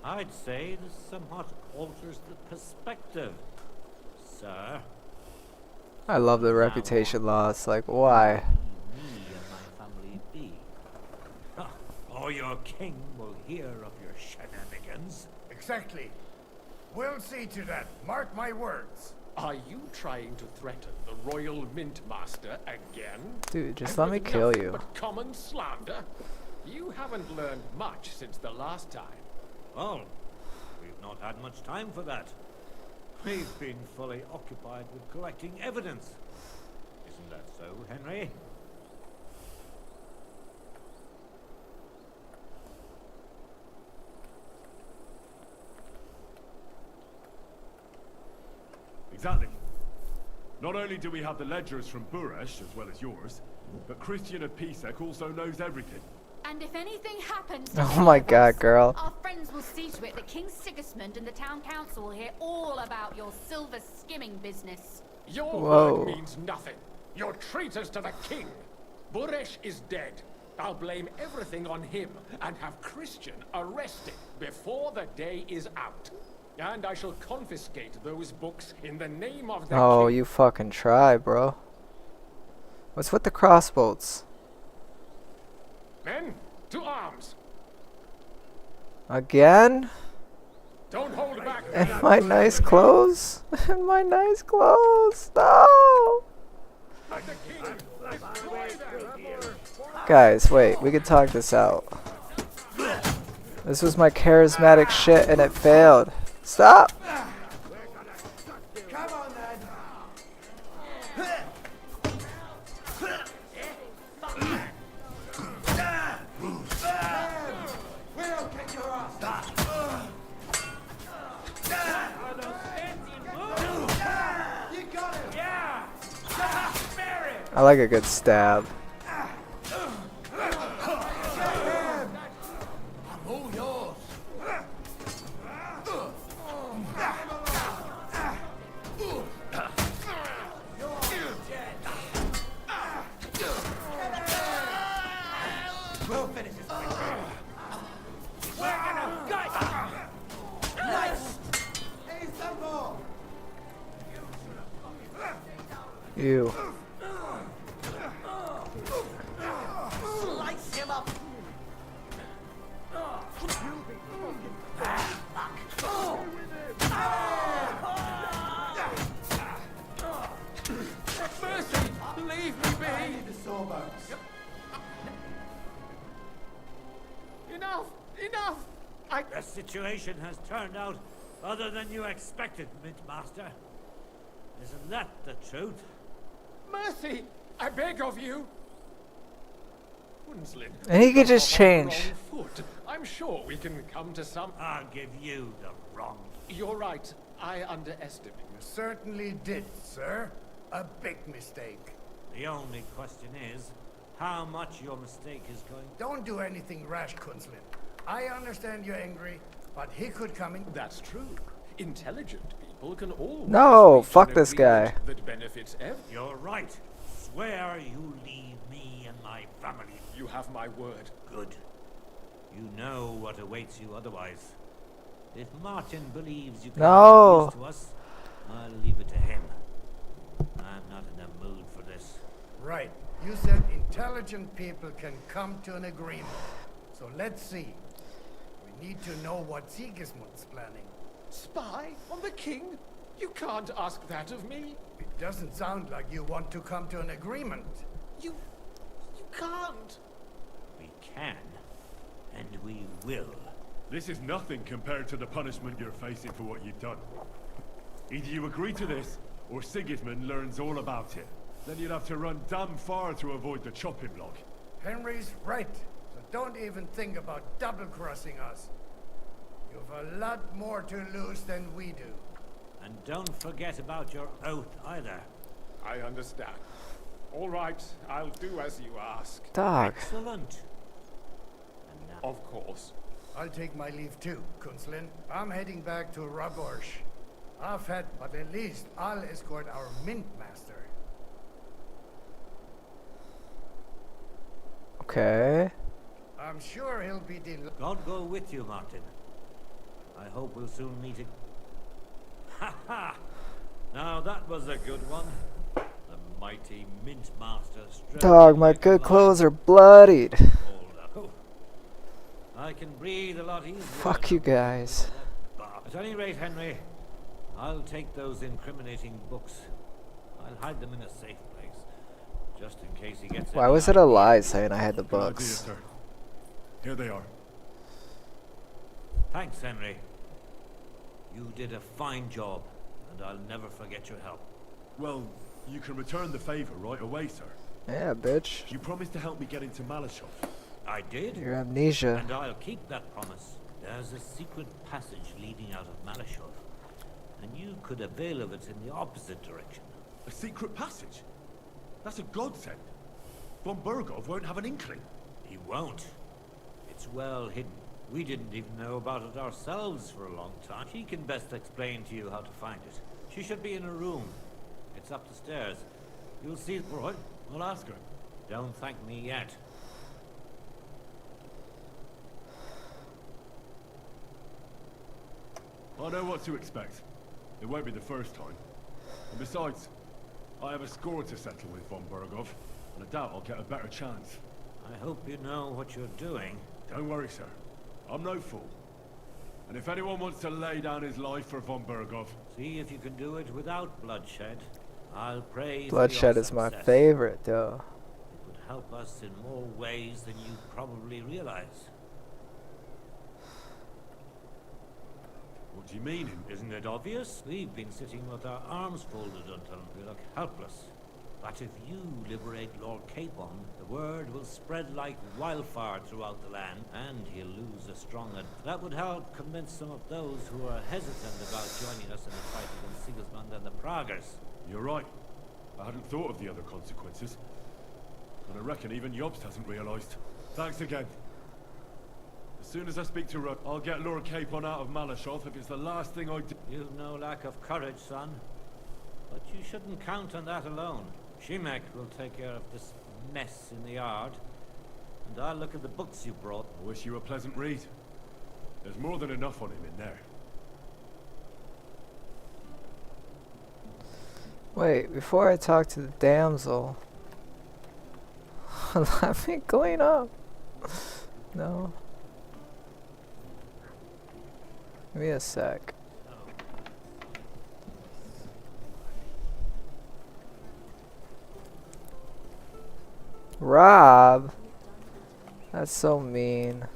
I'd say this somewhat alters the perspective, sir. I love the reputation loss. Like, why? Me and my family be. Or your king will hear of your shenanigans. Exactly. We'll see to that. Mark my words. Are you trying to threaten the Royal Mint Master again? Dude, just And let me with kill nothing you. But common slander? You haven't learned much since the last time. Well, we've not had much time for that. We've been fully occupied with collecting evidence. Isn't that so, Henry? Exactly. Not only do we have the ledgers from Buresh, as well as yours, but Christian of Pisek also knows everything. And if anything happens, Oh my god, girl. our friends will see to it that King Sigismund and the town council will hear all about your silver skimming business. Your Whoa. word means nothing. You're traitors to the king. Buresh is dead. I'll blame everything on him and have Christian arrested before the day is out. And I shall confiscate those books in the name of the Oh, king. you fucking try, bro. What's with the crossbolts? Men, to arms. Again? Don't hold back. In my nice clothes? In my nice clothes? No! Guys, wait, we can talk this out. This was my charismatic shit and it failed. Stop! Come on, then. We'll kick your ass. You got him. Yeah! I like a good stab. I'm all yours. We'll finish this quick. We're gonna gut! Nice! Hey, Sambo! You. Slice him up! Mercy, leave me be. I need the sawbones. Enough, enough. The situation has turned out other than you expected, Mint Master. Isn't that the truth? Mercy, I beg of you. Hunslin, And he could you're just on the change. wrong foot. I'm sure we can come to some. I'll give you the wrong. You're right. I underestimate. You certainly did, sir. A big mistake. The only question is, how much your mistake is going. Don't do anything rash, Kunslin. I understand you're angry, but he could come in. That's true. Intelligent people can always No, reach fuck an this guy. agreement that benefits everyone. You're right. Swear you leave me and my family. You have my word. Good. You know what awaits you otherwise. If Martin believes you can No. be used to us, I'll leave it to him. I'm not in the mood for this. Right. You said intelligent people can come to an agreement. So let's see. We need to know what Sigismund's planning. Spy on the king? You can't ask that of me. It doesn't sound like you want to come to an agreement. You can't. We can, and we will. This is nothing compared to the punishment you're facing for what you've done. Either you agree to this, or Sigismund learns all about it. Then you'd have to run damn far to avoid the chopping block. Henry's right. So don't even think about double-crossing us. You've a lot more to lose than we do. And don't forget about your oath either. I understand. All right, I'll do as you ask. Dog. Excellent. Of course. I'll take my leave too, Kunslin. I'm heading back to Raborsh. Afet, but at least I'll escort our mint master. Okay. I'm sure he'll be delighted. God go with you, Martin. I hope we'll soon meet again. Ha ha! Now that was a good one. The mighty mint master. Dog, my good clothes are bloodied. I can breathe a lot easier. Fuck you guys. At any rate, Henry, I'll take those incriminating books. I'll hide them in a safe place, just in case he gets. Why was it a lie saying I had the Good idea, books? sir. Here they are. Thanks, Henry. You did a fine job, and I'll never forget your help. Well, you can return the favor right away, sir. Yeah, bitch. You promised to help me get into Malashov. I did. Your amnesia. And I'll keep that promise. There's a secret passage leading out of Malashov, and you could avail of it in the opposite direction. A secret passage? That's a godsend. Von Burgov won't have an inkling. He won't. It's well hidden. We didn't even know about it ourselves for a long time. She can best explain to you how to find it. She should be in a room. It's up the stairs. You'll see it. All right, I'll ask her. Don't thank me yet. I know what to expect. It won't be the first time. And besides, I have a score to settle with von Burgov, and I doubt I'll get a better chance. I hope you know what you're doing. Don't worry, sir. I'm no fool. And if anyone wants to lay down his life for von Burgov... See if you can do it without bloodshed. I'll pray Bloodshed for your is my success. favorite, though. It would help us in more ways than you probably realize. What do you mean? Isn't it obvious? We've been sitting with our arms folded until we look helpless. But if you liberate Lord Capon, the word will spread like wildfire throughout the land, and he'll lose a strong... That would help convince some of those who are hesitant about joining us in the fight against Sigismund and the Praguers. You're right. I hadn't thought of the other consequences. And I reckon even Jobst hasn't realized. Thanks again. As soon as I speak to Ruck, I'll get Lord Capon out of Malashov if it's the last thing I do. You've no lack of courage, son. But you shouldn't count on that alone. Shimek will take care of this mess in the yard. And I'll look at the books you brought. I wish you a pleasant read. There's more than enough on him in there. Wait, before I talk to the damsel, let me clean up. No. Give me a sec. Rob? That's so mean.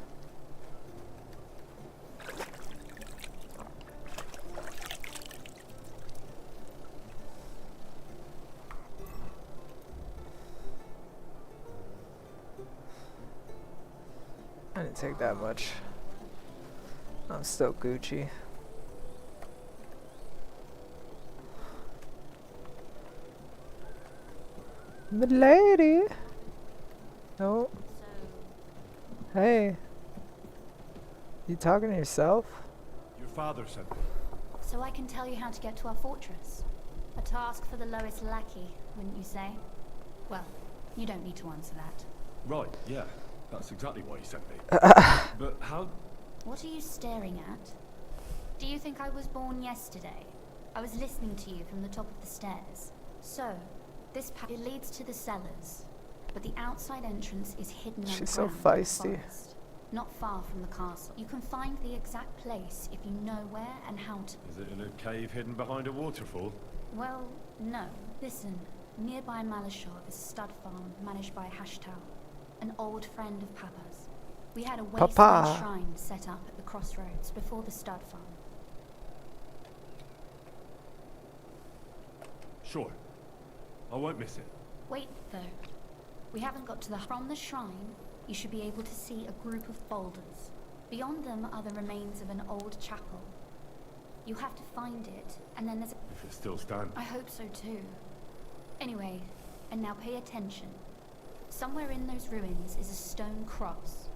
I didn't take that much. I'm still Gucci. Milady! No. Hey. You talking to yourself? Your father sent me. So I can tell you how to get to our fortress. A task for the lowest lackey, wouldn't you say? Well, you don't need to answer that. Right, yeah. That's exactly why he sent me. But how... What are you staring at? Do you think I was born yesterday? I was listening to you from the top of the stairs. So, this it leads to the cellars, but the outside entrance is hidden She's underground so in the feisty. forest, not far from the castle. You can find the exact place if you know where and how to. Is it in a cave hidden behind a waterfall? Well, no. Listen, nearby Malashov is a stud farm managed by Hashtal, an old friend of Papa's. We had a wayside Papa. shrine set up at the crossroads before the stud farm. Sure. I won't miss it. Wait, though. We haven't got to the... From the shrine, you should be able to see a group of boulders. Beyond them are the remains of an old chapel. You have to find it, and then there's a... If it still stands. I hope so, too. Anyway, And now pay attention. Somewhere in those ruins is a stone cross.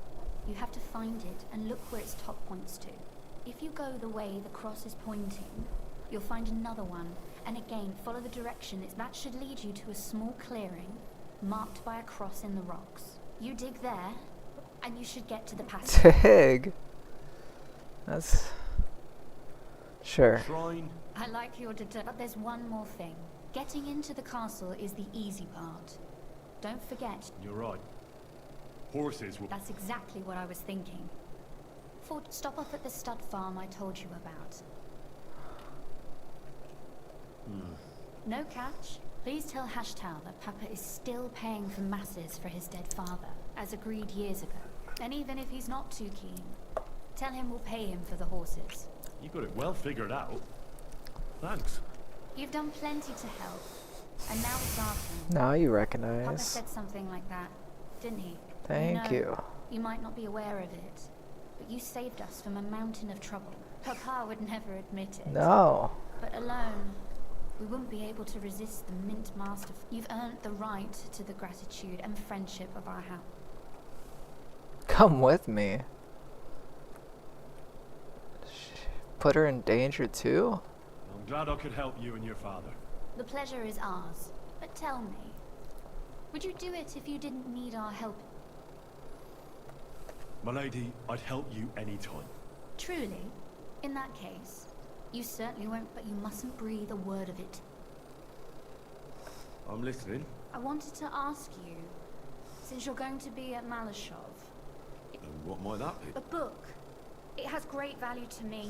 You have to find it and look where its top points to. If you go the way the cross is pointing, you'll find another one, and again follow the direction. That should lead you to a small clearing marked by a cross in the rocks. You dig there, and you should get to the passage. Dig? That's... Sure. Shrine. I like your but there's one more thing. Getting into the castle is the easy part. Don't forget. You're right. Horses will... That's exactly what I was thinking. Ford, stop off at the stud farm I told you about. No catch. Please tell Hashtal that Papa is still paying for masses for his dead father, as agreed years ago. And even if he's not too keen, tell him we'll pay him for the horses. You got it well figured out. Thanks. You've done plenty to help, and now it's our turn. Now you Papa recognize. said something like that, didn't he? Thank you. You might not be aware of it, but you saved us from a mountain of trouble. Papa would never admit it. No. But alone, we wouldn't be able to resist the Mint Master. You've earned the right to the gratitude and friendship of our house. Come with me. Put her in danger too? I'm glad I could help you and your father. The pleasure is ours. But tell me, would you do it if you didn't need our help? My lady, I'd help you anytime. Truly? In that case, you certainly won't, but you mustn't breathe a word of it. I'm listening. I wanted to ask you, since you're going to be at Malashov... And what might that be? A book. It has great value to me,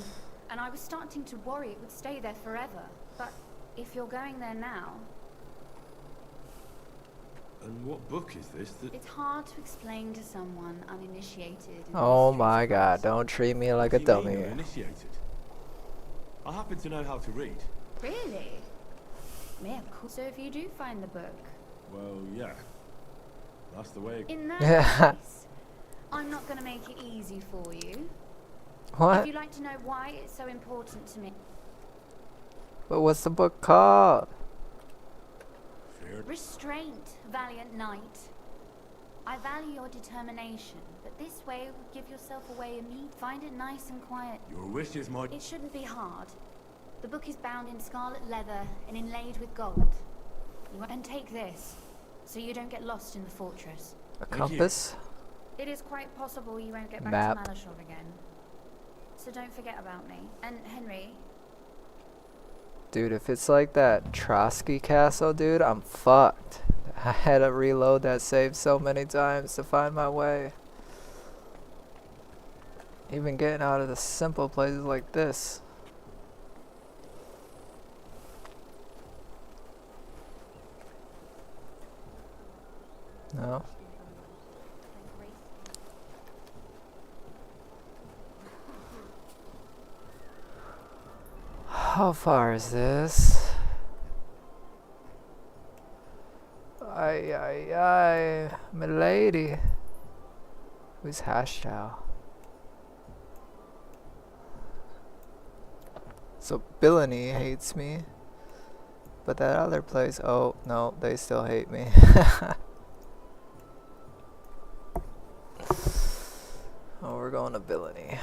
and I was starting to worry it would stay there forever. But if you're going there now... And what book is this that... It's hard to explain to someone uninitiated. Oh my god, don't treat me like a What do you mean dummy. you're initiated? I happen to know how to read. Really? Yeah, cool. So if you do find the book... Well, yeah. That's the way... In that case, I'm not going to make it easy for you. What? If you'd like to know why it's so important to me... But what's the book called? Restraint, valiant knight. I value your determination, but this way would give yourself away immediately. Find it nice and quiet. Your wish is my... It shouldn't be hard. The book is bound in scarlet leather and inlaid with gold. And take this, so you don't get lost in the fortress. A compass? It is quite possible you won't get back Map. to Malashov again. So don't forget about me. And Henry, Dude, if it's like that Trotsky castle, dude, I'm fucked. I had to reload that save so many times to find my way. Even getting out of the simple places like this. No. How far is this? Ay, ay, ay, milady. Who's Hashtal? So Billany hates me. But that other place, oh, no, they still hate me. Oh, we're going to Billany.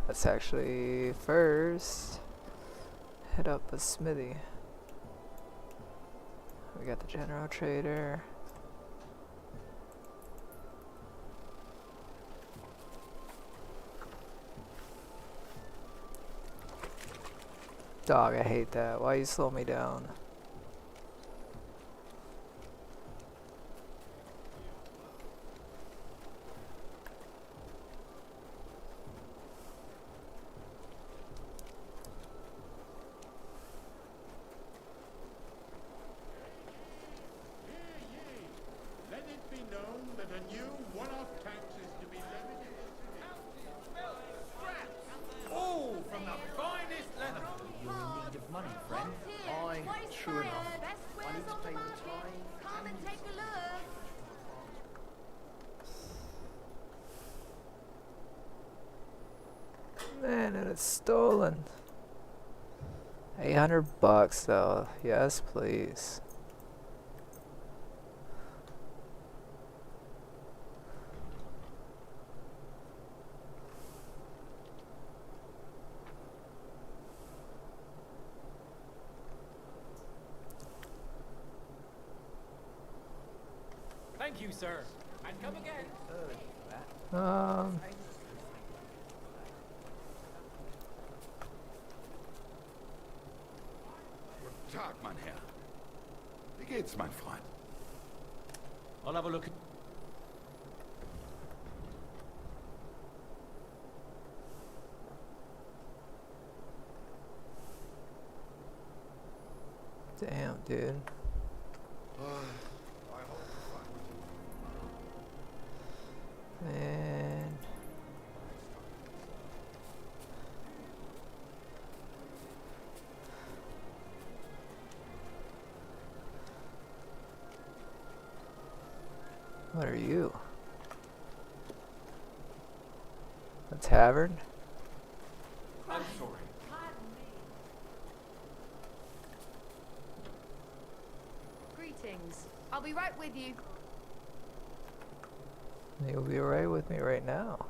Let's actually first hit up a smithy. We got the general trader. Dog, I hate that. Why you slow me down? Let it be known that a new one-off tax is to be levied. All from the finest leather. You're in need of money, friend. Aye, true enough. I need to pay the tithe. Come and take a look. Man, and it's stolen. 800 bucks though. Yes, please. Thank you, sir. And come again. Guten Tag, mein Herr. Wie geht's, mein Freund? I'll have a look. Damn, dude. Man. What are you? A tavern? I'm sorry. Greetings. I'll be right with you. You'll be right with me right now.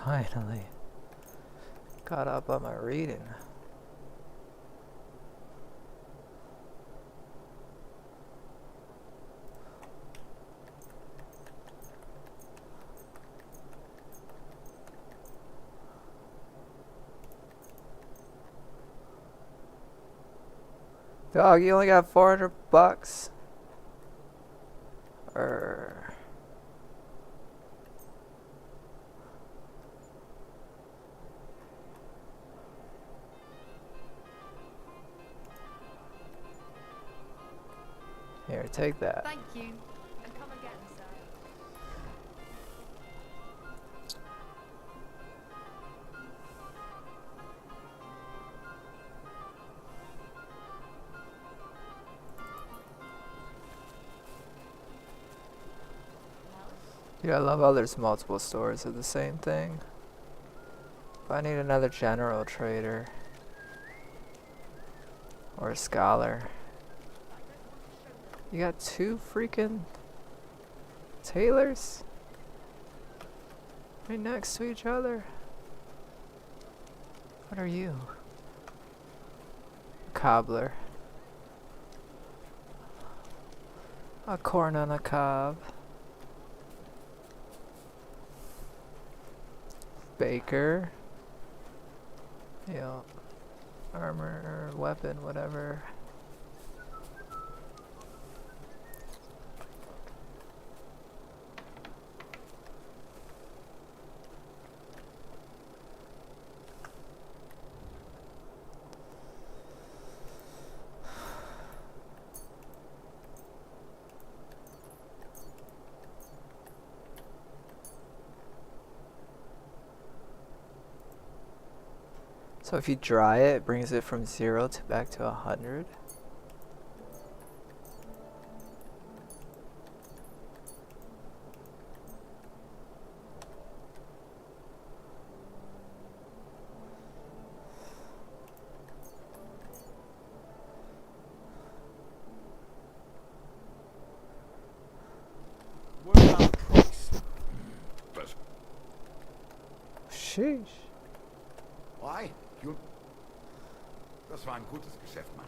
Finally. Caught up on my reading. Dog, you only got $400? Here, take that. Thank you. And come again, sir. Dude, I love how there's multiple stores of the same thing. But I need another general trader. Or a scholar. You got 2 freaking tailors? Right next to each other? What are you? A cobbler. A corn on a cob. Baker. Yeah. Armor or weapon, whatever. So if you dry it, it brings it from 0 to back to 100. What about price? Sheesh. Why? Das war ein gutes Geschäft, mein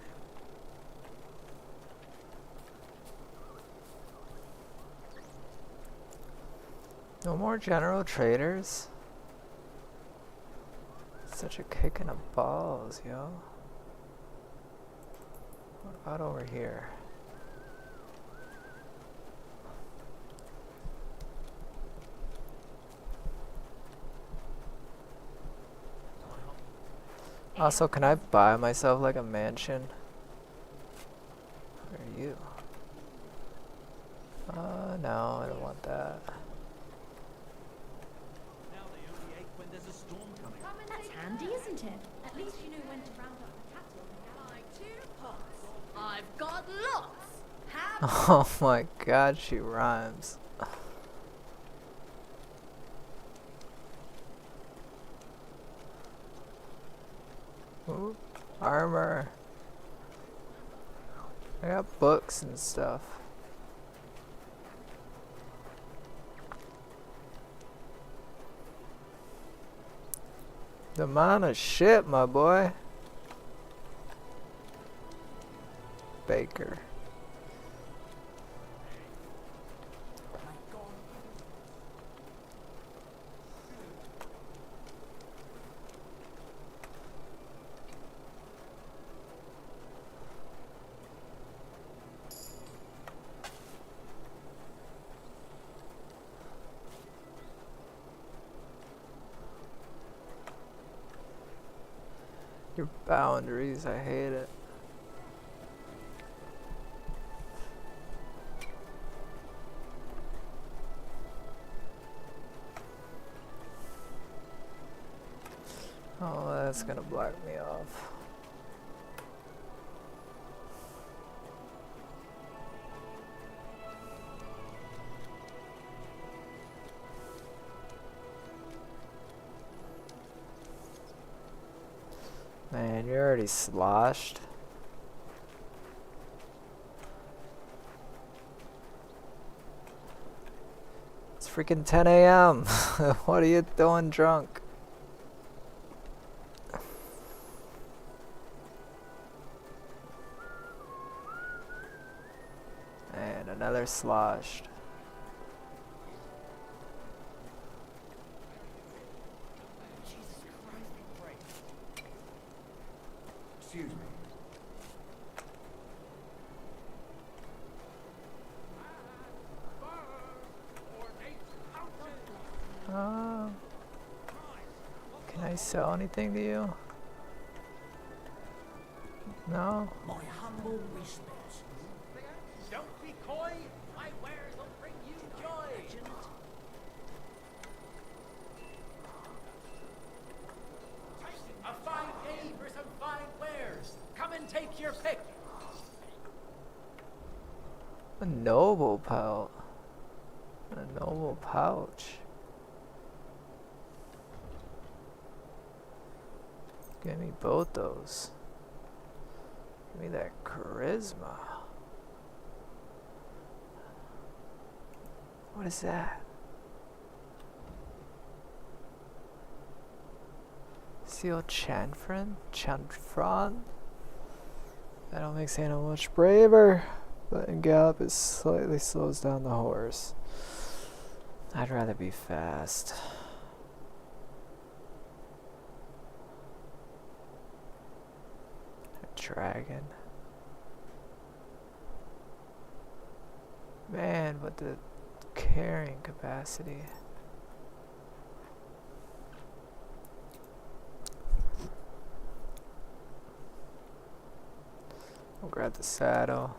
Herr. No more general traders? Such a kick in the balls, yo. What about over here? Also, can I buy myself like a mansion? Where are you? No, I don't want that. That's handy, isn't it? At least you know when to round up the cattle. Buy 2 pots. I've got lots. Have Oh my god, she rhymes. Ooh, armor. I got books and stuff. The amount of shit, my boy. Baker. Your boundaries, I hate it. Oh, that's gonna block me off. Man, you're already sloshed. It's freaking 10 a.m. What are you doing drunk? And another sloshed. Excuse me. Can I sell anything to you? No? My humble respects. Don't be coy. My wares will bring you joy. A fine day for some fine wares. Come and take your pick. A noble pouch. A noble pouch. Give me both those. Give me that charisma. What is that? Seal Chanfron? Chanfron? That'll make Santa much braver, but in gallop it slightly slows down the horse. I'd rather be fast. A dragon. Man, but the carrying capacity. I'll grab the saddle.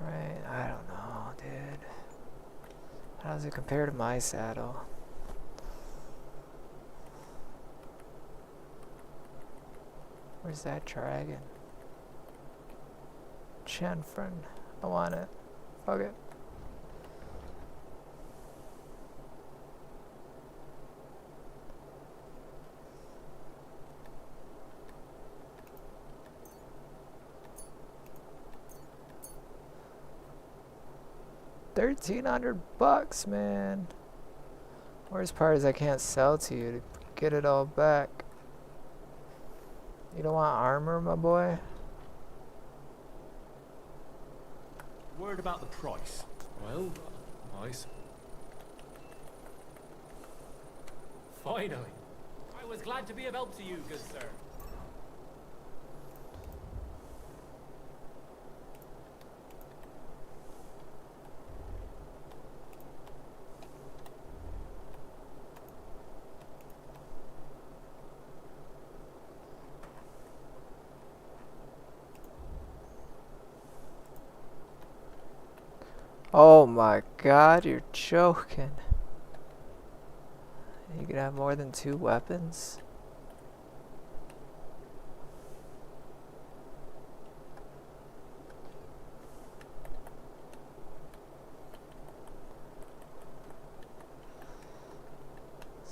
Right, I don't know, dude. How does it compare to my saddle? Where's that dragon? Chanfron. I want it. Fuck it. $1,300, man. Worst part is I can't sell to you to get it all back. You don't want armor, my boy? Word about the price. Well, nice. Finally. I was glad to be of help to you, good sir. Oh my god, you're joking. You can have more than 2 weapons?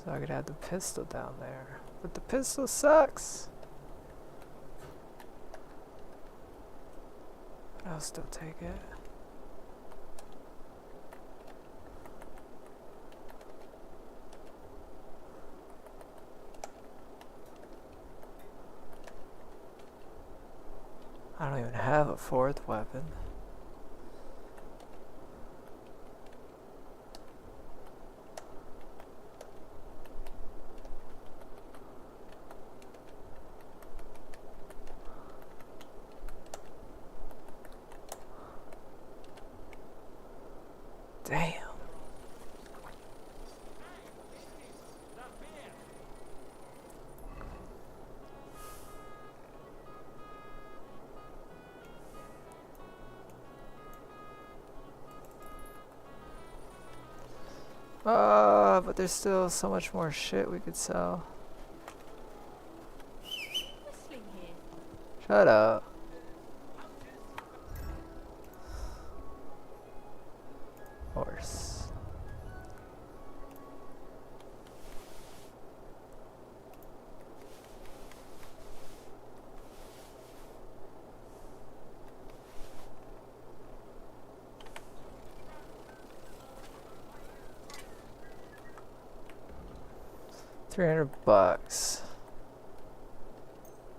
So I could have the pistol down there. But the pistol sucks. But I'll still take it. I don't even have a fourth weapon. Damn. But there's still so much more shit we could sell. Shut up. Horse. $300.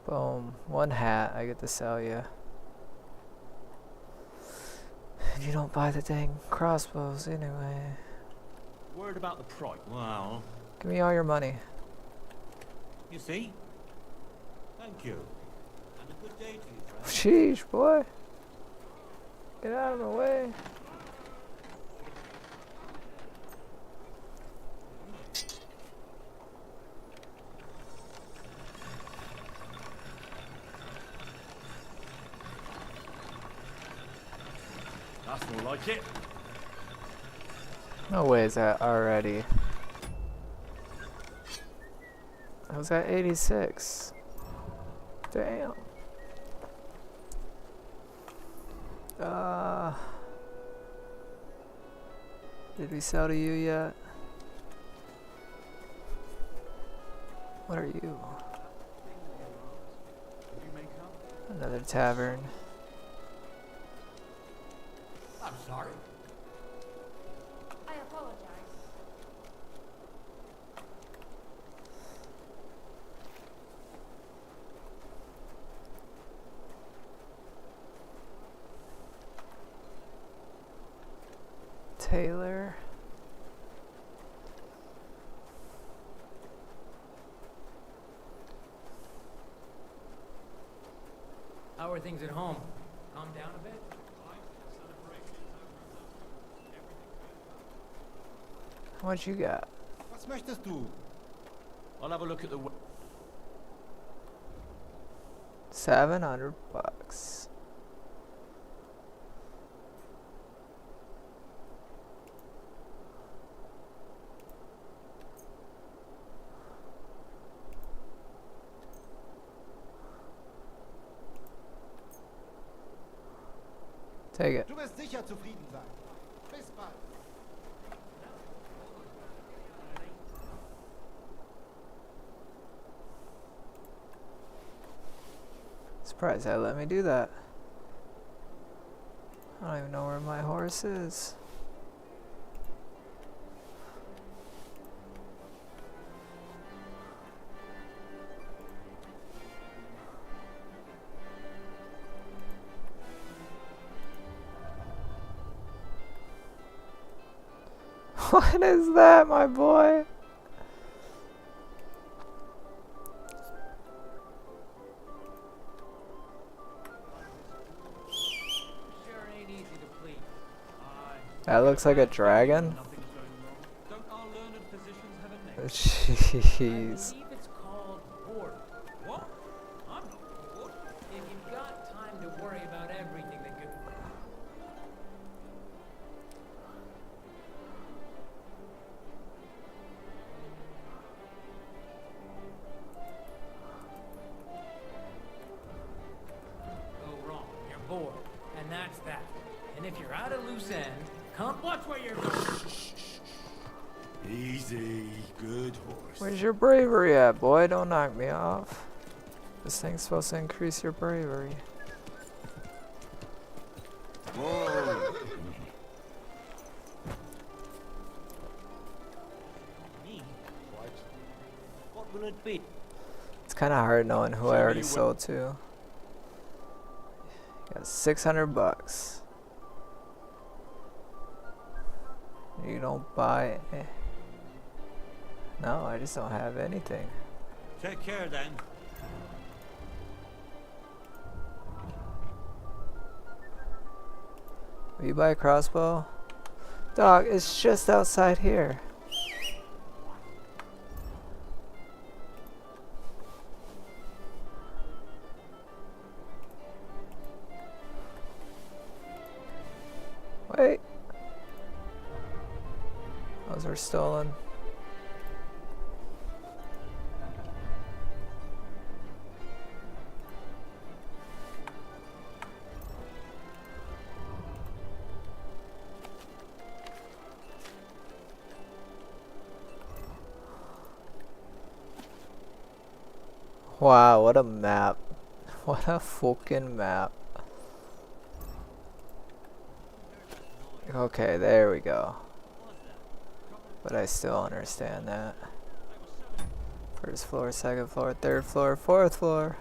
Boom. One hat I get to sell you. And you don't buy the dang crossbows anyway. Worried about the price? Well, Give me all your money. you see? Thank you. And a good day to you, friend. Sheesh, boy. Get out of my way. That's more like it. No way is that already. I was at 86. Damn. Did we sell to you yet? What are you? Another tavern. I'm sorry. I apologize. Taylor. How are things at home? Calm down a bit? What you got? Was möchtest du? I'll have a look at the... $700. Take it. Du wirst sicher zufrieden sein. Bis bald. Surprised they let me do that. I don't even know where my horse is. What is that, my boy? That looks like a dragon. Jeez. It's called bored. What? I'm not bored. If you've got time to worry about everything that could... go wrong, you're bored. And that's that. And if you're at a loose end, come watch where you're going. Easy. good horse. Where's your bravery at, boy? Don't knock me off. This thing's supposed to increase your bravery. Whoa! Me? What will it be? It's kind of hard knowing who I already sold to. Got $600. You don't buy it. No, I just don't have anything. Take care then. Will you buy a crossbow? Dog, it's just outside here. Wait. Those were stolen. Wow, what a map. What a fucking map. Okay, there we go. But I still understand that. First floor, second floor, third floor, fourth floor.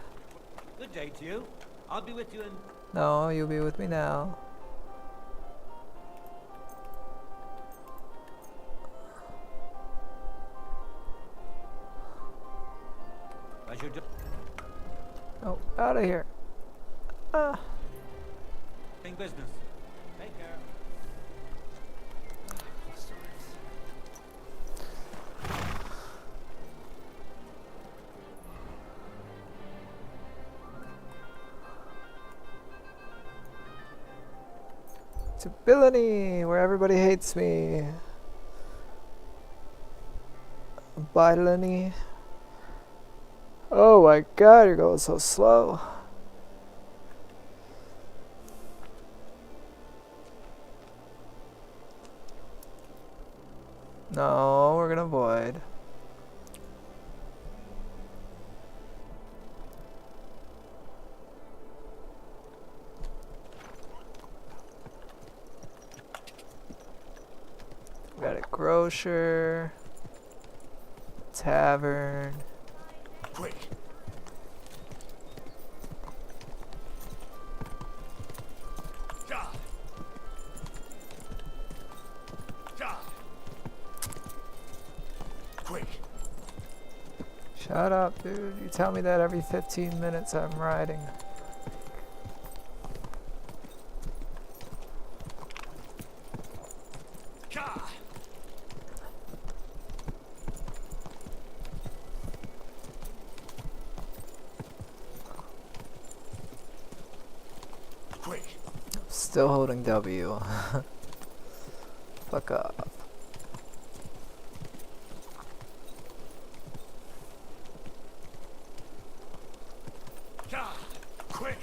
Good day to you. I'll be with you in... No, you'll be with me now. Oh, out of here. Think business. Take care. To Billany, where everybody hates me. Billany. Oh my god, you're going so slow. No, we're gonna avoid. We got a grocer, tavern. Quick! Quick! Shut up, dude. You tell me that every 15 minutes I'm riding. Still holding W. Fuck up. Quick!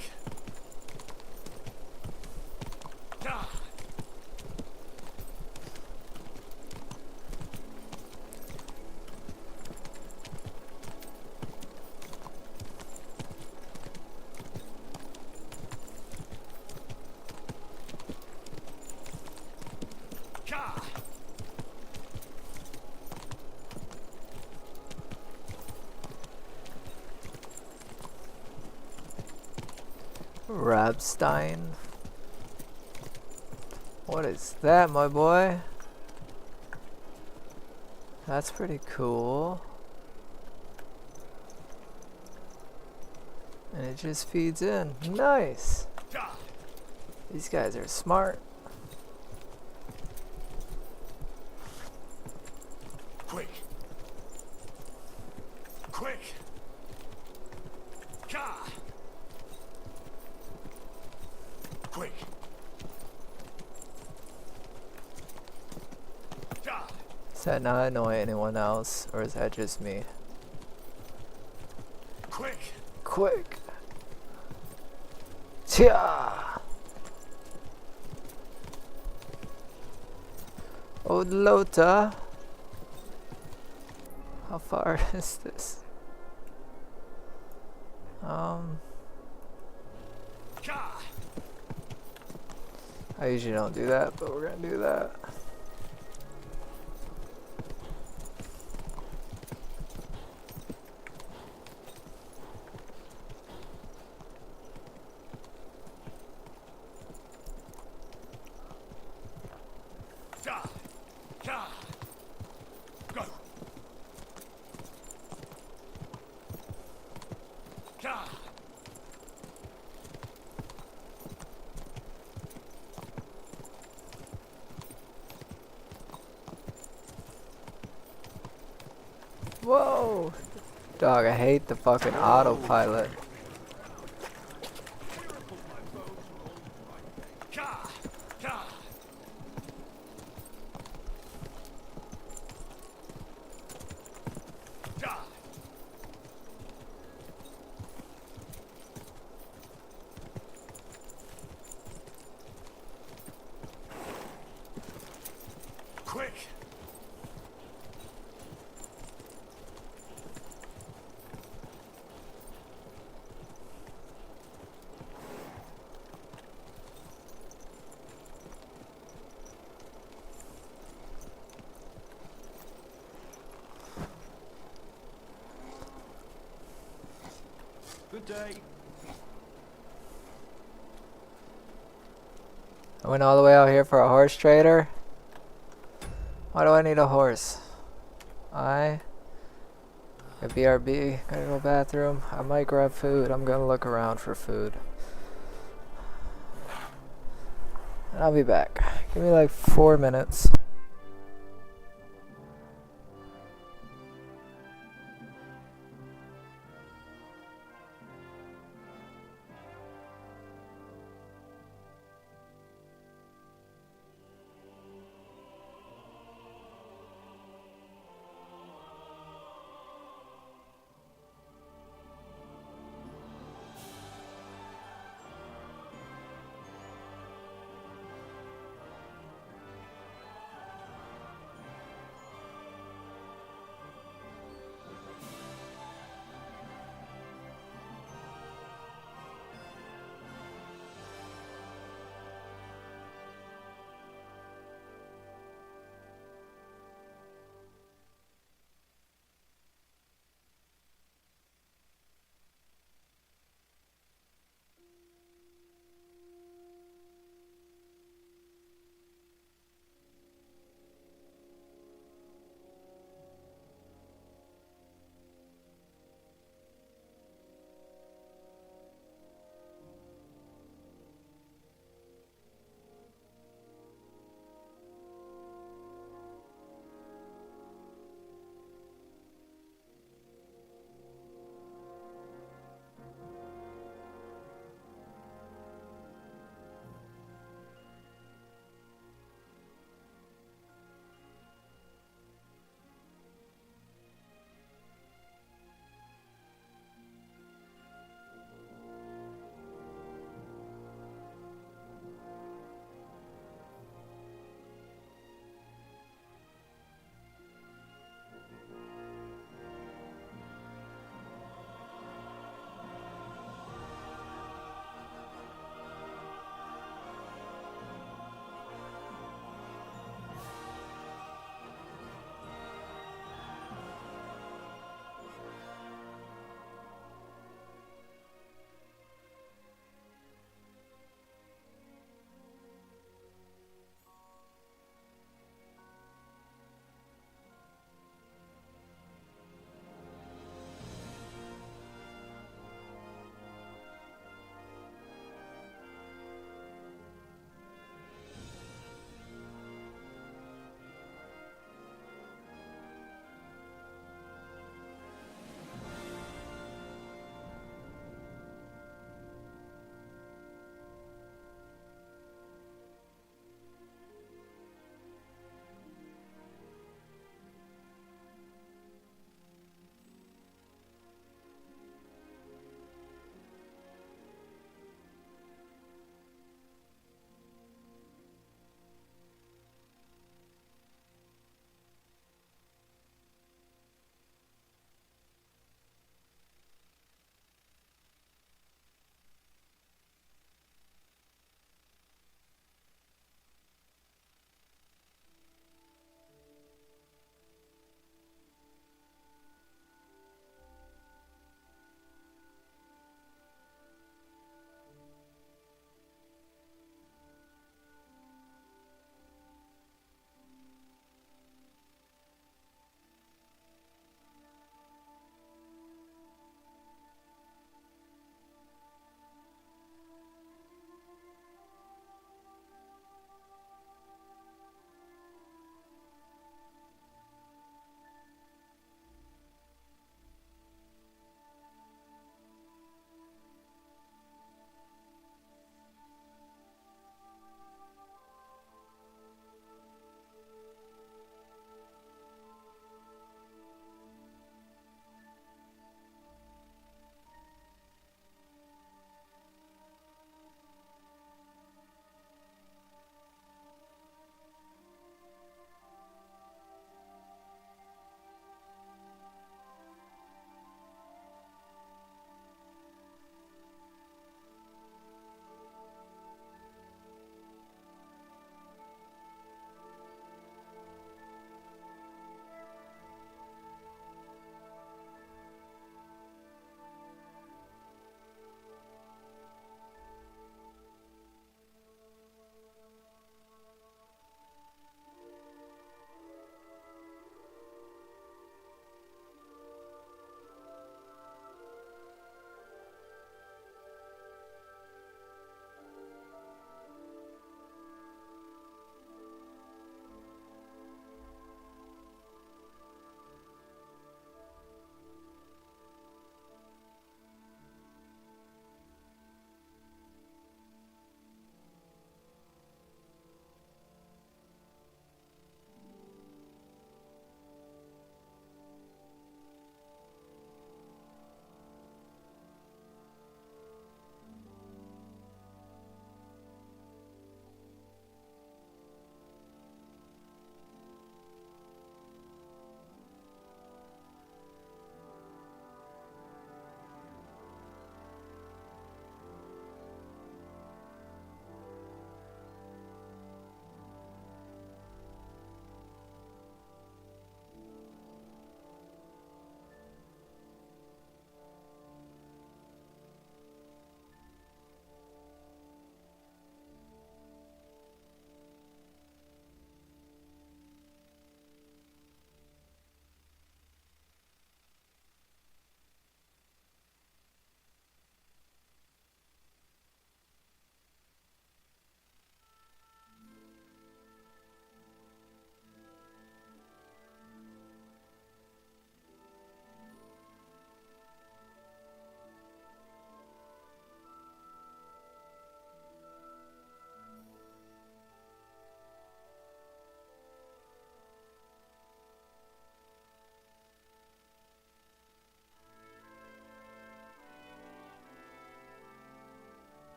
Rabstein. What is that, my boy? That's pretty cool. And it just feeds in. Nice! These guys are smart. Quick! Quick! Quick! Does that not annoy anyone else, or is that just me? Quick! Quick! Tia! Odlota! How far is this? I usually don't do that, but we're gonna do that. Whoa! Dog, I hate the fucking autopilot. Quick! Good day. I went all the way out here for a horse trader. Why do I need a horse? A BRB, gotta go bathroom. I might grab food. I'm gonna look around for food. And I'll be back. Give me like 4 minutes.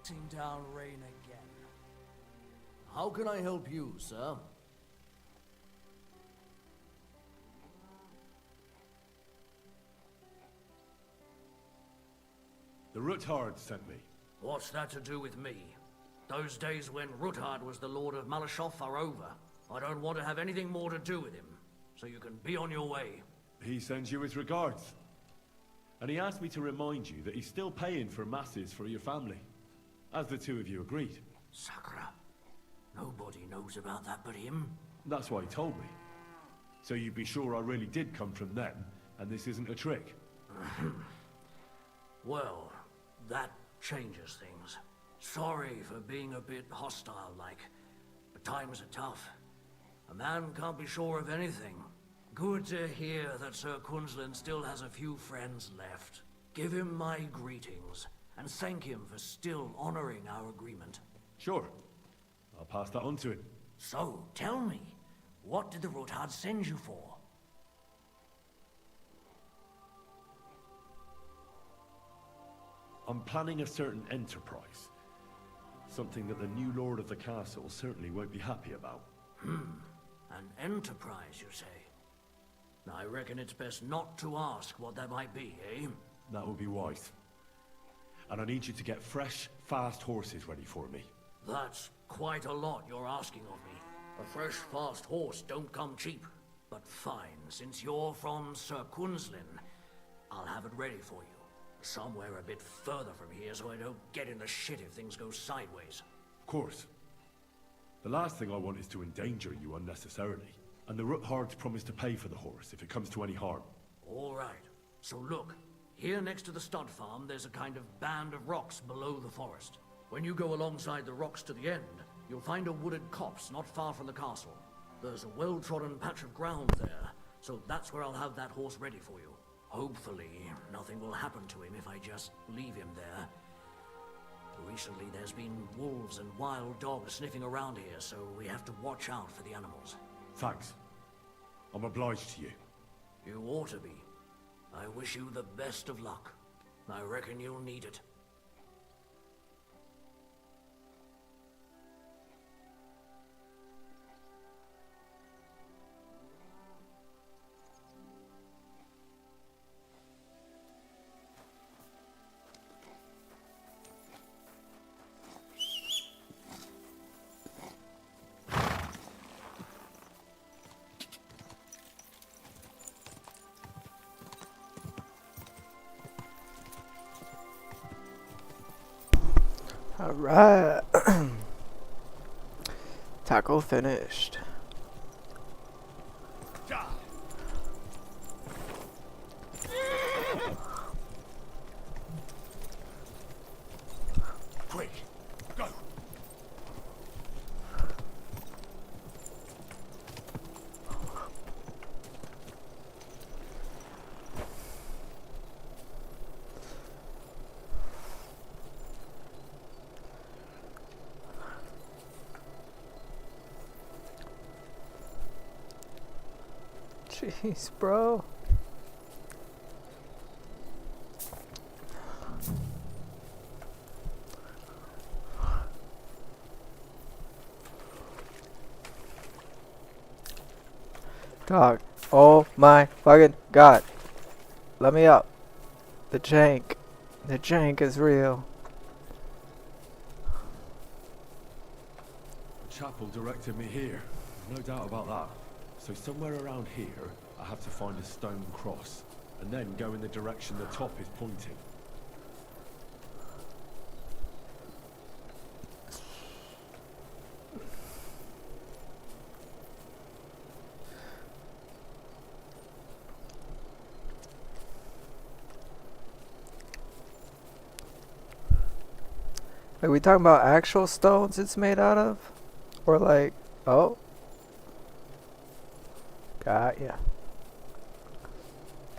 expecting down rain again. How can I help you, sir? The Ruthard sent me. What's that to do with me? Those days when Ruthard was the Lord of Malashov are over. I don't want to have anything more to do with him, so you can be on your way. He sends you his regards. And he asked me to remind you that he's still paying for masses for your family, as the two of you agreed. Sakura. Nobody knows about that but him. That's why he told me. So you'd be sure I really did come from them, and this isn't a trick. Well, that changes things. Sorry for being a bit hostile-like, but times are tough. A man can't be sure of anything. Good to hear that Sir Quinlan still has a few friends left. Give him my greetings, and thank him for still honoring our agreement. Sure. I'll pass that on to him. So, tell me, what did the Ruthard send you for? I'm planning a certain enterprise. Something that the new lord of the castle certainly won't be happy about. An enterprise, you say? I reckon it's best not to ask what that might be, eh? That would be wise. And I need you to get fresh, fast horses ready for me. That's quite a lot you're asking of me. A fresh, fast horse don't come cheap. But fine, since you're from Sir Quinlan, I'll have it ready for you. Somewhere a bit further from here so I don't get in the shit if things go sideways. Of course. The last thing I want is to endanger you unnecessarily. And the Ruthards promise to pay for the horse if it comes to any harm. All right. So look, here next to the stud farm there's a kind of band of rocks below the forest. When you go alongside the rocks to the end, you'll find a wooded copse not far from the castle. There's a well-trodden patch of ground there, so that's where I'll have that horse ready for you. Hopefully, nothing will happen to him if I just leave him there. Recently, there's been wolves and wild dogs sniffing around here, so we have to watch out for the animals. Thanks. I'm obliged to you. You ought to be. I wish you the best of luck. I reckon you'll need it. Alright. Tackle finished. Quick, go! Jeez, bro. Dog. Oh my fucking god. Let me up. The jank. The jank is real. The chapel directed me here. No doubt about that. So somewhere around here, I have to find a stone cross, and then go in the direction the top is pointing. Are we talking about actual stones it's made out of? Or like, oh. Got ya.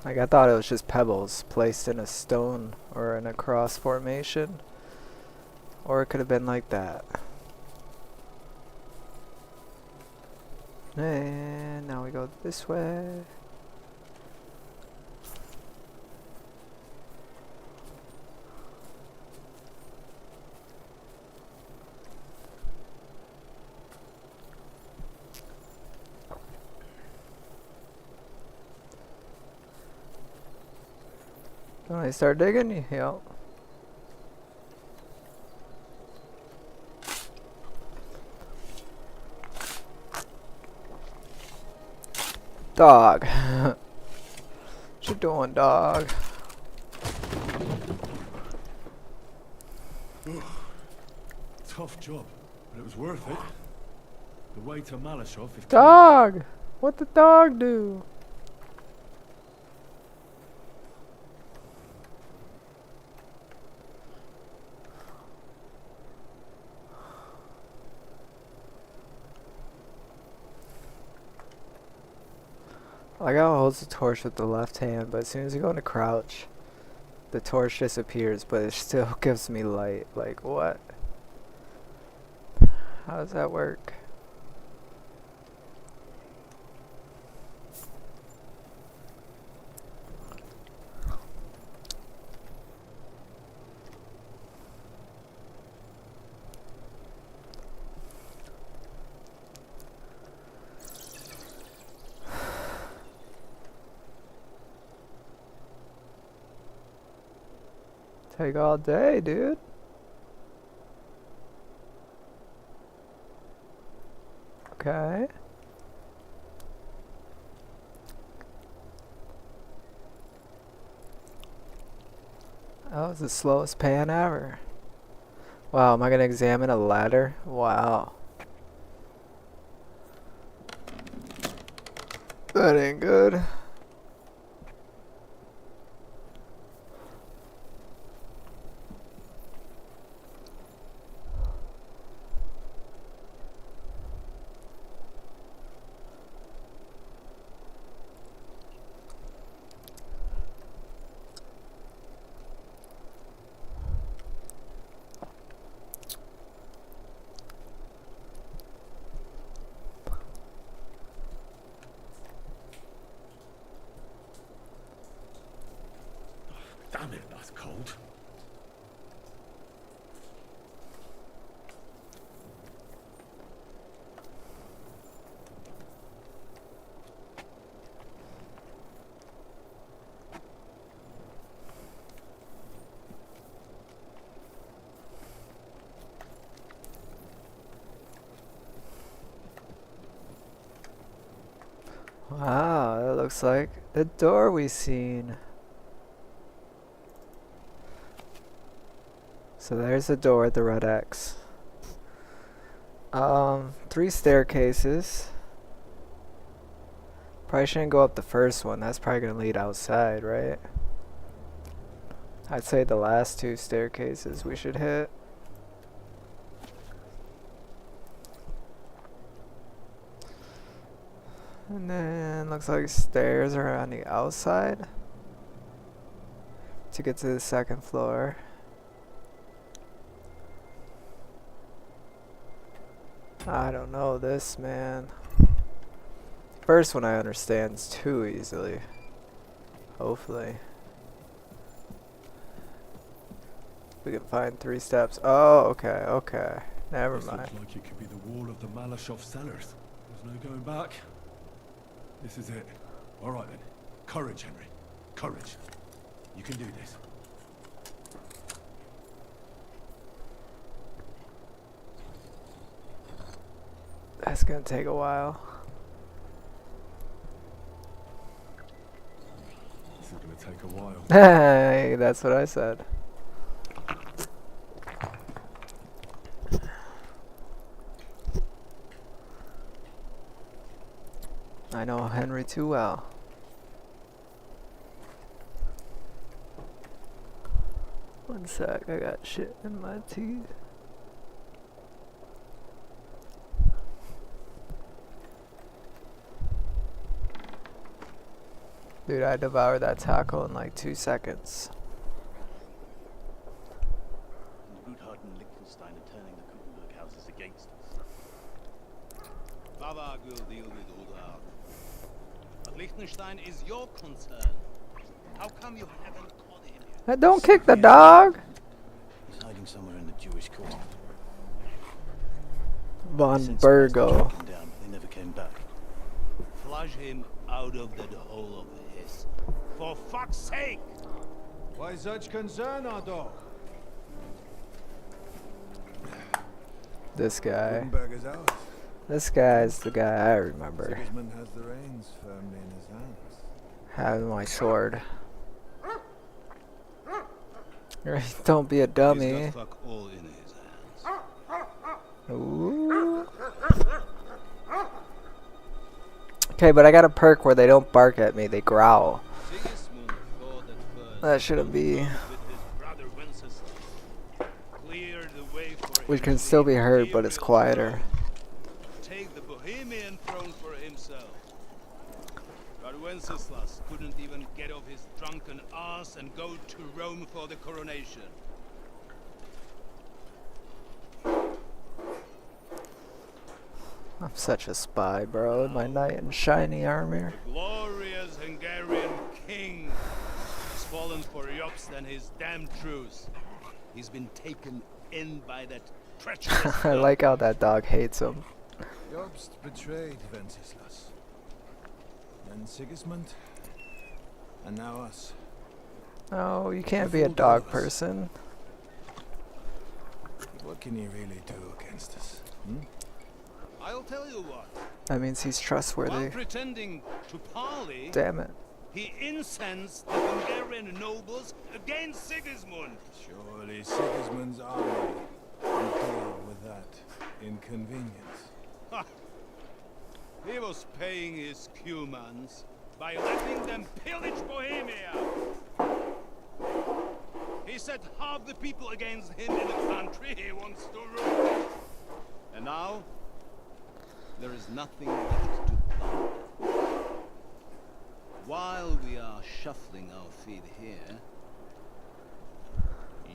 Like I thought it was just pebbles placed in a stone or in a cross formation. Or it could have been like that. And now we go this way. When I start digging, yep. Dog. What you doing, dog? Tough job, but it was worth it. The way to Malashov is Dog! What the dog do? I gotta hold the torch with the left hand, but as soon as you go into crouch, the torch disappears, but it still gives me light. Like, what? How does that work? Take all day, dude. Okay. That was the slowest pan ever. Wow, am I gonna examine a ladder? Wow. That ain't good. Damn it, that's cold. Wow, that looks like the door we seen. So there's the door at the red X. 3 staircases. Probably shouldn't go up the first one. That's probably gonna lead outside, right? I'd say the last 2 staircases we should hit. And then looks like stairs are on the outside to get to the 2nd floor. I don't know this, man. First one I understand too easily. Hopefully. We can find 3 steps. Oh, okay, okay. Never This mind. looks like it could be the wall of the Malashov cellars. There's no going back. This is it. All right then. Courage, Henry. Courage. You can do this. That's gonna take a while. This is gonna take a while. Hey, that's what I said. I know Henry too well. One sec, I got shit in my teeth. Dude, I devoured that taco in like 2 seconds. Guthard and Liechtenstein are turning the Gutenberg houses against us. Bavag will deal with Guthard. But Liechtenstein is your concern. How come you haven't caught him yet? Don't kick the dog! He's hiding somewhere in the Jewish quarter. Von Burgo. Down, but they never came back. Flush him out of that hole of his. For fuck's sake! Why such concern, our dog? This guy. Gutenberg is ours. This guy's the guy I remember. Sigismund has the reins firmly in his hands. Having my sword. Don't be a dummy. He's got fuck all in his hands. Ooh. Okay, but I got a perk where they don't bark at me, they growl. That shouldn't be. Which can still be heard, but it's quieter. Take the Bohemian throne for himself. But Wenceslas couldn't even get off his drunken ass and go to Rome for the coronation. I'm such a spy, bro, in my knight in shiny armor. The glorious Hungarian king has fallen for Jobst and his damn truce. He's been taken in by that treacherous I like how that dog hates him. Jobst betrayed Wenceslas. Then Sigismund. And now us. Oh, you can't be a dog person. What can he really do against us? Hmm? I'll tell you what. That means he's trustworthy. While pretending to parley, Damn it. he incensed the Hungarian nobles against Sigismund. Surely Sigismund's army can deal with that inconvenience. Ha! He was paying his Cumans by letting them pillage Bohemia. He set half the people against him in the country he wants to rule. And now, there is nothing left to plan. While we are shuffling our feet here,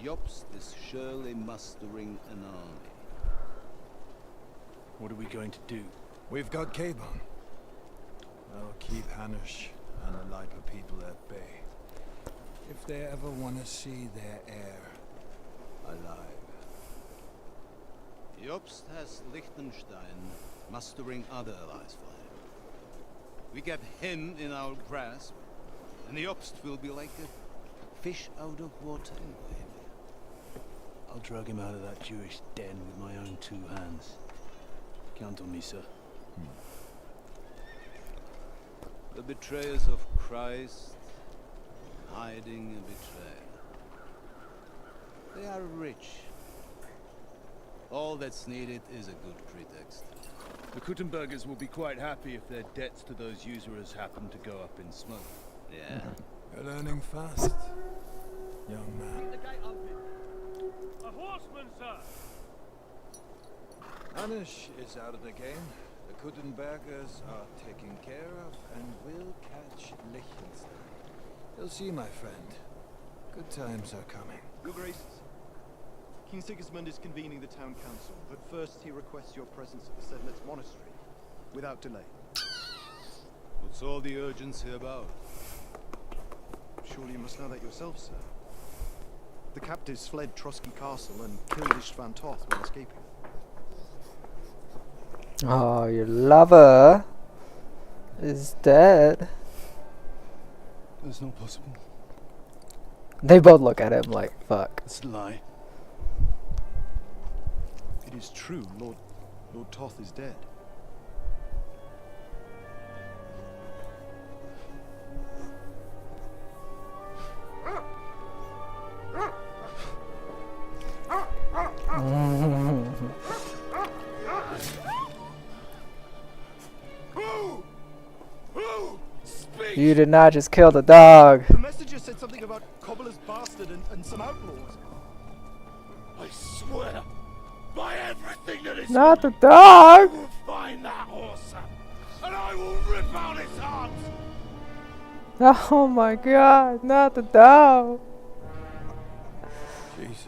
Jobst is surely mustering an army. What are we going to do? We've got Cabon. I'll keep Hanush and the Lipa people at bay. If they ever want to see their heir alive. Jobst has Liechtenstein mustering other allies for him. We get him in our grasp, and Jobst will be like a fish out of water in Bohemia. I'll drag him out of that Jewish den with my own two hands. Count on me, sir. The betrayers of Christ, hiding a betrayal. They are rich. All that's needed is a good pretext. The Kuttenbergers will be quite happy if their debts to those usurers happen to go up in smoke. Yeah. You're learning fast, young man. The gate open. A horseman, sir! Hanush is out of the game. The Kuttenbergers are taken care of and will catch Liechtenstein. You'll see, my friend. Good times are coming. Your Graces, King Sigismund is convening the town council, but first he requests your presence at the Sedlitz monastery, without delay. What's all the urgency about? Surely you must know that yourself, sir. The captives fled Trotsky Castle and killed Istvan Toth while escaping. Oh, your lover is dead. That's not possible. They both look at him like, fuck. It's a lie. It is true, Lord Toth is dead. You did not just kill the dog. The messenger said something about Cobbler's bastard and some outlaws. I swear, by everything that is Not the dog. I will find that horse, and I will rip out his heart. Oh my god, not the dog. Jesus.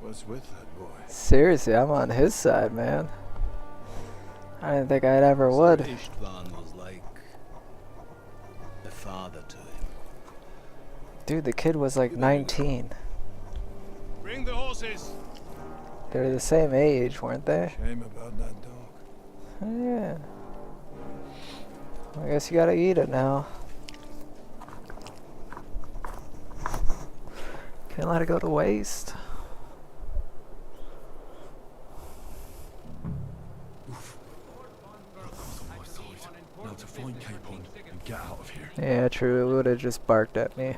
What's with that boy? Seriously, I'm on his side, man. I didn't think I'd ever would. Istvan was like a father to him. Dude, the kid was like 19. Bring the horses. They're the same age, weren't they? Shame about that dog. Oh, yeah. I guess you gotta eat it now. Can't let it go to waste. Now to find Capon and get out of here. Yeah, true. It would have just barked at me.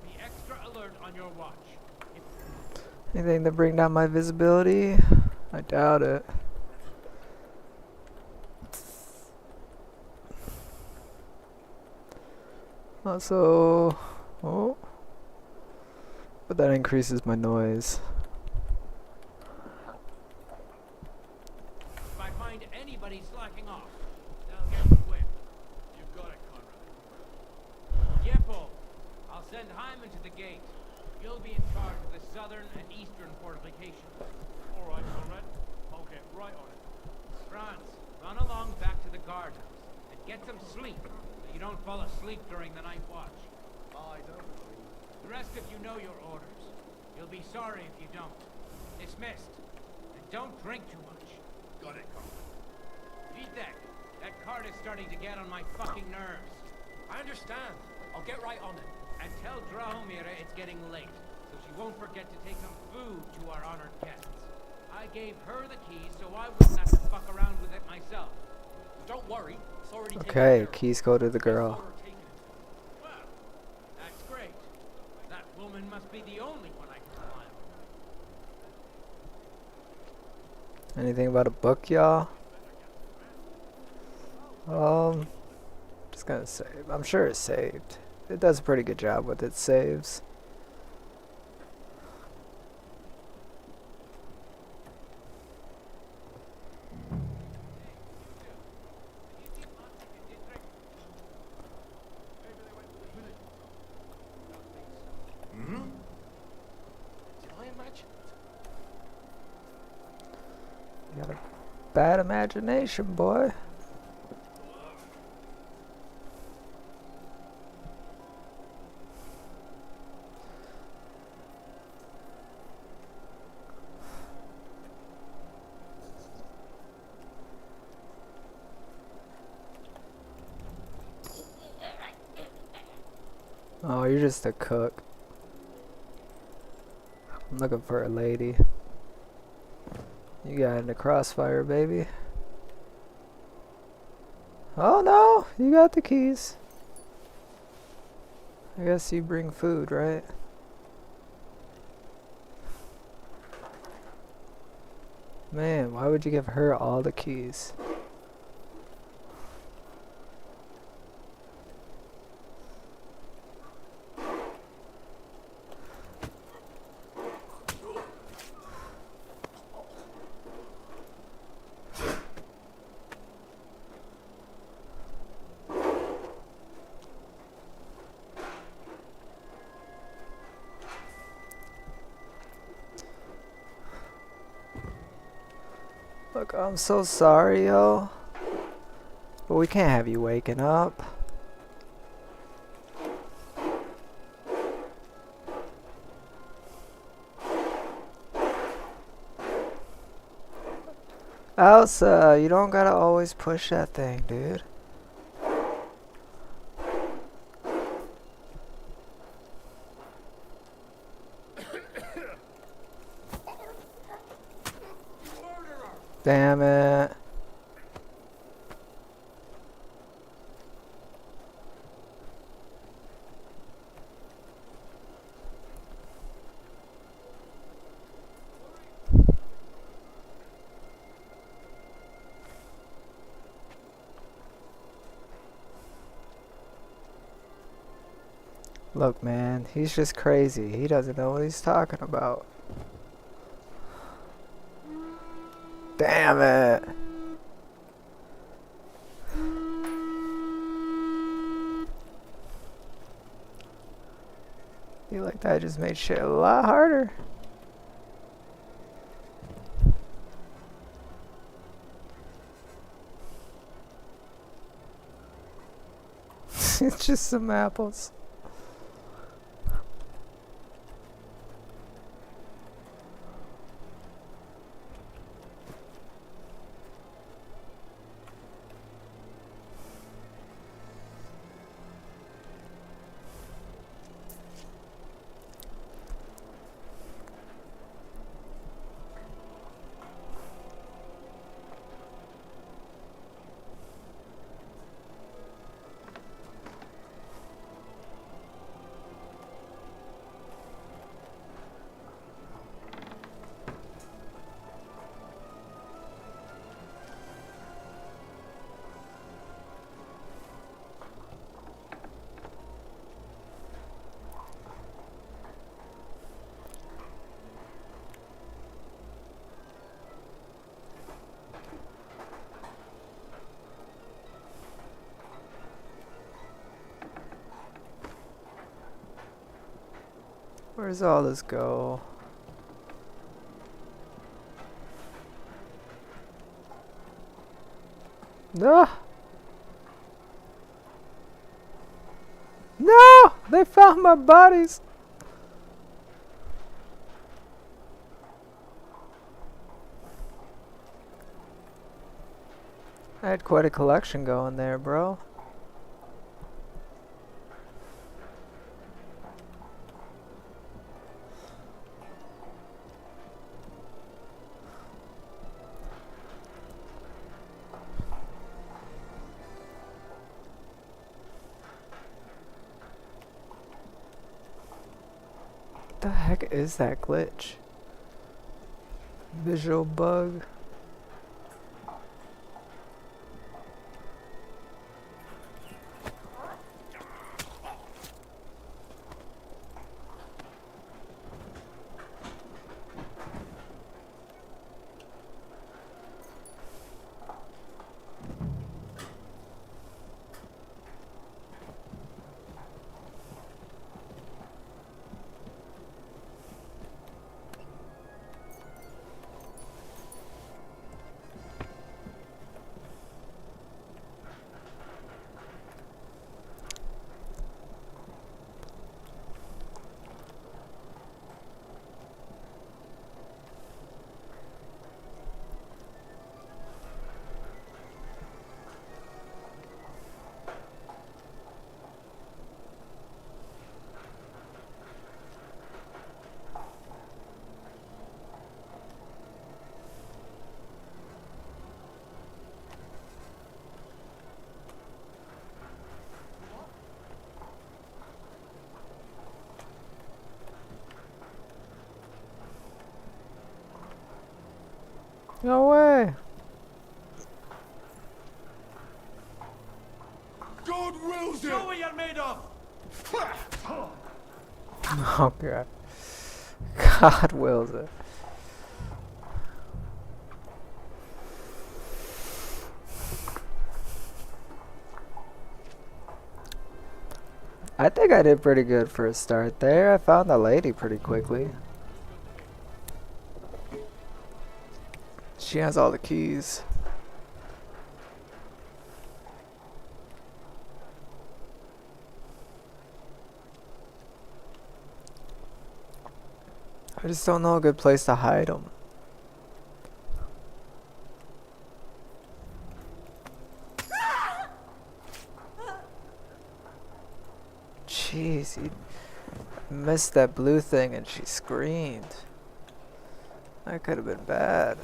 Be extra alert on your watch. Anything to bring down my visibility? I doubt it. Also, oh, but that increases my noise. If I find anybody slacking off, they'll get whipped. You've got it, Conrad. Yepo, I'll send Hyman to the gate. You'll be in charge of the southern and eastern fortifications. All right, Conrad. I'll get right on it. Franz, run along back to the guardhouse and get some sleep so you don't fall asleep during the night watch. I don't worry. The rest of you know your orders. You'll be sorry if you don't. Dismissed. And don't drink too much. Got it, Conrad. Vitek, that cart is starting to get on my fucking nerves. I understand. I'll get right on it. And tell Drahomira it's getting late, so she won't forget to take some food to our honored guests. I gave her the keys so I wouldn't have to fuck around with it myself. Don't worry, it's already taken care Okay, of. keys go to the girl. Well, that's great. That woman must be the only one I can rely on. Anything about a book, y'all? Just gonna save. I'm sure it's saved. It does a pretty good job with its saves. Did I imagine it? You got a bad imagination, boy. Oh, you're just a cook. I'm looking for a lady. You got into crossfire, baby. Oh no, you got the keys. I guess you bring food, right? Man, why would you give her all the keys? Look, I'm so sorry, yo. But we can't have you waking up. Elsa, you don't gotta always push that thing, dude. Damn it. Look, man, he's just crazy. He doesn't know what he's talking about. Damn it. Feel like that just made shit a lot harder. It's just some apples. Where's all this go? No! No! They found my bodies! I had quite a collection going there, bro. What the heck is that glitch? Visual bug. No way! God wills it! Show what you're made of! Oh god. God wills it. I think I did pretty good for a start there. I found the lady pretty quickly. She has all the keys. I just don't know a good place to hide them. Jeez, you missed that blue thing and she screamed. That could have been bad.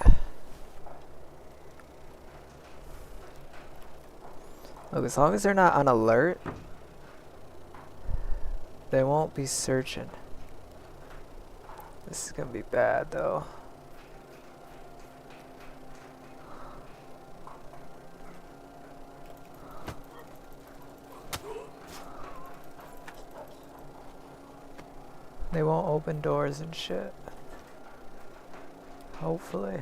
Look, as long as they're not on alert, they won't be searching. This is gonna be bad though. They won't open doors and shit. Hopefully.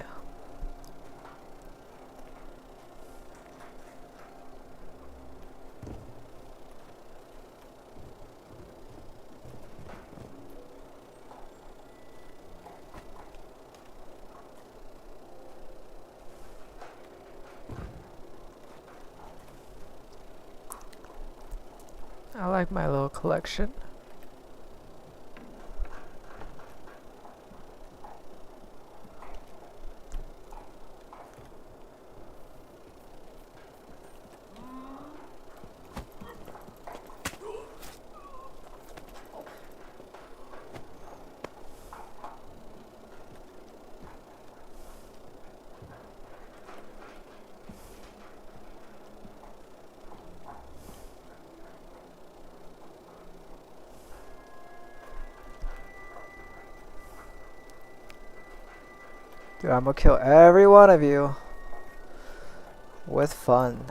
I like my little collection. Dude, I'm gonna kill every one of you with fun.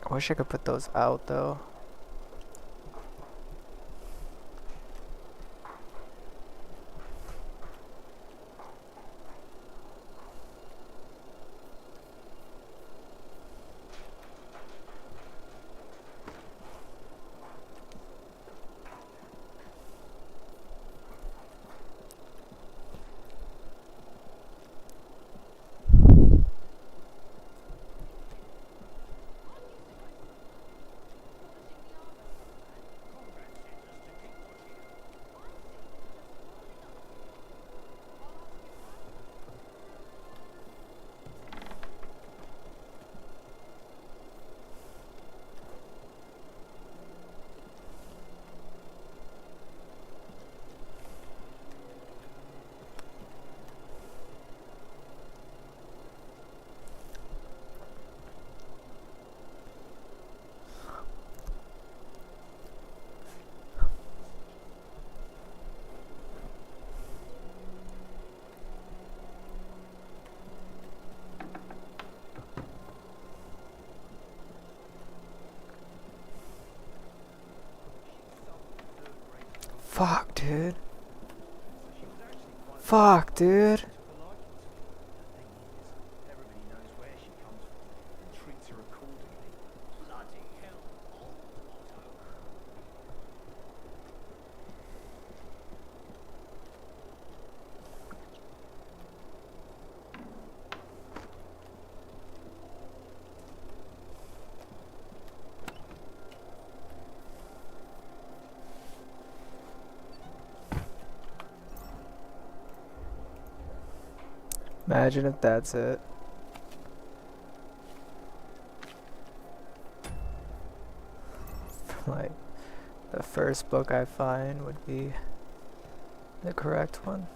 I wish I could put those out though. Fuck, dude. Fuck, dude. Everybody knows where she comes from and treats her accordingly. Bloody hell, Otto. Imagine if that's it. Like, the first book I find would be the correct one.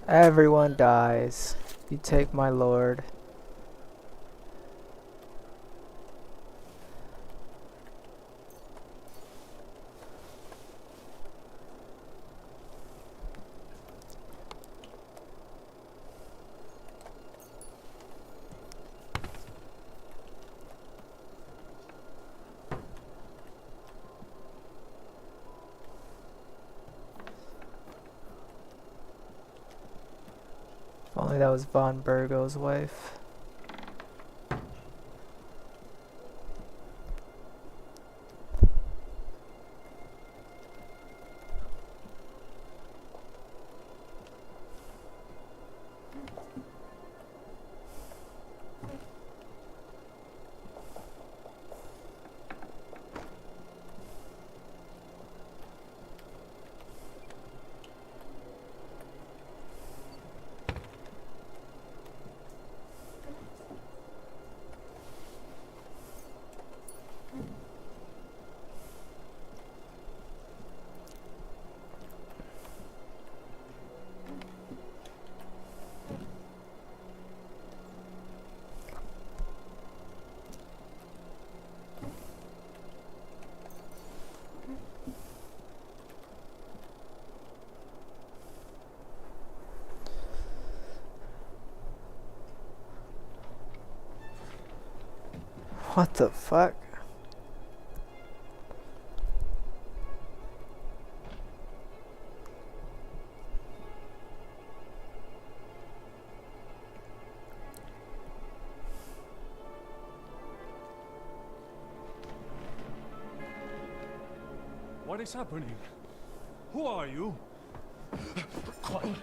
Everyone dies. You take my lord. If only that was Von Burgo's wife. What the fuck? What is happening? Who are you? Quiet.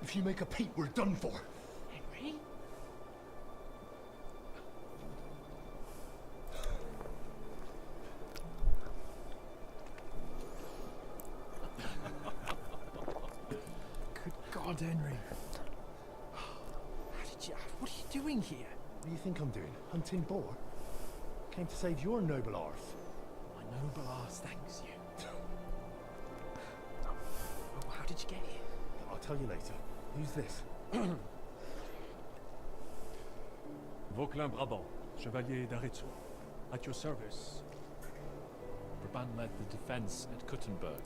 If you make a peep, we're done for. Henry? Good God, Henry. What are you doing here? What do you think I'm doing? Hunting boar? Came to save your noble arse. My noble arse thanks you. Oh, how did you get here? I'll tell you later. Who's this? Vauquelin Brabant, Chevalier d'Aretzo. At your service. Brabant led the defense at Kuttenberg.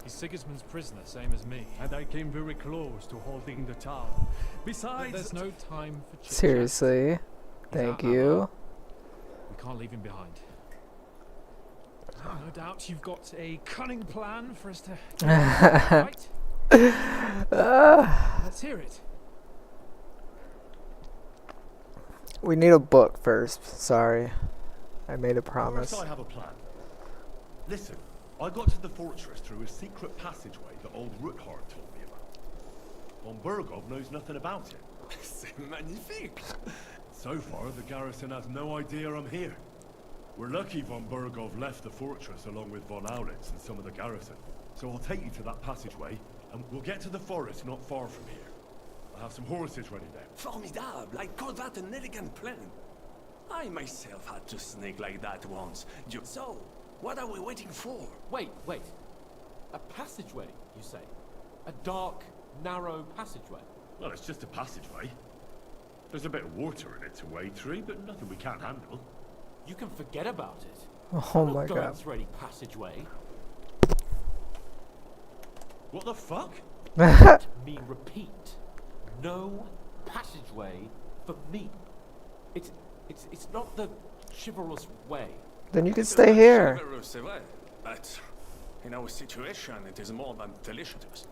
He's Sigismund's prisoner, same as me. And I came very close to holding the town. Besides, there's no time for chit-chat. Seriously? Thank you. We can't leave him behind. No doubt you've got a cunning plan for us to right? Let's hear it. We need a book first. Sorry. I made a promise. First I have a plan. Listen, I got to the fortress through a secret passageway that old Ruthard told me about. Von Burgov knows nothing about it. C'est magnifique! So far, the garrison has no idea I'm here. We're lucky Von Burgov left the fortress along with Von Aulitz and some of the garrison. So I'll take you to that passageway, and we'll get to the forest not far from here. I have some horses ready there. Formidable! I call that an elegant plan. I myself had to sneak like that once. So, what are we waiting for? Wait. A passageway, you say? A dark, narrow passageway? Well, it's just a passageway. There's a bit of water in it to wade through, but nothing we can't handle. You can forget about it. Oh I'm my not going god. through any passageway. What the fuck? Let me repeat. No passageway for me. It's not the chivalrous way. Then you can It is stay not here. chivalrous, c'est vrai, but in our situation, it is more than delicious.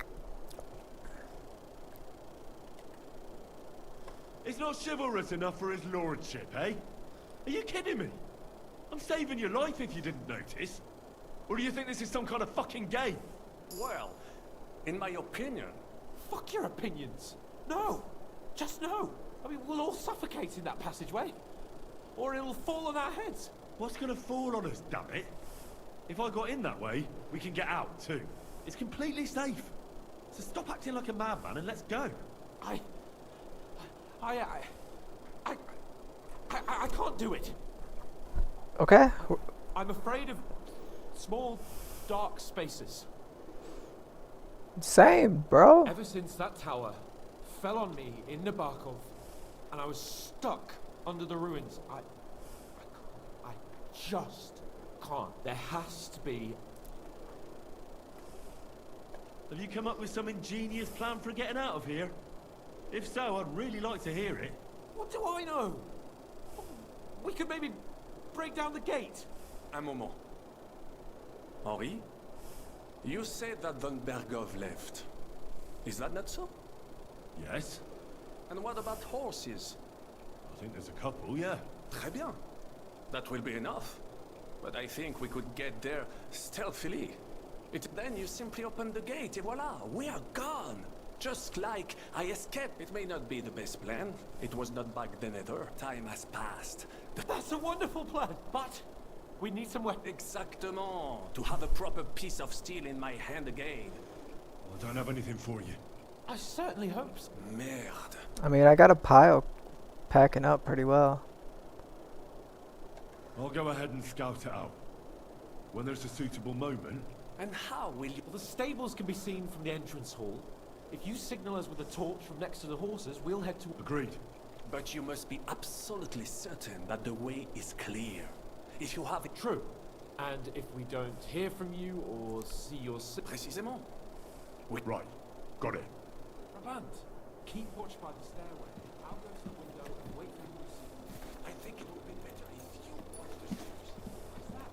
It's not chivalrous enough for his lordship, eh? Are you kidding me? I'm saving your life if you didn't notice. Or do you think this is some kind of fucking game? Well, in my opinion... Fuck your opinions. No. Just no. I mean, we'll all suffocate in that passageway. Or it'll fall on our heads. What's gonna fall on us, damn it? If I got in that way, we can get out too. It's completely safe. So stop acting like a madman and let's go. I can't do it. Okay. I'm afraid of small, dark spaces. Same, bro. Ever since that tower fell on me in Nabokov, and I was stuck under the ruins, I just can't. There has to be. Have you come up with some ingenious plan for getting out of here? If so, I'd really like to hear it. What do I know? We could maybe break down the gate. Un moment. Henri, you said that Von Bergov left. Is that not so? Yes. And what about horses? I think there's a couple, yeah. Très bien. That will be enough. But I think we could get there stealthily. Then you simply open the gate, et voila, we are gone. Just like I escaped. It may not be the best plan. It was not back then either. Time has passed. That's a wonderful plan, but we need some weapons. Exactement. To have a proper piece of steel in my hand again. I don't have anything for you. I certainly hope so. Merde. I mean, I got a pile packing up pretty well. I'll go ahead and scout it out. When there's a suitable moment. And how will you... Well, the stables can be seen from the entrance hall. If you signal us with a torch from next to the horses, we'll head to... Agreed. But you must be absolutely certain that the way is clear. If you have it... True. And if we don't hear from you or see your... Précisément. Right. Got it. Brabant, keep watch by the stairway. I'll go to the window and wait for you to see. I think it would be better if you watch the stairs. What's that?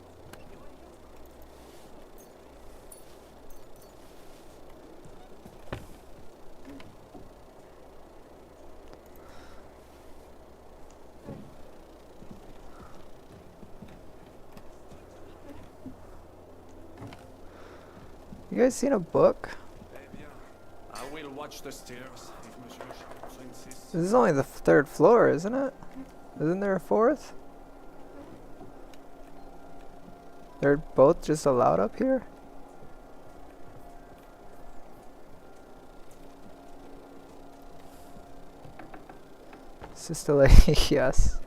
You guys seen a book? I will watch the stairs if Monsieur so insists. This is only the third floor, isn't it? Isn't there a fourth? They're both just allowed up here? Sister Lady, yes.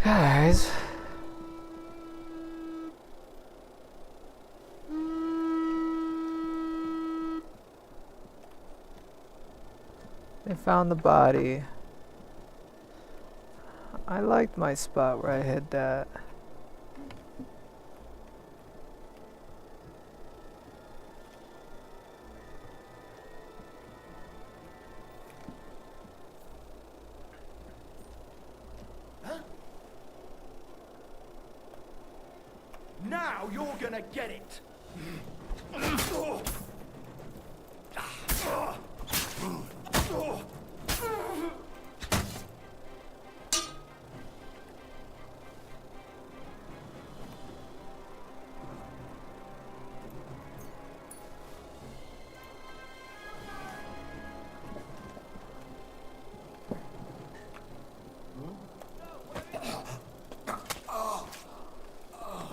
Guys. They found the body. I liked my spot where I hid that. Now you're gonna get it.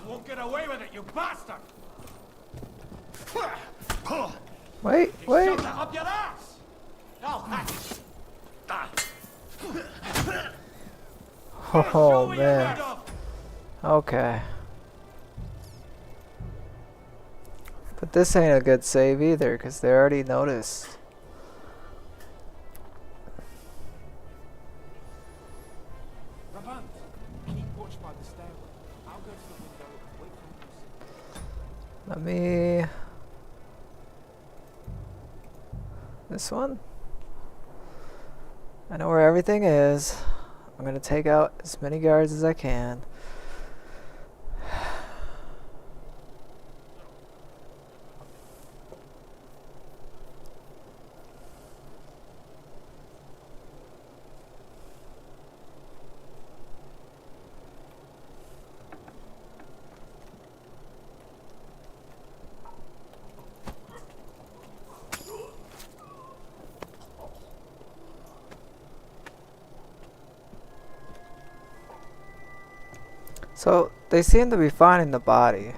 Won't get away with it, you bastard! Wait, wait. Shove that up your ass! Oh man. Okay. But this ain't a good save either, because they already noticed. Brabant, keep watch by the stairway. I'll go to the window and wait for you to see. Let me This one? I know where everything is. I'm gonna take out as many guards as I can. So, they seem to be finding the body.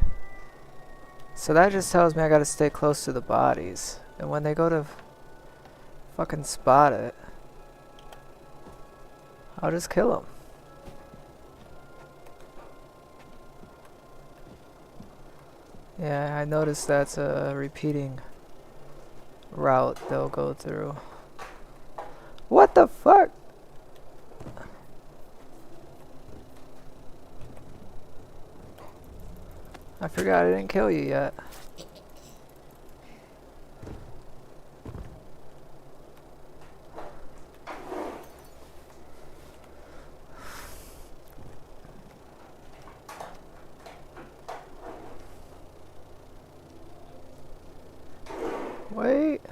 So that just tells me I gotta stay close to the bodies. And when they go to fucking spot it, I'll just kill them. Yeah, I noticed that's a repeating route they'll go through. What the fuck? I forgot I didn't kill you yet. Wait.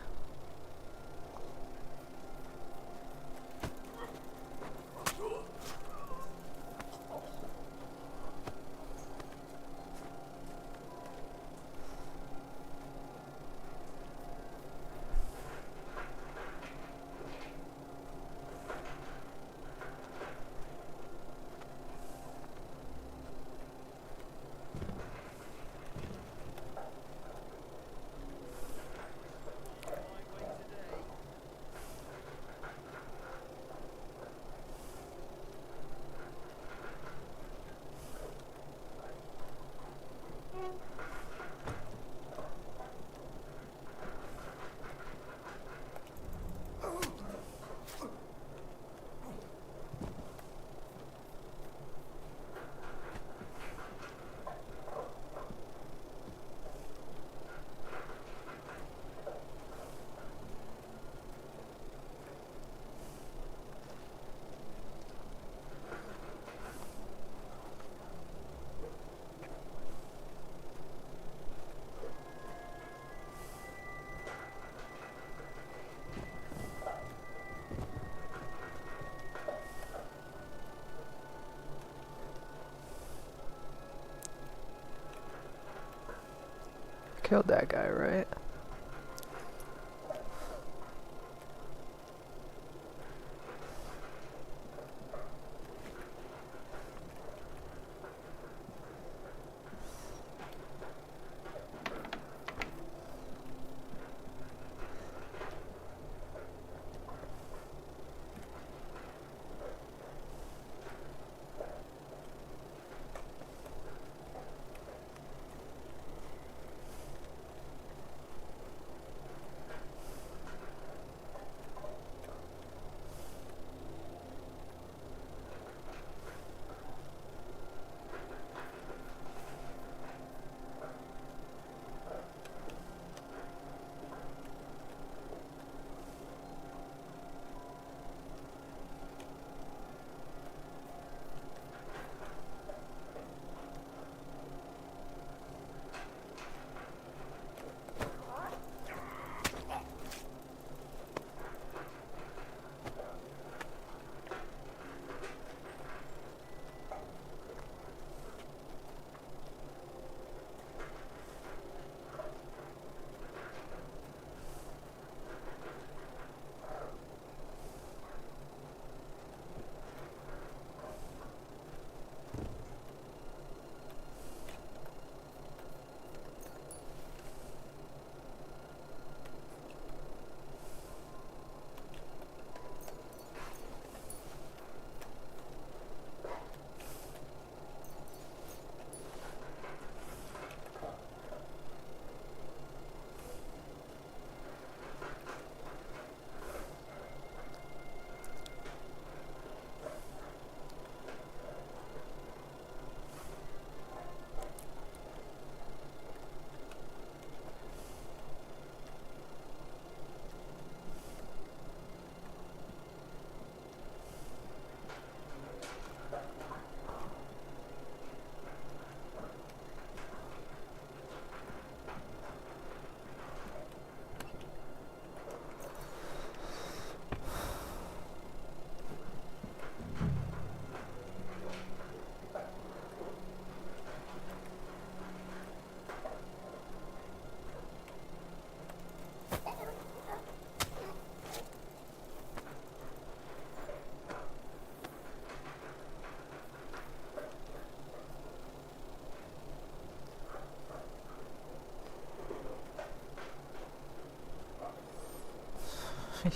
Killed that guy, right?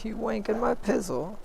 You wanking my pizzle.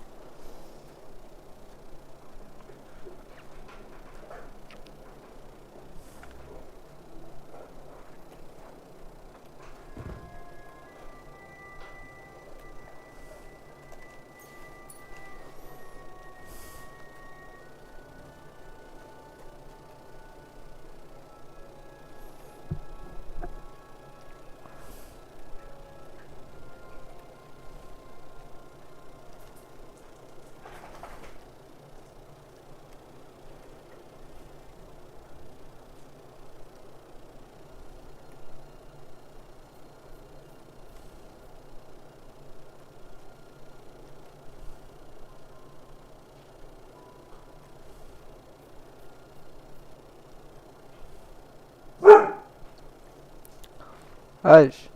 Hush.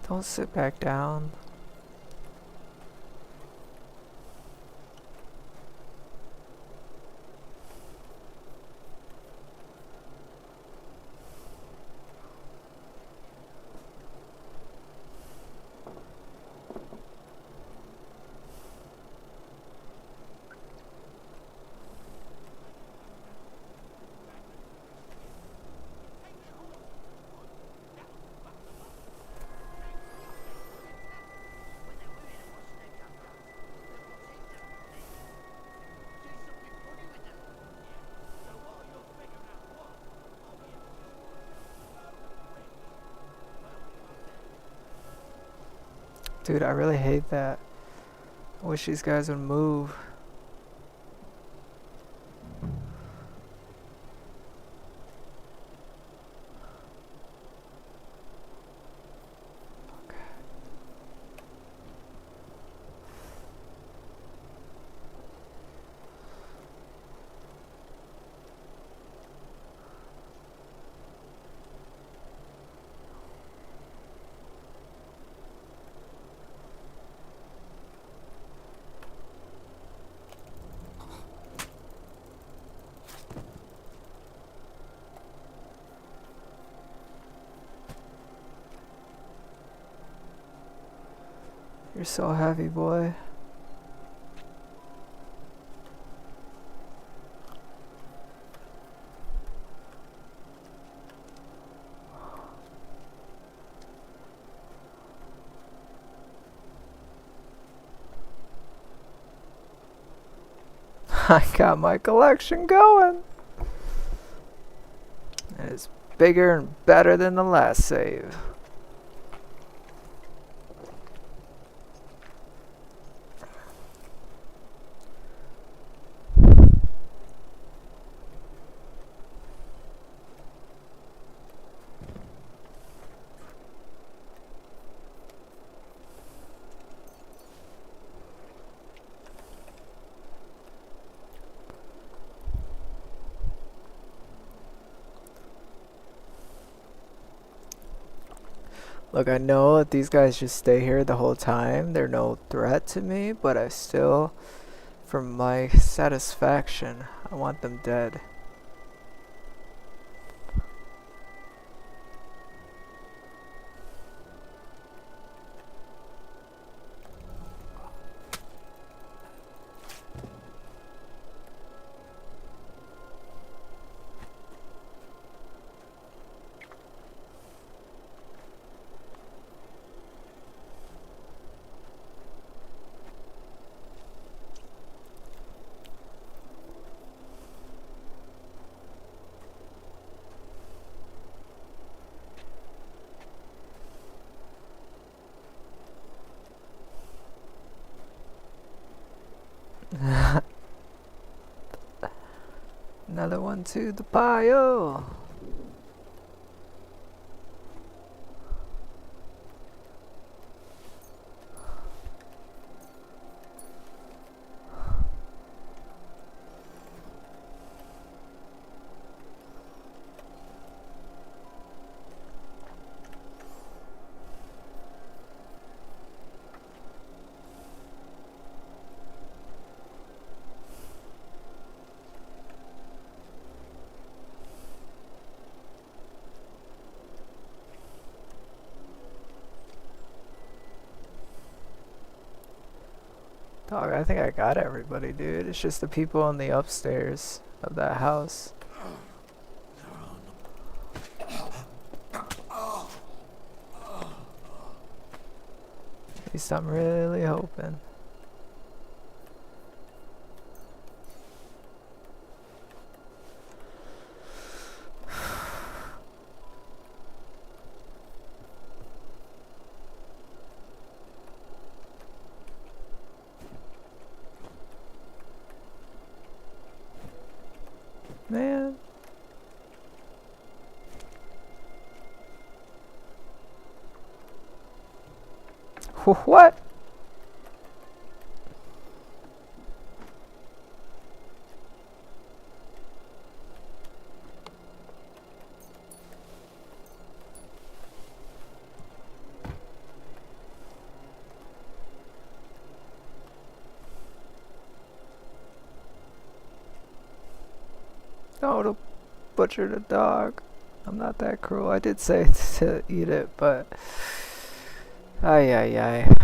Don't sit back down. Dude, I really hate that. I wish these guys would move. You're so heavy, boy. I got my collection going. And it's bigger and better than the last save. Look, I know that these guys just stay here the whole time. They're no threat to me, but I still, for my satisfaction, I want them dead. Another one to the pile. Dog, I think I got everybody, dude. It's just the people on the upstairs of that house. At least I'm really hoping. Man. What? No, to butcher the dog. I'm not that cruel. I did say to eat it, but ay ay ay.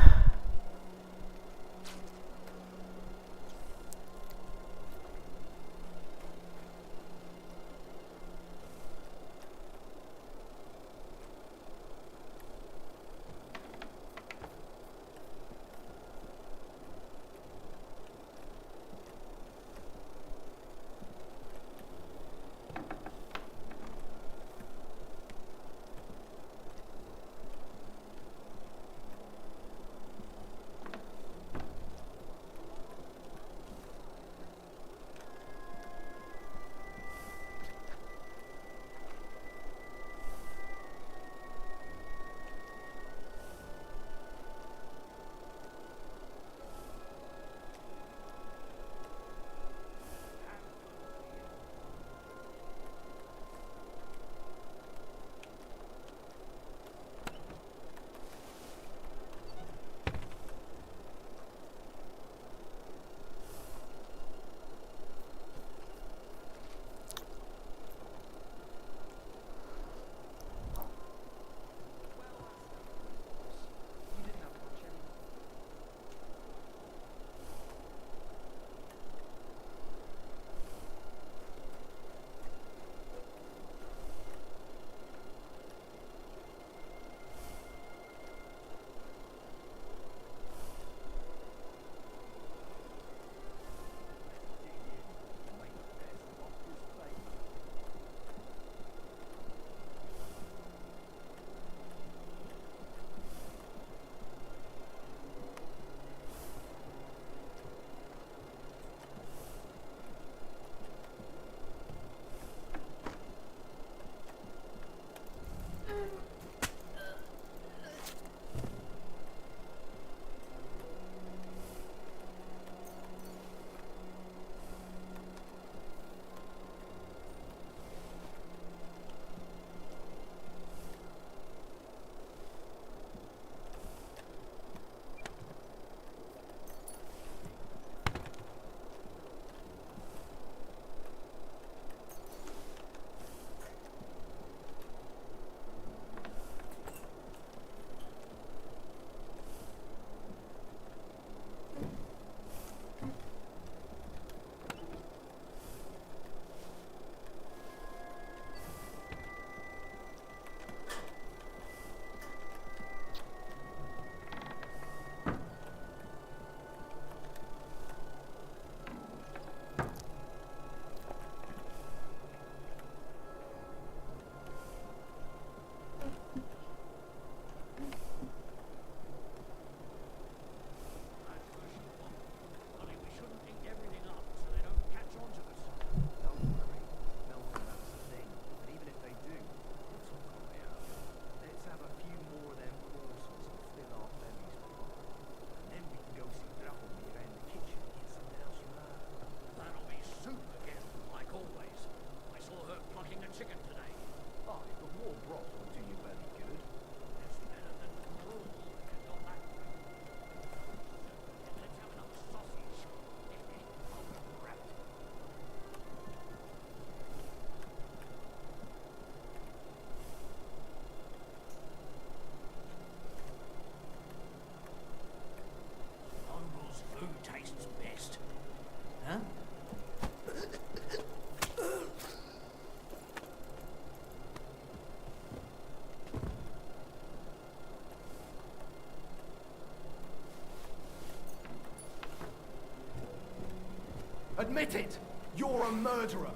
Admit it! You're a murderer!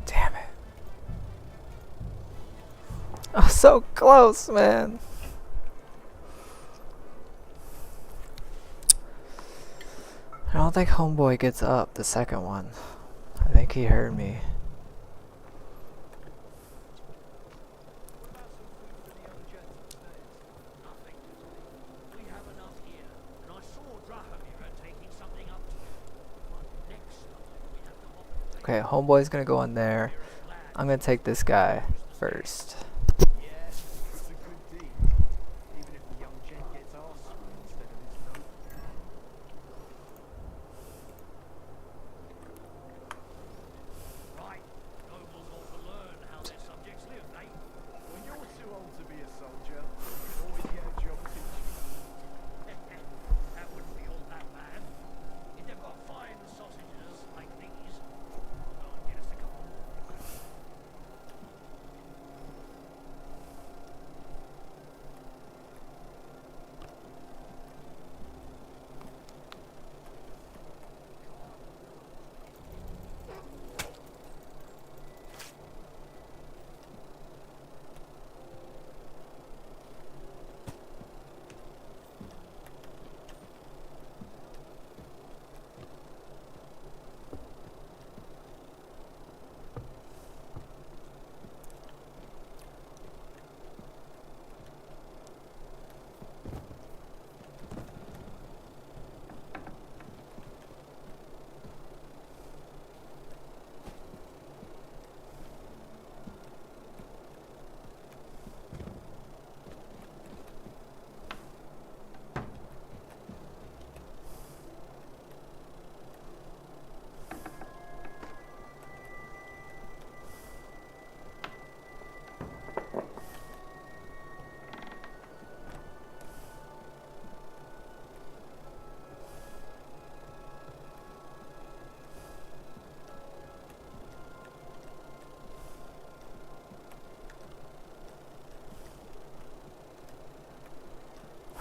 Damn it. Oh, so close, man. I don't think homeboy gets up the second one. I think he heard me. Okay, homeboy's gonna go in there. I'm gonna take this guy first. It's a good deed. Even if the young gent gets arse instead of his note. Right, nobles ought to learn how their subjects live, eh? When you're too old to be a soldier, you always get a job teaching. That wouldn't be all that bad. If they've got fine sausages like these, I'll go and get us a couple.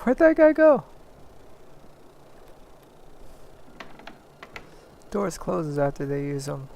Where'd that guy go? Doors closes after they use them.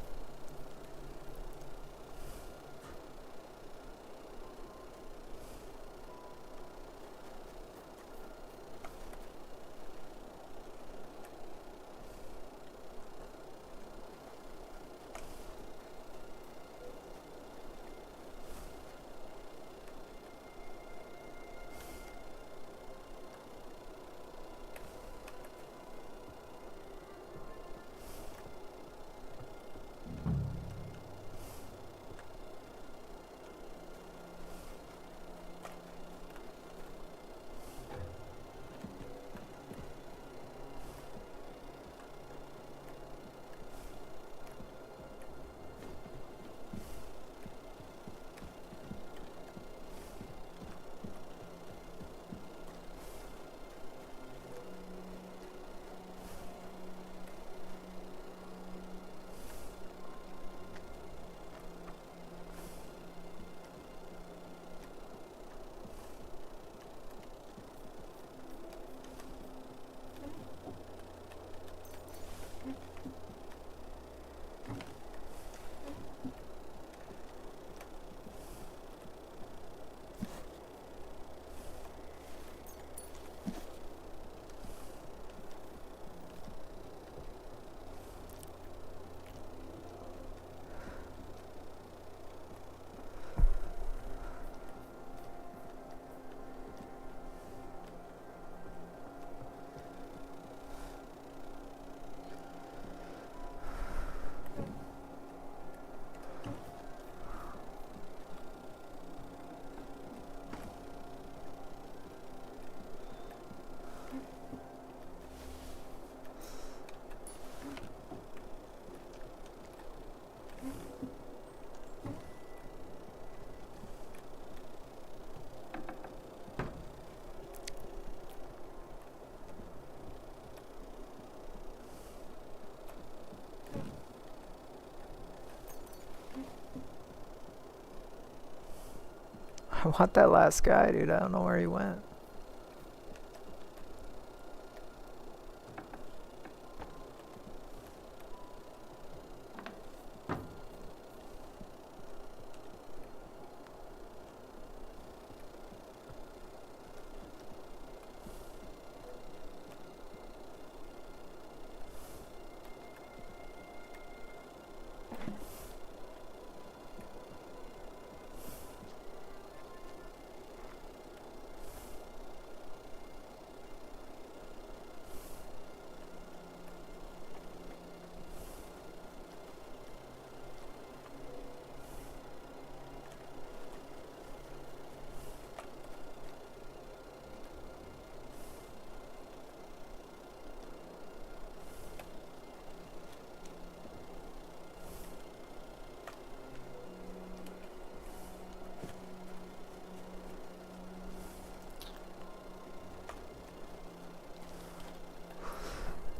want that last guy, dude. I don't know where he went.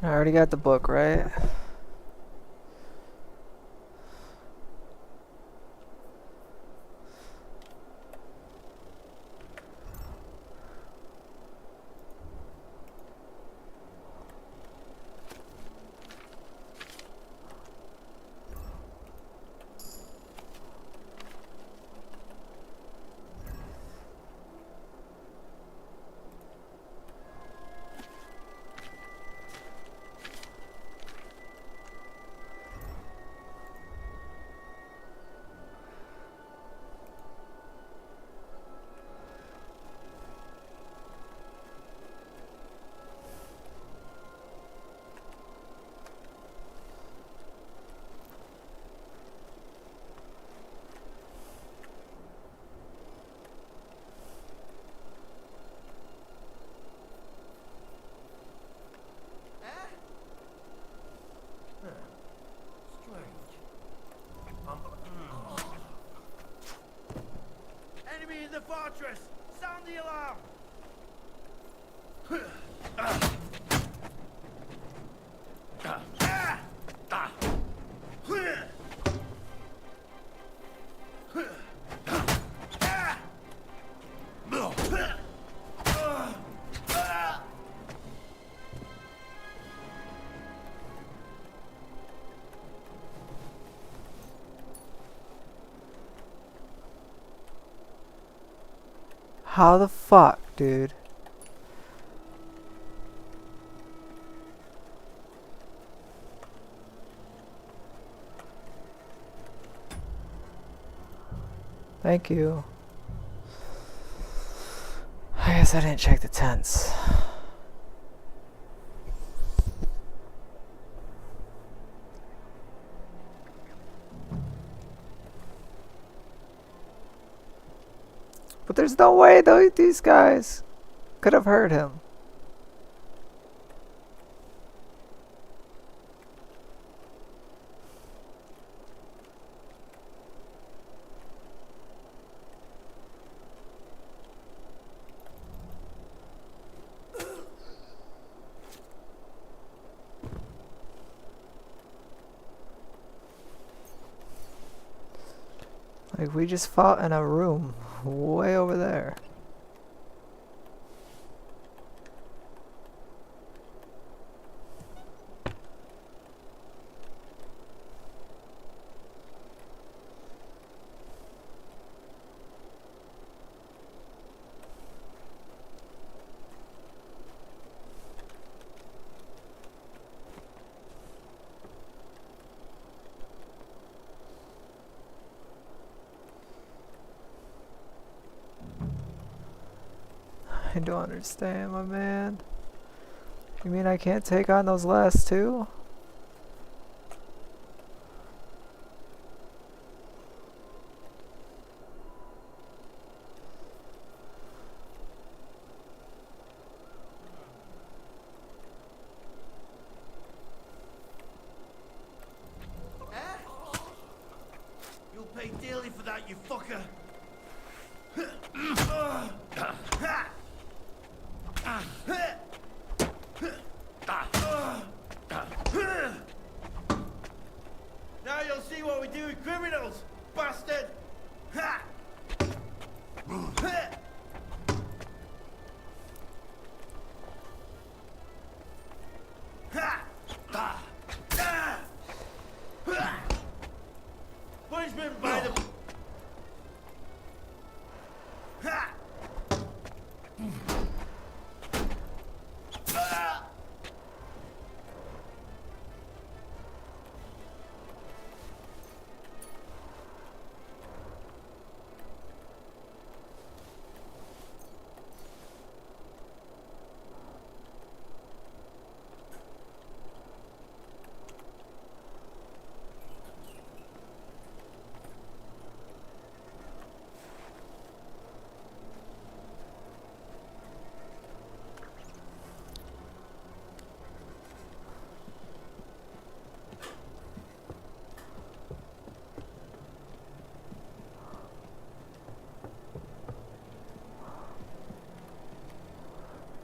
I already got the book, right? Enemy in the fortress! Sound the alarm! How the fuck, dude? Thank you. I guess I didn't check the tents. But there's no way though these guys could have heard him. Like, we just fought in a room way over there. I don't understand, my man. You mean I can't take on those last two? You'll pay dearly for that, you fucker!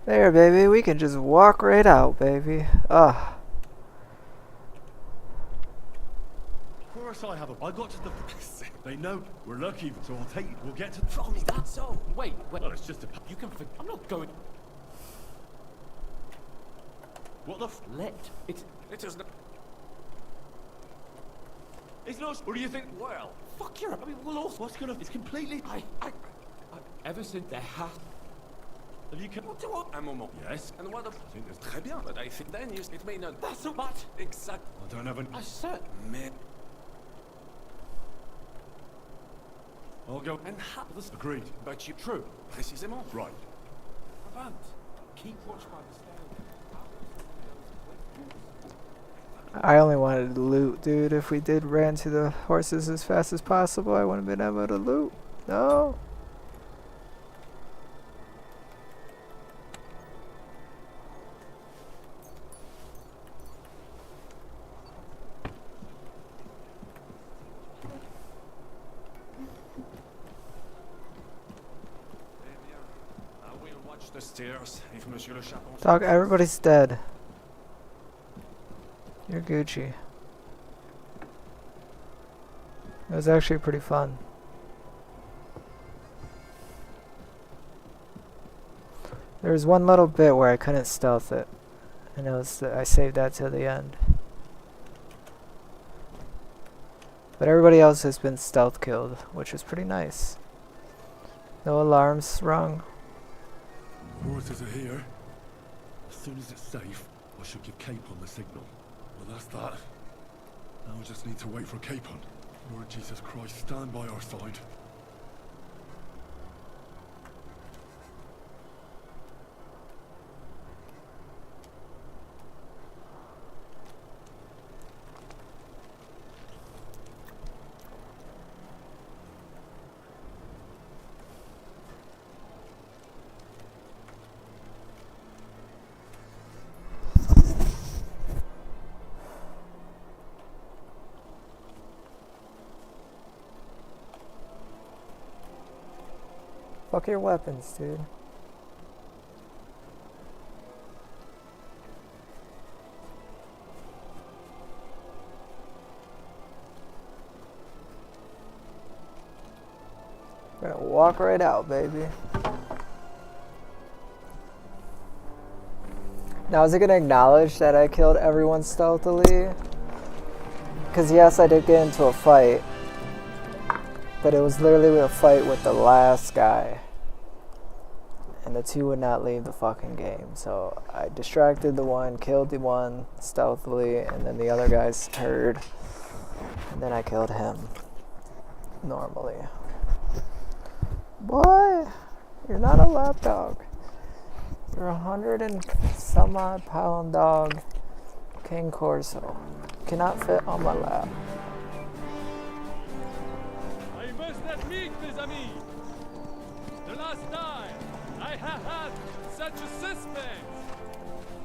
There, baby, we can just walk right out, baby. Ugh. Of course I have I got to the... They know we're lucky, so I'll take it. We'll get to... Tell me that so. Wait. Well, it's just a... You can forget. I'm not going. What the Let it. It is not... It's not... What do you think? Well... Fuck you. I mean, we'll all. What's gonna... It's completely... Ever since there has. Have you... What do you want? Un moment. Yes. And what the... I think there's... Très bien, but I think then you... It may not... That's so much. Exact... I don't have an... I said. Mais... I'll go... And how... Agreed. But you... True. Précisément. Right. Avant. Keep watch by the stand. I only wanted to loot, dude. If we did ran to the horses as fast as possible, I wouldn't have been able to loot. No. I will watch the stairs if Monsieur le Chapon... Dog, everybody's dead. You're Gucci. It was actually pretty fun. There was one little bit where I couldn't stealth it, and it was I saved that till the end. But everybody else has been stealth killed, which is pretty nice. No alarms rung. Horses are here. As soon as it's safe, I should give Capon the signal. Well, that's that. Now I just need to wait for Capon. Lord Jesus Christ, stand by our side. Fuck your weapons, dude. We're gonna walk right out, baby. Now, is it gonna acknowledge that I killed everyone stealthily? Because yes, I did get into a fight. But it was literally a fight with the last guy. And the two would not leave the fucking game. So I distracted the one, killed the one stealthily, and then the other guy's heard. And then I killed him. Normally. Boy, you're not a lap dog. You're 100 and some odd pound dog. King Corso. Cannot fit on my lap. I must admit, mes amis, the last time I have had such a suspense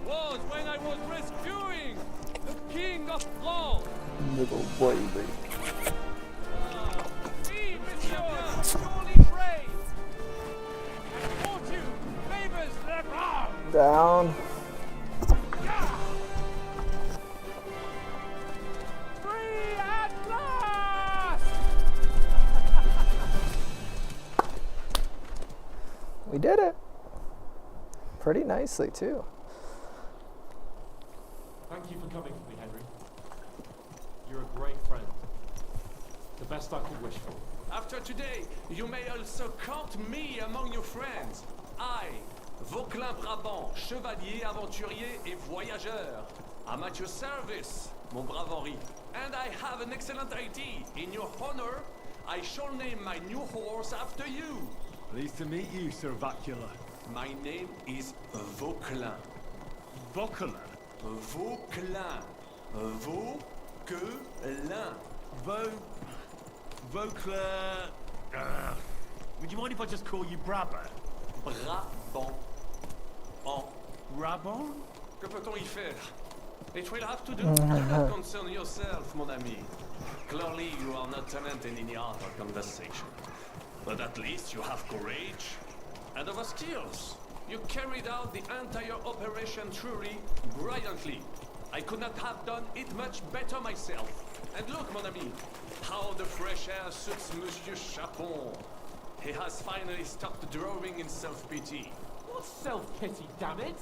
was when I was rescuing the King of France. Little baby. Oui, monsieur, surely brave. Fortune favors the brave. Down. Free at last! We did it. Pretty nicely, too. Thank you for coming for me, Henry. You're a great friend. The best I could wish for. After today, you may also count me among your friends. I Vauclin Brabant, chevalier, aventurier et voyageur. I'm at your service, mon brave Henri. And I have an excellent idea. In your honor, I shall name my new horse after you. Pleased to meet you, Sir Vacula. My name is Vauclin. Vauclin? Vauclin. Vauquelin. Vauclin... would you mind if I just call you Brabant? Brabant. En Brabant? Que peut-on y faire? It will have to do. Do not concern yourself, mon ami. Clearly, you are not talented in the art of conversation. But at least you have courage and other skills. You carried out the entire operation truly brilliantly. I could not have done it much better myself. And look, mon ami, how the fresh air suits Monsieur Chapon. He has finally stopped drawing in self-pity. What self-pity, damn it?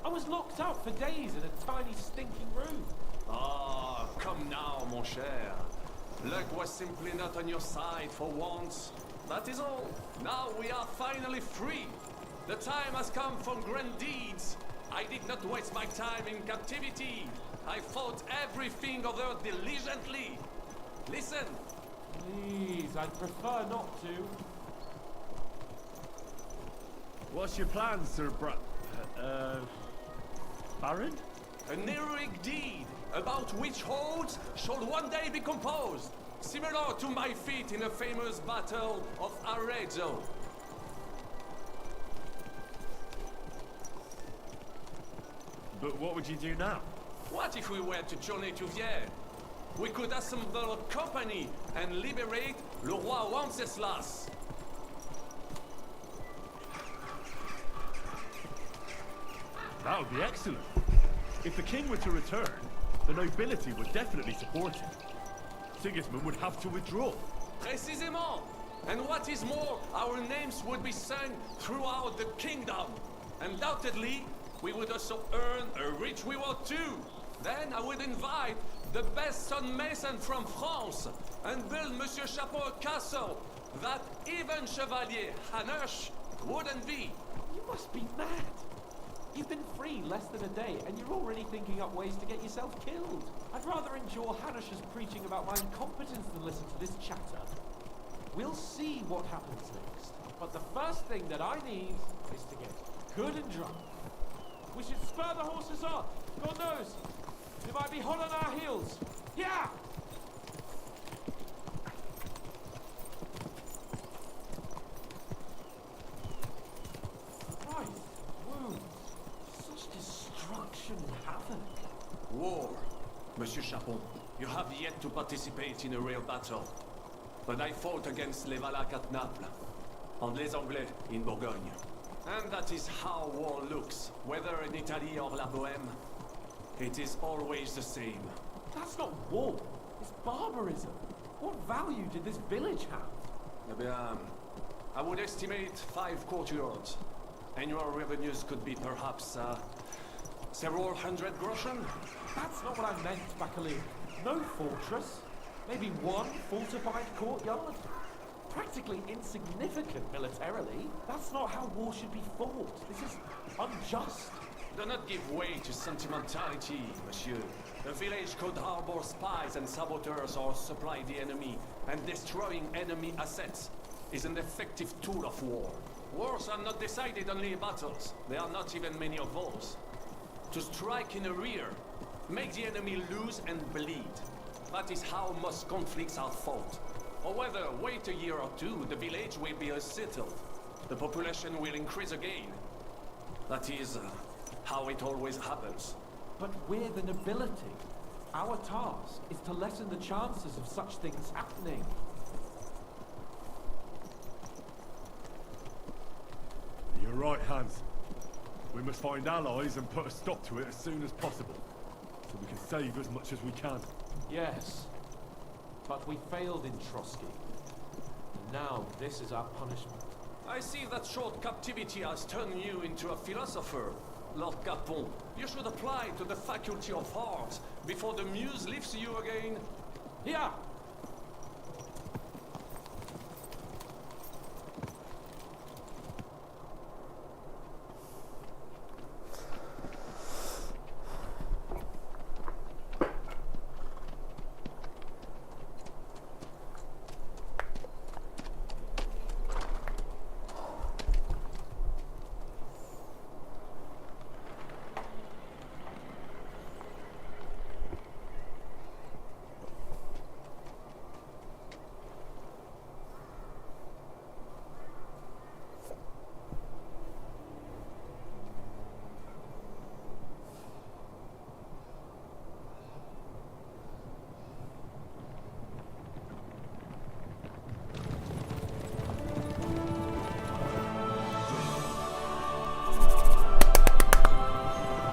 I was locked up for days in a tiny stinking room. Ah, come now, mon cher. Luck was simply not on your side for once. That is all. Now we are finally free. The time has come for grand deeds. I did not waste my time in captivity. I fought everything over diligently. Listen. Please, I'd prefer not to. What's your plan, Sir Baron? An heroic deed about which odes shall one day be composed, similar to my feat in the famous Battle of Arezzo. But what would you do now? What if we were to journey to Vienne? We could assemble a company and liberate le roi Wenceslas. That would be excellent. If the king were to return, the nobility would definitely support him. Sigismund would have to withdraw. Précisément! And what is more, our names would be sung throughout the kingdom. Undoubtedly, we would also earn a rich reward too. Then I would invite the best stonemason from France and build Monsieur Chapeau a castle that even Chevalier Hanush wouldn't be. You must be mad. You've been free less than a day, and you're already thinking up ways to get yourself killed. I'd rather endure Hanush's preaching about my incompetence than listen to this chatter. We'll see what happens next. But the first thing that I need is to get good and drunk. We should spur the horses on. God knows, they might be hot on our heels. Yeah! Christ, wounds. Such destruction and havoc. War. Monsieur Chapon, you have yet to participate in a real battle. But I fought against les Valaques at Naples, and les Anglais in Bourgogne. And that is how war looks, whether in Italy or La Bohème. It is always the same. That's not war. It's barbarism. What value did this village have? Eh bien, I would estimate 5 courtyards. Annual revenues could be perhaps several hundred groschen. That's not what I meant, Bakali. No fortress. Maybe one fortified courtyard. Practically insignificant militarily. That's not how war should be fought. This is unjust. Do not give way to sentimentality, monsieur. A village could harbor spies and saboteurs or supply the enemy, and destroying enemy assets is an effective tool of war. Wars are not decided only in battles. There are not even many of those. To strike in the rear, make the enemy lose and bleed. That is how most conflicts are fought. Or whether wait a year or two, the village will be settled. The population will increase again. That is how it always happens. But we're the nobility. Our task is to lessen the chances of such things happening. You're right, Hans. We must find allies and put a stop to it as soon as possible, so we can save as much as we can. Yes, but we failed in Trotsky. And now this is our punishment. I see that short captivity has turned you into a philosopher, Lord Capon. You should apply to the Faculty of Arts before the muse lifts you again. Here!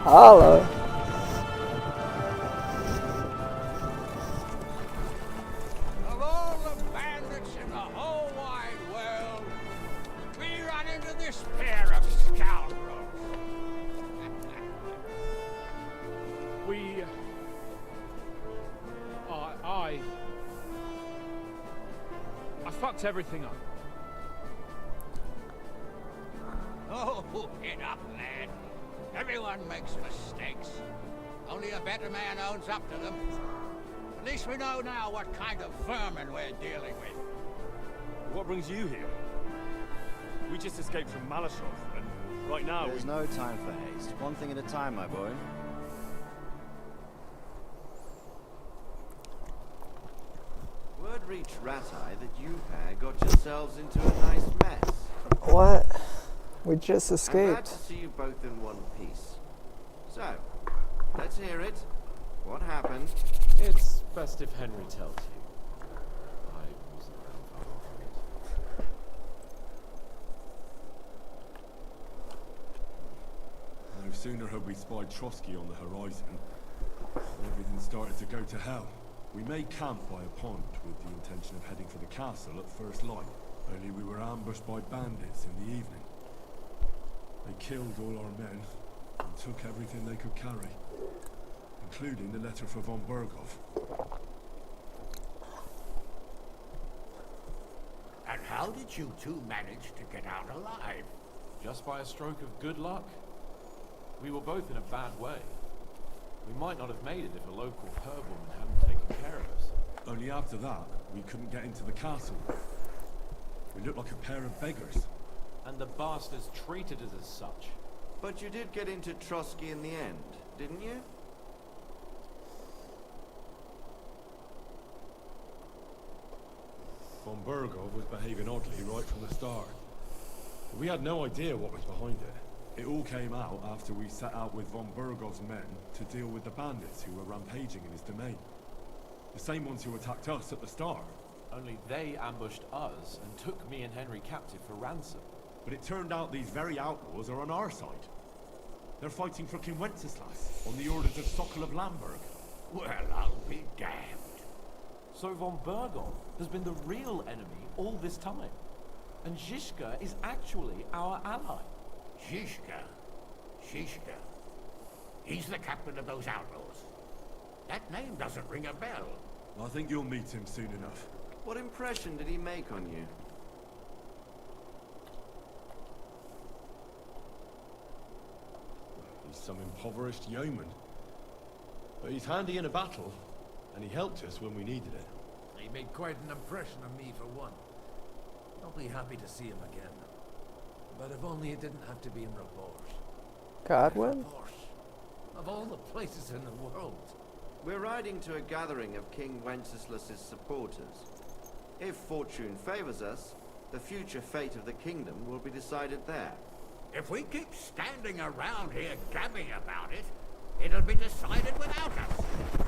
Holla. Of all the bandits in the whole wide world, we run into this pair of scoundrels. I fucked everything up. Oh, get up, lad. Everyone makes mistakes. Only a better man owns up to them. At least we know now what kind of vermin we're dealing with. What brings you here? We just escaped from Malashov, and right now There's no time for haste. One thing at a time, my boy. Word reached Ratai that you pair got yourselves into a nice mess. What? We just I'm glad escaped. to see you both in one piece. So, let's hear it. What happened? It's best if Henry tells you. I wasn't around for half of it. no sooner had we spied Trotsky on the horizon, everything started to go to hell. We made camp by a pond with the intention of heading for the castle at first light. Only we were ambushed by bandits in the evening. They killed all our men and took everything they could carry, including the letter for von Berghoff. And how did you two manage to get out alive? Just by a stroke of good luck. We were both in a bad way. We might not have made it if a local herb-woman hadn't taken care of us. Only after that, we couldn't get into the castle. We looked like a pair of beggars. And the bastards treated us as such. But you did get into Trotsky in the end, didn't you? Von Berghoff was behaving oddly right from the start. But we had no idea what was behind it. It all came out after we set out with von Berghoff's men to deal with the bandits who were rampaging in his domain. The same ones who attacked us at the start. Only they ambushed us and took me and Henry captive for ransom. But it turned out these very outlaws are on our side. They're fighting for King Wenceslas on the orders of Sokol of Lamberg. Well, I'll be damned. So von Berghoff has been the real enemy all this time. And Zizka is actually our ally. Zizka? Zizka? He's the captain of those outlaws. That name doesn't ring a bell. I think you'll meet him soon enough. What impression did he make on you? He's some impoverished yeoman. But he's handy in a battle, and he helped us when we needed it. He made quite an impression on me for one. I'll be happy to see him again. But if only it didn't have to be in Rabors. Godwin? Of all the places in the world. We're riding to a gathering of King Wenceslas's supporters. If fortune favors us, the future fate of the kingdom will be decided there. If we keep standing around here gabbing about it, it'll be decided without us.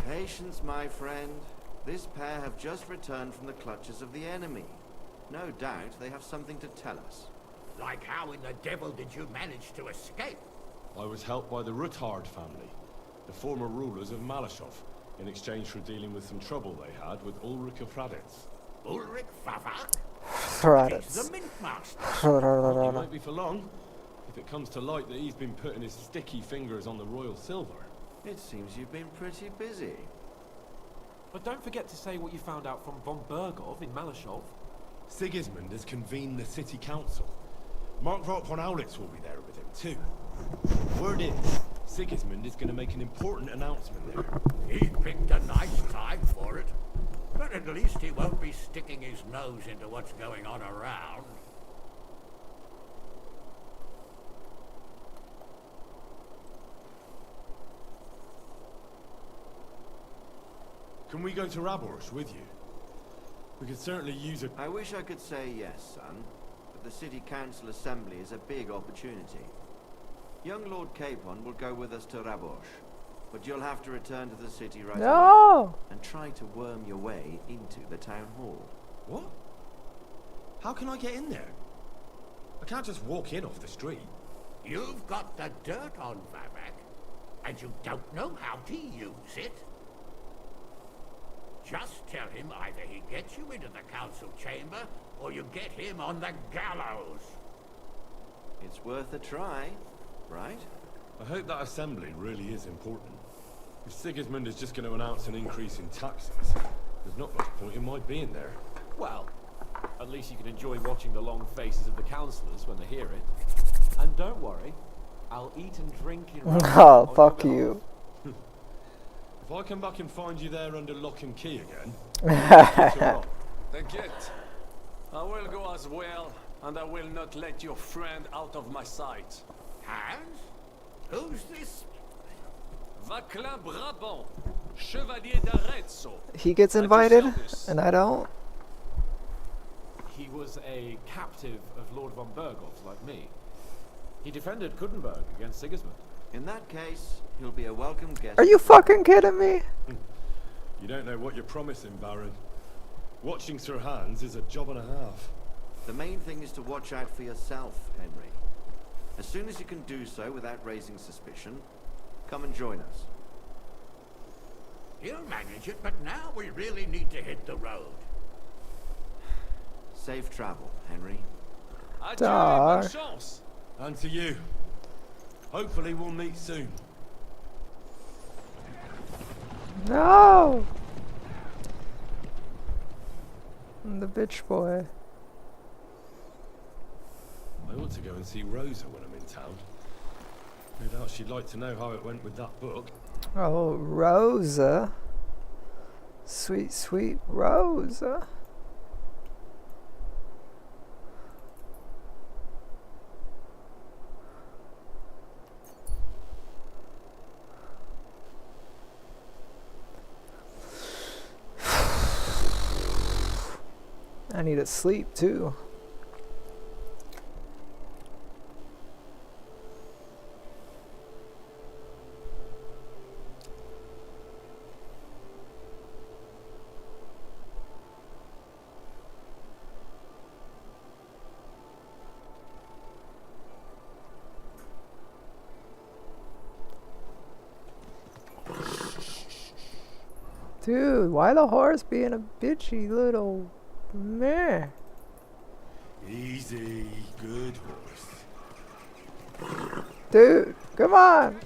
Patience, my friend. This pair have just returned from the clutches of the enemy. No doubt they have something to tell us. Like how in the devil did you manage to escape? I was helped by the Ruthard family, the former rulers of Malashov, in exchange for dealing with some trouble they had with Ulrich of Raditz. Ulrich Favak? Raditz. He's the mint master. It won't be for long, if it comes to light that he's been putting his sticky fingers on the royal silver. It seems you've been pretty busy. But don't forget to say what you found out from von Berghoff in Malashov. Sigismund has convened the city council. Markgraf von Aulitz will be there with him too. Word is, Sigismund is going to make an important announcement there. He picked a nice time for it. But at least he won't be sticking his nose into what's going on around. Can we go to Rabors with you? We could certainly use a... I wish I could say yes, son, but the city council assembly is a big opportunity. Young Lord Capon will go with us to Rabors, but you'll have to return to the city right away and try to worm your way into the town hall. What? How can I get in there? I can't just walk in off the street. You've got the dirt on Vavak. and you don't know how to use it? Just tell him either he gets you into the council chamber, or you get him on the gallows. It's worth a try, right? I hope that assembly really is important. If Sigismund is just going to announce an increase in taxes, there's not much point in my being there. Well, at least you can enjoy watching the long faces of the councillors when they hear it. And don't worry, I'll eat and drink in Oh, fuck you. If I come back and find you there under lock and key again, Forget. I will go as well, and I will not let your friend out of my sight. Hans? Who's this? Vaclin Brabant, Chevalier d'Arezzo. He gets invited, and I don't. He was a captive of Lord von Berghoff, like me. He defended Kuttenberg against Sigismund. In that case, he'll be a welcome guest. Are you fucking kidding me? You don't know what you're promising, Baron. Watching Sir Hans is a job and a half. The main thing is to watch out for yourself, Henry. As soon as you can do so without raising suspicion, come and join us. He'll manage it, but now we really need to hit the road. Safe travel, Henry. Dar. And to you. Hopefully we'll meet soon. No! I'm the bitch boy. I ought to go and see Rosa when I'm in town. No doubt she'd like to know how it went with that book. Oh, Rosa. Sweet, sweet Rosa. I need to sleep too. Dude, why the horse being a bitchy little meh? Easy, good horse. Dude, come on!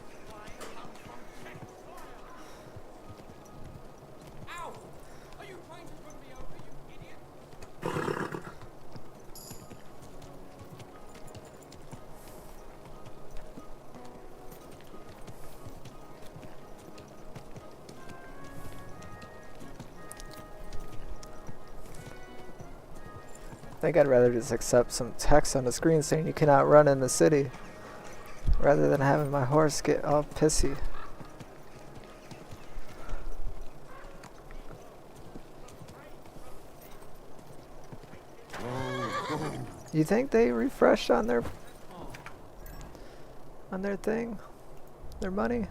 I think I'd rather just accept some text on the screen saying you cannot run in the city rather than having my horse get all pissy. You think they refreshed on their thing? Their money?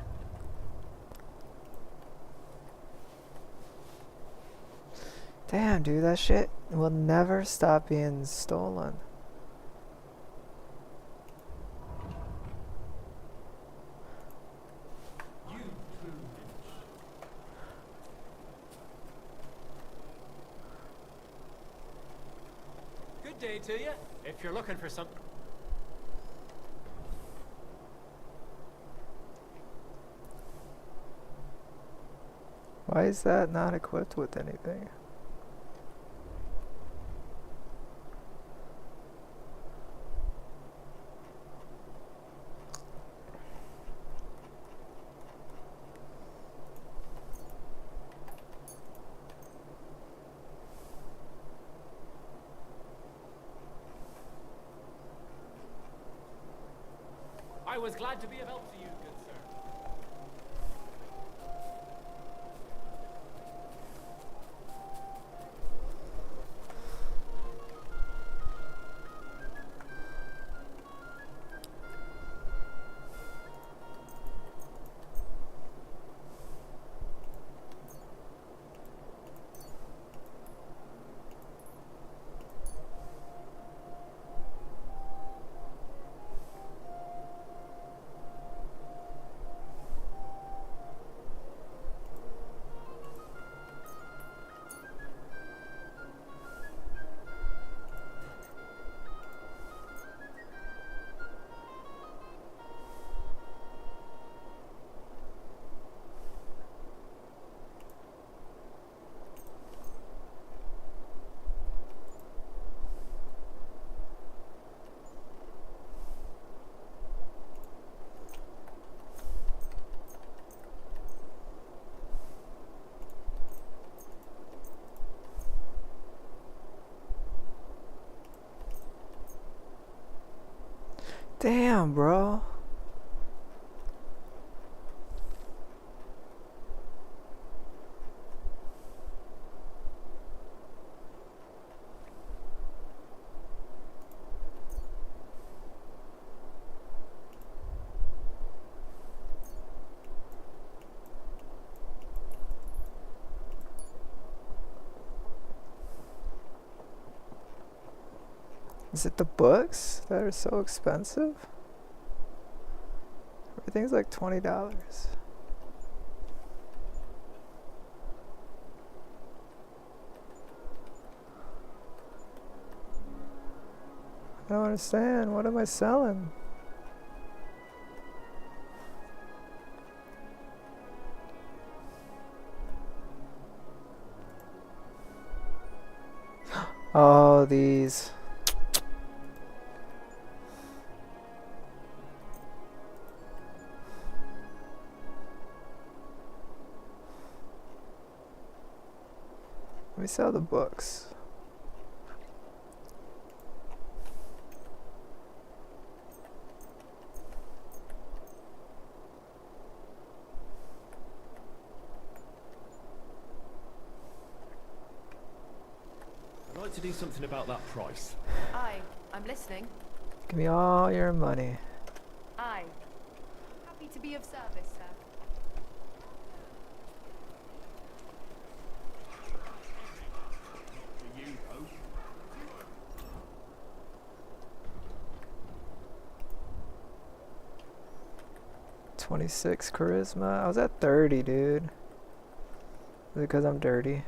Damn, dude, that shit will never stop being stolen. Good day to you. If you're looking for something. Why is that not equipped with anything? I was glad to be of help to you, good sir. Damn, bro. Is it the books that are so expensive? Everything's like $20. I don't understand. What am I selling? Oh, these. Let me sell the books. I'd like to do something about that price. Aye, I'm listening. Give me all your money. Aye. Happy to be of service, sir. You know. 26 charisma. I was at 30, dude. Is it because I'm dirty?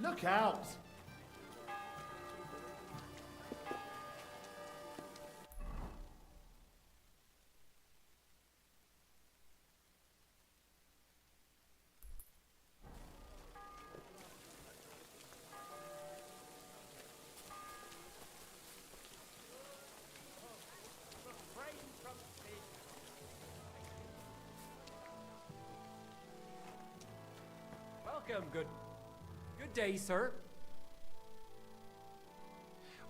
Look out! Welcome, good day, sir.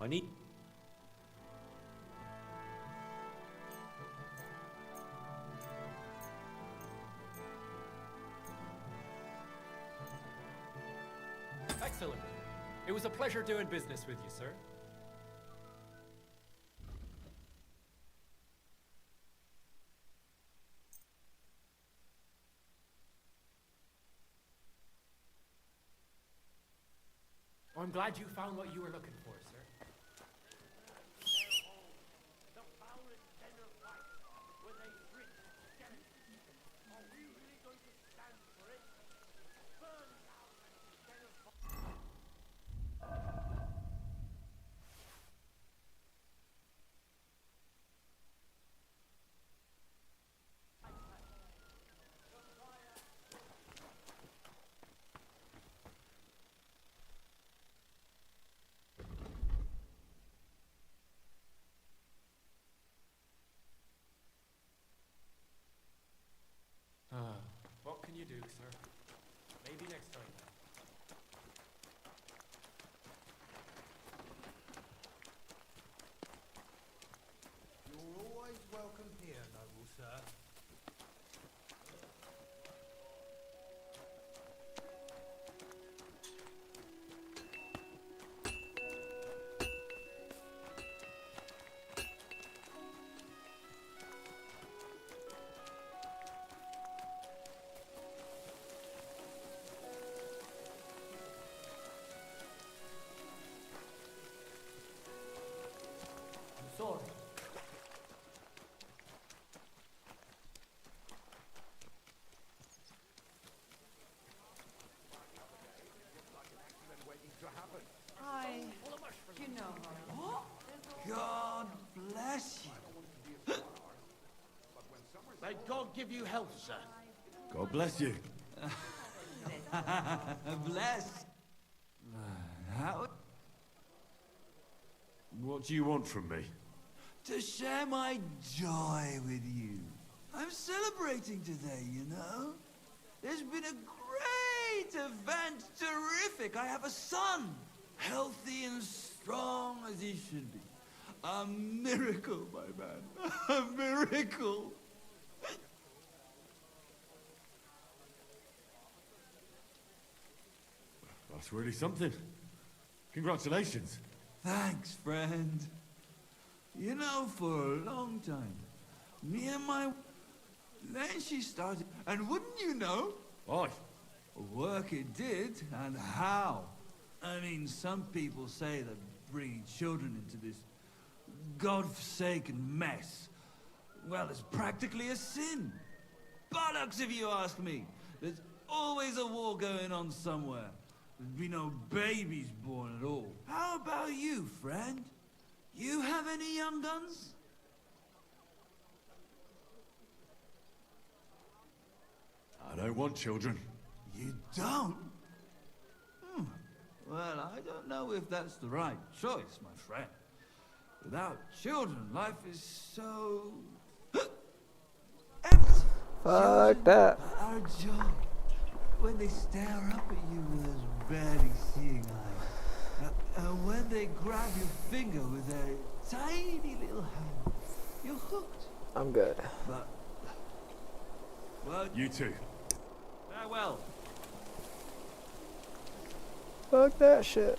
I need... Excellent. It was a pleasure doing business with you, sir. I'm glad you found what you were looking for, sir. God bless you. May God give you health, sir. God bless you. Bless. How? What do you want from me? To share my joy with you. I'm celebrating today, you know. There's been a great event, terrific. I have a son, healthy and strong as he should be. A miracle, my man. A miracle. That's really something. Congratulations. Thanks, friend. You know, for a long time, me and my... Then she started, and wouldn't you know? Aye. Work it did, and how. I mean, some people say that bringing children into this godforsaken mess, well, it's practically a sin. Bollocks, if you ask me. There's always a war going on somewhere. There'd be no babies born at all. How about you, friend? You have any young guns? I don't want children. You don't? Well, I don't know if that's the right choice, my friend. Without children, life is so... empty. Fuck that. Our joy. When they stare up at you with those barely seeing eyes. And when they grab your finger with their tiny little hand. You're hooked. I'm good. But... well, You too. farewell. Fuck that shit.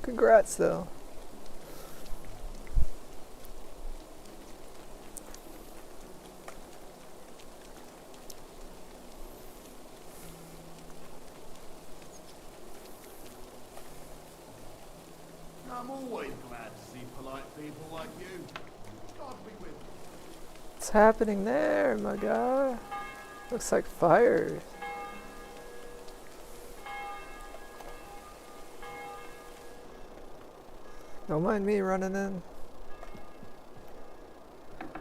Congrats though. I'm always glad to see polite people like you. God be with you. What's happening there, my guy? Looks like fire. Don't mind me running in.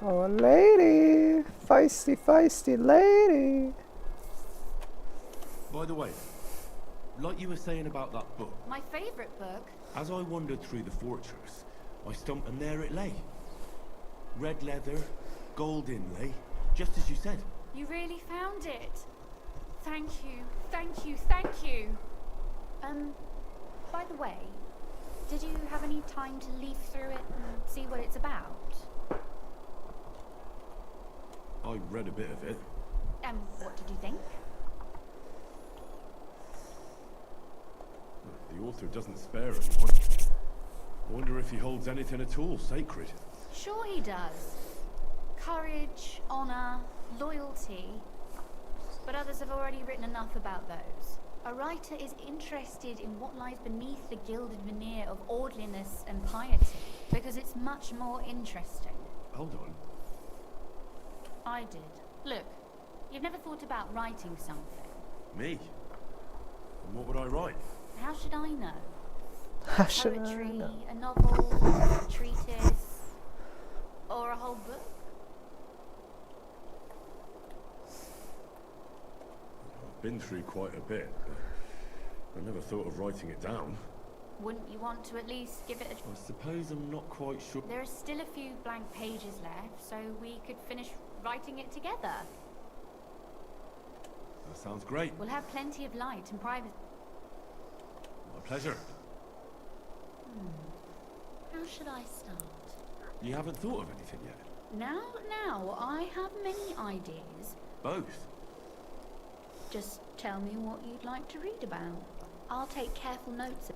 Oh, a lady! Feisty, feisty lady! By the way, like you were saying about that book, My favourite book. as I wandered through the fortress, I stumped and there it lay. Red leather, gold inlay, just as you said. You really found it. Thank you, thank you, thank you. By the way, did you have any time to leaf through it and see what it's about? I read a bit of it. What did you think? The author doesn't spare anyone. I wonder if he holds anything at all sacred. Sure he does. Courage, honor, loyalty. But others have already written enough about those. A writer is interested in what lies beneath the gilded veneer of orderliness and piety, because it's much more interesting. Hold on. I did. Look, you've never thought about writing something. Me? And what would I write? How should I know? How should I Poetry, know? a novel, a treatise, or a whole book? I've been through quite a bit, but I never thought of writing it down. Wouldn't you want to at least give it a... I suppose I'm not quite sure. There are still a few blank pages left, so we could finish writing it together. That sounds great. We'll have plenty of light and privacy. My pleasure. How should I start? You haven't thought of anything yet? Now, I have many ideas. Both? Just tell me what you'd like to read about. I'll take careful notes.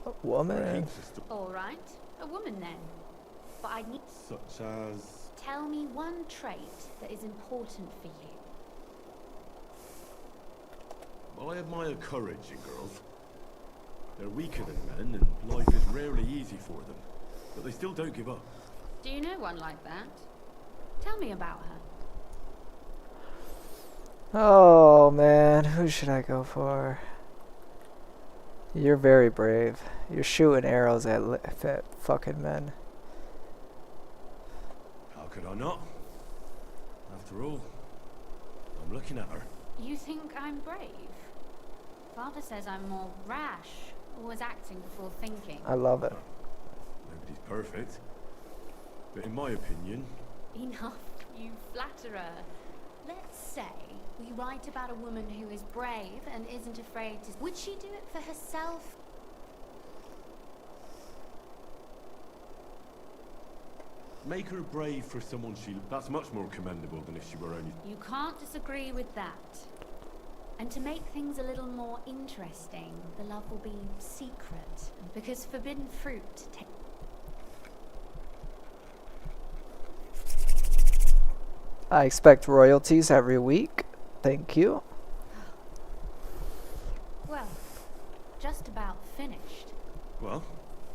A woman. All right, a woman then. But I need... Such as... Tell me one trait that is important for you. Well, I admire courage in girls. They're weaker than men, and life is rarely easy for them. But they still don't give up. Do you know one like that? Tell me about her. Oh man, who should I go for? You're very brave. You're shooting arrows at fucking men. How could I not? After all, I'm looking at her. You think I'm brave? Father says I'm more rash, always acting before thinking. I love it. Nobody's perfect. But in my opinion... Enough, you flatterer. Let's say we write about a woman who is brave and isn't afraid to... Would she do it for herself? Make her brave for someone she... That's much more commendable than if she were only... You can't disagree with that. And to make things a little more interesting, the love will be secret. Because forbidden fruit I expect royalties every week. Thank you. Well, just about finished. Well,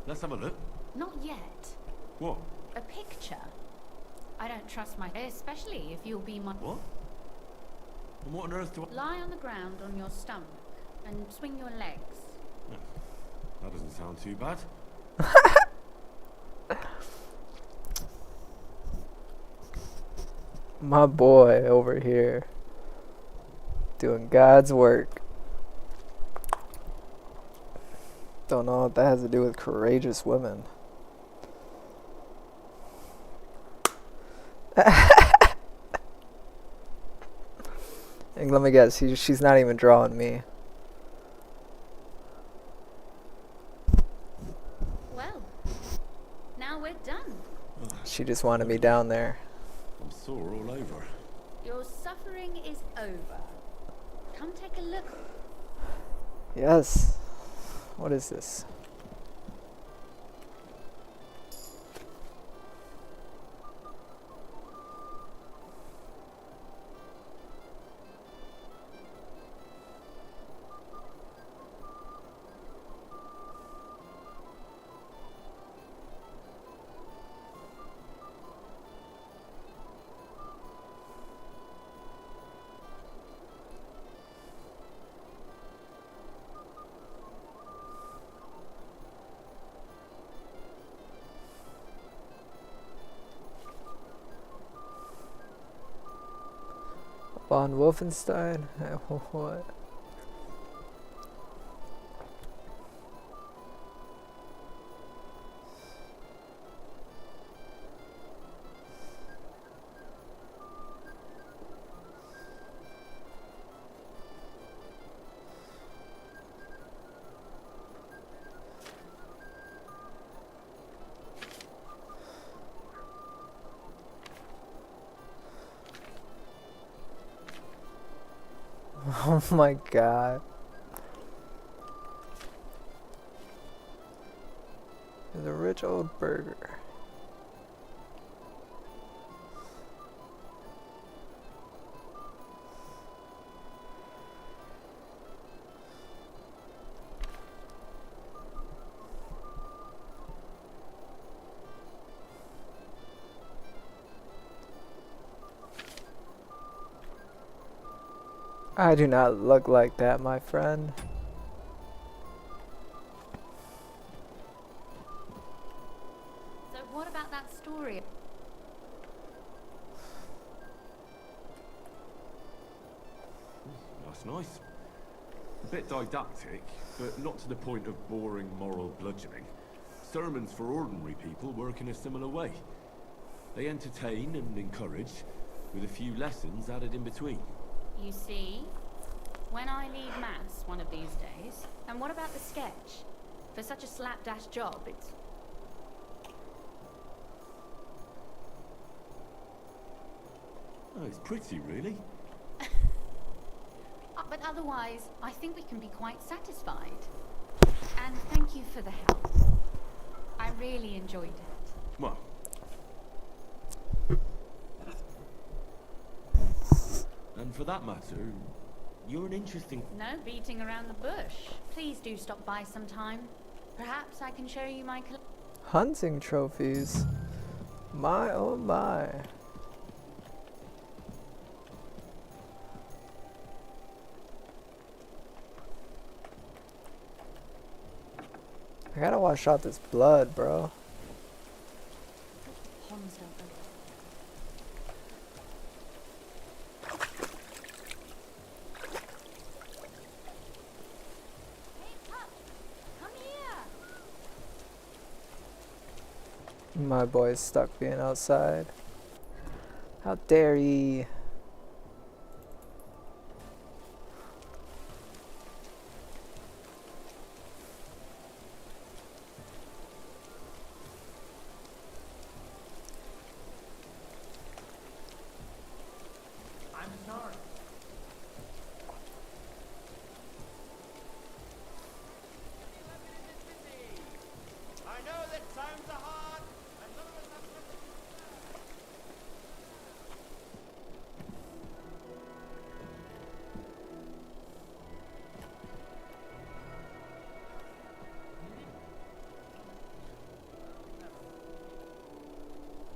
let's have a look. Not yet. What? A picture. I don't trust my... Especially if you'll be my... What? And what on earth do I... Lie on the ground on your stomach and swing your legs. That doesn't sound too bad. My boy over here. Doing God's work. Don't know what that has to do with courageous women. And let me guess, she's not even drawing me. Well, now we're done. She just wanted me down there. I'm sore all over. Your suffering is over. Come take a look. Yes. What is this? Von Wolfenstein? What? Oh my god. The rich old burger. I do not look like that, my friend. So what about that story? That's nice. A bit didactic, but not to the point of boring moral bludgeoning. Sermons for ordinary people work in a similar way. They entertain and encourage, with a few lessons added in between. You see, when I lead mass one of these days, and what about the sketch? For such a slapdash job, it's... Oh, it's pretty, really. But otherwise, I think we can be quite satisfied. And thank you for the help. I really enjoyed it. Well. And for that matter, you're an interesting... No beating around the bush. Please do stop by sometime. Perhaps I can show you my... Hunting trophies. My oh my. I gotta wash out this blood, bro. Ponds don't they? Hey, pup! Come here! My boy's stuck being outside. How dare ye? I'm sorry. I know that times are hard, and none of us have much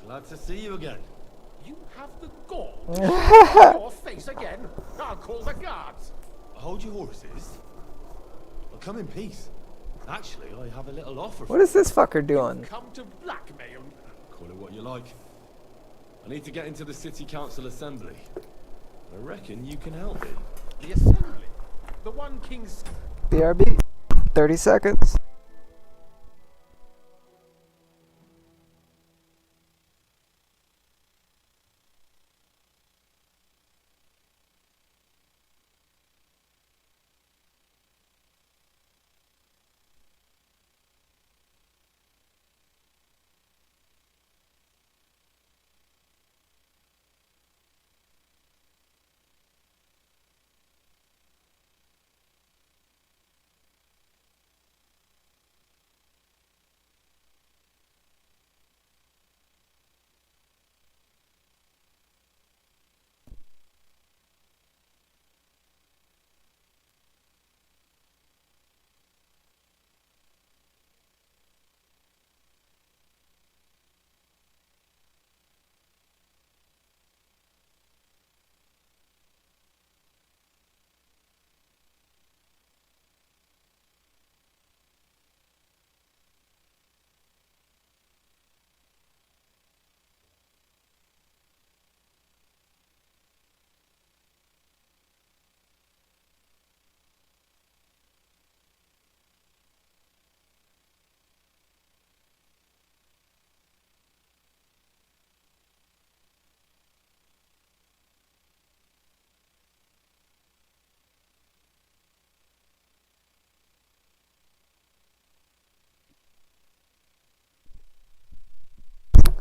to Glad to see you again. You have the gall to show your face again? I'll call the guards. Hold your horses. I'll come in peace. Actually, I have a little offer for What is this fucker doing? Come to blackmail. Call it what you like. I need to get into the city council assembly. I reckon you can help me. The assembly? The one King's... BRB. 30 seconds.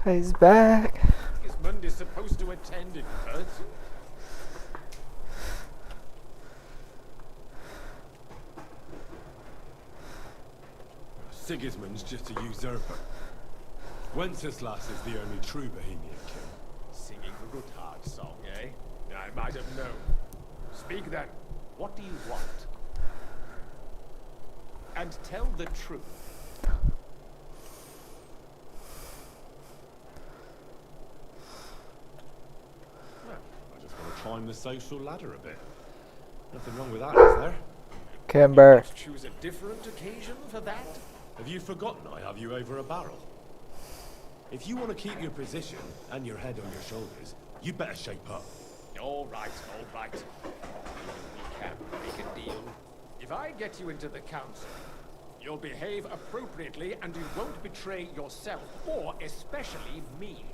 He's back. Sigismund is supposed to attend in person. Sigismund's just a usurper. Wenceslas is the only true Bohemian king. Singing the Gotthard song, eh? I might have known. Speak then. What do you want? And tell the truth. I just want to climb the social ladder a bit. Nothing wrong with that, is there? Kimber. Choose a different occasion for that? Have you forgotten I have you over a barrel? If you want to keep your position and your head on your shoulders, you better shape up. All right, all right. We can make a deal. If I get you into the council, you'll behave appropriately and you won't betray yourself, or especially me.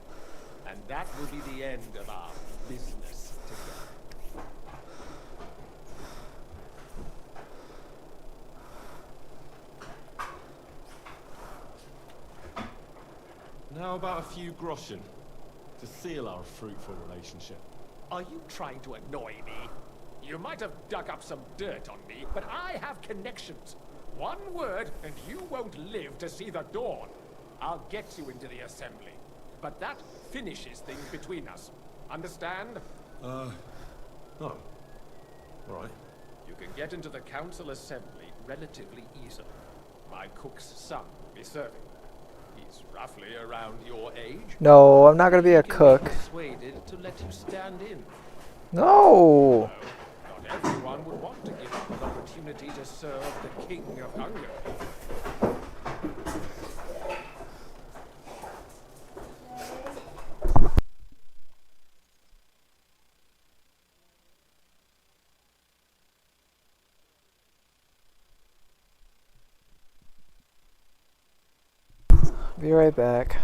And that will be the end of our business together. How about a few groschen to seal our fruitful relationship? Are you trying to annoy me? You might have dug up some dirt on me, but I have connections. One word, and you won't live to see the dawn. I'll get you into the assembly. But that finishes things between us. Understand? Oh. All right. You can get into the council assembly relatively easily. My cook's son will be serving. He's roughly around your age. No, I'm not gonna be a cook. Persuaded to let you stand in. No. Not everyone would want to give up an opportunity to serve the King of Hungary. Be right back.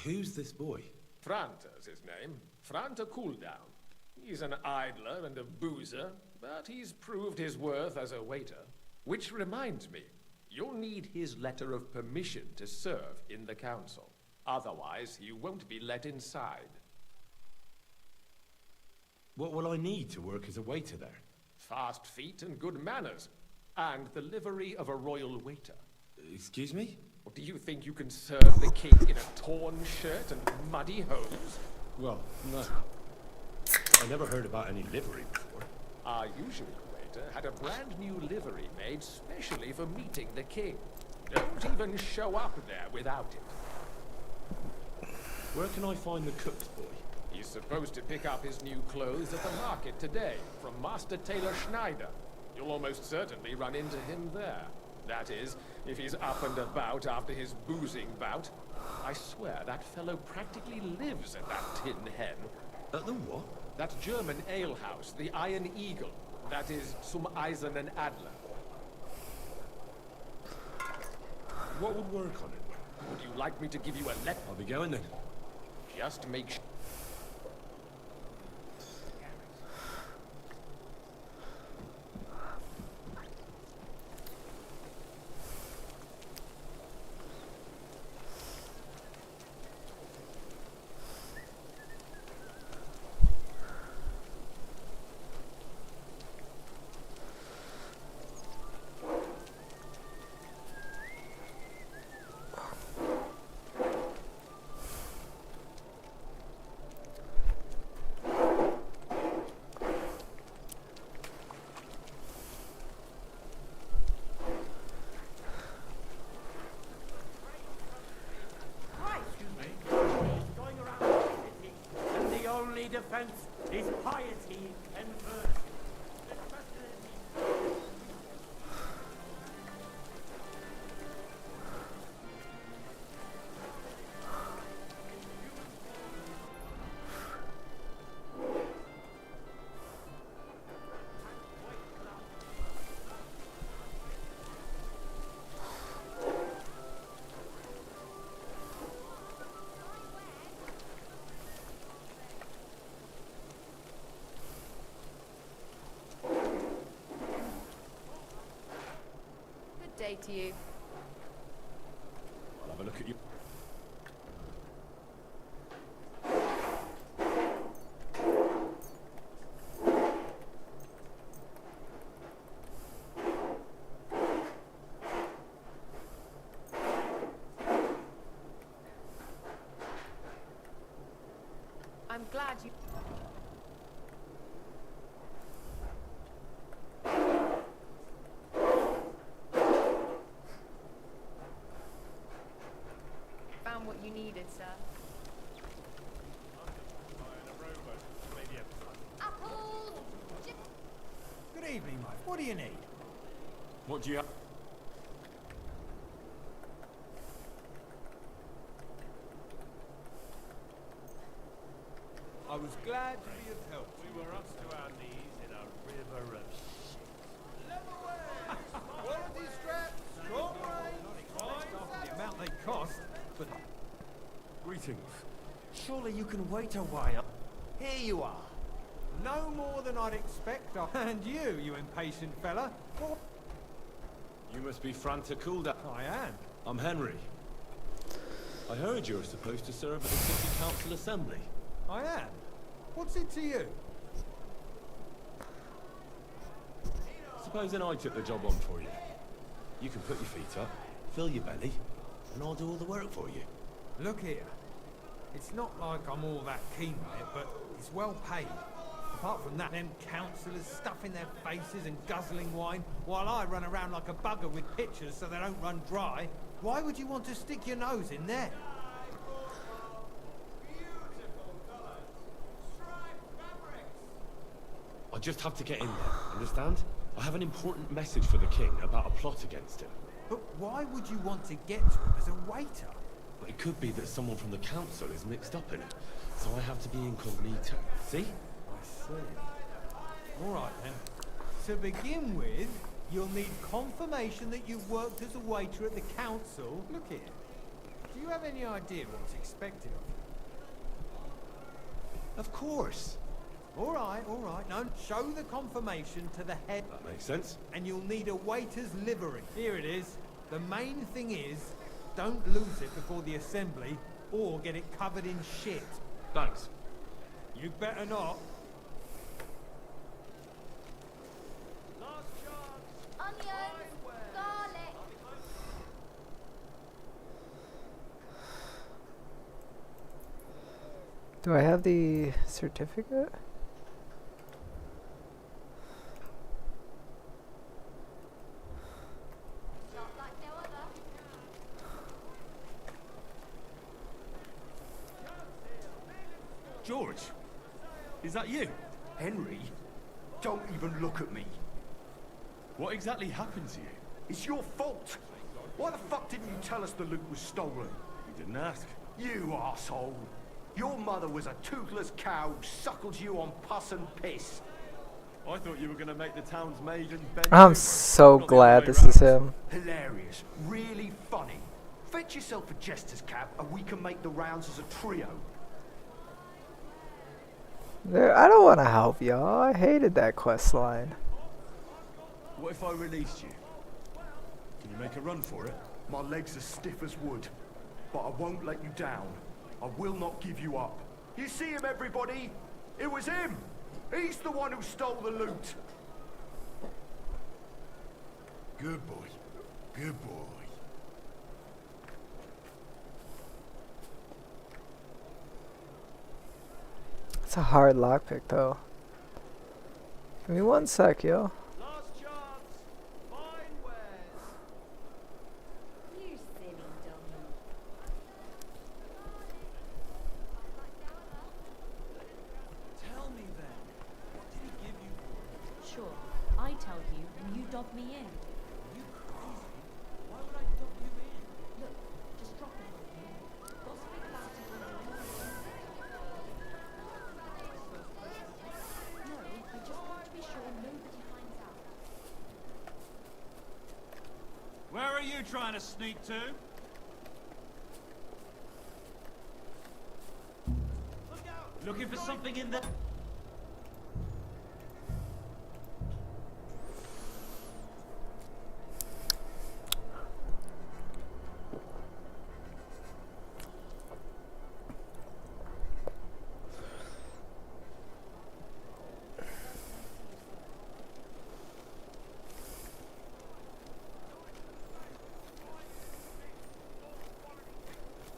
Who's this boy? Franta's his name. Franta Cooldown. He's an idler and a boozer, but he's proved his worth as a waiter. Which reminds me, you'll need his letter of permission to serve in the council. Otherwise, you won't be let inside. What will I need to work as a waiter there? Fast feet and good manners, and the livery of a royal waiter. Excuse me? Or do you think you can serve the king in a torn shirt and muddy hose? Well, no. I never heard about any livery before. Our usual waiter had a brand new livery made specially for meeting the king. Don't even show up there without it. Where can I find the cook's boy? He's supposed to pick up his new clothes at the market today from Master Tailor Schneider. You'll almost certainly run into him there. That is, if he's up and about after his boozing bout. I swear that fellow practically lives at that tin hen. At the what? That German alehouse, the Iron Eagle. That is zum Eisernen Adler. What would work on it? Would you like me to give you a let? I'll be going then. Just make sure. Defense is piety and virtue. Day to you. I'll have a look at you. I'm glad you... found what you needed, sir. Apples! Good evening, mate. What do you need? What do you have? I was glad to be of help. We were up to our knees in a river of shit. Quality straps, strong range, the amount they cost, but... Greetings. Surely you can wait a while. Here you are. No more than I'd expect. And you impatient fella. What? You must be Franta Coolda. I am. I'm Henry. I heard you're supposed to serve at the City Council Assembly. I am. What's it to you? Supposing I took the job on for you. You can put your feet up, fill your belly, and I'll do all the work for you. Look here. It's not like I'm all that keen on it, but it's well paid. Apart from that, them councillors stuffing their faces and guzzling wine, while I run around like a bugger with pitchers so they don't run dry. Why would you want to stick your nose in there? I just have to get in there, understand? I have an important message for the king about a plot against him. But why would you want to get to him as a waiter? But it could be that someone from the council is mixed up in it, so I have to be incognito. See? I see. All right then. To begin with, you'll need confirmation that you've worked as a waiter at the council. Look here. Do you have any idea what's expected of you? Of course. All right. Now, show the confirmation to the head. That makes sense. And you'll need a waiter's livery. Here it is. The main thing is, don't lose it before the assembly, or get it covered in shit. Thanks. You better not. Onions, garlic. Do I have the certificate? George, is that you? Henry, don't even look at me. What exactly happened to you? It's your fault. Why the fuck didn't you tell us the loot was stolen? You didn't ask. You arsehole. Your mother was a toothless cow who suckled you on pus and piss. I thought you were going to make the town's maiden bend I'm over, so not the glad other way this is round. him. Hilarious. Really funny. Fetch yourself a jester's cap and we can make the rounds as a trio. I don't want to help y'all. I hated that quest line. What if I released you? Can you make a run for it? My legs are stiff as wood, but I won't let you down. I will not give you up. You see him, everybody? It was him! He's the one who stole the loot! Good boy. Good boy. It's a hard lockpick, though. Give me 1 sec, yo. Last chance! Fine wares! You silly dummy. Tell me then, what did he give you for it? Sure, I tell you, and you dob me in. You crazy? Why would I dob you in? Look, just drop it on me. We'll speak about it when we're alone. No, I just want to be sure nobody finds out. Where are you trying to sneak to? Looking for something in the...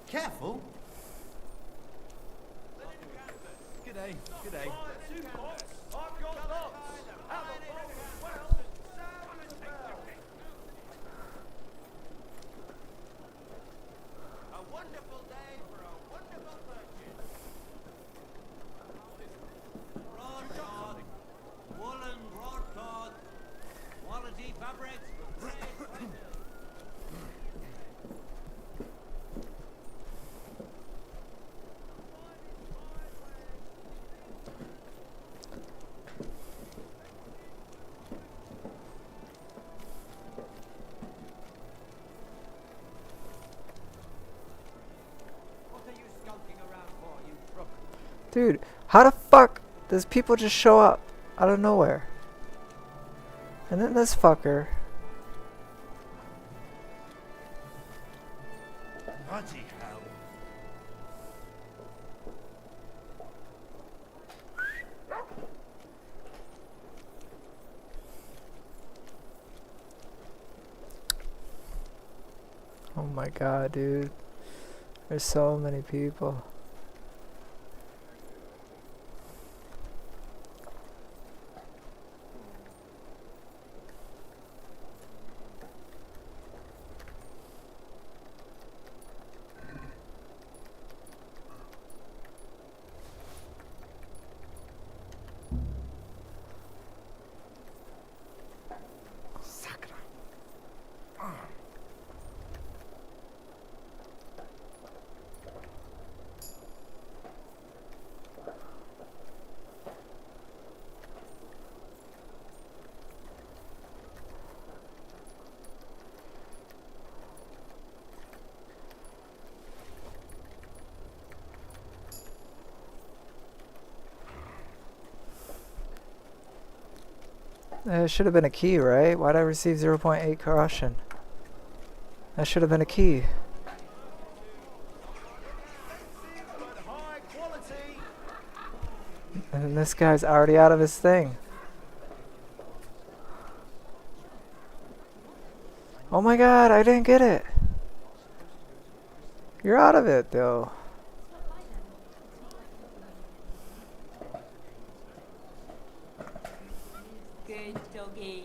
Careful. G'day, g'day. A wonderful day for a wonderful purchase. Broadcloth, woolen broadcloth, quality fabrics for great prices. What are you skulking around for, you crook? Dude, how the fuck does people just show up out of nowhere? And then this fucker. Bloody hell. Oh my god, dude. There's so many people. It should have been a key, right? Why'd I receive 0.8 corruption? That should have been a key. And this guy's already out of his thing. Oh my god, I didn't get it. You're out of it, though. Good doggy.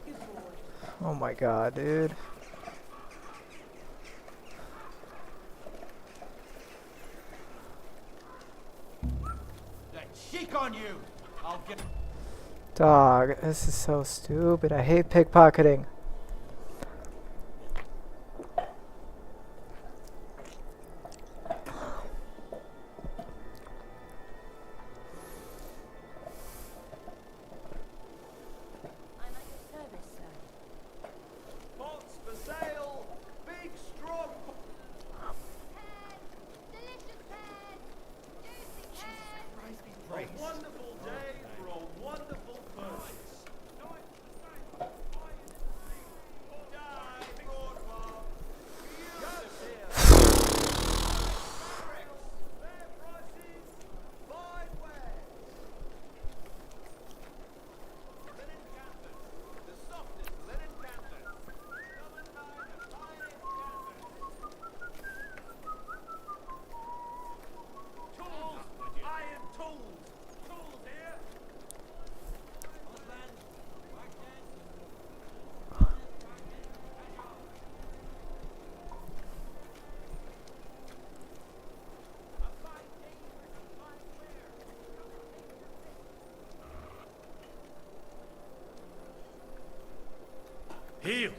Good boy. Oh my god, dude. That cheek on you! I'll get... Dog, this is so stupid. I hate pickpocketing. Heel!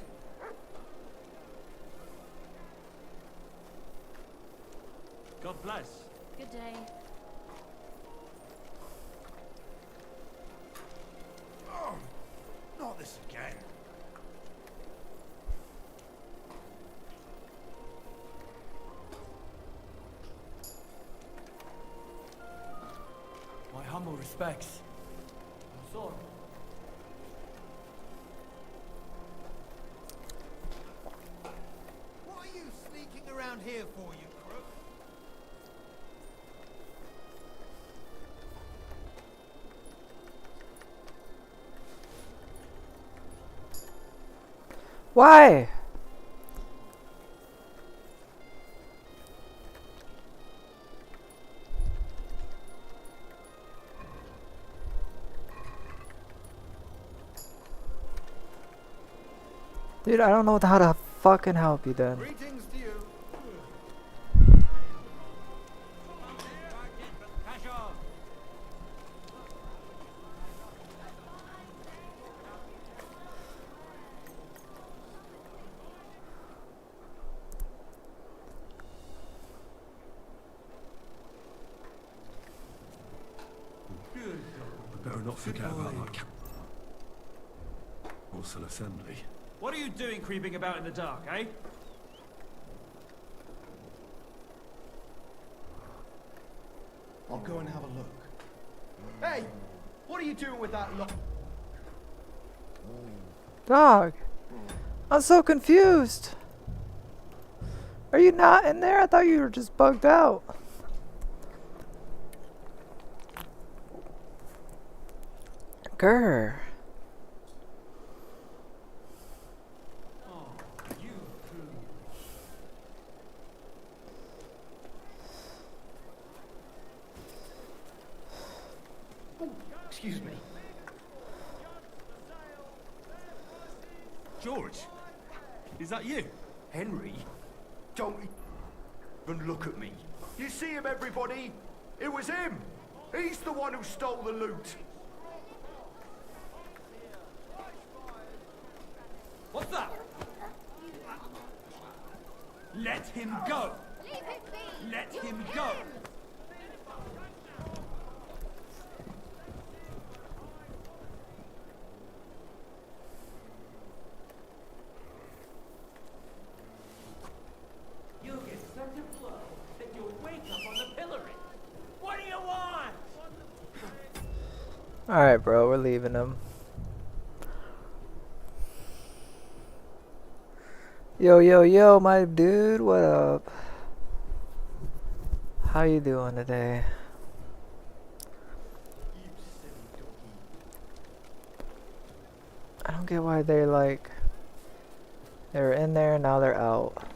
God bless. Good day. Oh, not this again. My humble respects. Sword. What are you sneaking around here for, you crook? Why? Dude, I don't know how to fucking help you then. Greetings to you. We better not forget about our council assembly. What are you doing creeping about in the dark, eh? I'll go and have a look. Hey! What are you doing with that lot? Dog. I'm so confused. Are you not in there? I thought you were just bugged out. Grr. Excuse me. George, is that you? Henry? Don't even look at me. You see him, everybody? It was him! He's the one who stole the loot! What's that? Let him go! Let him go! You'll get such a blow that you'll wake up on the pillory. What do you want? Alright, bro, we're leaving him. Yo, yo, yo, my dude, what up? How you doing today? I don't get why they're like... They were in there, now they're out.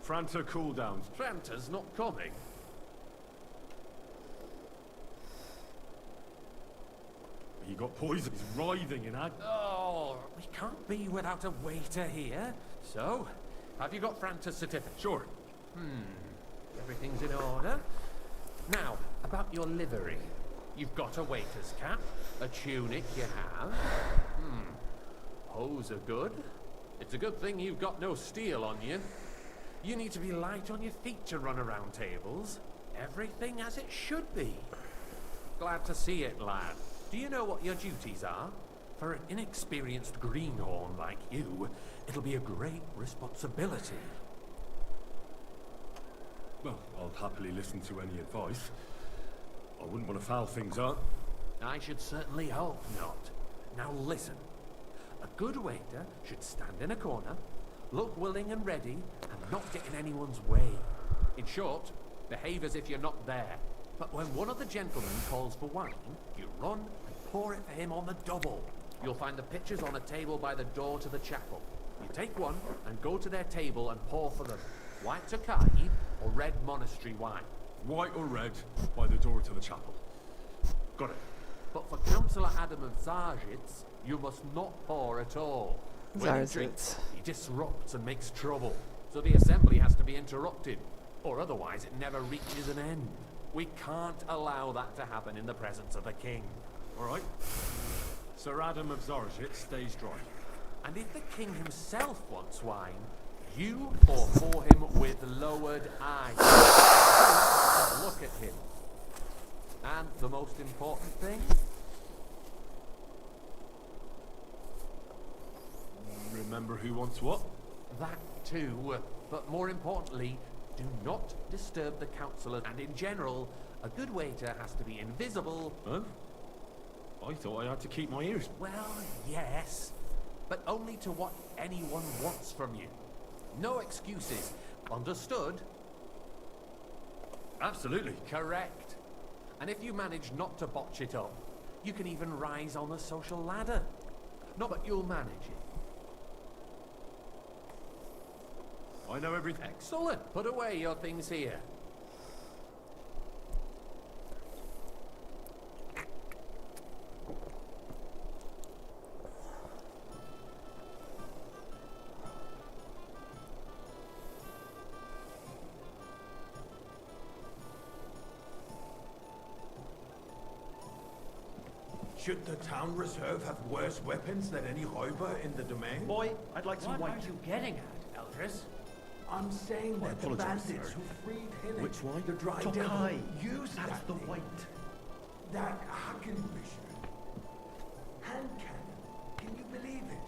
Franta cooldowns. Tranta's not coming. He got poisoned. He's writhing in agony. Oh, we can't be without a waiter here. So, have you got Franta's certificate? Sure. Everything's in order. Now, about your livery. You've got a waiter's cap, a tunic you have. suppose are good. It's a good thing you've got no steel on you. You need to be light on your feet to run around tables. Everything as it should be. Glad to see it, lad. Do you know what your duties are? For an inexperienced greenhorn like you, it'll be a great responsibility. Well, I'll happily listen to any advice. I wouldn't want to foul things up. I should certainly hope not. Now listen. A good waiter should stand in a corner, look willing and ready, and not get in anyone's way. In short, behave as if you're not there. But when one of the gentlemen calls for wine, you run and pour it for him on the double. You'll find the pitchers on a table by the door to the chapel. You take one and go to their table and pour for them. White Tokai or red monastery wine. White or red, by the door to the chapel. Got it. But for Councillor Adam of Zarzhitz, you must not pour at all. When he drinks, he disrupts and makes trouble. So the assembly has to be interrupted, or otherwise it never reaches an end. We can't allow that to happen in the presence of the king. All right. Sir Adam of Zarzhitz stays dry. And if the king himself wants wine, you pour for him with lowered eyes. Don't look at him. And the most important thing? Remember who wants what? That too. But more importantly, do not disturb the councillor. And in general, a good waiter has to be invisible. Huh? I thought I had to keep my ears. Well, yes. But only to what anyone wants from you. No excuses. Understood? Absolutely. Correct. And if you manage not to botch it up, you can even rise on the social ladder. Not that you'll manage it. I know everything. Excellent. Put away your things here. Should the town reserve have worse weapons than any Räuber in the domain? Boy, I'd like some What white. are you getting at, Eldris? I'm saying that the apologize, bandits sir. who freed Hinnick, Which wine? the dry Tokai. devil, used That's that the thing. white. That Hackenbisher. Hand cannon. Can you believe it?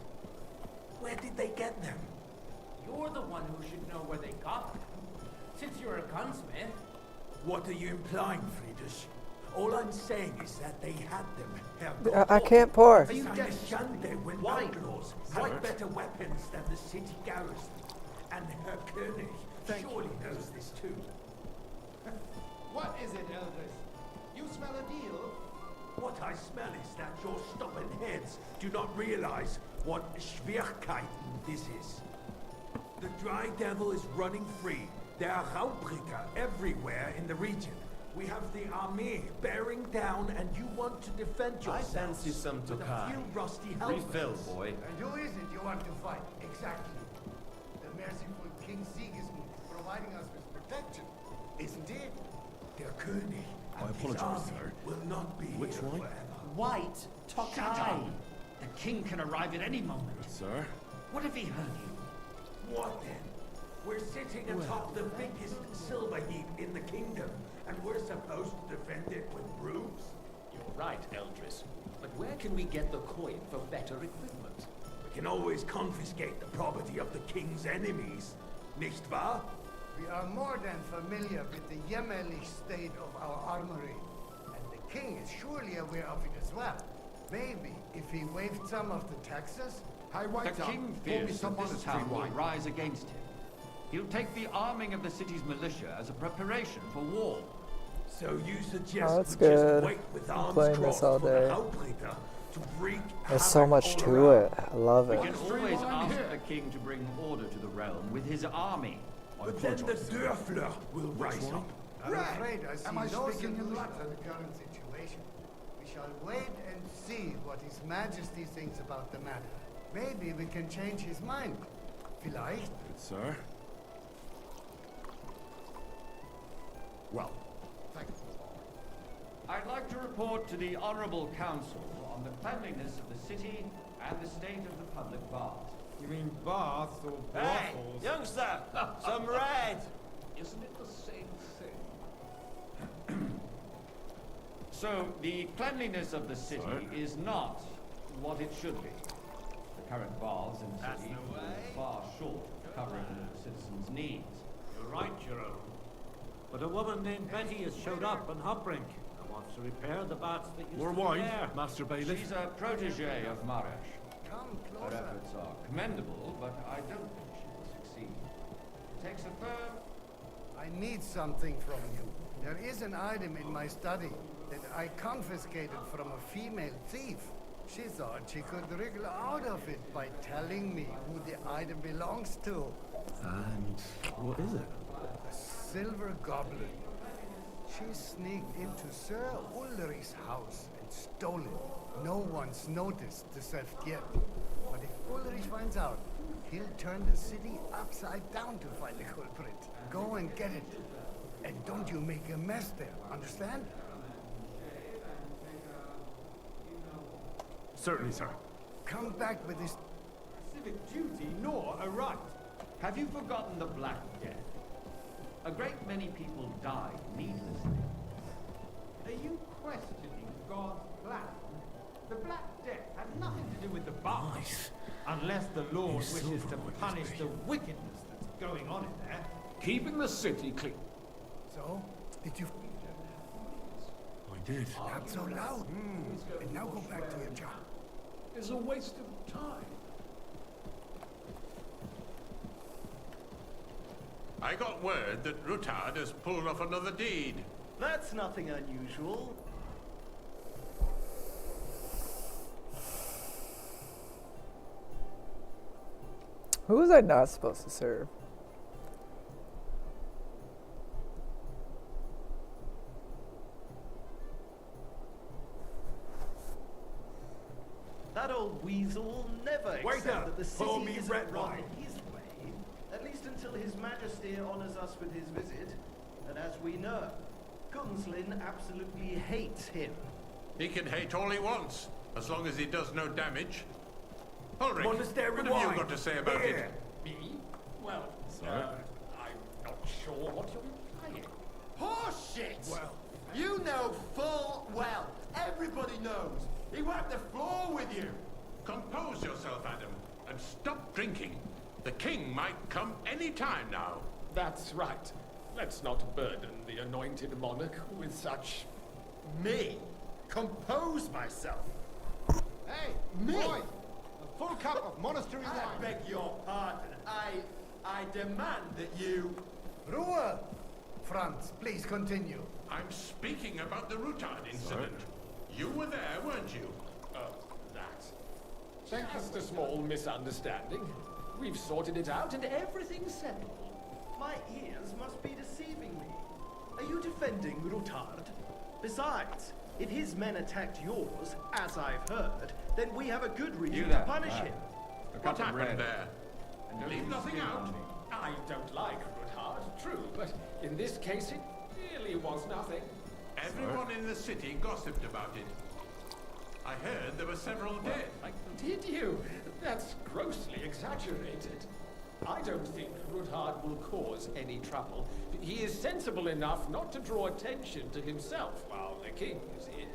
Where did they get them? You're the one who should know where they got them. Since you're a gunsmith. What are you implying, Friedrich? All I'm saying is that they had them. I can't pour. Are you Shande when outlaws had better weapons than the city garrison? And Herr König surely knows this too. What is it, Eldris? You smell a deal? What I smell is that your stubborn heads do not realize what Schwierigkeiten this is. The Dry Devil is running free. There are Raubricker everywhere in the region. We have the army bearing down, and you want to defend yourself. I fancy some with Tokai. a few rusty helmets. Refill, boy. And who is it you want to fight? Exactly. The merciful King Sigismund providing us with protection, isn't it? Der König I and his apologize, army sir. will not be Which here one? forever. White Tokai. The king can arrive at any moment. Sir? What if he heard you? What then? We're sitting atop the biggest silver heap in the kingdom, and we're supposed to defend it with brooms? You're right, Eldris. But where can we get the coin for better equipment? We can always confiscate the property of the king's enemies, nicht wahr? We are more than familiar with the jämmerlich state of our armory. And the king is surely aware of it as well. Maybe if he waived some of the taxes? The king fears that this town will rise against him. He'll take the arming of the city's militia as a preparation for war. So you suggest that's we just good. wait with I'm arms playing this crossed all for the day. Raubricker to wreak There's so havoc much all to around? it. I love We it. can always ask the king to bring order to the realm with his army. But then the Dörfler will rise up. I'm afraid I see Am I no speaking solution to to the current situation. We shall wait and see what His Majesty thinks about the matter. Maybe we can change his mind. Vielleicht. Good, sir. Well, thank you. I'd like to report to the Honorable Council on the cleanliness of the city and the state of the public baths. You mean baths or Hey, brothels? youngster, some red. Isn't it the same thing? So, the cleanliness of the city is not what it should be. The current baths in the city fall far short of covering all the citizens' needs. You're right, Jerome. But a woman named Betty has showed up on Hubbrink and wants to repair the baths that used More to be wine, there. Master Bailiff. She's a protege of Maresh. Come Her closer. efforts are commendable, but I don't think she will succeed. It takes a firm... I need something from you. There is an item in my study that I confiscated from a female thief. She thought she could wriggle out of it by telling me who the item belongs to. And what is it? A silver goblet. She sneaked into Sir Ulrich's house and stole it. No one's noticed the theft yet. But if Ulrich finds out, he'll turn the city upside down to find the culprit. Go and get it. And don't you make a mess there, understand? Certainly, sir. Come back with this. Civic duty nor a right. Have you forgotten the Black Death? A great many people died needlessly. Are you questioning God's plan? The Black Death had nothing to do with the baths. Unless the Lord wishes to punish the wickedness that's going on in there. Keeping the city clean. So, did you... I did. Not so loud. And now go back to your job. Is a waste of time. I got word that Rutard has pulled off another deed. That's nothing unusual. Who was I not supposed to serve? That old weasel will never Waiter, accept that the pour city me isn't red run wine. his way, at least until His Majesty honours us with his visit. And as we know, Gunslin absolutely hates him. He can hate all he wants, as long as he does no damage. Ulrich, Monastery what have wine. you got to say about Here. it? Me? Well, I'm not sure what you're implying. Horseshit! Well, You know full well. Everybody knows. He wiped the floor with you. Compose yourself, Adam, and stop drinking. The king might come any time now. That's right. Let's not burden the anointed monarch with such... Me? Compose myself. Hey, Me? boy! A full cup of monastery I wine. beg your pardon. I demand that you... Ruhe! Franz, please continue. I'm speaking about the Rutard incident. You were there, weren't you? That. Just a small misunderstanding. We've sorted it out and everything's settled. My ears must be deceiving me. Are you defending Rutard? Besides, if his men attacked yours, as I've heard, then we have a good reason to punish him. What happened there? And don't Leave you nothing spit out. on me. I don't like Rutard, true, but in this case it really was nothing. Everyone in the city gossiped about it. I heard there were several dead. Did you? That's grossly exaggerated. I don't think Rutard will cause any trouble. He is sensible enough not to draw attention to himself while the king is here.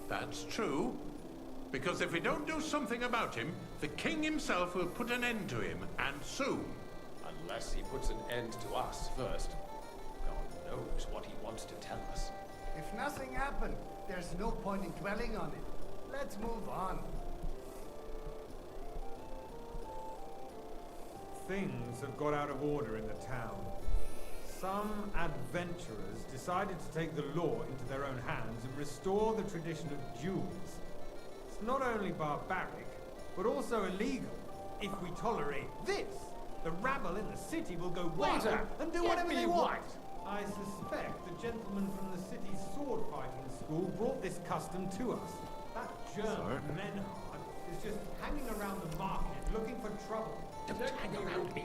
That's true. Because if we don't do something about him, the king himself will put an end to him, and soon. Unless he puts an end to us first. God knows what he wants to tell us. If nothing happened, there's no point in dwelling on it. Let's move on. Things have got out of order in the town. Some adventurers decided to take the law into their own hands and restore the tradition of duels. It's not only barbaric, but also illegal. If we tolerate this, the rabble in the city will go wild Waiter, and do get whatever me they want. white. I suspect the gentleman from the city's sword fighting school brought this custom to us. That German Menhard is just hanging around the market looking for trouble. Don't hang around me,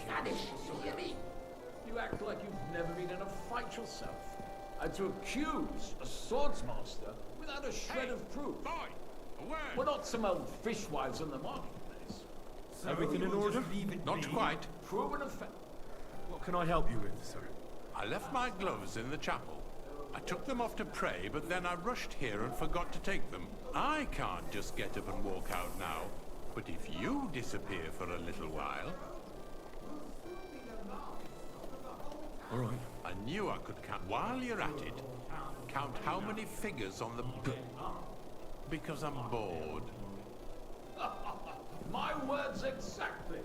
Vanish, you hear me? You act like you've never been in a fight yourself. And to accuse a swordsmaster without a shred of proof. Boy, We're not some old fishwives on the marketplace. So everything in order? Not quite. Proven effect. What can I help you with, sir? I left my gloves in the chapel. I took them off to pray, but then I rushed here and forgot to take them. I can't just get up and walk out now. But if you disappear for a little while... All right. I knew I could count. While you're at it, count how many figures on the... Because I'm bored. My words exactly.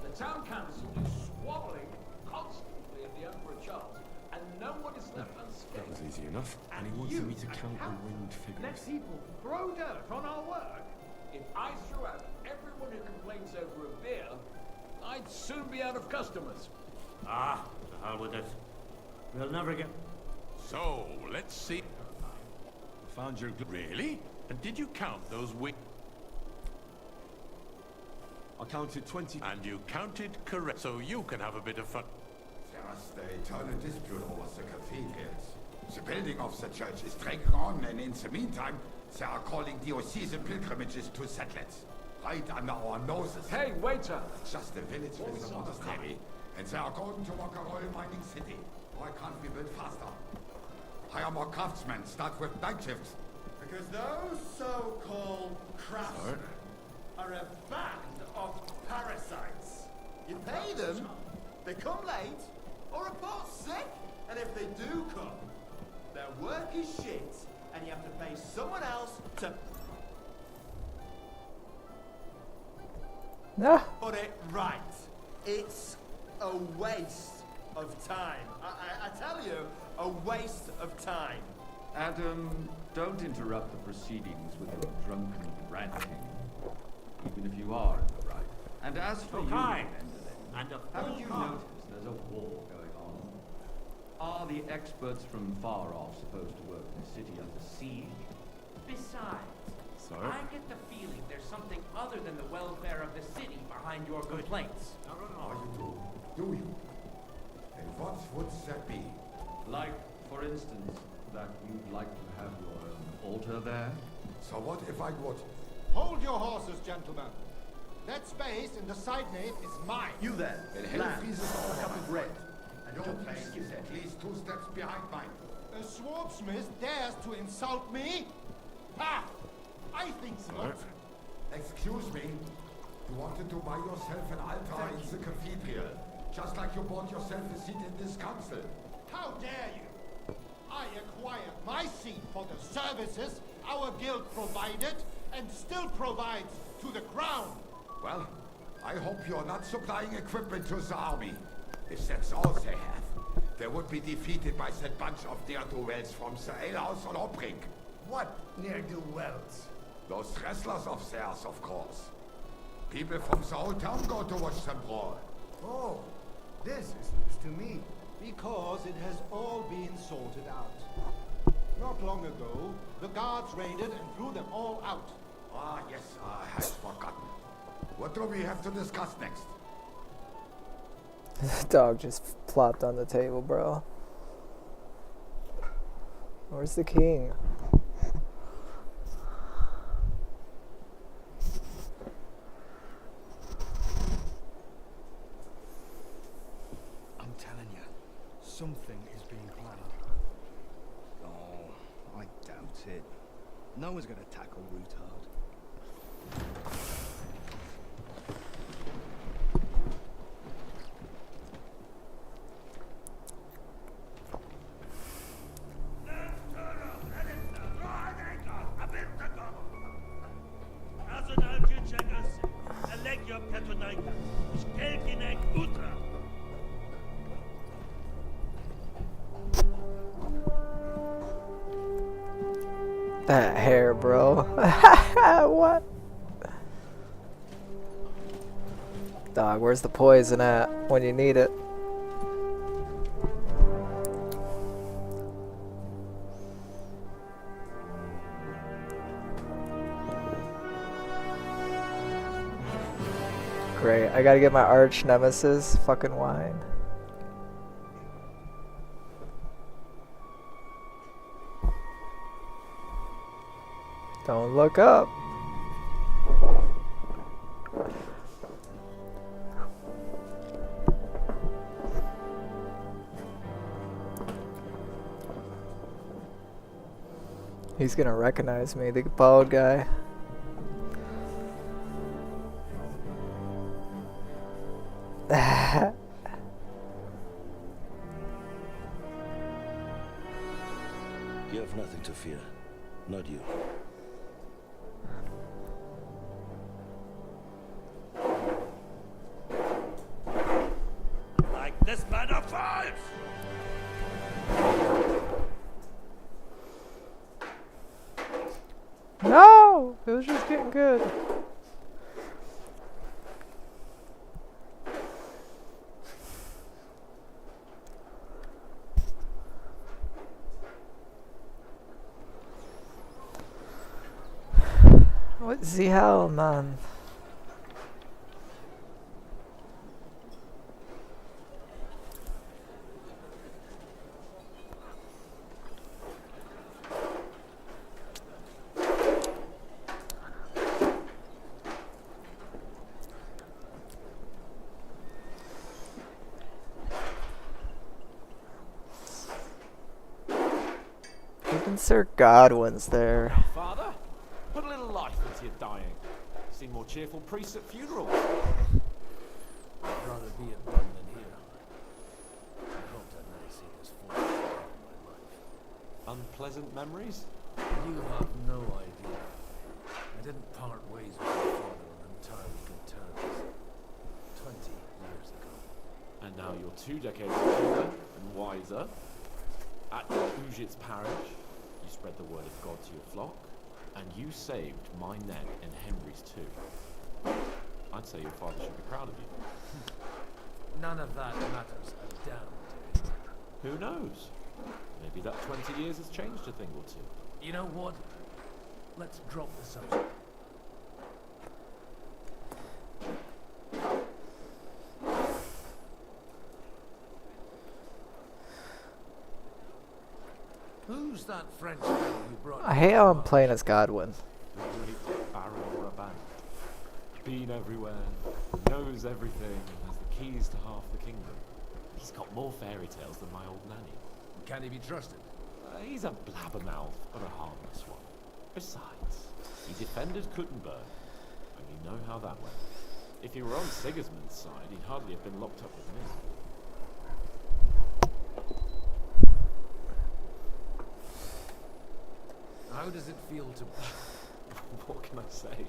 The town council is squabbling constantly of the Emperor Charles, and no one is left unscathed. That was easy enough. And he wanted me to count the winged figures. Let people throw dirt on our work. If I threw out everyone who complains over a beer, I'd soon be out of customers. Ah, to hell with it. We'll never get... So, let's see. I found your... Really? And did you count those wings? I counted 20. And you counted correct, so you can have a bit of fun. There's the eternal dispute over the cathedrals. The building of the church is dragging on, and in the meantime, they are calling diocesan pilgrimages to settlers. Right under our noses. Hey, waiter! Just a village with a monastery, and they are going to rock a roll mining city. Why can't we build faster? Hire more craftsmen, start with night shifts. Because those so-called craftsmen are a band of parasites. You pay them, they come late, or report sick, and if they do come, their work is shit, and you have to pay someone else to put it right. It's a waste of time. I tell you, a waste of time. Adam, don't interrupt the proceedings with your drunken ranting, even if you are in the right. And as for you, kind. Enderlin, And a haven't you full noticed there's a war going on? Are the experts from far off supposed to work in the city under siege? Besides, Sir? I get the feeling there's something other than the welfare of the city behind your complaints. Oh, you do you? And what would that be? Like, for instance, that you'd like to have your own altar there? So what if I would? Hold your horses, gentlemen. That space in the side nave is mine. You there, Then hell lad, freezes all cup of bread. And your place is at least 2 steps behind mine. A swordsmith dares to insult me? Ha! I think not. Excuse me. You wanted to buy yourself an altar in the cathedral, just like you bought yourself a seat in this council. How dare you? I acquired my seat for the services our guild provided and still provides to the crown. Well, I hope you're not supplying equipment to the army. If that's all they have, they would be defeated by that bunch of ne'er-do-wells from the alehouse on Hopbrink. What ne'er-do-wells? Those wrestlers of theirs, of course. People from the whole town go to watch them brawl. Oh, this is news to me. Because it has all been sorted out. Not long ago, the guards raided and threw them all out. Ah, yes, I had forgotten. What do we have to discuss next? The dog just plopped on the table, bro. Where's the king? I'm telling you, something is being planned. Oh, I doubt it. No one's gonna tackle Rootard. That hair, bro. What? Dog, where's the poison at when you need it? Great, I gotta get my arch nemesis fucking wine. Don't look up. He's gonna recognize me, the bald guy. You have nothing to fear. Not you. Like this man of fives! No! It was just getting good. What the hell, man? Even Sir Godwin's there. Father, put a little life into your dying. See more cheerful priests at funerals. I'd rather be at one than here. I hope I'd never see this form again in my life. Unpleasant memories? You have no idea. I didn't part ways with my father on entirely good terms 20 years ago. And now you're 2 decades older and wiser. At Ujit's parish, you spread the word of God to your flock, and you saved my neck and Henry's too. I'd say your father should be proud of you. None of that matters a damn. Who knows? Maybe that 20 years has changed a thing or two. You know what? Let's drop the subject. Who's that French girl you brought? I hate how I'm playing as Godwin. The great Baron Raban. Been everywhere, knows everything, and has the keys to half the kingdom. He's got more fairy tales than my old nanny. Can he be trusted? He's a blabbermouth, but a harmless one. Besides, he defended Kuttenberg, and you know how that went. If he were on Sigismund's side, he'd hardly have been locked up with me. How does it feel to... What can I say?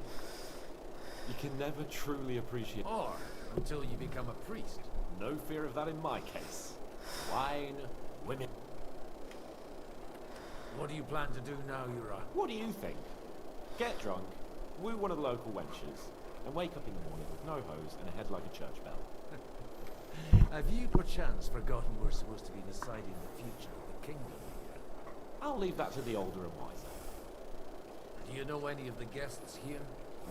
You can never truly appreciate... Or until you become a priest. No fear of that in my case. Wine, women... What do you plan to do now, Ura? What do you think? Get drunk, woo one of the local wenches, and wake up in the morning with no hose and a head like a church bell. Have you perchance forgotten we're supposed to be deciding the future of the kingdom here? I'll leave that to the older and wiser. Do you know any of the guests here?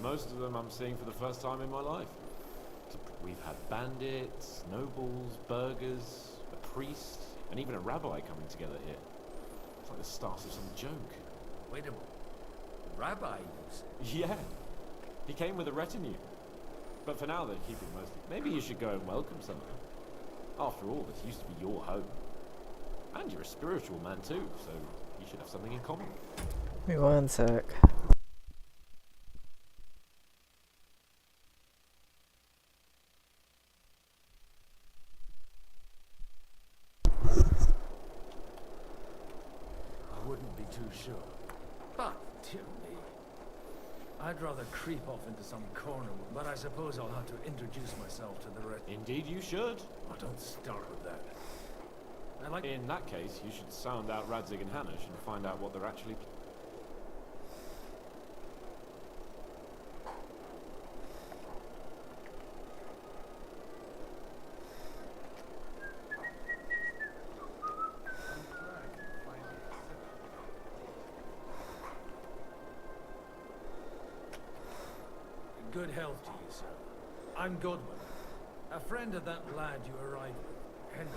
Most of them I'm seeing for the first time in my life. We've had bandits, nobles, burghers, a priest, and even a rabbi coming together here. It's like the start of some joke. Wait a minute. Rabbi, you say? Yeah. He came with a retinue. But for now they're keeping most of it. Maybe you should go and welcome some of them. After all, this used to be your home. And you're a spiritual man too, so you should have something in common. Give me one sec. I wouldn't be too sure. But, dear me, I'd rather creep off into some corner, but I suppose I'll have to introduce myself to the rest. Indeed you should. Oh, don't start with that. In that case, you should sound out Radzig and Hanush and find out what they're actually... Good health to you, sir. I'm Godwin, a friend of that lad you arrived with, Henry.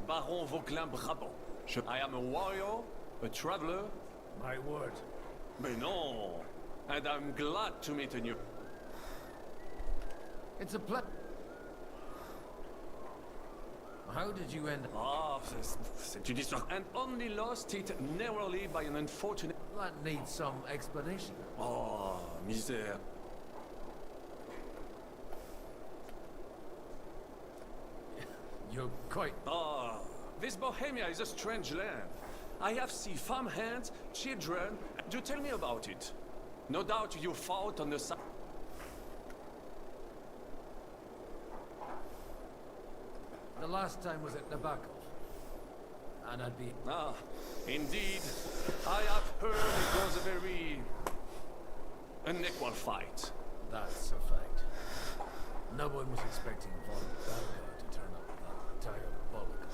Baron Vauquelin Brabant. I am a warrior, a traveler. My word. Mais non! And I'm glad to meet you. It's a pleasure. How did you end up? Ah, Oh, c'est une histoire. And only lost it narrowly by an unfortunate... That needs some explanation. Oh, misère. You're quite... Oh, this Bohemia is a strange land. I have seen farmhands, children. Do tell me about it. No doubt you fought on the side... The last time was at Nabokov. And I'd be... Ah, indeed. I have heard it was a very... unequal fight. That's a fact. No one was expecting Von Balga to turn up that diabolical.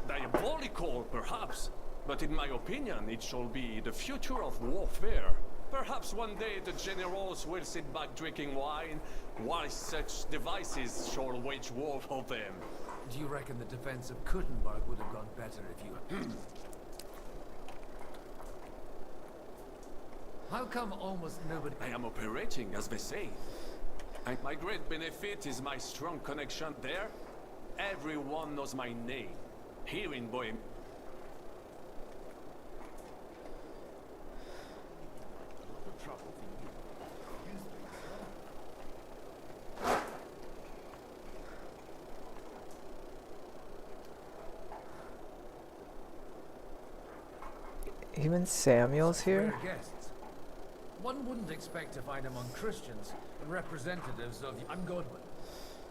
Diabolical, perhaps. But in my opinion, it shall be the future of warfare. Perhaps one day the generals will sit back drinking wine, while such devices shall wage war for them. Do you reckon the defense of Kuttenberg would have gone better if you... How come almost nobody... I am operating, as they say. And my great benefit is my strong connection there. Everyone knows my name. Here in Bohemia. Even Samuel's here? Rare guests. One wouldn't expect to find among Christians representatives of... I'm Godwin.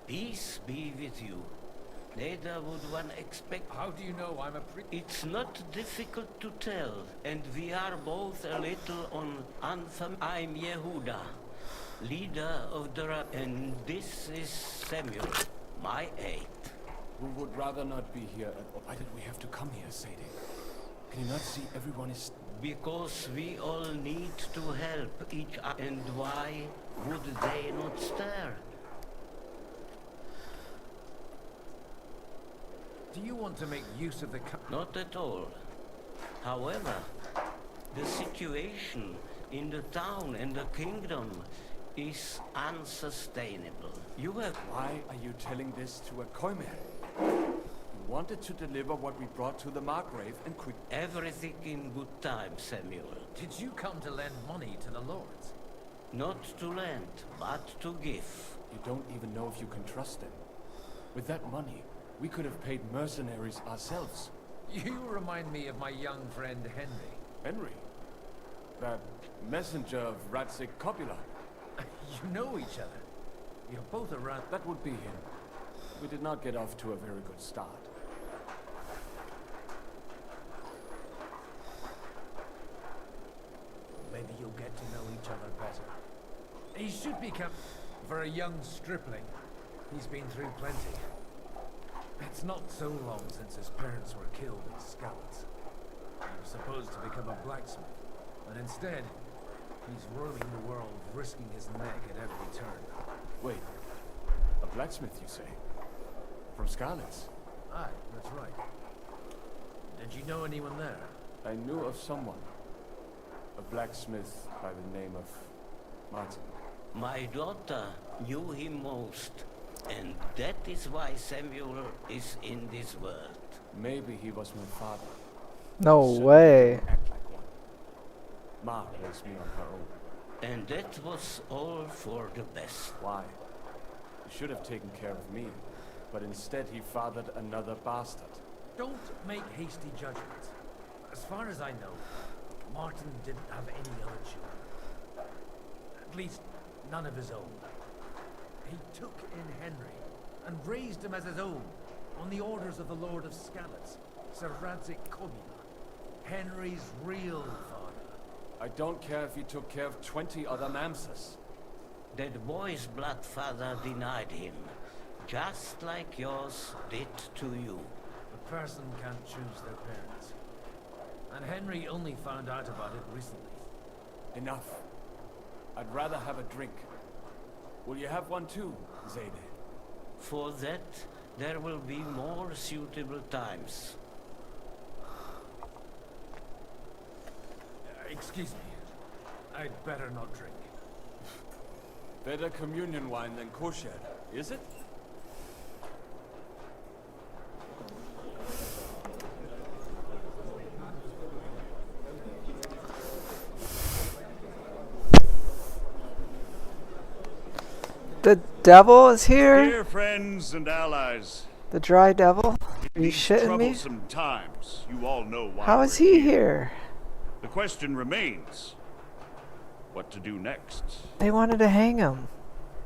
Peace be with you. Neither would one expect... How do you know I'm a priest? It's not difficult to tell, and we are both a little unfamiliar. I'm Yehuda, leader of the... And this is Samuel, my aide. We would rather not be here at all. Why did we have to come here, Sadie? Can you not see everyone is... Because we all need to help each other. And why would they not stir? Do you want to make use of the... Not at all. However, the situation in the town and the kingdom is unsustainable. You have... Why are you telling this to a Koimer? You wanted to deliver what we brought to the Margrave and quick... Everything in good time, Samuel. Did you come to lend money to the lords? Not to lend, but to give. You don't even know if you can trust them. With that money, we could have paid mercenaries ourselves. You remind me of my young friend Henry. Henry? That messenger of Radzik Copula. You know each other. You're both around... That would be him. We did not get off to a very good start. Maybe you'll get to know each other better. He should become... For a young stripling, he's been through plenty. It's not so long since his parents were killed in Scouts. He was supposed to become a blacksmith, but instead, he's roaming the world, risking his neck at every turn. Wait, a blacksmith, you say? From Scarlet's? Aye, that's right. Did you know anyone there? I knew of someone. A blacksmith by the name of Martin. My daughter knew him most. And that is why Samuel is in this world. Maybe he was my father. No way. Act like one. Ma raised me on her own. And that was all for the best. Why? He should have taken care of me. But instead he fathered another bastard. Don't make hasty judgments. As far as I know, Martin didn't have any other children. At least, none of his own. He took in Henry and raised him as his own on the orders of the Lord of Skalitz, Sir Radzik Kobula, Henry's real father. I don't care if he took care of 20 other Mamsas. That boy's blood father denied him, just like yours did to you. A person can't choose their parents. And Henry only found out about it recently. Enough. I'd rather have a drink. Will you have one too, Zayde? For that, there will be more suitable times. Excuse me. I'd better not drink. Better communion wine than kosher, is it? devil is here? Dear friends and allies, The dry devil? Are you these shitting me? troublesome times, you all know why How we're is he here? The question remains, what to do next? They wanted to hang him.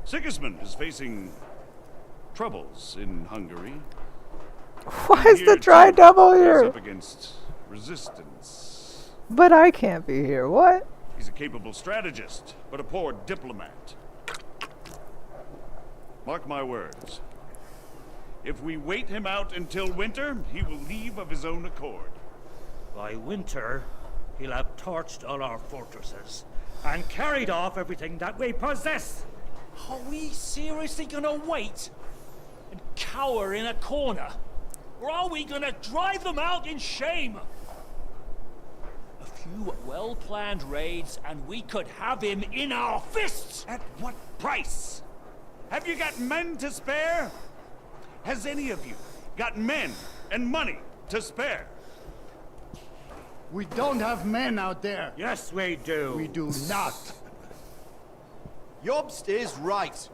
Sigismund is facing troubles in Hungary. Why is the dry devil He's here? up against resistance. But I can't be here. What? He's a capable strategist, but a poor diplomat. Mark my words. If we wait him out until winter, he will leave of his own accord. By winter, he'll have torched all our fortresses and carried off everything that we possess. Are we seriously gonna wait and cower in a corner? Or are we gonna drive them out in shame? A few well-planned raids and we could have him in our fists! At what price? Have you got men to spare? Has any of you got men and money to spare? We don't have men out there. Yes, we do. We do not. Jobst is right.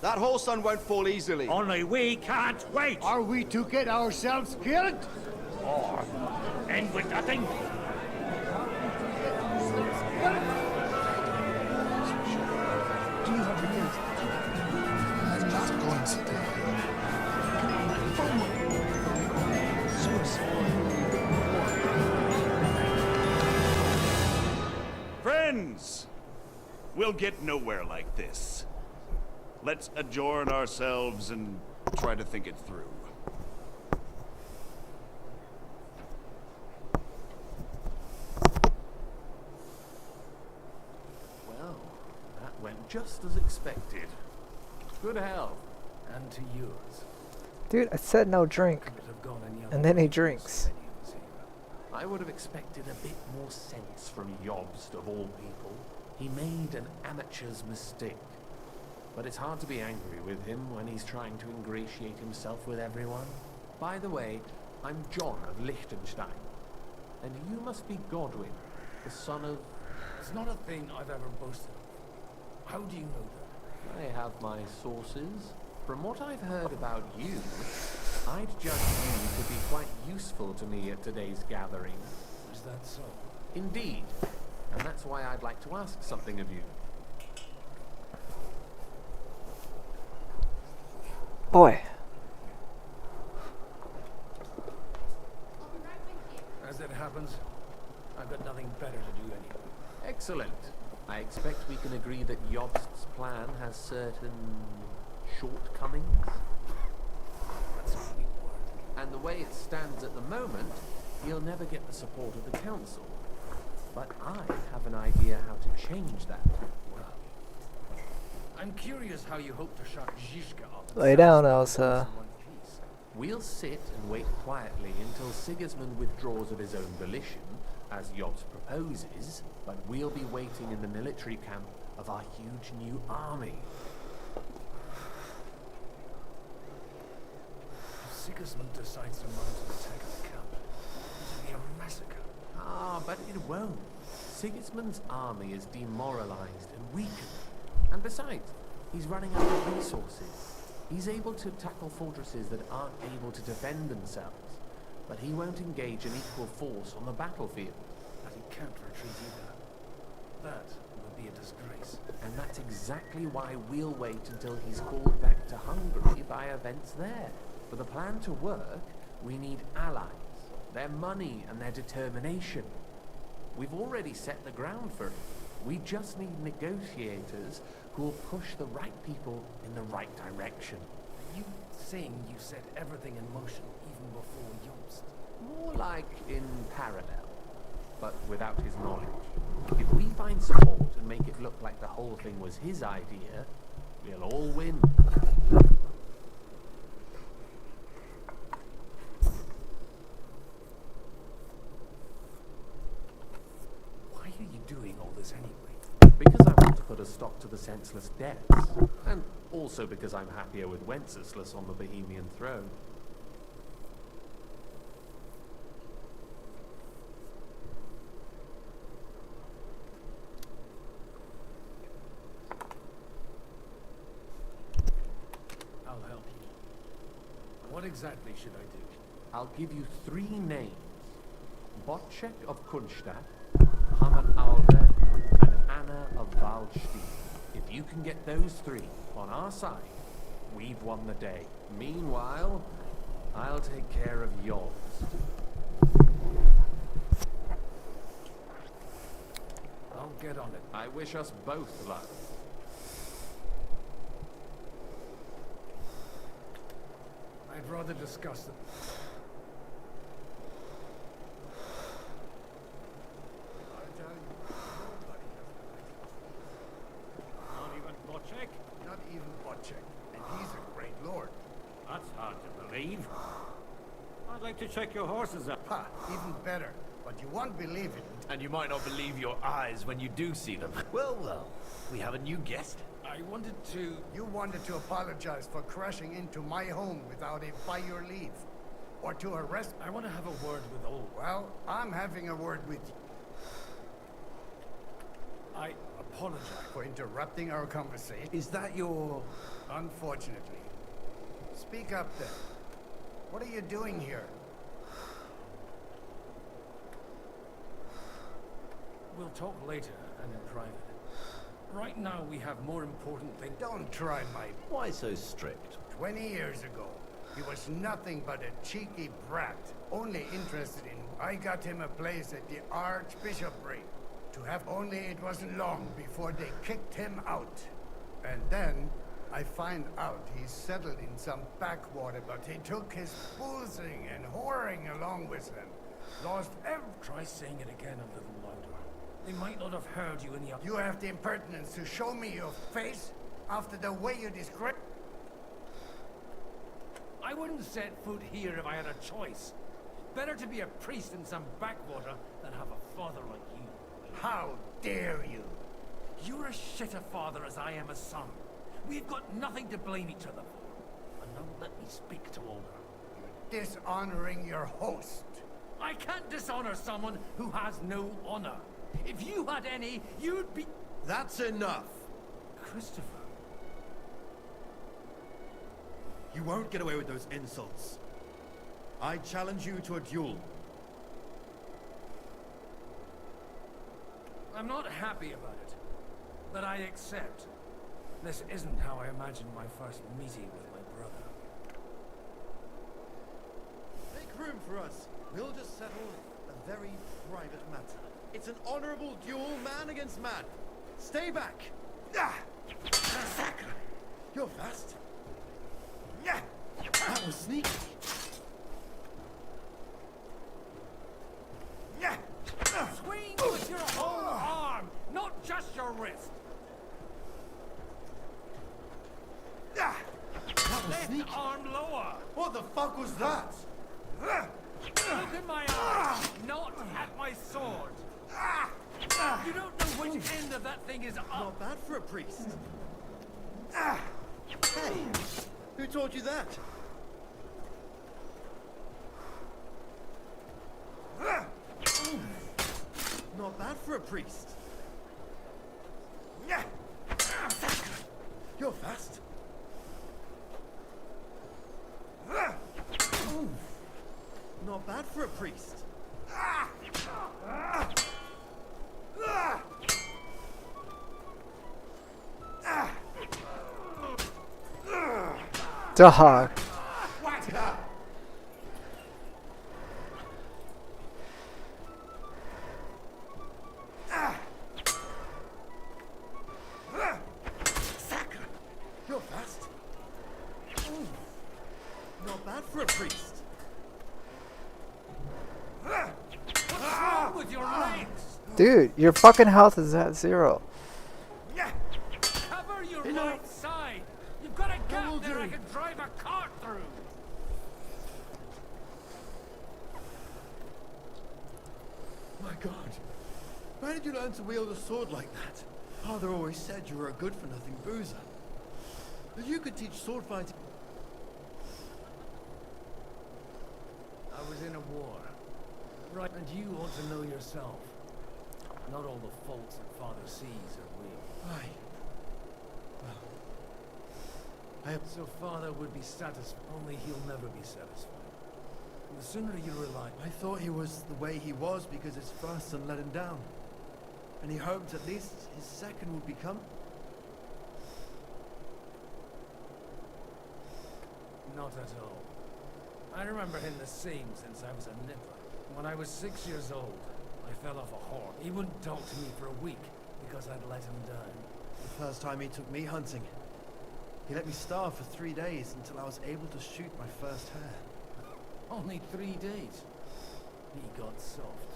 That whole sun won't fall easily. Only we can't wait. Are we to get ourselves killed? Or end with nothing? Do you have the goods? I'm not going to die. Friends, we'll get nowhere like this. Let's adjourn ourselves and try to think it through. Well, that went just as expected. Good health. And to yours. Dude, I said no drink. And then he drinks. I would have expected a bit more sense from Jobst of all people. He made an amateur's mistake. But it's hard to be angry with him when he's trying to ingratiate himself with everyone. By the way, I'm John of Liechtenstein. And you must be Godwin, the son of... It's not a thing I've ever boasted of. How do you know that? I have my sources. From what I've heard about you, I'd judge you to be quite useful to me at today's gathering. Is that so? Indeed. And that's why I'd like to ask something of you. Boy. As it happens, I've got nothing better to do anyway. Excellent. I expect we can agree that Jobst's plan has certain shortcomings. That's a weak word. And the way it stands at the moment, he'll never get the support of the council. But I have an idea how to change that. Well, I'm curious how you hope to shut Zizka up. Lay down, Elsa. We'll sit and wait quietly until Sigismund withdraws of his own volition, as Jobst proposes, but we'll be waiting in the military camp of our huge new army. If Sigismund decides to mount an attack on the camp, it'll be a massacre. Ah, but it won't. Sigismund's army is demoralized and weakened. And besides, he's running out of resources. He's able to tackle fortresses that aren't able to defend themselves, but he won't engage an equal force on the battlefield. But he can't retreat either. That would be a disgrace. And that's exactly why we'll wait until he's called back to Hungary by events there. For the plan to work, we need allies, their money and their determination. We've already set the ground for it. We just need negotiators who will push the right people in the right direction. Are you saying you set everything in motion even before Jobst? More like in parallel, but without his knowledge. If we find support and make it look like the whole thing was his idea, we'll all win. Why are you doing all this anyway? Because I want to put a stop to the senseless deaths, and also because I'm happier with Wenceslas on the Bohemian throne. exactly should I do? I'll give you 3 names. Botchek of Kunstadt, Hammer Alder, and Anna of Waldstein. If you can get those 3 on our side, we've won the day. Meanwhile, I'll take care of yours. I'll get on it. I wish us both luck. I'd rather discuss them. Not even Bocek? Not even Bocek. And he's a great lord. That's hard to believe. I'd like to check your horses up. Ha, even better. But you won't believe it. And you might not believe your eyes when you do see them. Well, well, we have a new guest. I wanted to... You wanted to apologize for crashing into my home without it by your leave. Or to arrest... I want to have a word with Ol. Well, I'm having a word with you. I apologize for interrupting our conversation. Is that your... Unfortunately. Speak up then. What are you doing here? We'll talk later and in private. Right now we have more important things. Don't try my... Why so strict? 20 years ago, he was nothing but a cheeky brat, only interested in... I got him a place at the Archbishopric. To have only it wasn't long before they kicked him out. And then, I find out he's settled in some backwater, but he took his boozing and whoring along with him. Lost every... Try saying it again a little louder. They might not have heard you in the... You have the impertinence to show me your face after the way you describe... I wouldn't set foot here if I had a choice. Better to be a priest in some backwater than have a father like you. How dare you? You're as shit a father as I am a son. We've got nothing to blame each other for. And now let me speak to Olga. You're dishonoring your host. I can't dishonor someone who has no honor. If you had any, you'd be... That's enough. Christopher. You won't get away with those insults. I challenge you to a duel. I'm not happy about it, but I accept. This isn't how I imagined my first meeting with my brother. Make room for us. We'll just settle a very private matter. It's an honorable duel, man against man. Stay back. Ah! You're fast. Yeah. That was sneaky. Yeah. Swing with your whole arm, not just your wrist. That was Left sneaky. arm lower. What the fuck was that? Look in my eyes, not at my sword. You don't know which end of that thing is up. Not bad for a priest. Hey, who taught you that? Not bad for a priest. You're fast. Not bad for a priest. Dog. You're fast. Not bad for a priest. What's wrong with your legs? Dude, your fucking health is at 0. Cover your right side. You've got a gap there I can drive a cart through. My God. Where did you learn to wield a sword like that? Father always said you were a good-for-nothing boozer. But you could teach sword fighting. I was in a war. Right, and you ought to know yourself. Not all the faults that Father sees are real. Aye. Well, So father would be satisfied, only he'll never be satisfied. The sooner you realize... I thought he was the way he was because his first son let him down. And he hoped at least his second would become... Not at all. I remember him the same since I was a nipper. When I was 6 years old, I fell off a horse. He wouldn't talk to me for a week because I'd let him down. The first time he took me hunting, he let me starve for 3 days until I was able to shoot my first hare. Only 3 days. He got soft.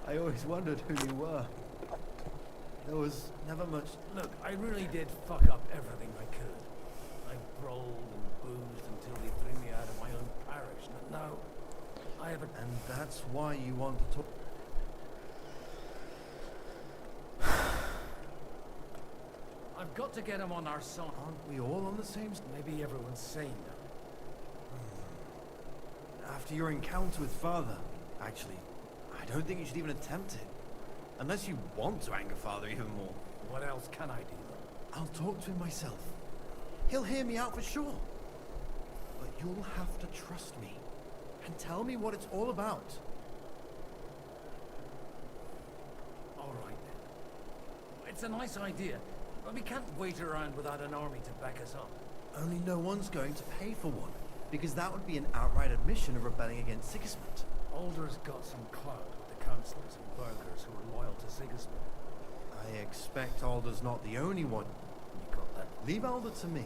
I always wondered who you were. There was never much... Look, I really did fuck up everything I could. I brawled and boozed until they threw me out of my own parish. But now, I have a... And that's why you want to talk... I've got to get him on our side. Aren't we all on the same... Maybe everyone's sane now. After your encounter with Father, actually, I don't think you should even attempt it. Unless you want to anger Father even more. What else can I do? I'll talk to him myself. He'll hear me out for sure. But you'll have to trust me. And tell me what it's all about. All right then. It's a nice idea, but we can't wait around without an army to back us up. Only no one's going to pay for one. Because that would be an outright admission of rebelling against Sigismund. Alder's got some clout with the councillors and burghers who are loyal to Sigismund. I expect Alder's not the only one. You got that? Leave Alder to me.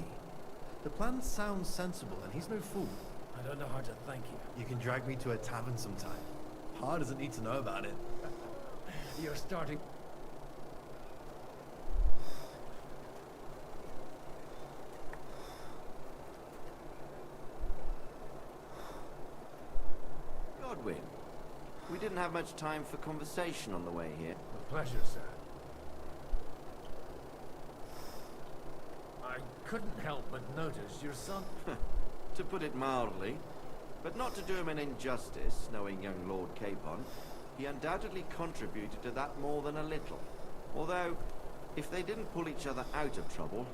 The plan sounds sensible, and he's no fool. I don't know how to thank you. You can drag me to a tavern sometime. Pa doesn't need to know about it. You're starting... Godwin, we didn't have much time for conversation on the way here. A pleasure, sir. I couldn't help but notice your son... To put it mildly, but not to do him an injustice, knowing young Lord Capon, he undoubtedly contributed to that more than a little. Although, if they didn't pull each other out of trouble,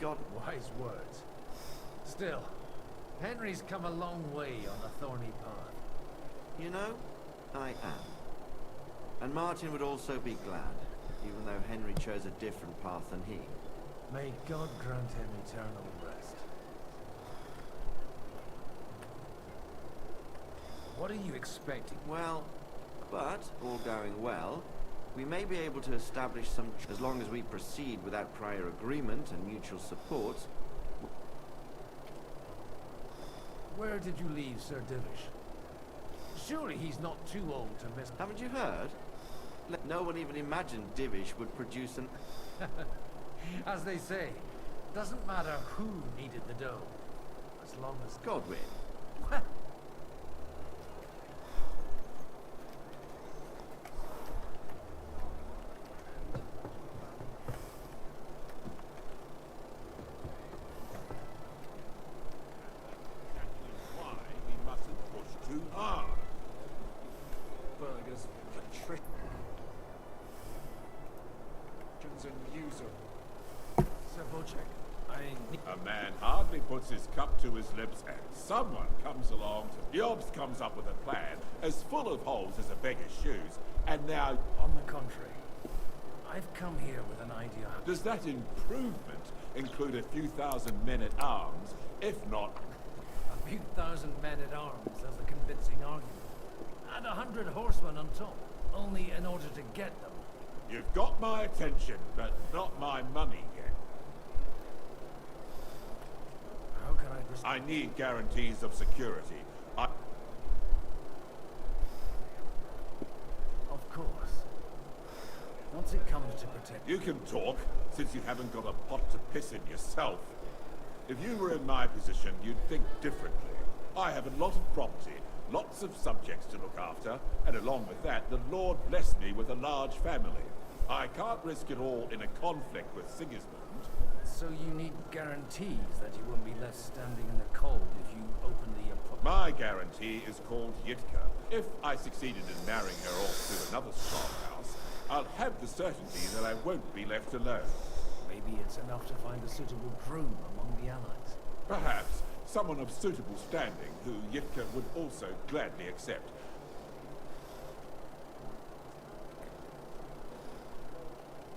God... Wise words. Still, Henry's come a long way on the thorny path. You know, I am. And Martin would also be glad, even though Henry chose a different path than he. May God grant him eternal rest. What are you expecting? Well, but, all going well, we may be able to establish some... As long as we proceed without prior agreement and mutual support... Where did you leave Sir Divish? Surely he's not too old to miss... Haven't you heard? No one even imagined Divish would produce an... As they say, doesn't matter who needed the dough, as long as... Godwin. A man hardly puts his cup to his lips and someone comes along to... Jobs comes up with a plan as full of holes as a beggar's shoes, and now... On the contrary, I've come here with an idea. Does that improvement include a few thousand men-at-arms, if not... A few thousand men-at-arms as a convincing argument. And 100 horsemen on top, only in order to get them. You've got my attention, but not my money yet. How can I... I need guarantees of security. Of course. Once it comes to protect... You can talk, since you haven't got a pot to piss in yourself. If you were in my position, you'd think differently. I have a lot of property, lots of subjects to look after, and along with that, the Lord blessed me with a large family. I can't risk it all in a conflict with Sigismund. So you need guarantees that you won't be left standing in the cold if you open the... My guarantee is called Yitka. If I succeeded in marrying her off to another strong house, I'll have the certainty that I won't be left alone. Maybe Maybe it's enough to find a suitable groom among the allies. Perhaps someone of suitable standing who Yitka would also gladly accept.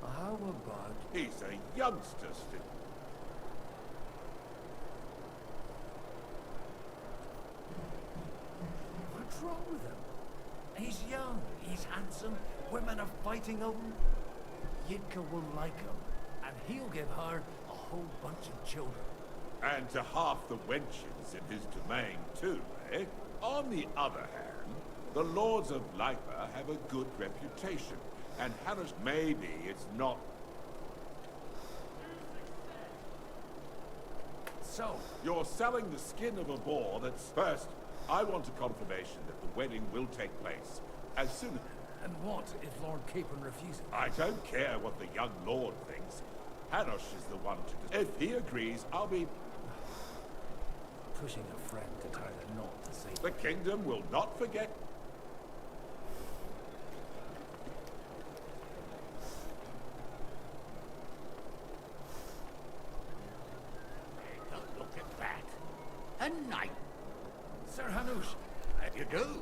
How about... He's a youngster still. What's wrong with him? He's young, he's handsome, women are fighting over him. Yitka will like him, and he'll give her a whole bunch of children. And to half the wenches in his domain too, eh? On the other hand, the Lords of Lipa have a good reputation, and Hanish, maybe it's not... So? You're selling the skin of a boar that's... First, I want a confirmation that the wedding will take place as soon... And what if Lord Capon refuses? I don't care what the young lord thinks. Hanosh is the one to... If he agrees, I'll be... Pushing a friend to tie the knot to save... The kingdom will not forget... Take a look at that. A knight. Sir Hanush. How do you do?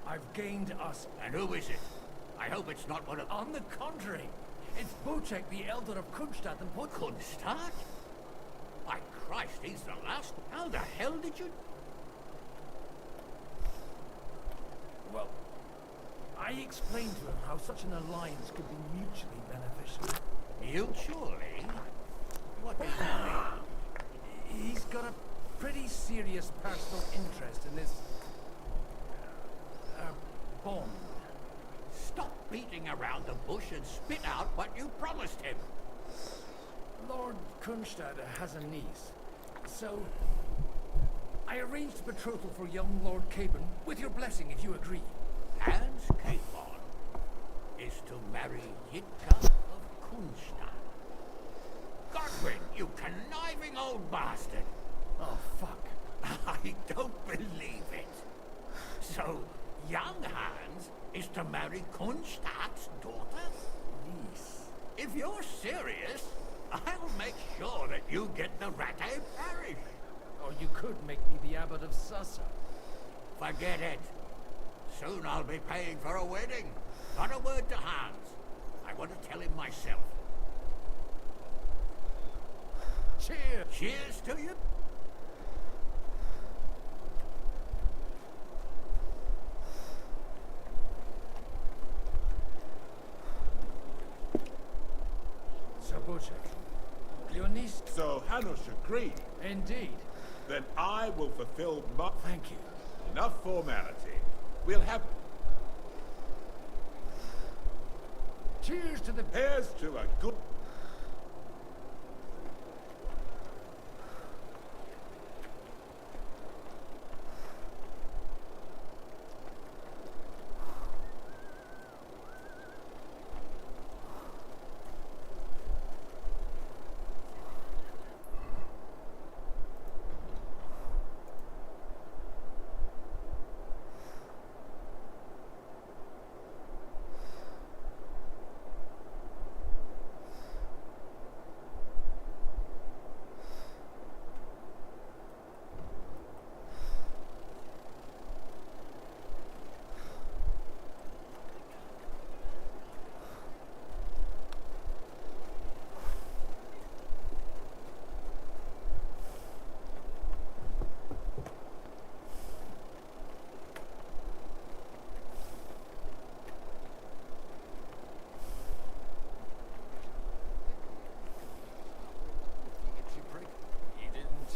I've gained us. And who is it? I hope it's not one of... On the contrary. It's Bocek, the Elder of Kunstadt and Put... Kunstadt? By Christ, he's the last. How the hell did you... Well, I explained to him how such an alliance could be mutually beneficial. Mutually? What does that mean? He's got a pretty serious personal interest in this... bond. Stop beating around the bush and spit out what you promised him. Lord Kunstadt has a niece, so I arranged a betrothal for young Lord Capon, with your blessing if you agree. Hans Capon is to marry Yitka of Kunstadt. Godwin, you conniving old bastard! Oh, fuck. I don't believe it. So, young Hans is to marry Kunstadt's daughter? Niece. If you're serious, I'll make sure that you get the Rattay parish. Or you could make me the abbot of Sussa. Forget it. Soon I'll be paying for a wedding. Not a word to Hans. I want to tell him myself. Cheers! Cheers to you. Sir Bocek, your niece... So Hanosh agreed. Indeed. Then I will fulfill my... Thank you. Enough formality. We'll have... Cheers to the... Here's to a good...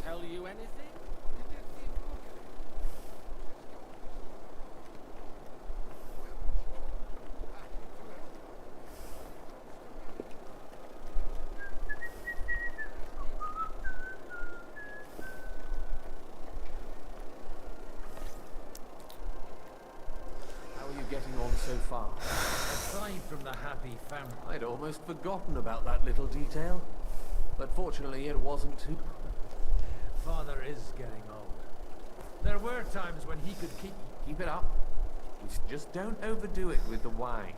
Tell you anything? How are you getting on so far? Aside from the happy family... I'd almost forgotten about that little detail. But fortunately it wasn't too... Father is getting old. There were times when he could keep it up. Just don't overdo it with the wine.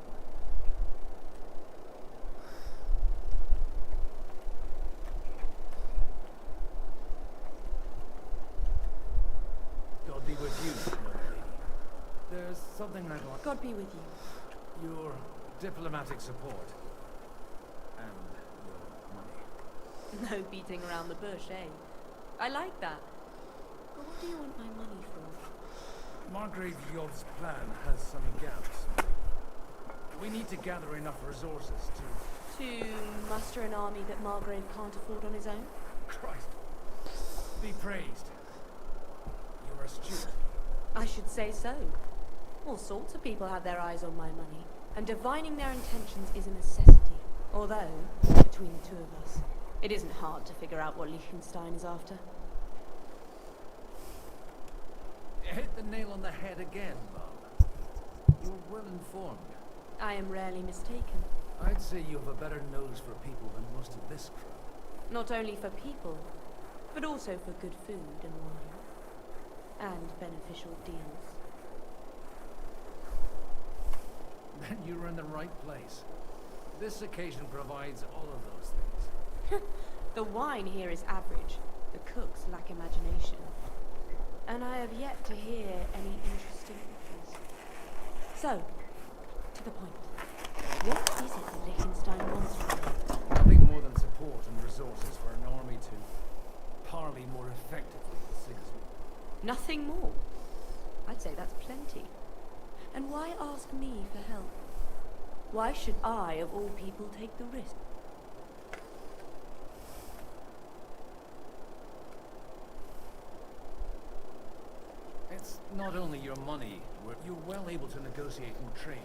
something I'd like. God be with you. Your diplomatic support. And your money. No beating around the bush, eh? I like that. But what do you want my money for? Margrave Yod's plan has some gaps. We need to gather enough resources To muster an army that Margrave can't afford on his own? Christ. Be praised. You're astute. I should say so. All sorts of people have their eyes on my money, and divining their intentions is a necessity. Although, between the two of us, it isn't hard to figure out what Liechtenstein is after. Hit the nail on the head again, Bob. You're well informed. I am rarely mistaken. I'd say you have a better nose for people than most of this crew. Not only for people, but also for good food and wine. And beneficial deals. Then you're in the right place. This occasion provides all of those things. The wine here is average. The cooks lack imagination. And I have yet to hear any interesting offers. So, to the point. What is it that Liechtenstein wants from me? Nothing more than support and resources for an army to parley more effectively with Sigismund. Nothing more? I'd say that's plenty. And why ask me for help? Why should I, of all people, take the risk? It's not only your money, you're well able to negotiate and trade.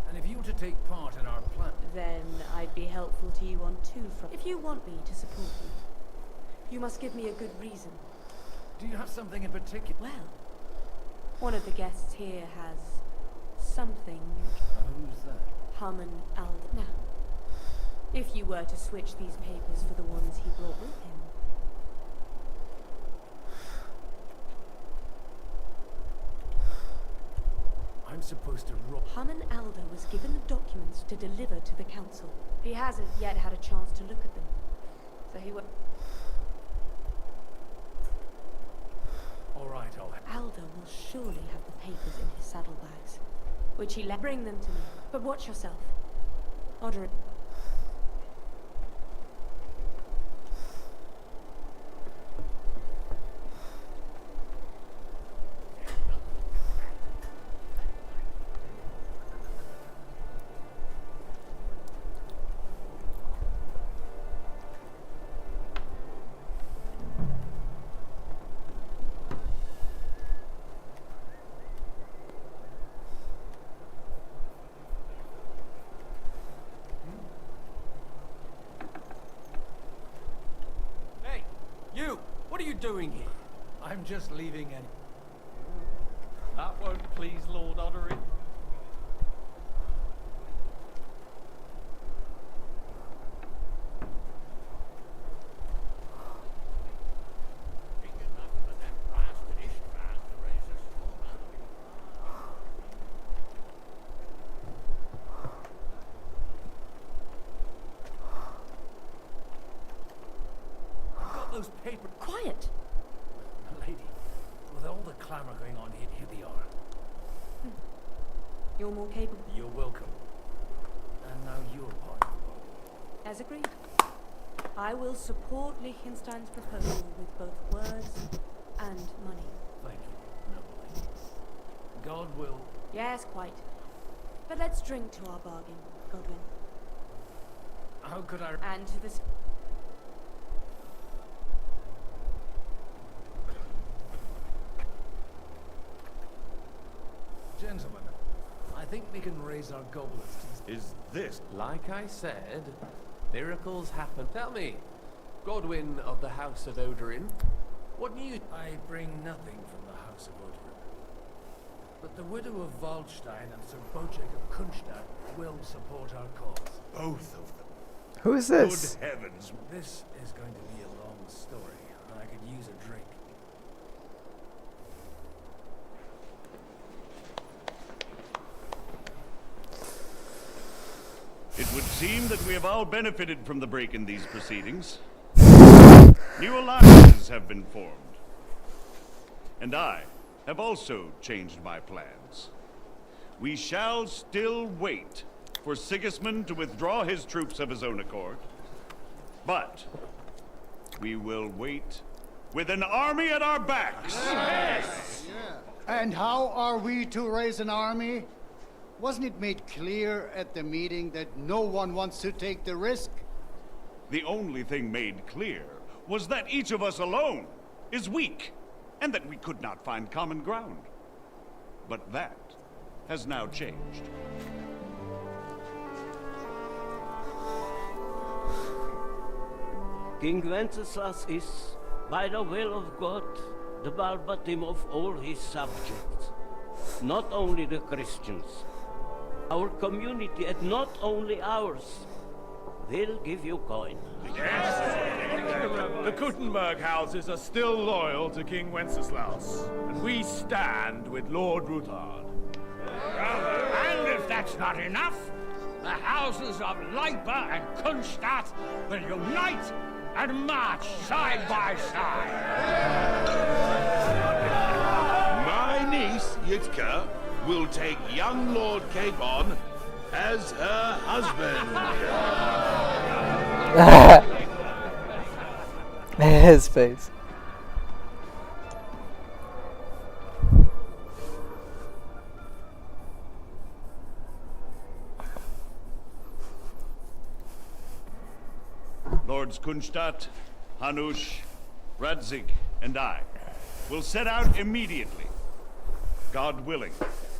And if you were to take part in our plan... Then I'd be helpful to you on two fronts. If you want me to support you, you must give me a good reason. Do you have something in particular? Well, one of the guests here has something. Who's that? Haman Alda. Now, if you were to switch these papers for the ones he brought with him. I'm supposed to rob. Haman Alda was given the documents to deliver to the council. He hasn't yet had a chance to look at them. So he will... All right, Alda will surely have the papers in his saddlebags, which he let bring them to me. But watch yourself. Order it. Doing here? I'm just leaving and... That won't please Lord Oderin. Those papers. Quiet! Lady, with all the clamor going on here, here they are. You're more capable. You're welcome. And now you're part of it. As agreed. I will support Liechtenstein's proposal with both words and money. Thank you, noble lady. God will... Yes, quite. But let's drink to our bargain, Godwin. How could I... And to this... Gentlemen, I think we can raise our goblets to... Is this... Like I said, miracles happen. Tell me, Godwin of the House of Oderin, what do you... I bring nothing from the House of Oderin. But the widow of Waldstein and Sir Bojek of Kunstadt will support our cause. Both of them. Who is this? Good heavens. This is going to be a long story, and I could use a drink. It would seem that we have all benefited from the break in these proceedings. New alliances have been formed. And I have also changed my plans. We shall still wait for Sigismund to withdraw his troops of his own accord. But we will wait with an army at our backs. Yes! And how are we to raise an army? Wasn't it made clear at the meeting that no one wants to take the risk? The only thing made clear was that each of us alone is weak, and that we could not find common ground. But that has now changed. King Wenceslas is, by the will of God, the Balbatim of all his subjects. Not only the Christians, our community, and not only ours, will give you coin. The Kuttenberg houses are still loyal to King Wenceslaus, and we stand with Lord Ruthard. And if that's not enough, the houses of Leipa and Kunstadt will unite and march side by side. My niece, Yitka, will take young Lord Capon as her husband. His face. Lords Kunstadt, Hanush, Radzig, and I will set out immediately. God willing,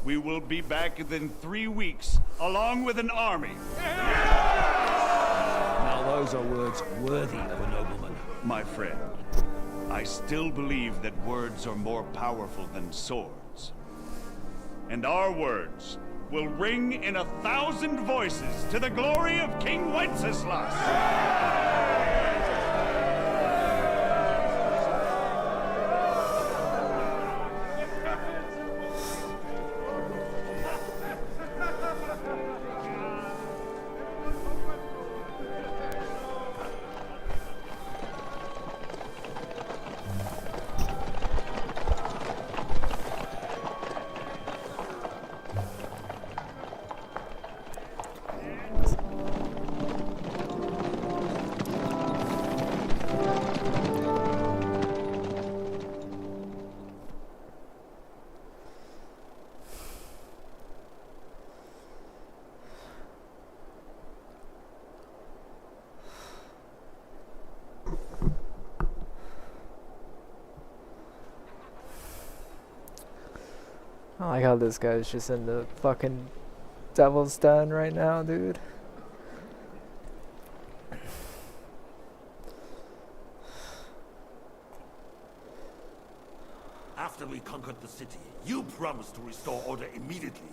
we will be back within 3 weeks, along with an army. Now those are words worthy of a nobleman. My friend, I still believe that words are more powerful than swords. And our words will ring in 1,000 voices to the glory of King Wenceslas. I like how this guy's just in the fucking devil's den right now, dude. After we conquered the city, you promised to restore order immediately.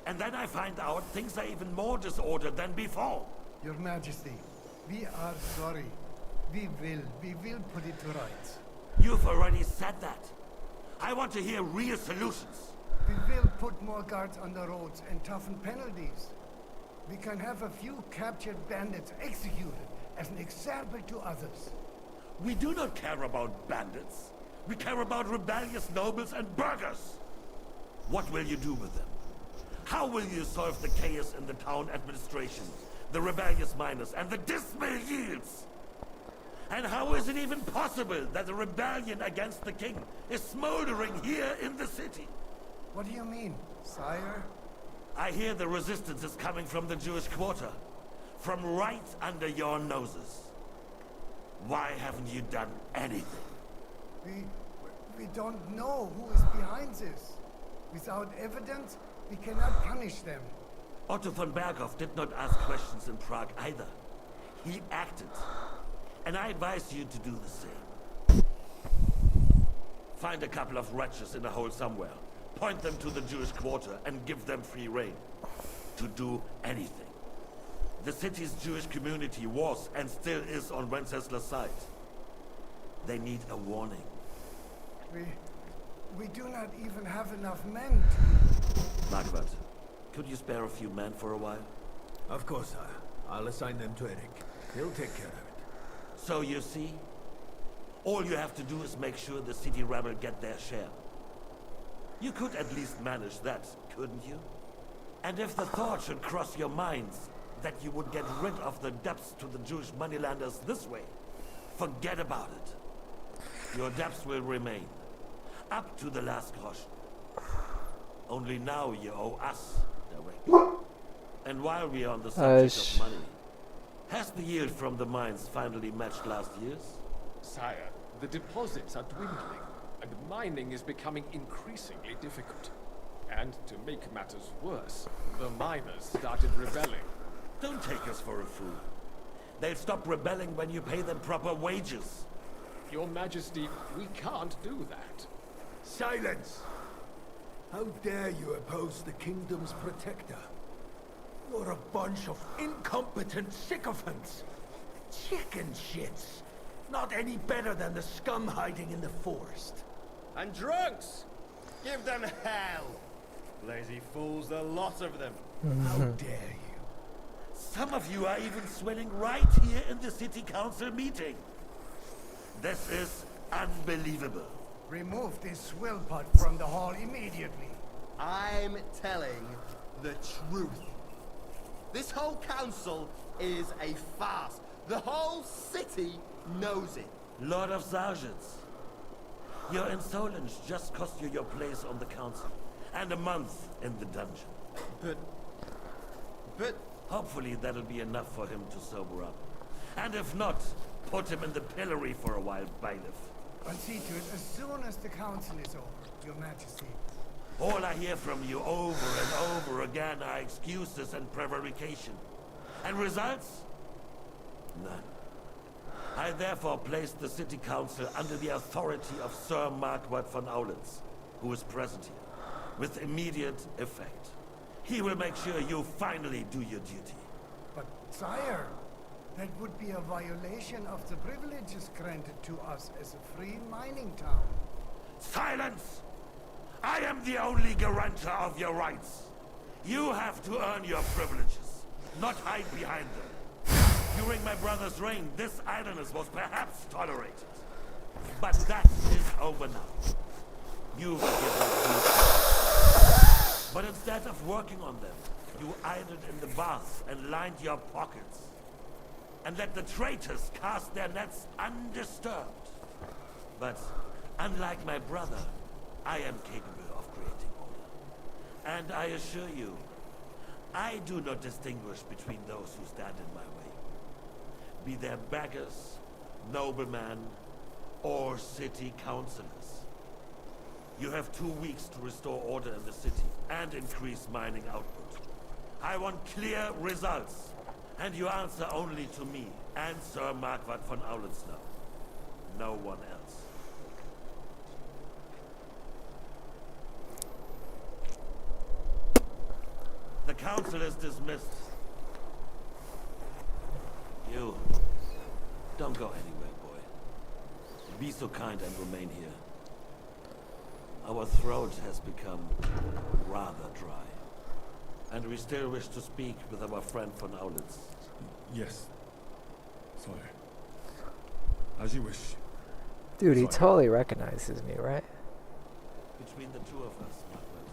And then I find out things are even more disordered than before. Your Majesty, we are sorry. We will put it to rights. You've already said that. I want to hear real solutions. We will put more guards on the roads and toughen penalties. We can have a few captured bandits executed as an example to others. We do not care about bandits. We care about rebellious nobles and burghers. What will you do with them? How will you solve the chaos in the town administration, the rebellious miners, and the dismal yields? And how is it even possible that a rebellion against the king is smoldering here in the city? What do you mean, sire? I hear the resistance is coming from the Jewish quarter, from right under your noses. Why haven't you done anything? We don't know who is behind this. Without evidence, we cannot punish them. Otto von Berghoff did not ask questions in Prague either. He acted. And I advise you to do the same. Find a couple of wretches in a hole somewhere. Point them to the Jewish quarter and give them free rein. To do anything. The city's Jewish community was and still is on Wenceslas' side. They need a warning. We do not even have enough men to... Marquardt, could you spare a few men for a while? Of course, sire. I'll assign them to Eric. He'll take care of it. So you see, all you have to do is make sure the city rebel get their share. You could at least manage that, couldn't you? And if the thought should cross your minds that you would get rid of the debts to the Jewish moneylanders this way, forget about it. Your debts will remain, up to the last groschen. Only now you owe us directly. And while we are on the subject of money, has the yield from the mines finally matched last year's? Sire, the deposits are dwindling, and mining is becoming increasingly difficult. And to make matters worse, the miners started rebelling. Don't take us for a fool. They'll stop rebelling when you pay them proper wages. Your Majesty, we can't do that. Silence! How dare you oppose the kingdom's protector? You're a bunch of incompetent sycophants. Chicken shits. Not any better than the scum hiding in the forest. And drunks! Give them hell! Lazy fools, the lot of them. How dare you? Some of you are even swelling right here in the city council meeting. This is unbelievable. Remove this swillpot from the hall immediately. I'm telling the truth. This whole council is a farce. The whole city knows it. Lord of Sergeants, your insolence just cost you your place on the council and a month in the dungeon. But hopefully that'll be enough for him to sober up. And if not, put him in the pillory for a while, bailiff. I'll see to it as soon as the council is over, Your Majesty. All I hear from you over and over again are excuses and prevarication. And results? None. I therefore place the city council under the authority of Sir Marquardt von Aulitz, who is present here, with immediate effect. He will make sure you finally do your duty. But, sire, that would be a violation of the privileges granted to us as a free mining town. Silence! I am the only guarantor of your rights. You have to earn your privileges, not hide behind them. During my brother's reign, this idleness was perhaps tolerated. But that is over now. You've given But instead of working on them, you idled in the baths and lined your pockets. And let the traitors cast their nets undisturbed. But unlike my brother, I am capable of creating order. And I assure you, I do not distinguish between those who stand in my way. Be they beggars, noblemen, or city councillors. You have 2 weeks to restore order in the city and increase mining output. I want clear results, and you answer only to me and Sir Marquardt von Aulitz now. No one else. The council is dismissed. You, don't go anywhere, boy. Be so kind and remain here. Our throat has become rather dry. And we still wish to speak with our friend von Aulitz. Yes. Sorry. As you wish. Dude, he totally recognizes me, right? Between the two of us, Margaret,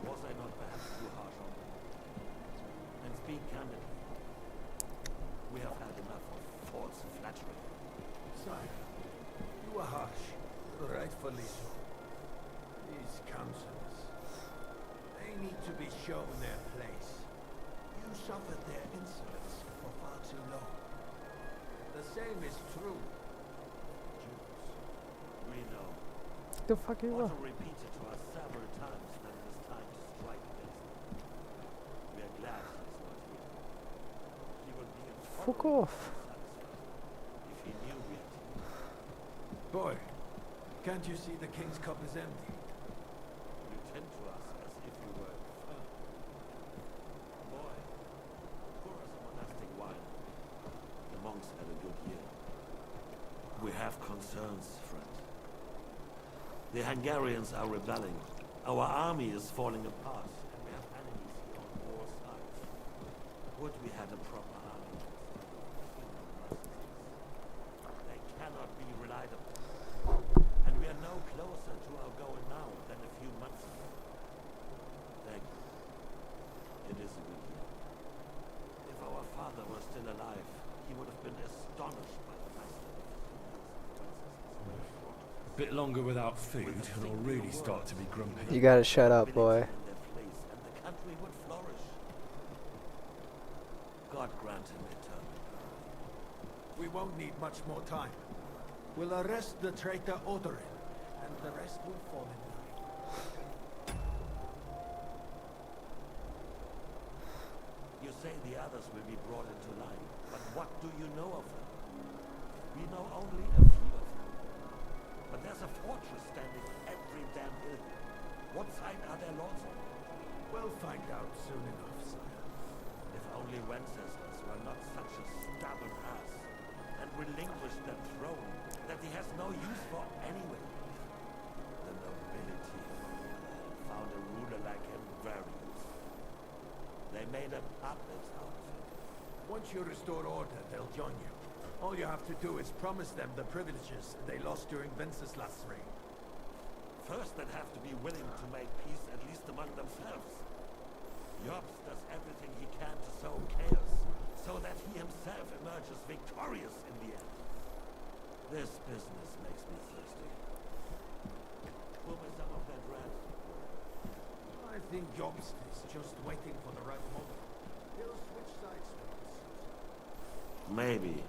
was I not perhaps too harsh on him? And speak candidly. We have had enough of false flattery. Sire, you are harsh, rightfully so. These councillors, they need to be shown their place. You suffered their insolence for far too long. The same is true. Jews, we know. The fuck you Otto repeated to us several times that it is time to strike against them. We are glad he is not here. He would be Fuck off. if he knew we had him. Boy, can't you see the king's cup is empty? You tend to us as if you were firm. Boy, pour us a monastic wine. The monks had a good year. We have concerns, friend. The Hungarians are rebelling. Our army is falling apart, and we have enemies here on all sides. Would we had a proper army? They cannot be relied upon. And we are no closer to our goal now. bit longer without food, and I'll really start to be grumpy. You gotta shut up, boy. And the country would flourish. God grant him eternal. We won't need much more time. We'll arrest the traitor Odorin, and the rest will fall in line. You say the others will be brought into line, but what do you know of them? We know only a few of them. But there's a fortress standing on every damn hill. What side are their lords on? We'll find out soon enough, sire. If only Wenceslas were not such a stubborn ass, and relinquished that throne that he has no use for anyway. The nobility had found a ruler like him very useful. They made a puppet out of him. Once you restore order, they'll join you. All you have to do is promise them the privileges they lost during Wenceslas' reign. First, they'd have to be willing to make peace at least among themselves. Jobs does everything he can to sow chaos, so that he himself emerges victorious in the end. This business makes me thirsty. Pour me some of that red. I think Jobst is just waiting for the right moment. He'll switch sides when it suits him. Maybe.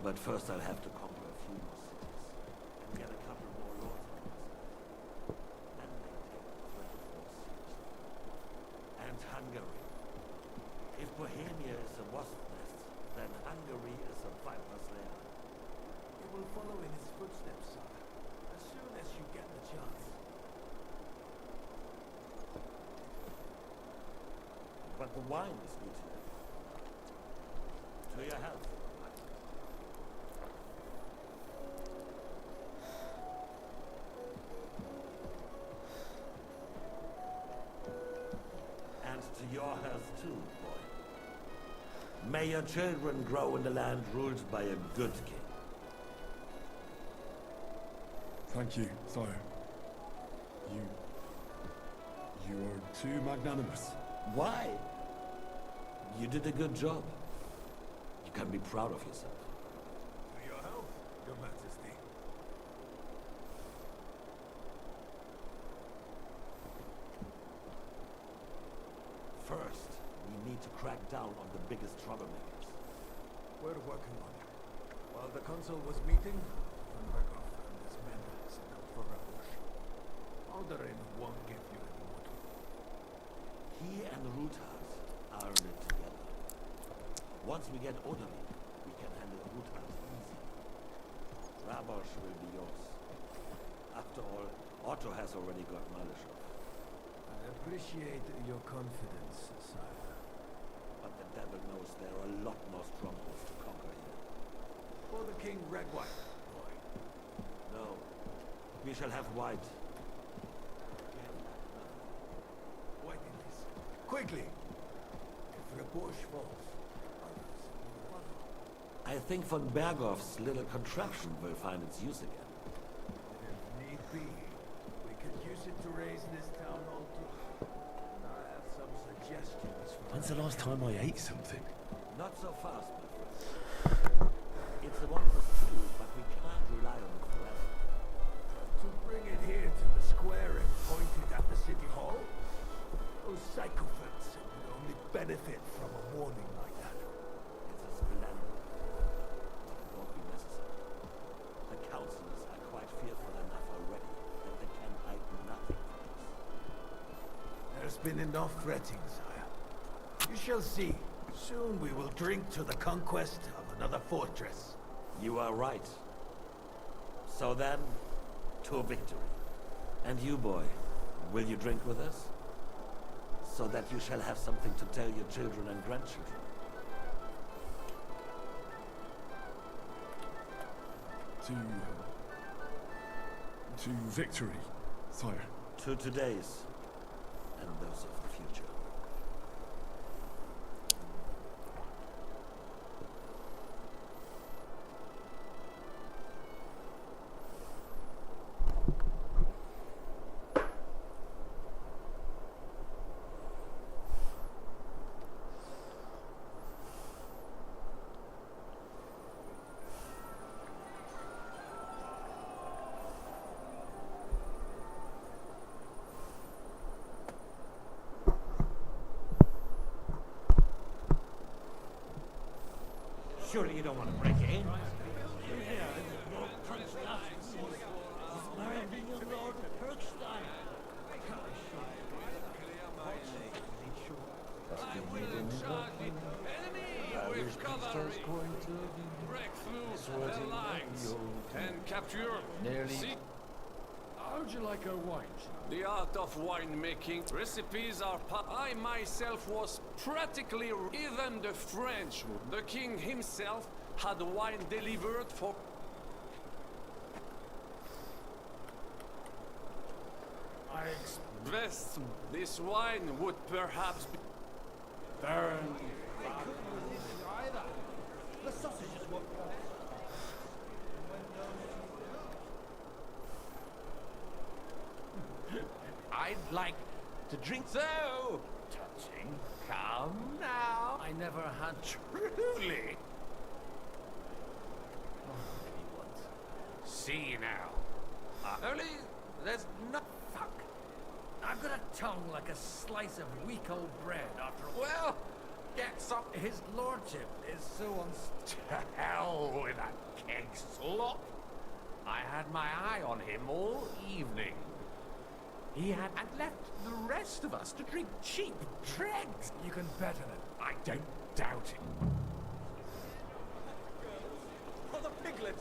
But first I'll have to conquer a few more cities, and get a couple more lords on my side. Then maintain the 24 seat. And Hungary. If Bohemia is a wasp nest, then Hungary is a viper's lair. You will follow in his footsteps, sire, as soon as you get the chance. But the wine is good here. To your health. And to your health too, boy. May your children grow in a land ruled by a good king. Thank you, sire. You are too magnanimous. Why? You did a good job. You can be proud of yourself. To your health, Your Majesty. First, we need to crack down on the biggest troublemakers. We're working on it. While the consul was meeting, Von Berghoff and his men set out for ambush. Alderin won't give you any more trouble. He and Ruthard are in it together. Once we get Odorin, we can handle Ruthard easy. Rabosh will be yours. After all, Otto has already got Malishov. I appreciate your confidence, sire. But the devil knows there are a lot more strongholds to conquer here. For the king, red white, boy. No, we shall have white. White in this. Quickly! If Rabosh falls, others will follow. I think von Berghoff's little contraption will find its use again. If need be, we could use it to raise this town altar. I have some suggestions for... When's the last time I ate something? Not so fast, my friend. It's a wondrous tool, but we can't rely on it forever. To bring it here to the square and point it at the city hall? Those sycophants would only benefit from a warning like that. It's a splendid. It won't be necessary. The councillors are quite fearful enough already that they can hide nothing from us. There's been enough fretting, sire. You shall see. Soon we will drink to the conquest of another fortress. You are right. So then, to victory. And you, boy, will you drink with us? So that you shall have something to tell your children and grandchildren. To victory, sire. To today's, and those of the future. Surely you don't want to break in? Lord Herkstein. With cavalry, break through their lines and capture nearly. How'd you like a wine? The art of winemaking recipes are. I myself was practically even the French. The king himself had wine delivered for. Best this wine would perhaps be burned. The sausages won't go. I'd like to drink so touching. Come now. I never had truly. See now. Only there's no fuck. I've got a tongue like a slice of weak old bread after all. Well, get some. His lordship is so To hell with that keg slop. I had my eye on him all evening. He had and left the rest of us to drink cheap dregs. You can bet on it. I don't doubt it. For the piglet!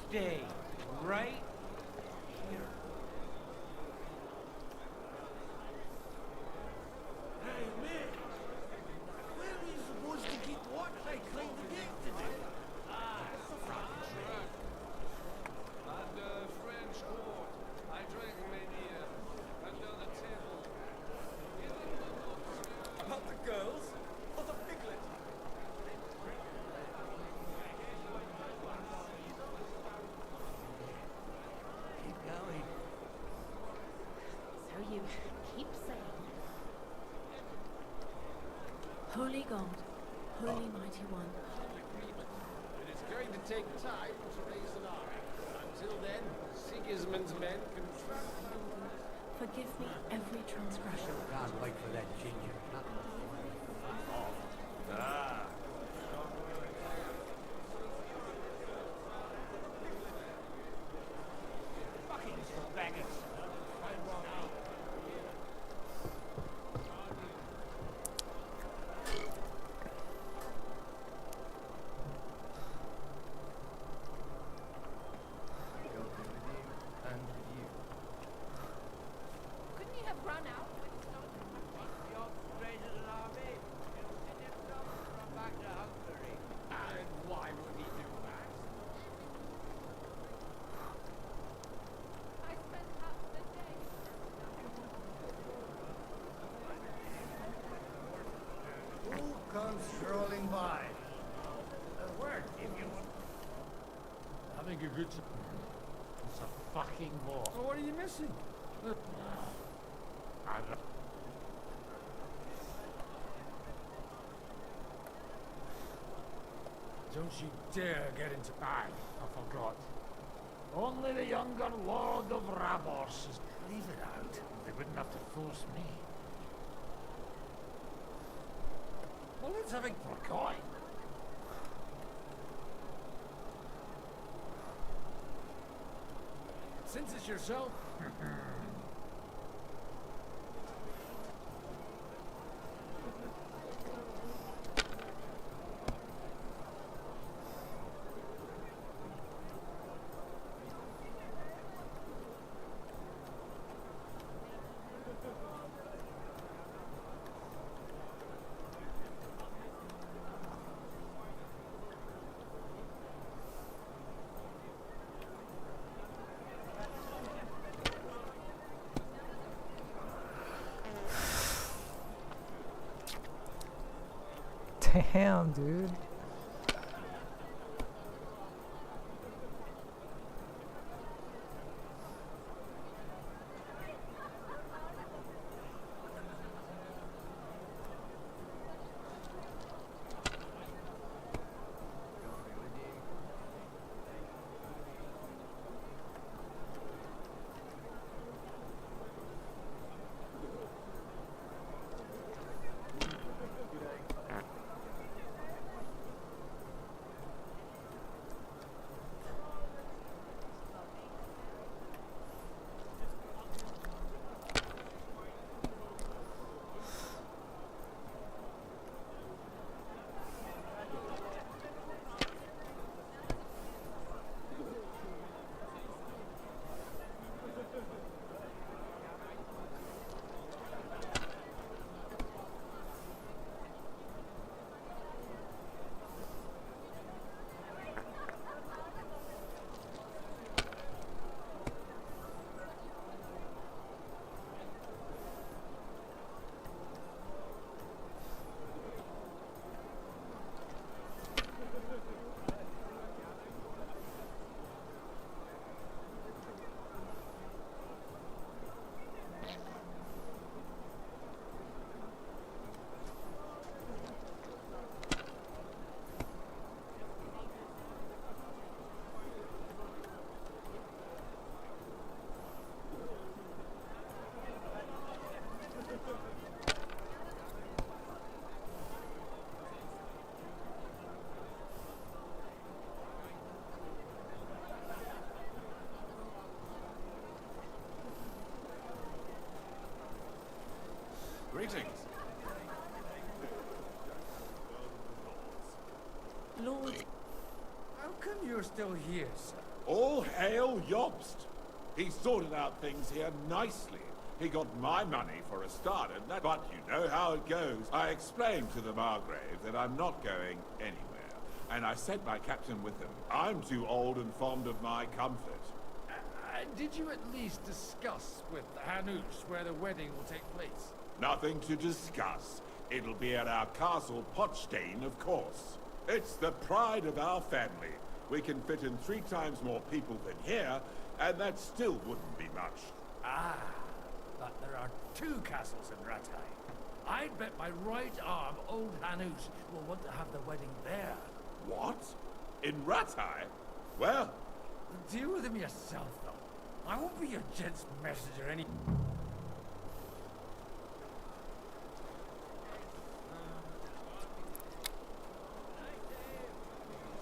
Stay right here. Hey, man! Where are we supposed to keep watch? I cleaned the gate today. At the French court, I drank many under the table. About the girls? Or the piglet? Keep going. So you keep saying, Holy God, Holy Mighty One. It is going to take time to raise an army. Until then, Sigismund's men can travel. Forgive me every transgression. Can't wait for that ginger. Fucking beggars. Couldn't you have run out when you started And why would he do that? I spent half the day. Who comes strolling by? A word, if you want. Having a good. It's a fucking war. Well, what are you missing? I don't- Don't you dare get into bag, I forgot. Only the younger Lord of Rabos is... Leave it out. They wouldn't have to force me. Well, let's have it for coin. Since it's yourself... Damn, dude. Lord, How come you're still here, sir? All hail Jobst. He sorted out things here nicely. He got my money for a start, and that. But you know how it goes. I explained to the Margrave that I'm not going anywhere, and I sent my captain with him. I'm too old and fond of my comfort. Did you at least discuss with Hanush where the wedding will take place? Nothing to discuss. It'll be at our castle Potstein, of course. It's the pride of our family. We can fit in 3 times more people than here, and that still wouldn't be much. Ah, but there are 2 castles in Rattay. I'd bet my right arm old Hanush will want to have the wedding there. What? In Rattay? Well... Deal with him yourself, though. I won't be your gent's messenger any...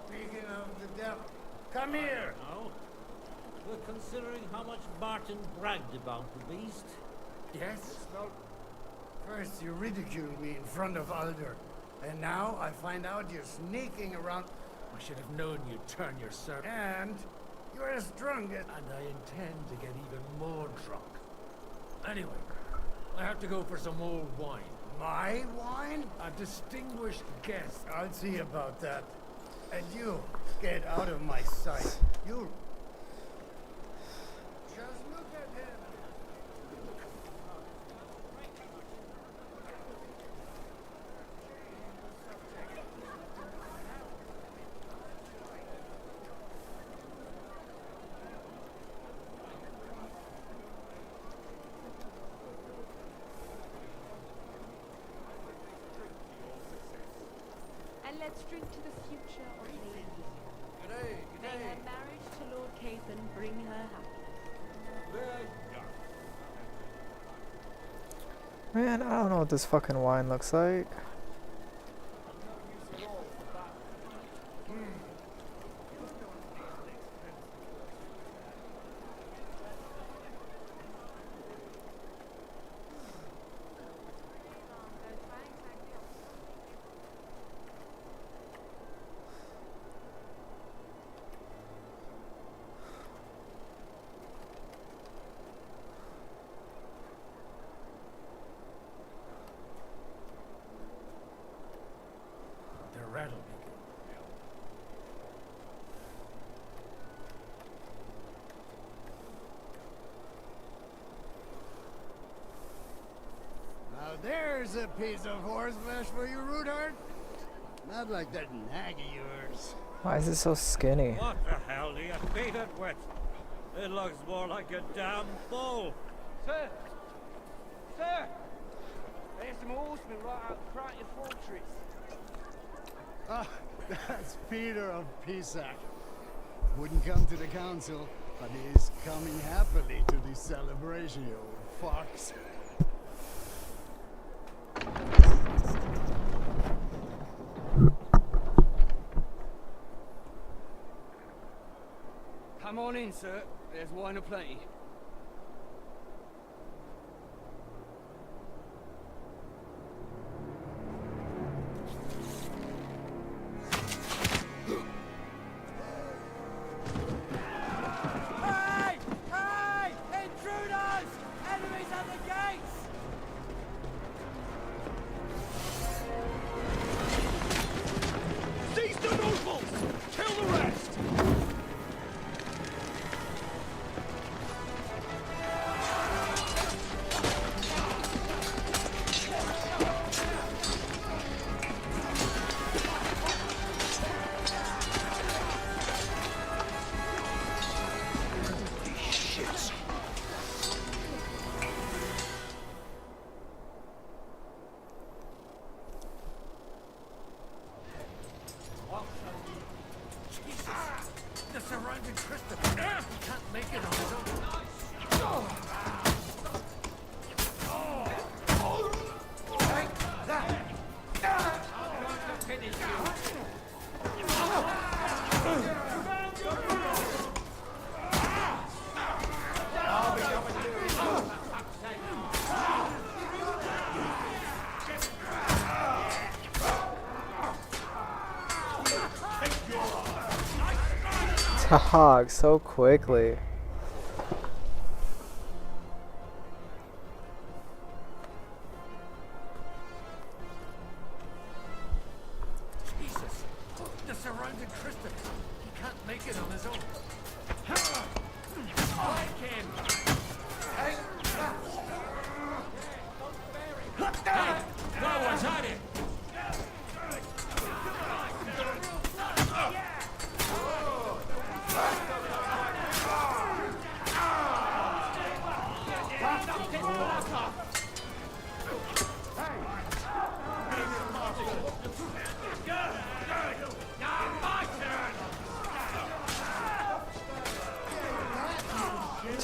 Speaking of the devil, come here! No. We're considering how much Martin bragged about the beast. Yes? Well, first you ridiculed me in front of Alder, and now I find out you're sneaking around. I should have known you'd turn your servant. And you're as drunk as... And I intend to get even more drunk. Anyway, I have to go for some old wine. My wine? A distinguished guest. I'll see about that. And you, get out of my sight. You... Just look at him. and let's drink to the future of Lady. May her marriage to Lord Caithan bring her happiness. Man, I don't know what this fucking wine looks like. Now there's a piece of horseflesh for you, Rudart. Not like that nag of yours. Why is it so skinny? What the hell do you feed it with? It looks more like a damn bull. Sir! Sir! There's some horsemen right out front of your fortress. Ah, that's Peter of Pisac. Wouldn't come to the council, but he's coming happily to the celebration, you old fox. Come on in, sir. There's wine aplenty. Hey! Hey! Intruders! Enemies at the gates! Seize the nobles! Kill the rest! Haha, so quickly. Jesus! The surrounding Christian! He can't make it on his own. Strike him! Hey! Hey! No one's had it!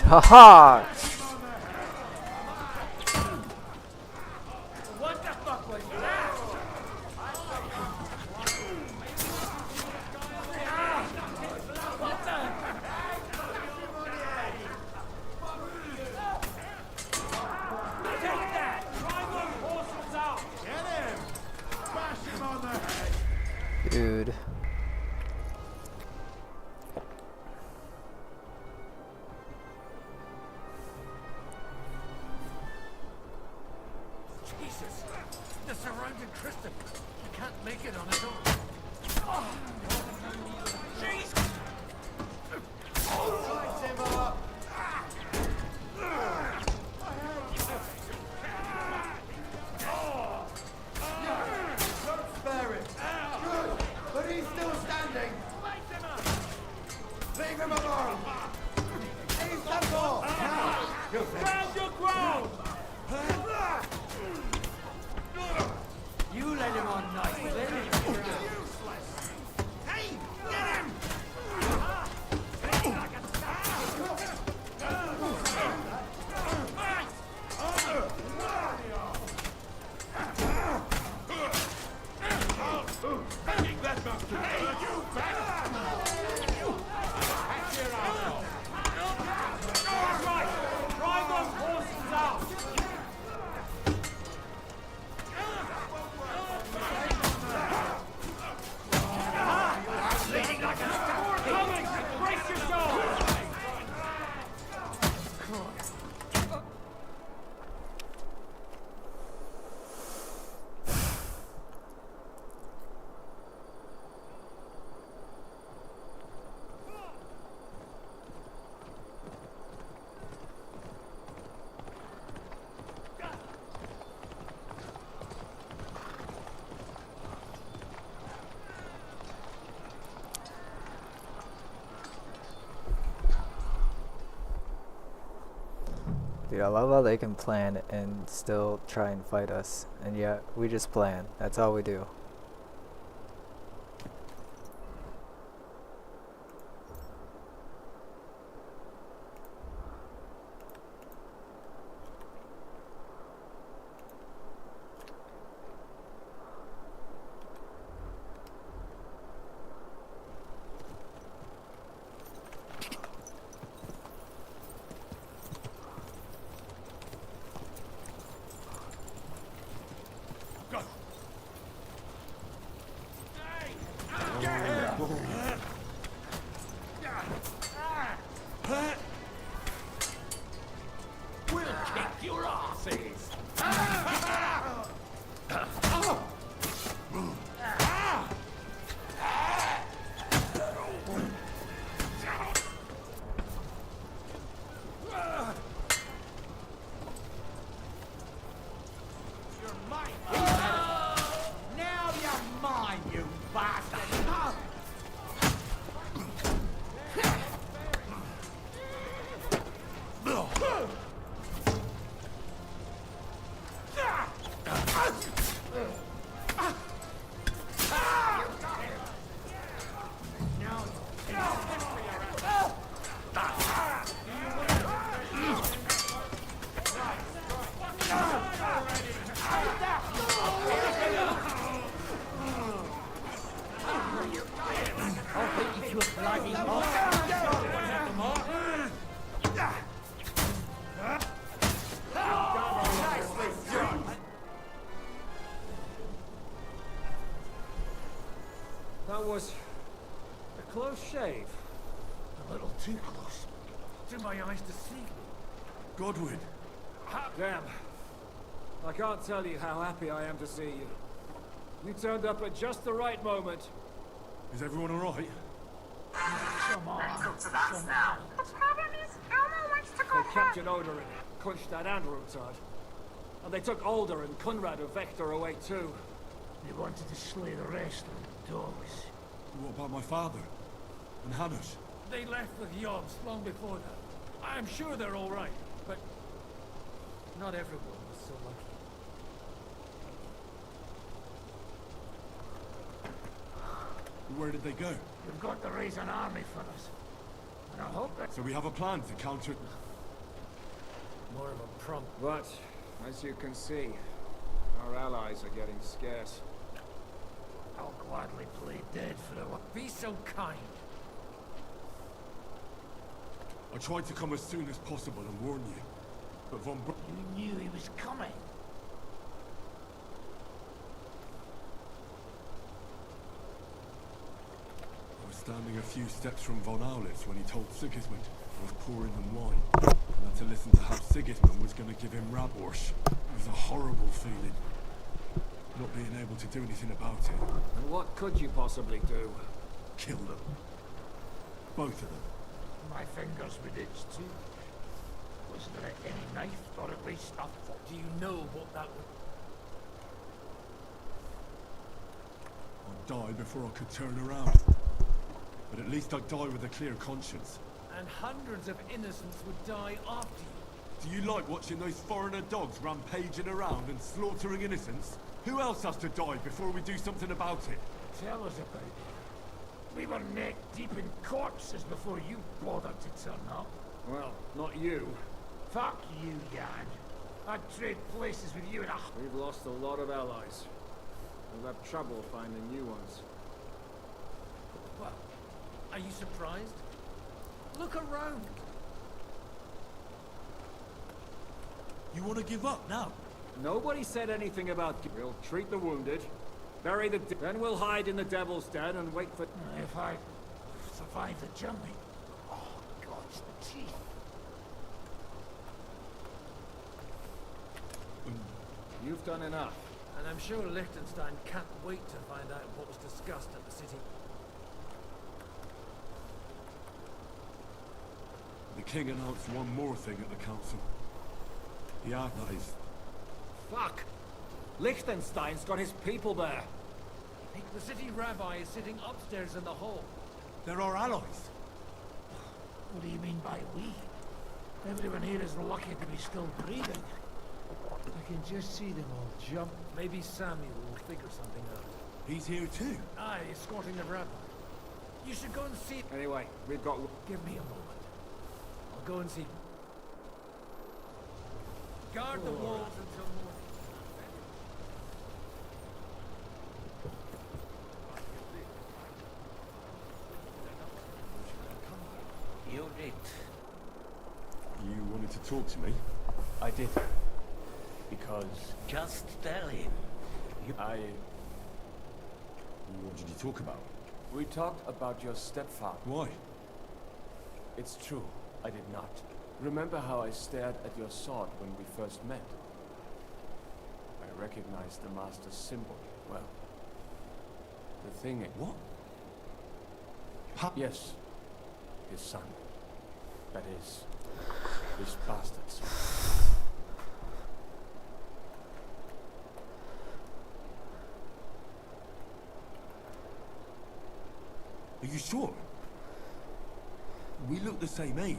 Haha! What the fuck was that? What the? Take that! Drive those horses out! Get him! Smash him on the head! Dude. Jesus! The surrounding Christian! He can't make it on his own. Jesus! Light him up! Don't spare him! Good! But he's still standing! Leave him alone! He's the ball! Now! Stand your ground! You let him on nicely. Hey! Get him! Drive those horses out! Bleeding like a star coming! Brace yourself! Dude, I love how they can plan and still try and fight us. And yet, we just plan. That's all we do. We'll kick your asses! You're mine! Now you're mine, you bastard! That was a close shave. A little too close. Do my eyes deceive me? Godwin! Damn. I can't tell you how happy I am to see you. You turned up at just the right moment. Is everyone alright? Come on. Let's look to that now. The problem is, Elmo wants to go They captured Oder and Kunstad and Rutard. And they took Alder and Kunrad of Vector away too. They wanted to slay the rest of the dogs. What about my father? And Hanush? They left with Yobs long before that. I'm sure they're all right, but not everyone was so lucky. Where did they go? We've got to raise an army for us. And I hope that... So we have a plan to counter... More of a prompt. But, as you can see, our allies are getting scarce. I'll gladly play dead for the one. Be so kind. I tried to come as soon as possible and warn you, but Von Br... You knew he was coming. I was standing a few steps from Von Aulitz when he told Sigismund I was pouring them wine. And had to listen to how Sigismund was going to give him Rabborsch. It was a horrible feeling. Not being able to do anything about it. And what could you possibly do? Kill them. Both of them. My fingers would itch too. Was there any knife, or at least a... Do you know what that would... I'd die before I could turn around. But at least I'd die with a clear conscience. And hundreds of innocents would die after you. Do you like watching those foreigner dogs rampaging around and slaughtering innocents? Who else has to die before we do something about it? Tell us about it. We were neck deep in corpses before you bothered to turn up. Well, not you. Fuck you, Jan. I'd trade places with you in a... We've lost a lot of allies. We'll have trouble finding new ones. Well, are you surprised? Look around. You want to give up now? Nobody said anything about... We'll treat the wounded, bury the... Then we'll hide in the Devil's Den and wait for... If I survive the journey... Oh, God's the teeth. You've done enough. And I'm sure Liechtenstein can't wait to find out what was discussed at the city. The king announced one more thing at the council. The allies. Fuck! Liechtenstein's got his people there. The city rabbi is sitting upstairs in the hall. They're our allies. What do you mean by we? Everyone here is lucky to be still breathing. I can just see them all jump. Maybe Samuel will figure something out. He's here too. Aye, escorting the rabbi. You should go and see... Anyway, we've got... Give me a moment. I'll go and see... Guard the walls until morning. You did. You wanted to talk to me? I did. Because... Just tell him. I... What did you talk about? We talked about your stepfather. Why? It's true, I did not. Remember how I stared at your sword when we first met? I recognized the Master's symbol. Well, the thing is... What? Yes. His son. That is, this bastard's. Are you sure? We look the same age.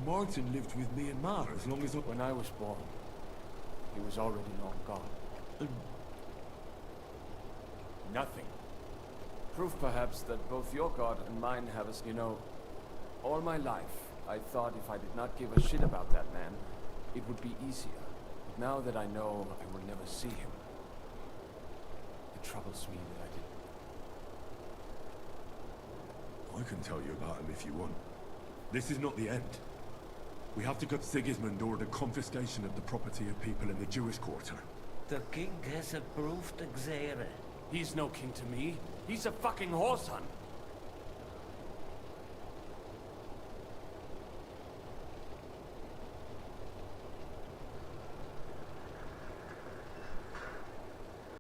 Martin lived with me and Ma as long as... When I was born, he was already long gone. Nothing. Proof perhaps that both your god and mine have us, you know, all my life I thought if I did not give a shit about that man, it would be easier. But now that I know I will never see him, it troubles me that I did. I can tell you about him if you want. This is not the end. We have to get Sigismund ordered confiscation of the property of people in the Jewish quarter. The king has approved Xere. He's no king to me. He's a fucking horse hunt.